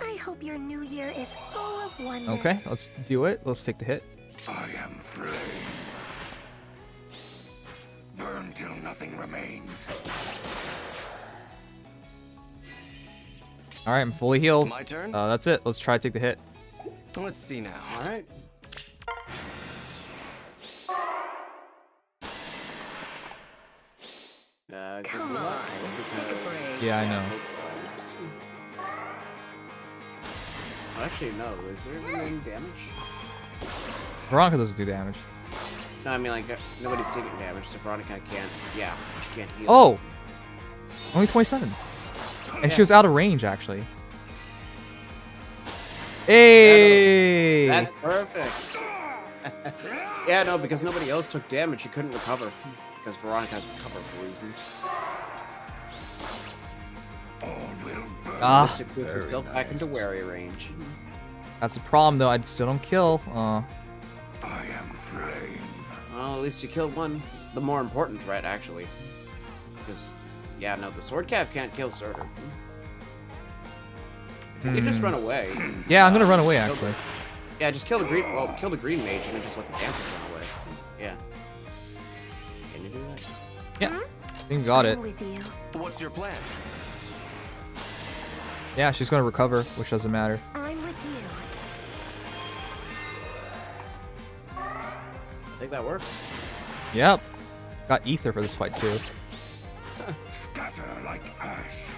I hope your new year is full of wonder. Okay, let's do it. Let's take the hit. I am flame. Burn till nothing remains. All right, I'm fully healed. My turn? That's it. Let's try to take the hit. Let's see now. All right. Good Come luck, on, take a because- break. Yeah, I know. Oops. Oh, actually, no. Is there even any damage? Veronica doesn't do damage. No, I mean, like, nobody's taking damage, so Veronica can't. Yeah, she can't heal. Oh! Only 27. And she was out of range, actually. Hey! That's perfect. Yeah, no, because nobody else took damage, she couldn't recover. Because Veronica has recover for reasons. All will burn. Mystic Boot was very built back into nice. wary range. That's a problem, though. I still don't kill. I am flame. Well, at least you killed one. The more important threat, actually. Because, yeah, no, the sword calf can't kill Surtur. You can just run away. Yeah, I'm gonna run away, Kill actually. Yeah, just kill the green. Well, kill the green mage and then just let the dancers run away. Yeah. Can you do that? Yeah, I think you got it. I'm with you. What's your plan? Yeah, she's gonna recover, which doesn't matter. I'm with you. I think that works. Yep. Got ether for this fight, too. Scatter like ash.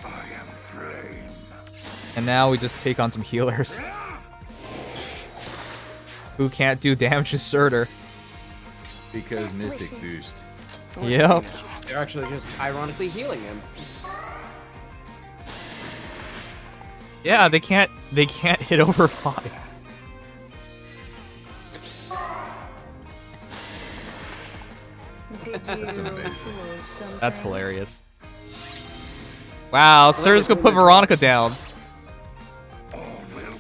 I am flame. And now we just take on some healers. Who can't do damage to Surtur. Because Best Mystic wishes. Boost. Yep. They're actually just ironically healing him. Yeah, they can't hit over 5. Did you That's amazing. create something? That's hilarious. Wow, Surtur's gonna put Veronica down. All will burn.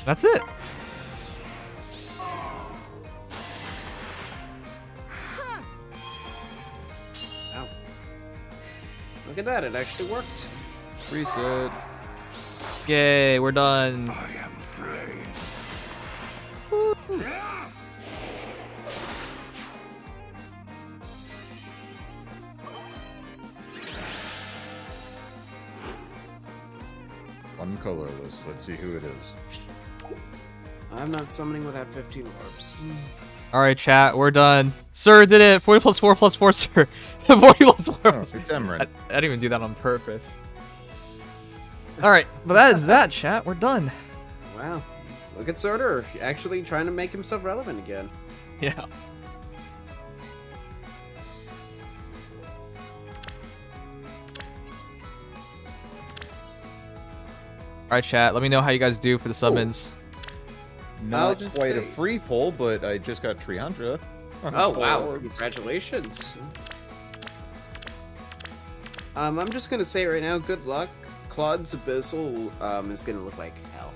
That's it. Ow. Look at that, it actually worked. Reset. Yay, we're done. I am flame. One colorless. Let's see who it is. I'm not summoning without 15 orbs. Alright, chat, we're done. Sir did it! 40 plus 4 plus 4, sir. 40 plus 4 Oh, plus 4. it's Emran. I didn't even do that on purpose. Alright, but that is that, chat. We're done. Wow. Look at Surtur, actually trying to make himself relevant again. Yeah. Alright, chat, let me know how you guys do for the summons. Not just quite a say- free pull, but I just got Triandra. Oh, wow. Congratulations. I'm just gonna say right now, good luck. Claude's Abyssal is gonna look like hell.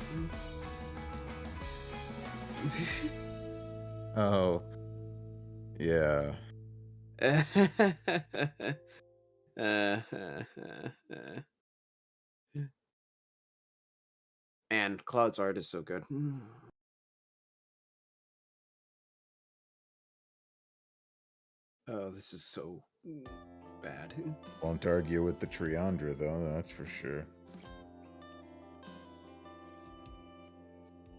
Oh. Yeah. And Claude's art is so good. Oh, this is so bad. Won't argue with the Triandra, though, that's for sure.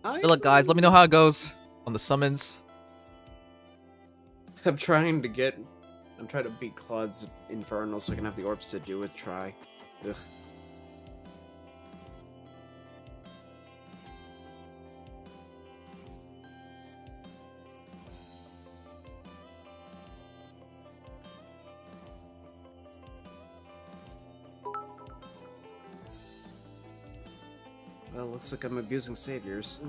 Good luck, guys. Let me know how it goes on the summons. I'm trying to beat Claude's Infernal so I can have the orbs to do a try. Ugh. Well, looks like I'm abusing saviors.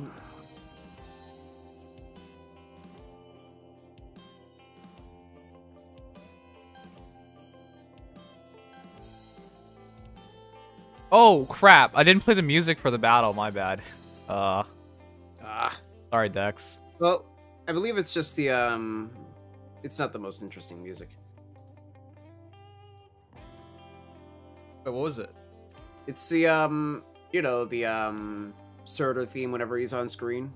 Oh, crap. I didn't play the music for the battle. My bad. Sorry, Dex. Well, I believe it's just the, it's not the most interesting music. Wait, what was it? It's the, you know, the, Surtur theme whenever he's on screen.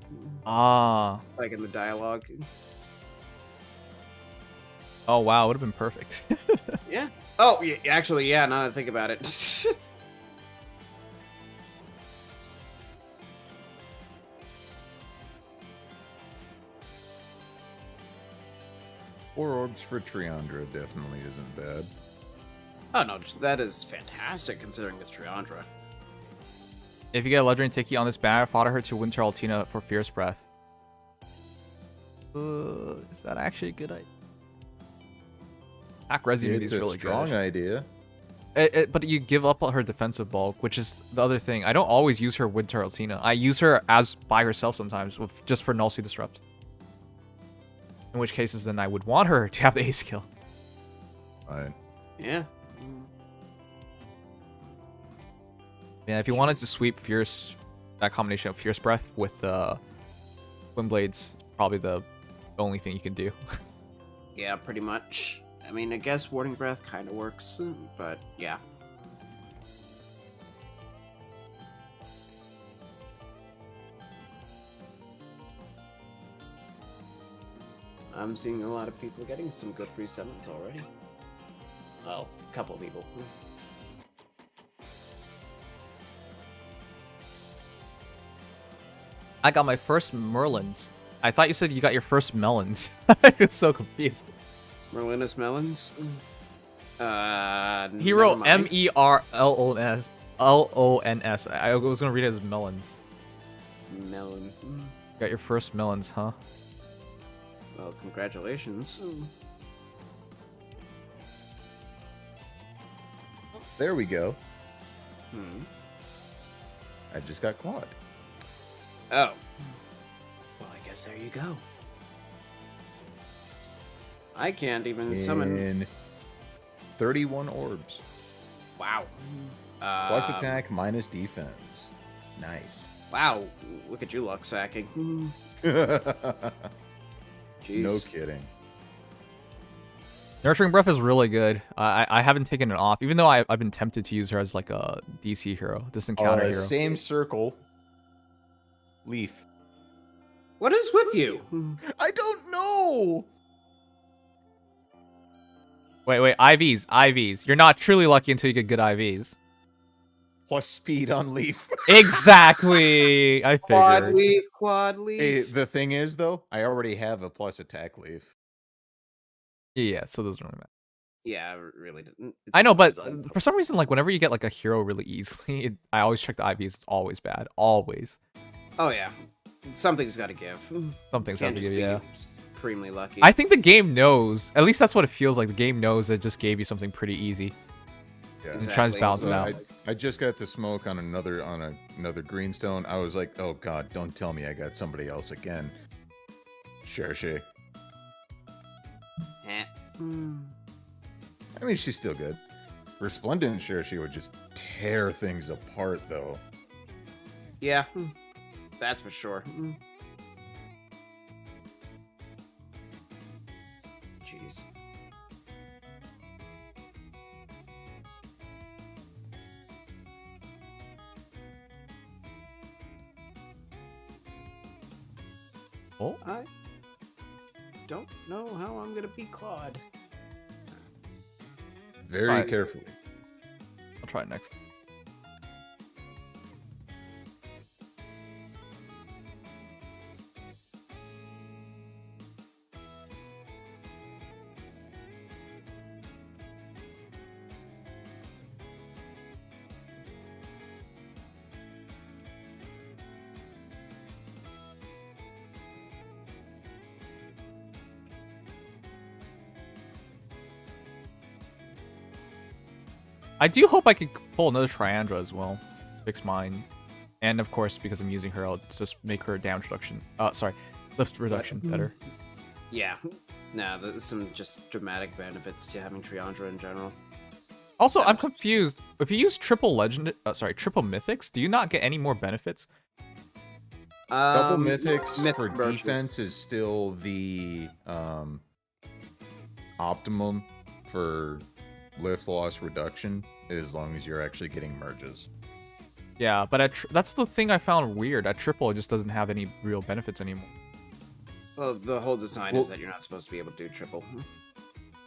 Ah. Like in the dialogue. Oh, wow. Would have been perfect. Yeah. Oh, yeah, actually, yeah, now that I think about it. 4 orbs for Triandra definitely isn't bad. Oh, no, that is fantastic considering it's Triandra. If you get a legendary Tiki on this banner, fodder her to Winter Altina for Fierce Breath. Is that actually a good idea? Act Resi is really good. It's a strong idea. But you give up on her defensive bulk, which is the other thing. I don't always use her Winter Altina. I use her as by herself sometimes, just for Null Sea Disrupt. In which cases, then I would want her to have the A skill. Right. Yeah. Yeah, if you wanted to sweep Fierce, that combination of Fierce Breath with Twin Blades, probably the only thing you can do. Yeah, pretty much. I mean, I guess Warding Breath kind of works, but yeah. I'm seeing a lot of people getting some good free summons already. Well, a couple of people. I got my first Merlins. I thought you said you got your first melons. I was so confused. Merlinus Melons? Hero Merlons. Lons. I was gonna read it as melons. Melon. Got your first melons, huh? Well, congratulations. There we go. Hmm. I just got Claude. Oh. Well, I guess there you go. I can't even summon. 31 orbs. Wow. Plus attack, minus defense. Nice. Wow. Look at you luck sacking. Jeez. No kidding. Nurturing Breath is really good. I haven't taken it off, even though I've been tempted to use her as like a DC hero, distant counter hero. Same circle. Leaf. What is with you? I don't know. Wait, IVs. You're not truly lucky until you get good IVs. Plus speed on Leaf. Exactly. I figured. Quad leaf. Hey, the thing is, though, I already have a plus attack Leaf. Yeah, so those don't really matter. Yeah, it really didn't. I know, but for some reason, like whenever you get like a hero really easily, I always check the IVs. It's always bad. Always. Oh yeah, something's got to give. Something's got to give. Yeah. Supremely lucky. I think the game knows. At least that's what it feels like. The game knows it just gave you something pretty easy. Yeah. And tries to balance it out. I just got the smoke on another greenstone. I was like, oh god, don't tell me I got somebody else again. Cherche. I mean, she's still good. Resplendent Cherche would just tear things apart, though. Yeah, that's for sure. Oh, I don't know how I'm gonna beat Claude. Very Right. carefully. I'll try it next. I do hope I could pull another Triandra as well. Fix mine. And of course, because I'm using her, I'll just make her damage reduction. Sorry, lift reduction better. Yeah. Nah, there's some just dramatic benefits to having Triandra in general. Also, I'm confused. If you use triple triple mythics, do you not get any more benefits? Double mythics myth for merges. defense is still the optimum for lift loss reduction, as long as you're actually getting merges. Yeah, but that's the thing I found weird. At triple, it just doesn't have any real benefits anymore. Well, the whole design is that you're not supposed to be able to do triple.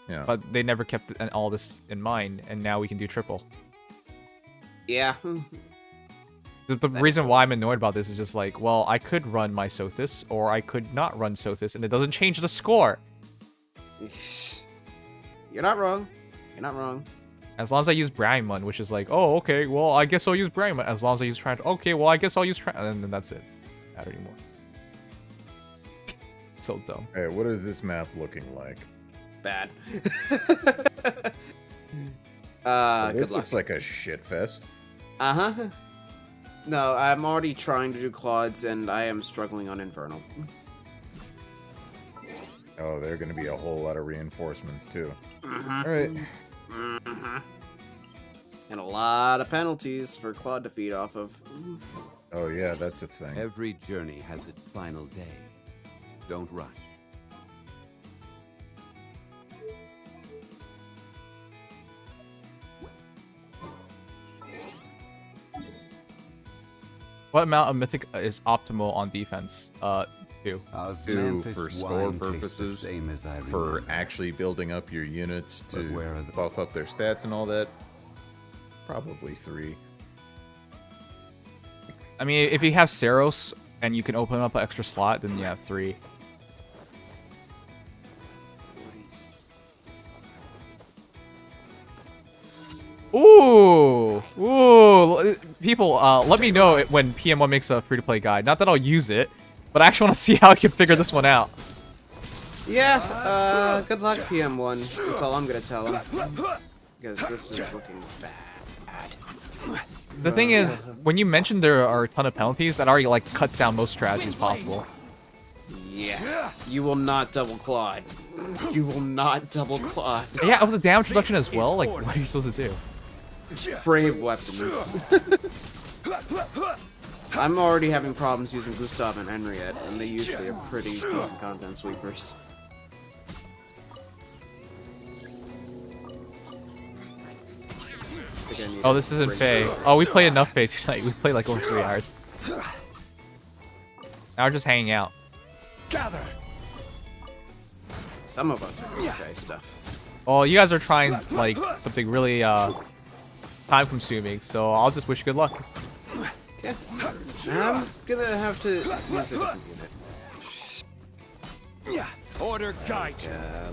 Yeah. But they never kept all this in mind, and now we can do triple. Yeah. The reason why I'm annoyed about this is just like, well, I could run my Sothis, or I could not run Sothis, and it doesn't change the score. You're not wrong. You're not wrong. As long as I use Brahman, which is like, oh, okay, well, I guess I'll use Brahman. As long as I use Triandra, okay, well, I guess I'll use Triandra, and then that's it. Not anymore. So dumb. Hey, what is this map looking like? Bad. This looks like a shit fest. Uh-huh. No, I'm already trying to do Claude's, and I am struggling on Infernal. Oh, there are going to be a whole lot of reinforcements, too. Mm-hmm. Alright. Mm-hmm. And a lot of penalties for Claude to feed off of. Oh, yeah, that's a thing. Every journey has its final day. Don't rush. What amount of mythic is optimal on defense? 2. 2 for score purposes, for actually building up your units to buff up their stats and all that. Probably 3. I mean, if you have Saros and you can open up an extra slot, then yeah, 3. Ooh! Ooh! People, let me know when PM1 makes a free-to-play guide. Not that I'll use it, but I actually want to see how I can figure this one out. Yeah, good luck, PM1. That's all I'm gonna tell him. Because this is looking bad. The thing is, when you mentioned there are a ton of penalties, that already, like, cuts down most strategies possible. Yeah. You will not double Claude. You will not double Claude. Yeah, with the damage reduction as well, like, what are you supposed to do? Brave weapons. I'm already having problems using Gustav and Henriette, and they usually are pretty decent content sweepers. Oh, this isn't Faye. Oh, we play enough Faye tonight. We play like over 3 hours. Now we're just hanging out. Gather. Some of us are doing Faye stuff. Well, you guys are trying like something really time-consuming, so I'll just wish you good luck. Okay. I'm gonna have to use a different unit. Yeah. Order guide.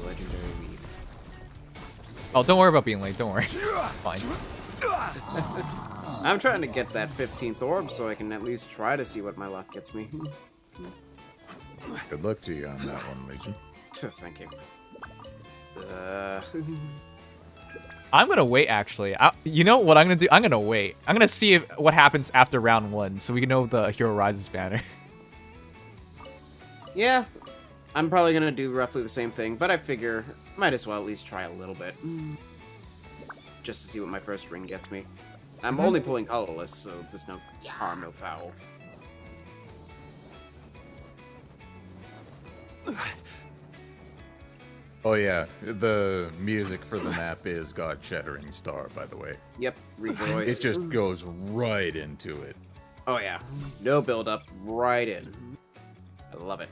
Legendary Leaf. Oh, don't worry about being late. Don't worry. Fine. I'm trying to get that 15th orb so I can at least try to see what my luck gets me. Good luck to you on that one, Legion. Thank you. I'm gonna wait, actually. You know what I'm gonna do? I'm gonna wait. I'm gonna see what happens after round 1, so we can know if the hero rises banner. Yeah, I'm probably gonna do roughly the same thing, but I figure might as well at least try a little bit. Just to see what my first ring gets me. I'm only pulling colorless, so there's no harm, no foul. Oh yeah, the music for the map is God Shattering Star, by the way. Yep, rejoice. It just goes right into it. Oh yeah, no build up, right in. I love it.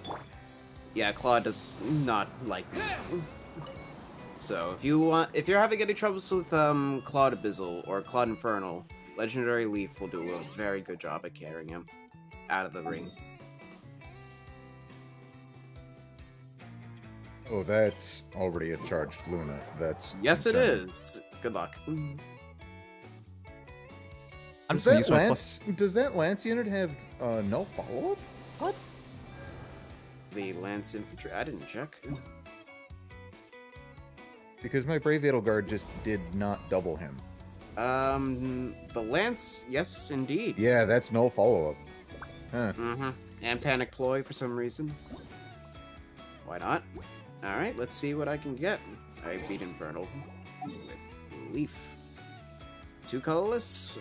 Yeah, Claude does not like me. So if you're having any troubles with Claude Abyssal or Claude Infernal, Legendary Leaf will do a very good job at carrying him out of the ring. Oh, that's already a charged Luna. That's yes, concerning. it is. Good luck. I'm just gonna use my Does that Lance unit have no follow-up? What? The Lance Infantry. I didn't check. Because my Brave Edelgard just did not double him. The Lance, yes, indeed. Yeah, that's no follow-up. Huh. Mm-hmm. And Panic Ploy for some reason. Why not? Alright, let's see what I can get. I beat Infernal with Leaf. 2 colorless.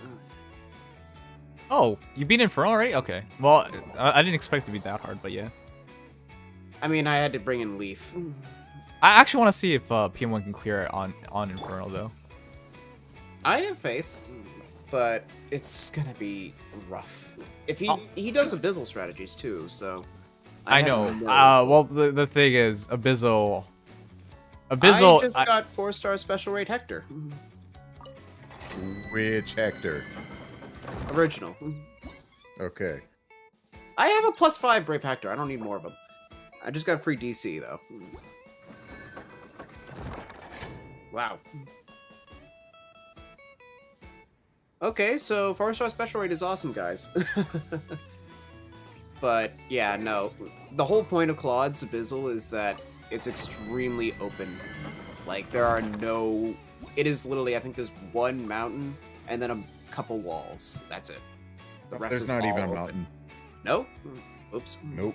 Oh, you beat Infernal already? Okay. Well, I didn't expect it to be that hard, but yeah. I mean, I had to bring in Leaf. I actually want to see if PM1 can clear it on Infernal, though. I have faith, but it's gonna be rough. If he does Abyssal strategies too, so I know. Well, the thing is, Abyssal. I just got 4-star special rate Hector. Which Hector? Original. Okay. I have a +5 Brave Hector. I don't need more of them. I just got free DC though. Wow. Okay, so 4-star special rate is awesome, guys. But yeah, no. The whole point of Claude's Abyssal is that it's extremely open. Like, there are no... It is literally, I think there's one mountain and then a couple walls. That's it. The rest There's is not all even a open. mountain. No? Oops. Nope.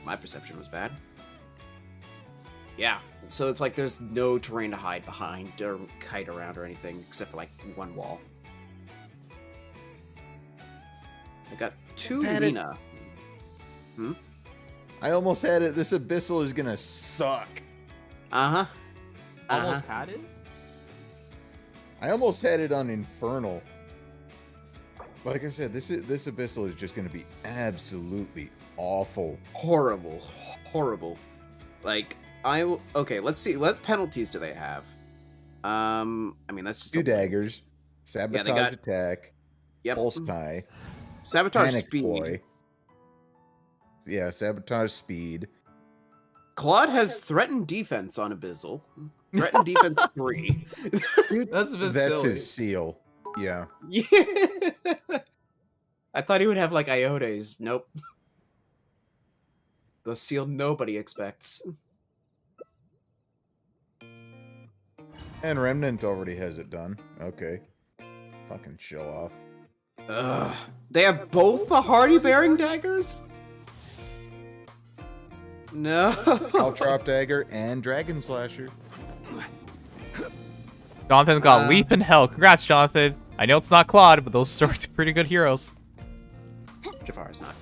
My perception was bad. Yeah, so it's like there's no terrain to hide behind or kite around or anything except for like one wall. I got 2 Lina. I almost had it. This Abyssal is gonna suck. Uh-huh. Almost had it? I almost had it on Infernal. Like I said, this Abyssal is just gonna be absolutely awful. Horrible. Horrible. Like, okay, let's see. What penalties do they have? I mean, that's just 2 daggers, sabotage attack, pulse tie, sabotage panic speed. ploy. Yeah, sabotage speed. Claude has threatened defense on Abyssal. Threatened defense 3. That's a bit That's silly. his seal. Yeah. Yeah. I thought he would have like Iotes. Nope. The seal nobody expects. And Remnant already has it done. Okay. Fucking show off. Ugh. They have both the Hardy Bearing daggers? No. Caltrop dagger and Dragon Slasher. Jonathan's got Leap in Hell. Congrats, Jonathan. I know it's not Claude, but those are pretty good heroes. Jafar is not.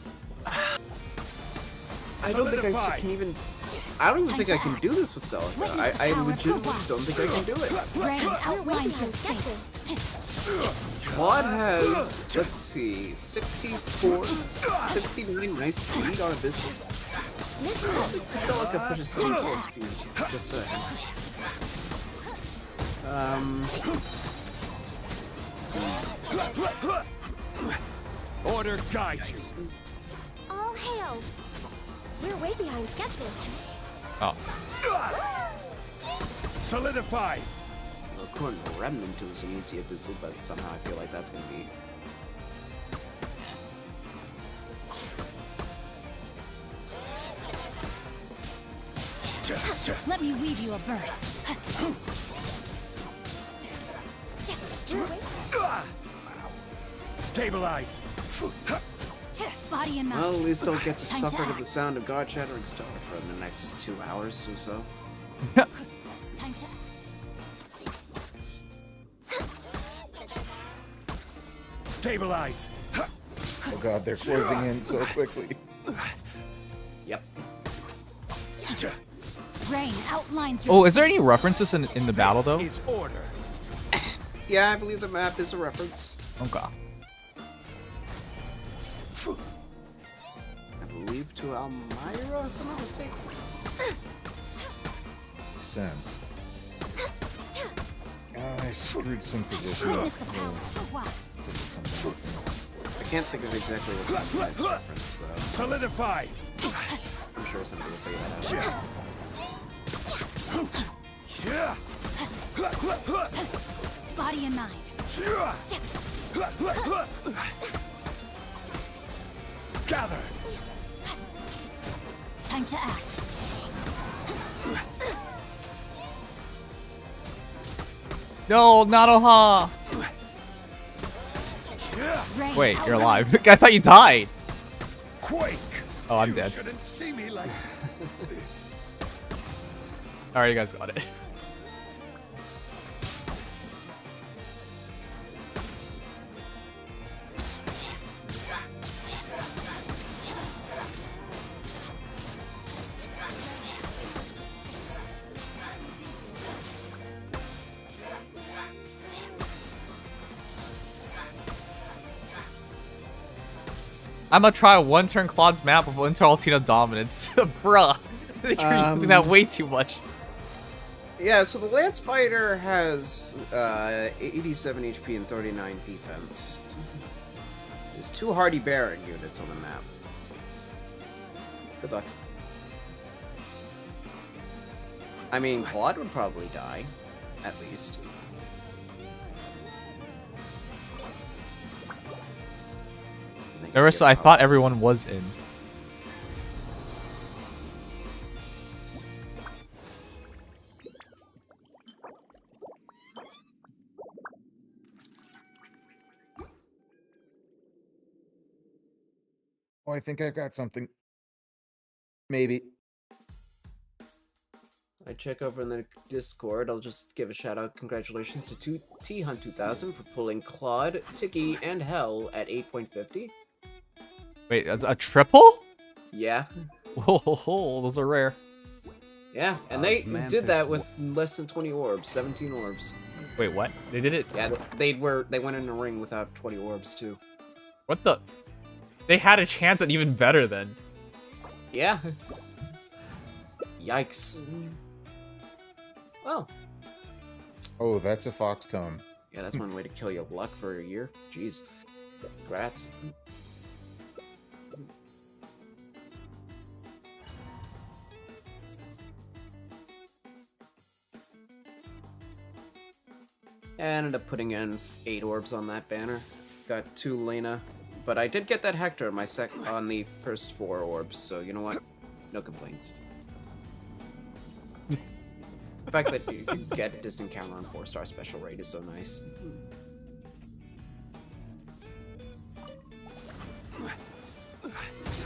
I don't think I can even... I don't even think I can do this with Celica. I legitimately don't think I can do it. Claude has, let's see, 64, 69 nice speed on Abyssal. Celica pushes 74 speed, just saying. Order guides. All hail! We're way behind schedule. Oh. Solidify. Well, according to Remnant, it was an easy Abyssal, but somehow I feel like that's going to be... Let me read you a verse. Stabilize. Body and Well, mind. at least don't get to Time suffer to act. the sound of God-shattering star for the next 2 hours or so. Time to Stabilize. Oh god, they're closing in so quickly. Yep. Rain outlines your... Oh, is there any references in the battle, though? This is order. Yeah, I believe the map is a reference. Okay. I believe believe, to Elmira, if I'm not mistaken. Sense. I screwed some position up. I can't think of exactly what the reference, though. Solidify! I'm sure somebody will figure that out. Body and mind. Gather! Time to act. No, not Oha! Wait, you're alive. I thought you died. Quake! Oh, I'm You dead. shouldn't see me like this. Alright, you guys got it. I'm gonna try a one-turn Claude's map of Inter Altina dominance. Bruh. You're using that way too much. Yeah, so the Lance Fighter has 87 HP and 39 defense. There's 2 Hardy Baron units on the map. Good luck. I mean, Claude would probably die, at least. I thought everyone was in. Oh, I think I've got something. Maybe. I check over in the Discord. I'll just give a shout out. Congratulations to T-Hunt2000 for pulling Claude, Tiki, and Hell at 8.50. Wait, a triple? Yeah. Whoa, those are rare. Yeah, and they did that with less than 20 orbs, 17 orbs. Wait, what? They did it? Yeah, they went in the ring without 20 orbs too. What the? They had a chance at even better then. Yeah. Yikes. Well. Oh, that's a fox tome. Yeah, that's one way to kill your luck for a year. Jeez. Congrats. I ended up putting in 8 orbs on that banner. Got 2 Lena. But I did get that Hector on on the first 4 orbs, so you know what? No complaints. The fact that you can get distant counter on 4-star special rate is so nice.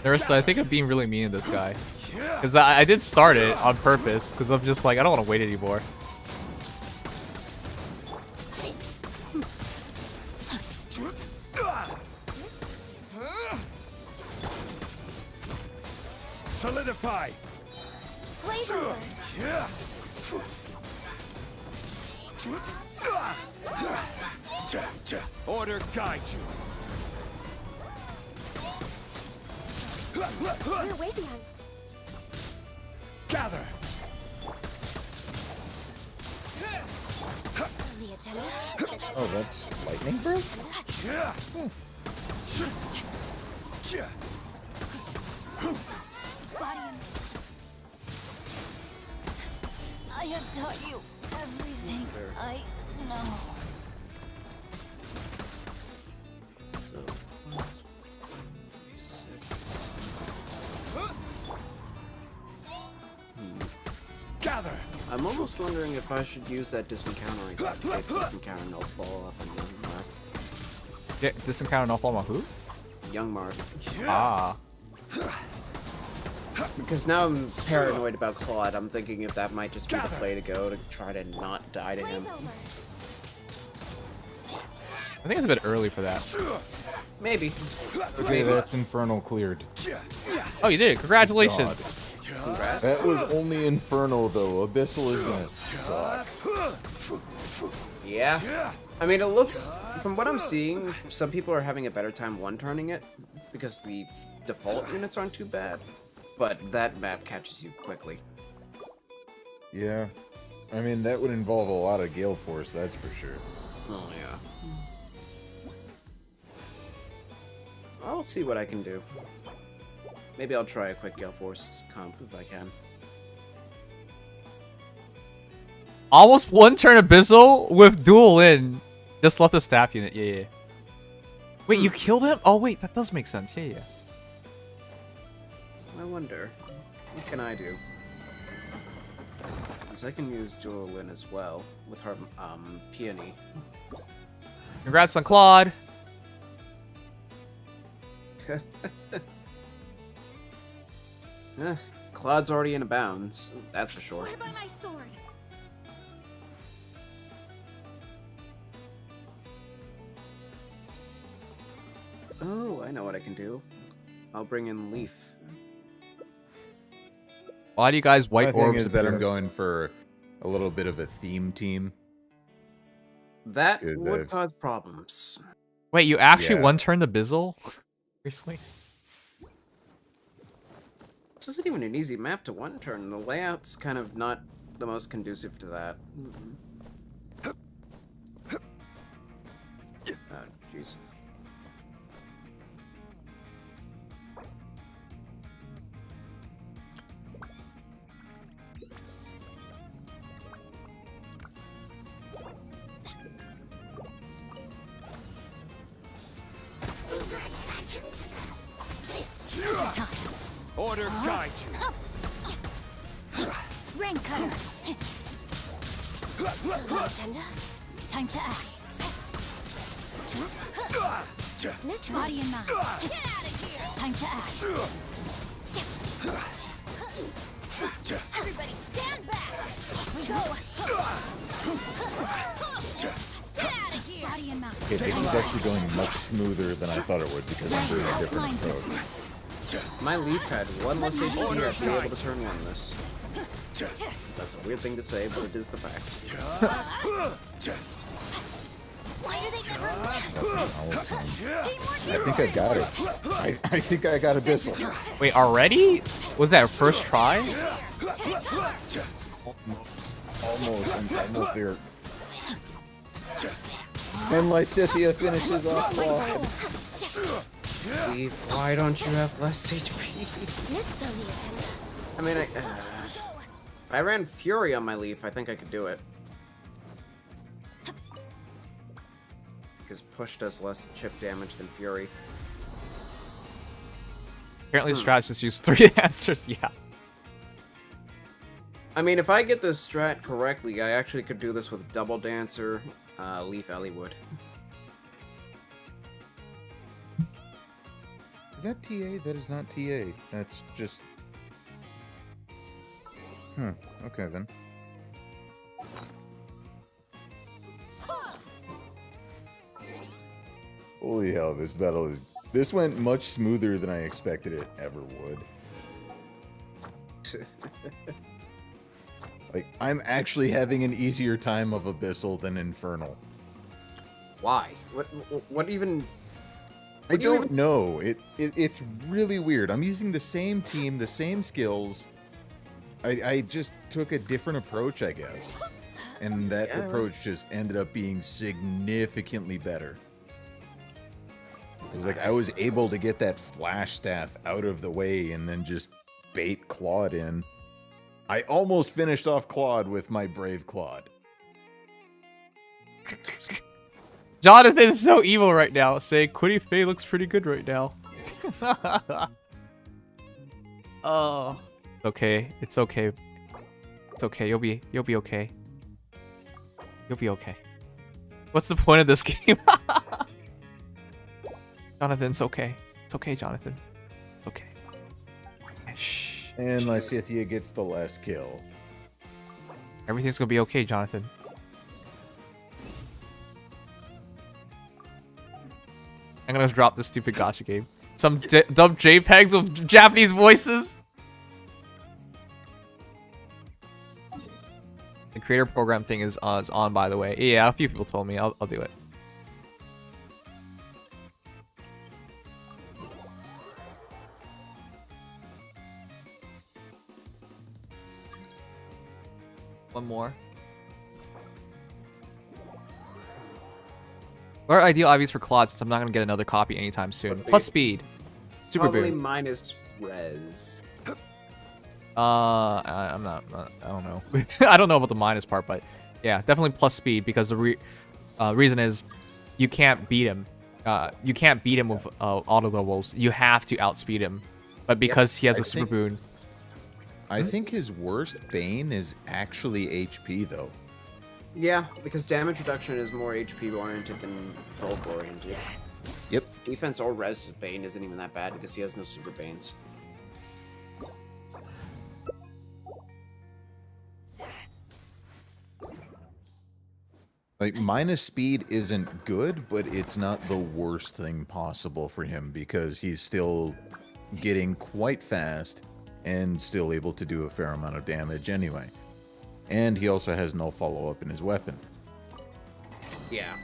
Nerissa, I think I'm being really mean to this guy. Because I did start it on purpose, because I'm just like, I don't want to wait anymore. Solidify! Blaze over. Order guide you. We're way behind. Gather. On the agenda. Oh, that's lightning breath? I have taught you everything I know. So, 6. Gather. I'm almost wondering if I should use that distant countering to get distant counter no fall up on Young Mark. Yeah, distant counter no fall on who? Young Mark. Ah. Because now I'm paranoid about Claude. I'm thinking if that might just be the play to go to try to not die to him. I think it's a bit early for that. Maybe. Okay, that's Infernal cleared. Oh, you did it. Congratulations. Congrats. That was only Infernal, though. Abyssal is gonna suck. Yeah. I mean, it looks... From what I'm seeing, some people are having a better time one-turning it, because the default units aren't too bad, but that map catches you quickly. Yeah. I mean, that would involve a lot of Gale Force, that's for sure. Oh, yeah. I'll see what I can do. Maybe I'll try a quick Gale Force comp if I can. Almost one turn Abyssal with dual in. Just left the staff unit. Yeah. Wait, you killed him? Oh, wait, that does make sense. Yeah. I wonder, what can I do? Because I can use dual in as well with her peony. Congrats on Claude. Claude's already in bounds, that's for sure. Swear by my sword. Oh, I know what I can do. I'll bring in Leaf. Why do you guys white My orbs? thing is that I'm going for a little bit of a theme team. That Good, would they've- cause problems. Wait, you actually Yeah. one turn the Bizzle? Seriously? This isn't even an easy map to one turn. The layout's kind of not the most conducive to that. Oh, jeez. Order guide you. Rain cutter. No agenda. Time to act. Body and mind. Time to act. Everybody stand back. We go. Get out of here. Body and mind. Okay, this is actually going much smoother than I thought it would because I'm doing a different approach. My Leaf had one less HP, I'd be able to turn one less. That's a weird thing to say, but it is the fact. Why do they never I think I got it. I think I got Abyssal. Wait, already? Was that first try? I'm almost there. And Lysithea finishes off Claude. Leaf, why don't you have less HP? Next on the agenda. I mean, if I ran Fury on my Leaf, I think I could do it. Because Push does less chip damage than Fury. Apparently Strats just used 3 answers, yeah. I mean, if I get this strat correctly, I actually could do this with Double Dancer, Leaf Elliewood. Is that TA? That is not TA. That's just... Okay then. Holy hell, this battle is... This went much smoother than I expected it ever would. Like, I'm actually having an easier time of Abyssal than Infernal. Why? What even... I don't know. It's really weird. I'm using the same team, the same skills. I just took a different approach, I guess. And that approach just ended up being significantly better. It was like I was able to get that flash staff out of the way and then just bait Claude in. I almost finished off Claude with my brave Claude. Jonathan is so evil right now, saying Quiddy Faye looks pretty good right now. Oh. Okay, it's okay. It's okay, you'll be okay. You'll be okay. What's the point of this game? Jonathan, it's okay. It's okay, Jonathan. It's okay. Shh. And Lysithea gets the last kill. Everything's gonna be okay, Jonathan. I'm gonna drop this stupid gacha game. Some dumb JPEGs with Japanese voices. The creator program thing is on, by the way. Yeah, a few people told me. I'll do it. One more. What are ideal IVs for Claude since I'm not going to get another copy anytime soon? Plus speed. Super Probably boon. minus res. I don't know. I don't know about the minus part, but yeah, definitely plus speed because the reason is you can't beat him. You can't beat him with auto levels. You have to outspeed him. But because he has a super boon. I think his worst bane is actually HP though. Yeah, because damage reduction is more HP oriented than bulk oriented. Yep. Defense or res bane isn't even that bad because he has no super banes. Like, minus speed isn't good, but it's not the worst thing possible for him because he's still getting quite fast and still able to do a fair amount of damage anyway. And he also has no follow-up in his weapon. Yeah.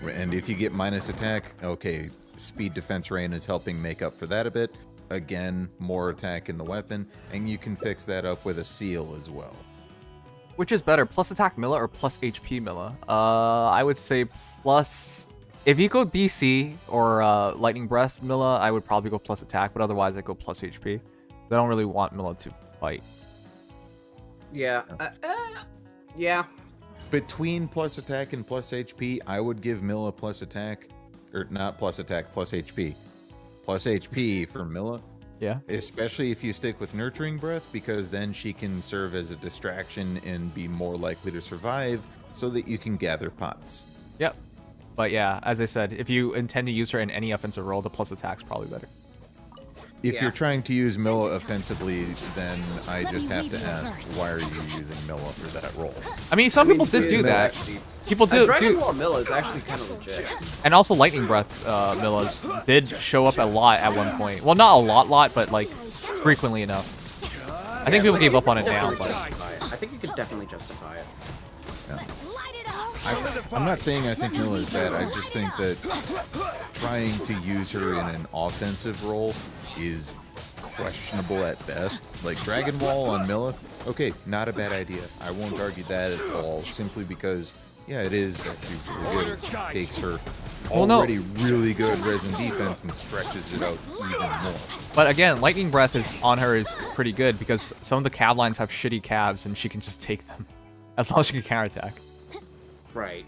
And if you get minus attack, okay, speed defense rain is helping make up for that a bit. Again, more attack in the weapon, and you can fix that up with a seal as well. Which is better, plus attack Milla or plus HP Milla? I would say plus... If you go DC or Lightning Breath Milla, I would probably go plus attack, but otherwise I go plus HP. I don't really want Milla to fight. Yeah. Yeah. Between plus attack and plus HP, I would give Milla plus attack. Or not plus attack, plus HP. Plus HP for Milla. Yeah. Especially if you stick with Nurturing Breath, because then she can serve as a distraction and be more likely to survive so that you can gather pots. Yep. But yeah, as I said, if you intend to use her in any offensive role, the plus attack's probably better. If you're trying to use Milla offensively, then I just have to ask, why are you using Milla for that role? I mean, some people did do that. People do. Dragon Ball Milla is actually kind of legit. And also Lightning Breath Millas did show up a lot at one point. Well, not a lot, but like frequently enough. I think people gave up on it now, but I think you could definitely justify it. I'm not saying I think Milla is bad. I just think that trying to use her in an offensive role is questionable at best. Like Dragon Wall on Milla, okay, not a bad idea. I won't argue that at all, simply because, yeah, it is actually really good. It takes her already really good res and defense and stretches it out even more. But again, Lightning Breath on her is pretty good because some of the cav lines have shitty calves and she can just take them as long as she can counterattack. Right.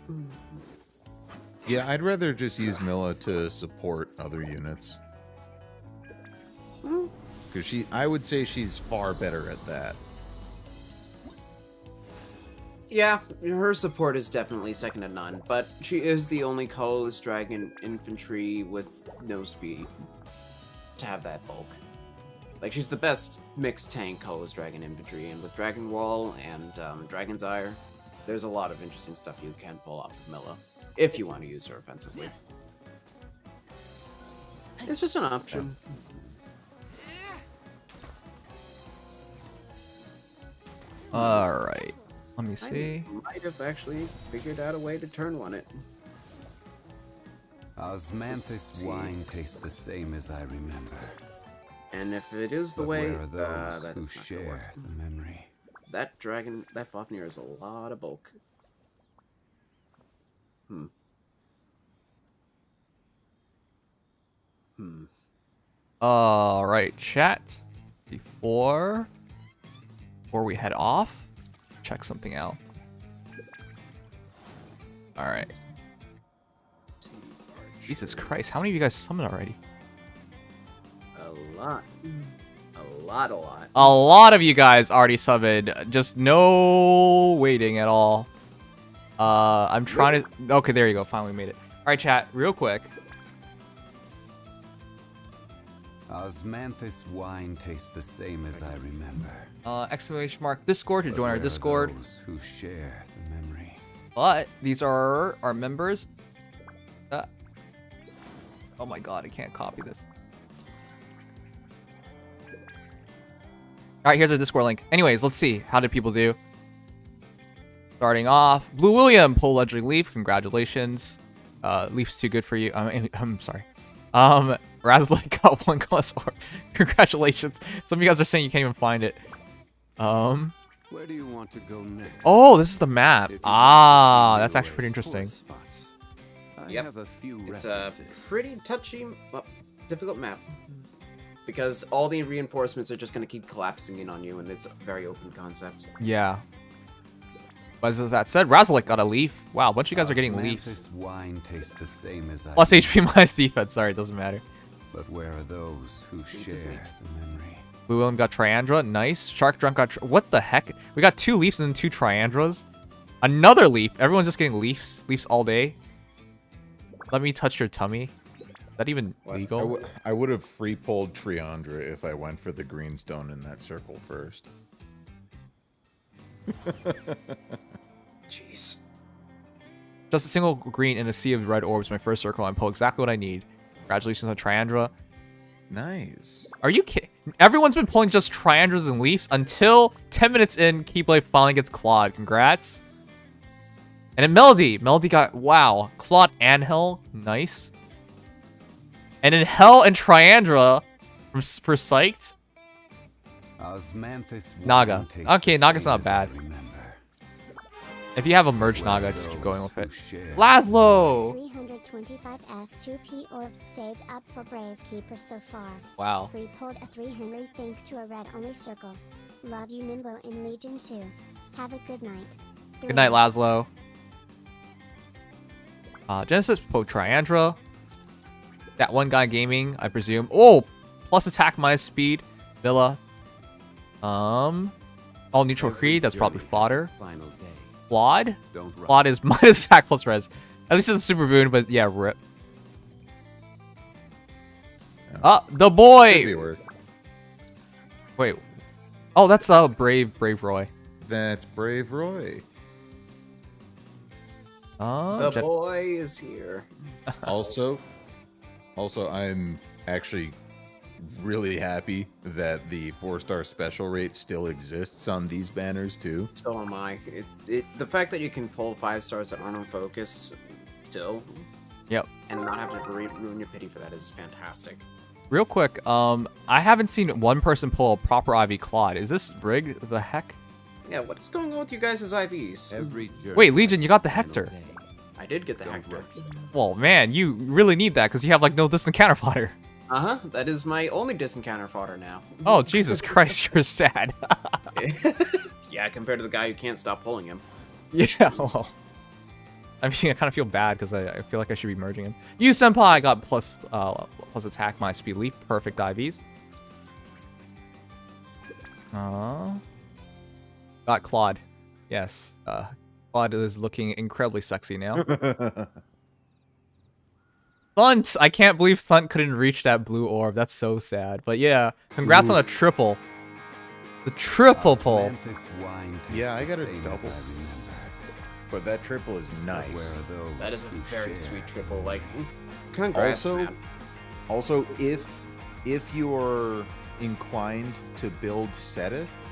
Yeah, I'd rather just use Milla to support other units. Because I would say she's far better at that. Yeah, her support is definitely second to none, but she is the only colorless dragon infantry with no speed to have that bulk. Like, she's the best mixed tank colorless dragon infantry, and with Dragon Wall and Dragon's Ire, there's a lot of interesting stuff you can pull off of Milla, if you want to use her offensively. It's just an option. Alright, let me see. I might have actually figured out a way to turn on it. Osmanthus wine tastes the same as I remember. And if it is the But way, where are those that who is not gonna share work. the memory? That dragon, that Fafnir is a lot of bulk. Alright, chat. Before we head off, check something out. Alright. Jesus Christ, how many of you guys summoned already? A lot. A lot. A lot of you guys already summoned. Just no waiting at all. I'm trying to... Okay, there you go. Finally made it. Alright, chat. Real quick. Osmanthus wine tastes the same as I remember. Exclamation mark Discord to join our Discord. Those who share the memory. But these are our members. Oh my god, I can't copy this. Alright, here's our Discord link. Anyways, let's see. How did people do? Starting off, Blue William, Pull Ledgering Leaf, congratulations. Leaf's too good for you. I'm sorry. Razlik got 1 class orb. Congratulations. Some of you guys are saying you can't even find it. Where do you want to go next? Oh, this is the map. If you'd like to Ah, see that's actually pretty Nero's interesting. tourist spots, I Yep. have a few It's a references. pretty touchy, well, difficult map. Because all the reinforcements are just going to keep collapsing in on you, and it's a very open concept. Yeah. But as that said, Razalik got a leaf. Wow, a bunch of you guys are getting leaves. This wine tastes the same as I Plus do. HP minus defense. Sorry, it doesn't matter. But where are those who share the memory? Blue William got Triandra. Nice. Shark Drunk got... What the heck? We got 2 leaves and then 2 Triandras. Another leaf. Everyone's just getting leaves. Leaves all day. Let me touch your tummy. Is that even legal? I would have free pulled Triandra if I went for the green stone in that circle first. Jeez. Just a single green in a sea of red orbs. My first circle. I pull exactly what I need. Congratulations on Triandra. Nice. Are you kidding? Everyone's been pulling just Triandras and leaves until 10 minutes in. Keyblade finally gets Claude. Congrats. And then Melody. Melody got, wow, Claude and Hell. Nice. And then Hell and Triandra for Psyched. Osmanthus Naga. wine tastes Okay, the Naga's same not as I bad. remember. If you have a merged Naga, just keep going with it. share. Laszlo! 325 F2P orbs saved up for Brave Keepers so far. Wow. Free pulled a 300 thanks to a red only circle. Love you Nimbo in Legion 2. Have a good night. Good night, Laszlo. Genesis pulled Triandra. That one guy gaming, I presume. Oh! Plus attack minus speed. Villa. All neutral Creed, that's probably fodder. Final day. Claude? Don't rush. Claude is minus attack plus res. At least it's a super boon, but yeah, rip. The Could be boy! worse. Wait. Oh, that's Brave Roy. That's Brave Roy. The boy is here. Also, I'm actually really happy that the 4-star special rate still exists on these banners too. So am I. The fact that you can pull 5 stars that aren't on focus still. Yep. And not have to ruin your pity for that is fantastic. Real quick, I haven't seen one person pull a proper IV Claude. Is this rigged? The heck? Yeah, what is going on with you guys' IVs? Wait, Legion, you got the Hector. I did get the Hector. Well, man, you really need that because you have like no distant counter fodder. Uh-huh, that is my only distant counter fodder now. Oh, Jesus Christ, you're sad. Yeah, compared to the guy who can't stop pulling him. Yeah, well. I mean, I kind of feel bad because I feel like I should be merging him. You, Senpai, got plus attack, my speed, leaf, perfect IVs. Got Claude. Yes, Claude is looking incredibly sexy now. Thunt! I can't believe Thunt couldn't reach that blue orb. That's so sad. But yeah, congrats on a triple. The triple pull. Yeah, I got a double. But that triple is nice. That is a very sweet triple. Like, congrats, man. Also, if you're inclined to build Seteth,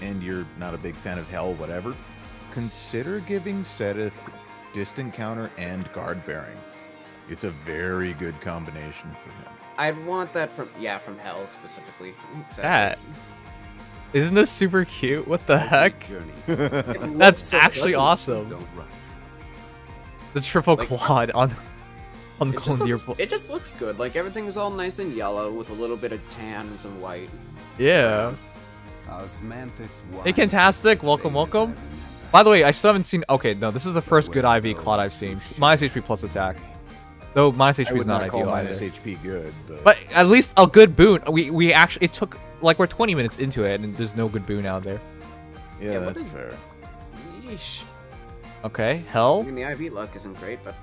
and you're not a big fan of Hell, whatever, consider giving Seteth distant counter and guard bearing. It's a very good combination for him. I'd want that from Hell specifically. That. Isn't this super cute? What the heck? That's actually awesome. The triple quad on it just looks good. Like everything is all nice and yellow with a little bit of tan and some white. Yeah. Hey, Fantastic. Welcome, welcome. By the way, I still haven't seen... Okay, no, this is the first good IV Claude I've seen. Minus HP plus attack. Though minus HP is not ideal minus either. HP good, but at least a good boon. We actually... It took... Like, we're 20 minutes into it, and there's no good boon out there. Yeah, that's fair. Yeesh. Okay, Hell. I mean, the IV luck isn't great, but...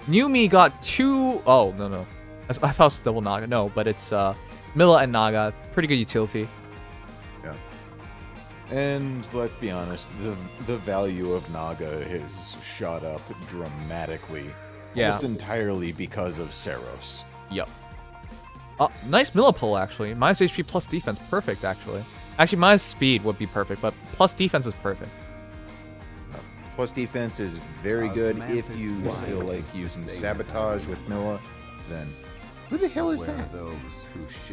New Me got 2... Oh, no. I thought it was double Naga. No, but it's Milla and Naga. Pretty good utility. Yeah. And let's be honest, the value of Naga has shot up dramatically. Yeah. Almost entirely because of Saros. Yep. Nice Milla pull, actually. Minus HP plus defense. Perfect, actually. Actually, minus speed would be perfect, but plus defense is perfect. Plus defense is very good if you still like using Sabotage with Milla, then... Who the hell is that?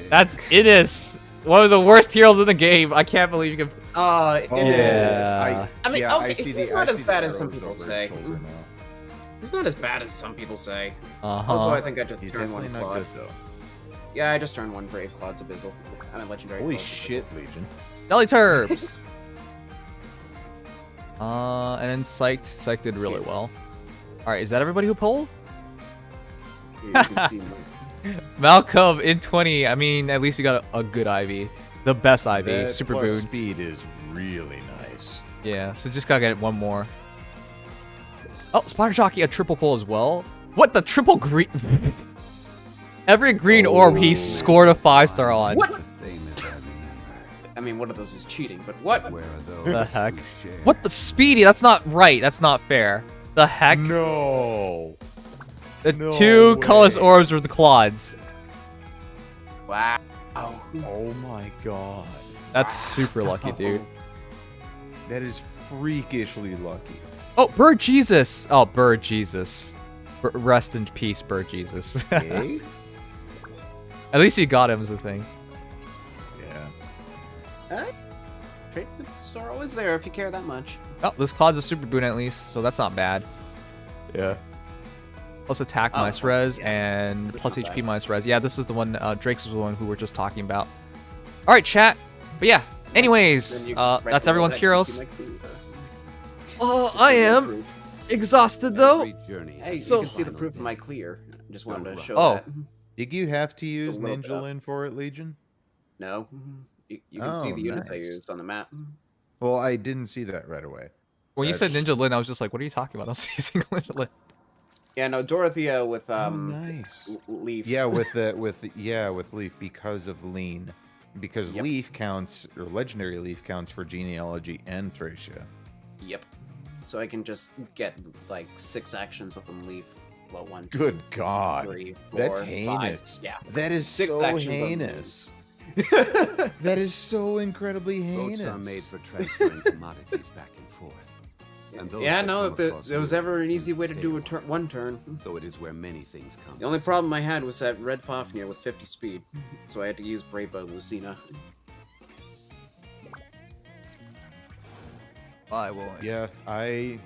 That's It is. one of the worst heroes in the game. I can't believe you can. It is. Yeah. I mean, yeah, okay, I see he's the, not I as see bad the as some arrows people over his say. shoulder now. He's not as bad as some people say. Uh-huh. Also, I think I just He's turned one definitely not Claude. good though. Yeah, I just turned one Brave Claude's Abyssal. I mean, Legendary. Holy Claude's shit, Legion. Deli Turbs. And then Psyched. Psyched did really well. All right, is that everybody who pulled? Abyssal. You can see Malcolm in 20. I mean, at least you got a good Ivy. The best Ivy. That Super plus boon. speed is really nice. Yeah, so just gotta get one more. Oh, Spider Jockey, a triple pull as well. What the triple green? Every green orb he scored a 5-star on. What? The same as I remember. I mean, one of those is cheating, but what? Where are those The heck? who share? What the Speedy? That's not right. That's not fair. The heck? No. The no two way. colorless orbs were the Claudes. Wow. Oh my god. That's super lucky, dude. That is freakishly lucky. Oh, Bird Jesus. Oh, Bird Jesus. Rest in peace, Bird Jesus. Okay? At least you got him is the thing. Yeah. Treatments are always there if you care that much. Oh, this Claude's a super boon at least, so that's not bad. Yeah. Plus attack Oh, minus res yeah. and It's plus not HP bad. minus res. Yeah, this is the one. Drake's was the one who we're just talking about. All right, chat. But yeah. Anyways, Then you that's right everyone's below that, you heroes. can see my clear. I am exhausted though. Every journey Hey, has you a can see the final proof of my day. clear. Just wanted to show Oh. that. Did you have to use little bit Ninja up. Lin for it, Legion? No. You can see Oh, the units I nice. used on the map. Well, I didn't see that right away. When you said That's- Ninja Lin, I was just like, what are you talking about? I don't see a single Ninja Lin. Yeah, no, Dorothea with nice. Leaf. Yeah, with Leaf because of Lean. Because Yep. Leaf counts, or Legendary Leaf counts for Genealogy and Thracia. Yep. So I can just get like 6 actions of them Leaf. Well, 1, 2, Good God. 3, 4, That's 5. heinous. Yeah. That is 6 so actions on heinous. That is so incredibly heinous. Boats are made for transferring commodities back and forth. And those Yeah, that no, come if across there was new ever an easy can way to stay do a while. one turn. So it is where many things come. The only to problem I had was that Red Fafnir with 50 speed, so I had to use Brave Bow Lucina. I will. Yeah, I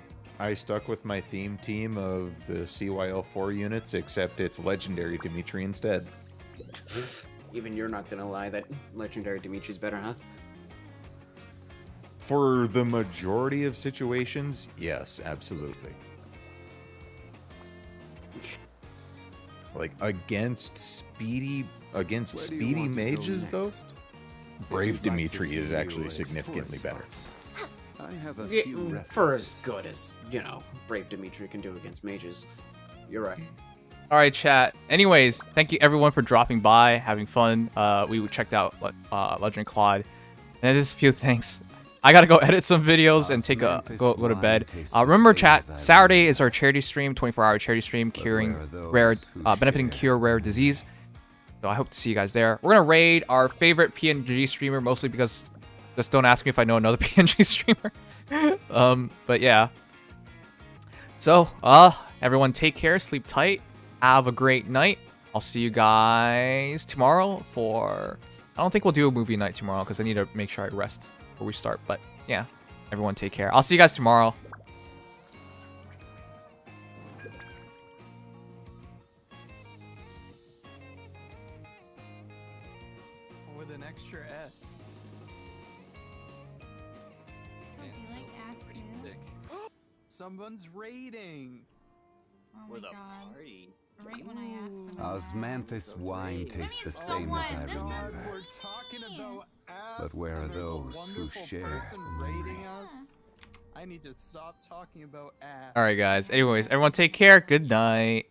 stuck with my theme team of the CYL4 units, except it's Legendary Dimitri instead. Even you're not gonna lie that Legendary Dimitri's better, huh? For the majority of situations, yes, absolutely. Like against speedy Where do you speedy want to go mages though, next? Brave I'd like to Dimitri see is you actually raise significantly tourist better. spots. I have a Yeah, few for as references. good as, you know, Brave Dimitri can do against mages. You're right. All right, chat. Anyways, thank you everyone for dropping by, having fun. We checked out Legend Claude, and just a few things. I gotta go edit some videos and take a go to bed. Remember, chat. Saturday is our charity stream, 24-hour charity stream, curing rare, benefiting cure rare disease. So I hope to see you guys there. We're gonna raid our favorite PNG streamer, mostly because just don't ask me if I know another PNG streamer. But yeah. So, everyone take care, sleep tight, have a great night. I'll see you guys tomorrow for... I don't think we'll do a movie night tomorrow because I need to make sure I rest before we start. But yeah, everyone take care. I'll see you guys tomorrow. With an extra S. You like ass too? Someone's raiding. Oh my god. Right when I asked for that. Osmanthus wine tastes the same as I remember. We're talking about ass. But where are and there's a those who wonderful share person the memory? raiding us? I need to stop talking about ass. All right, guys. Anyways, everyone take care. Good night.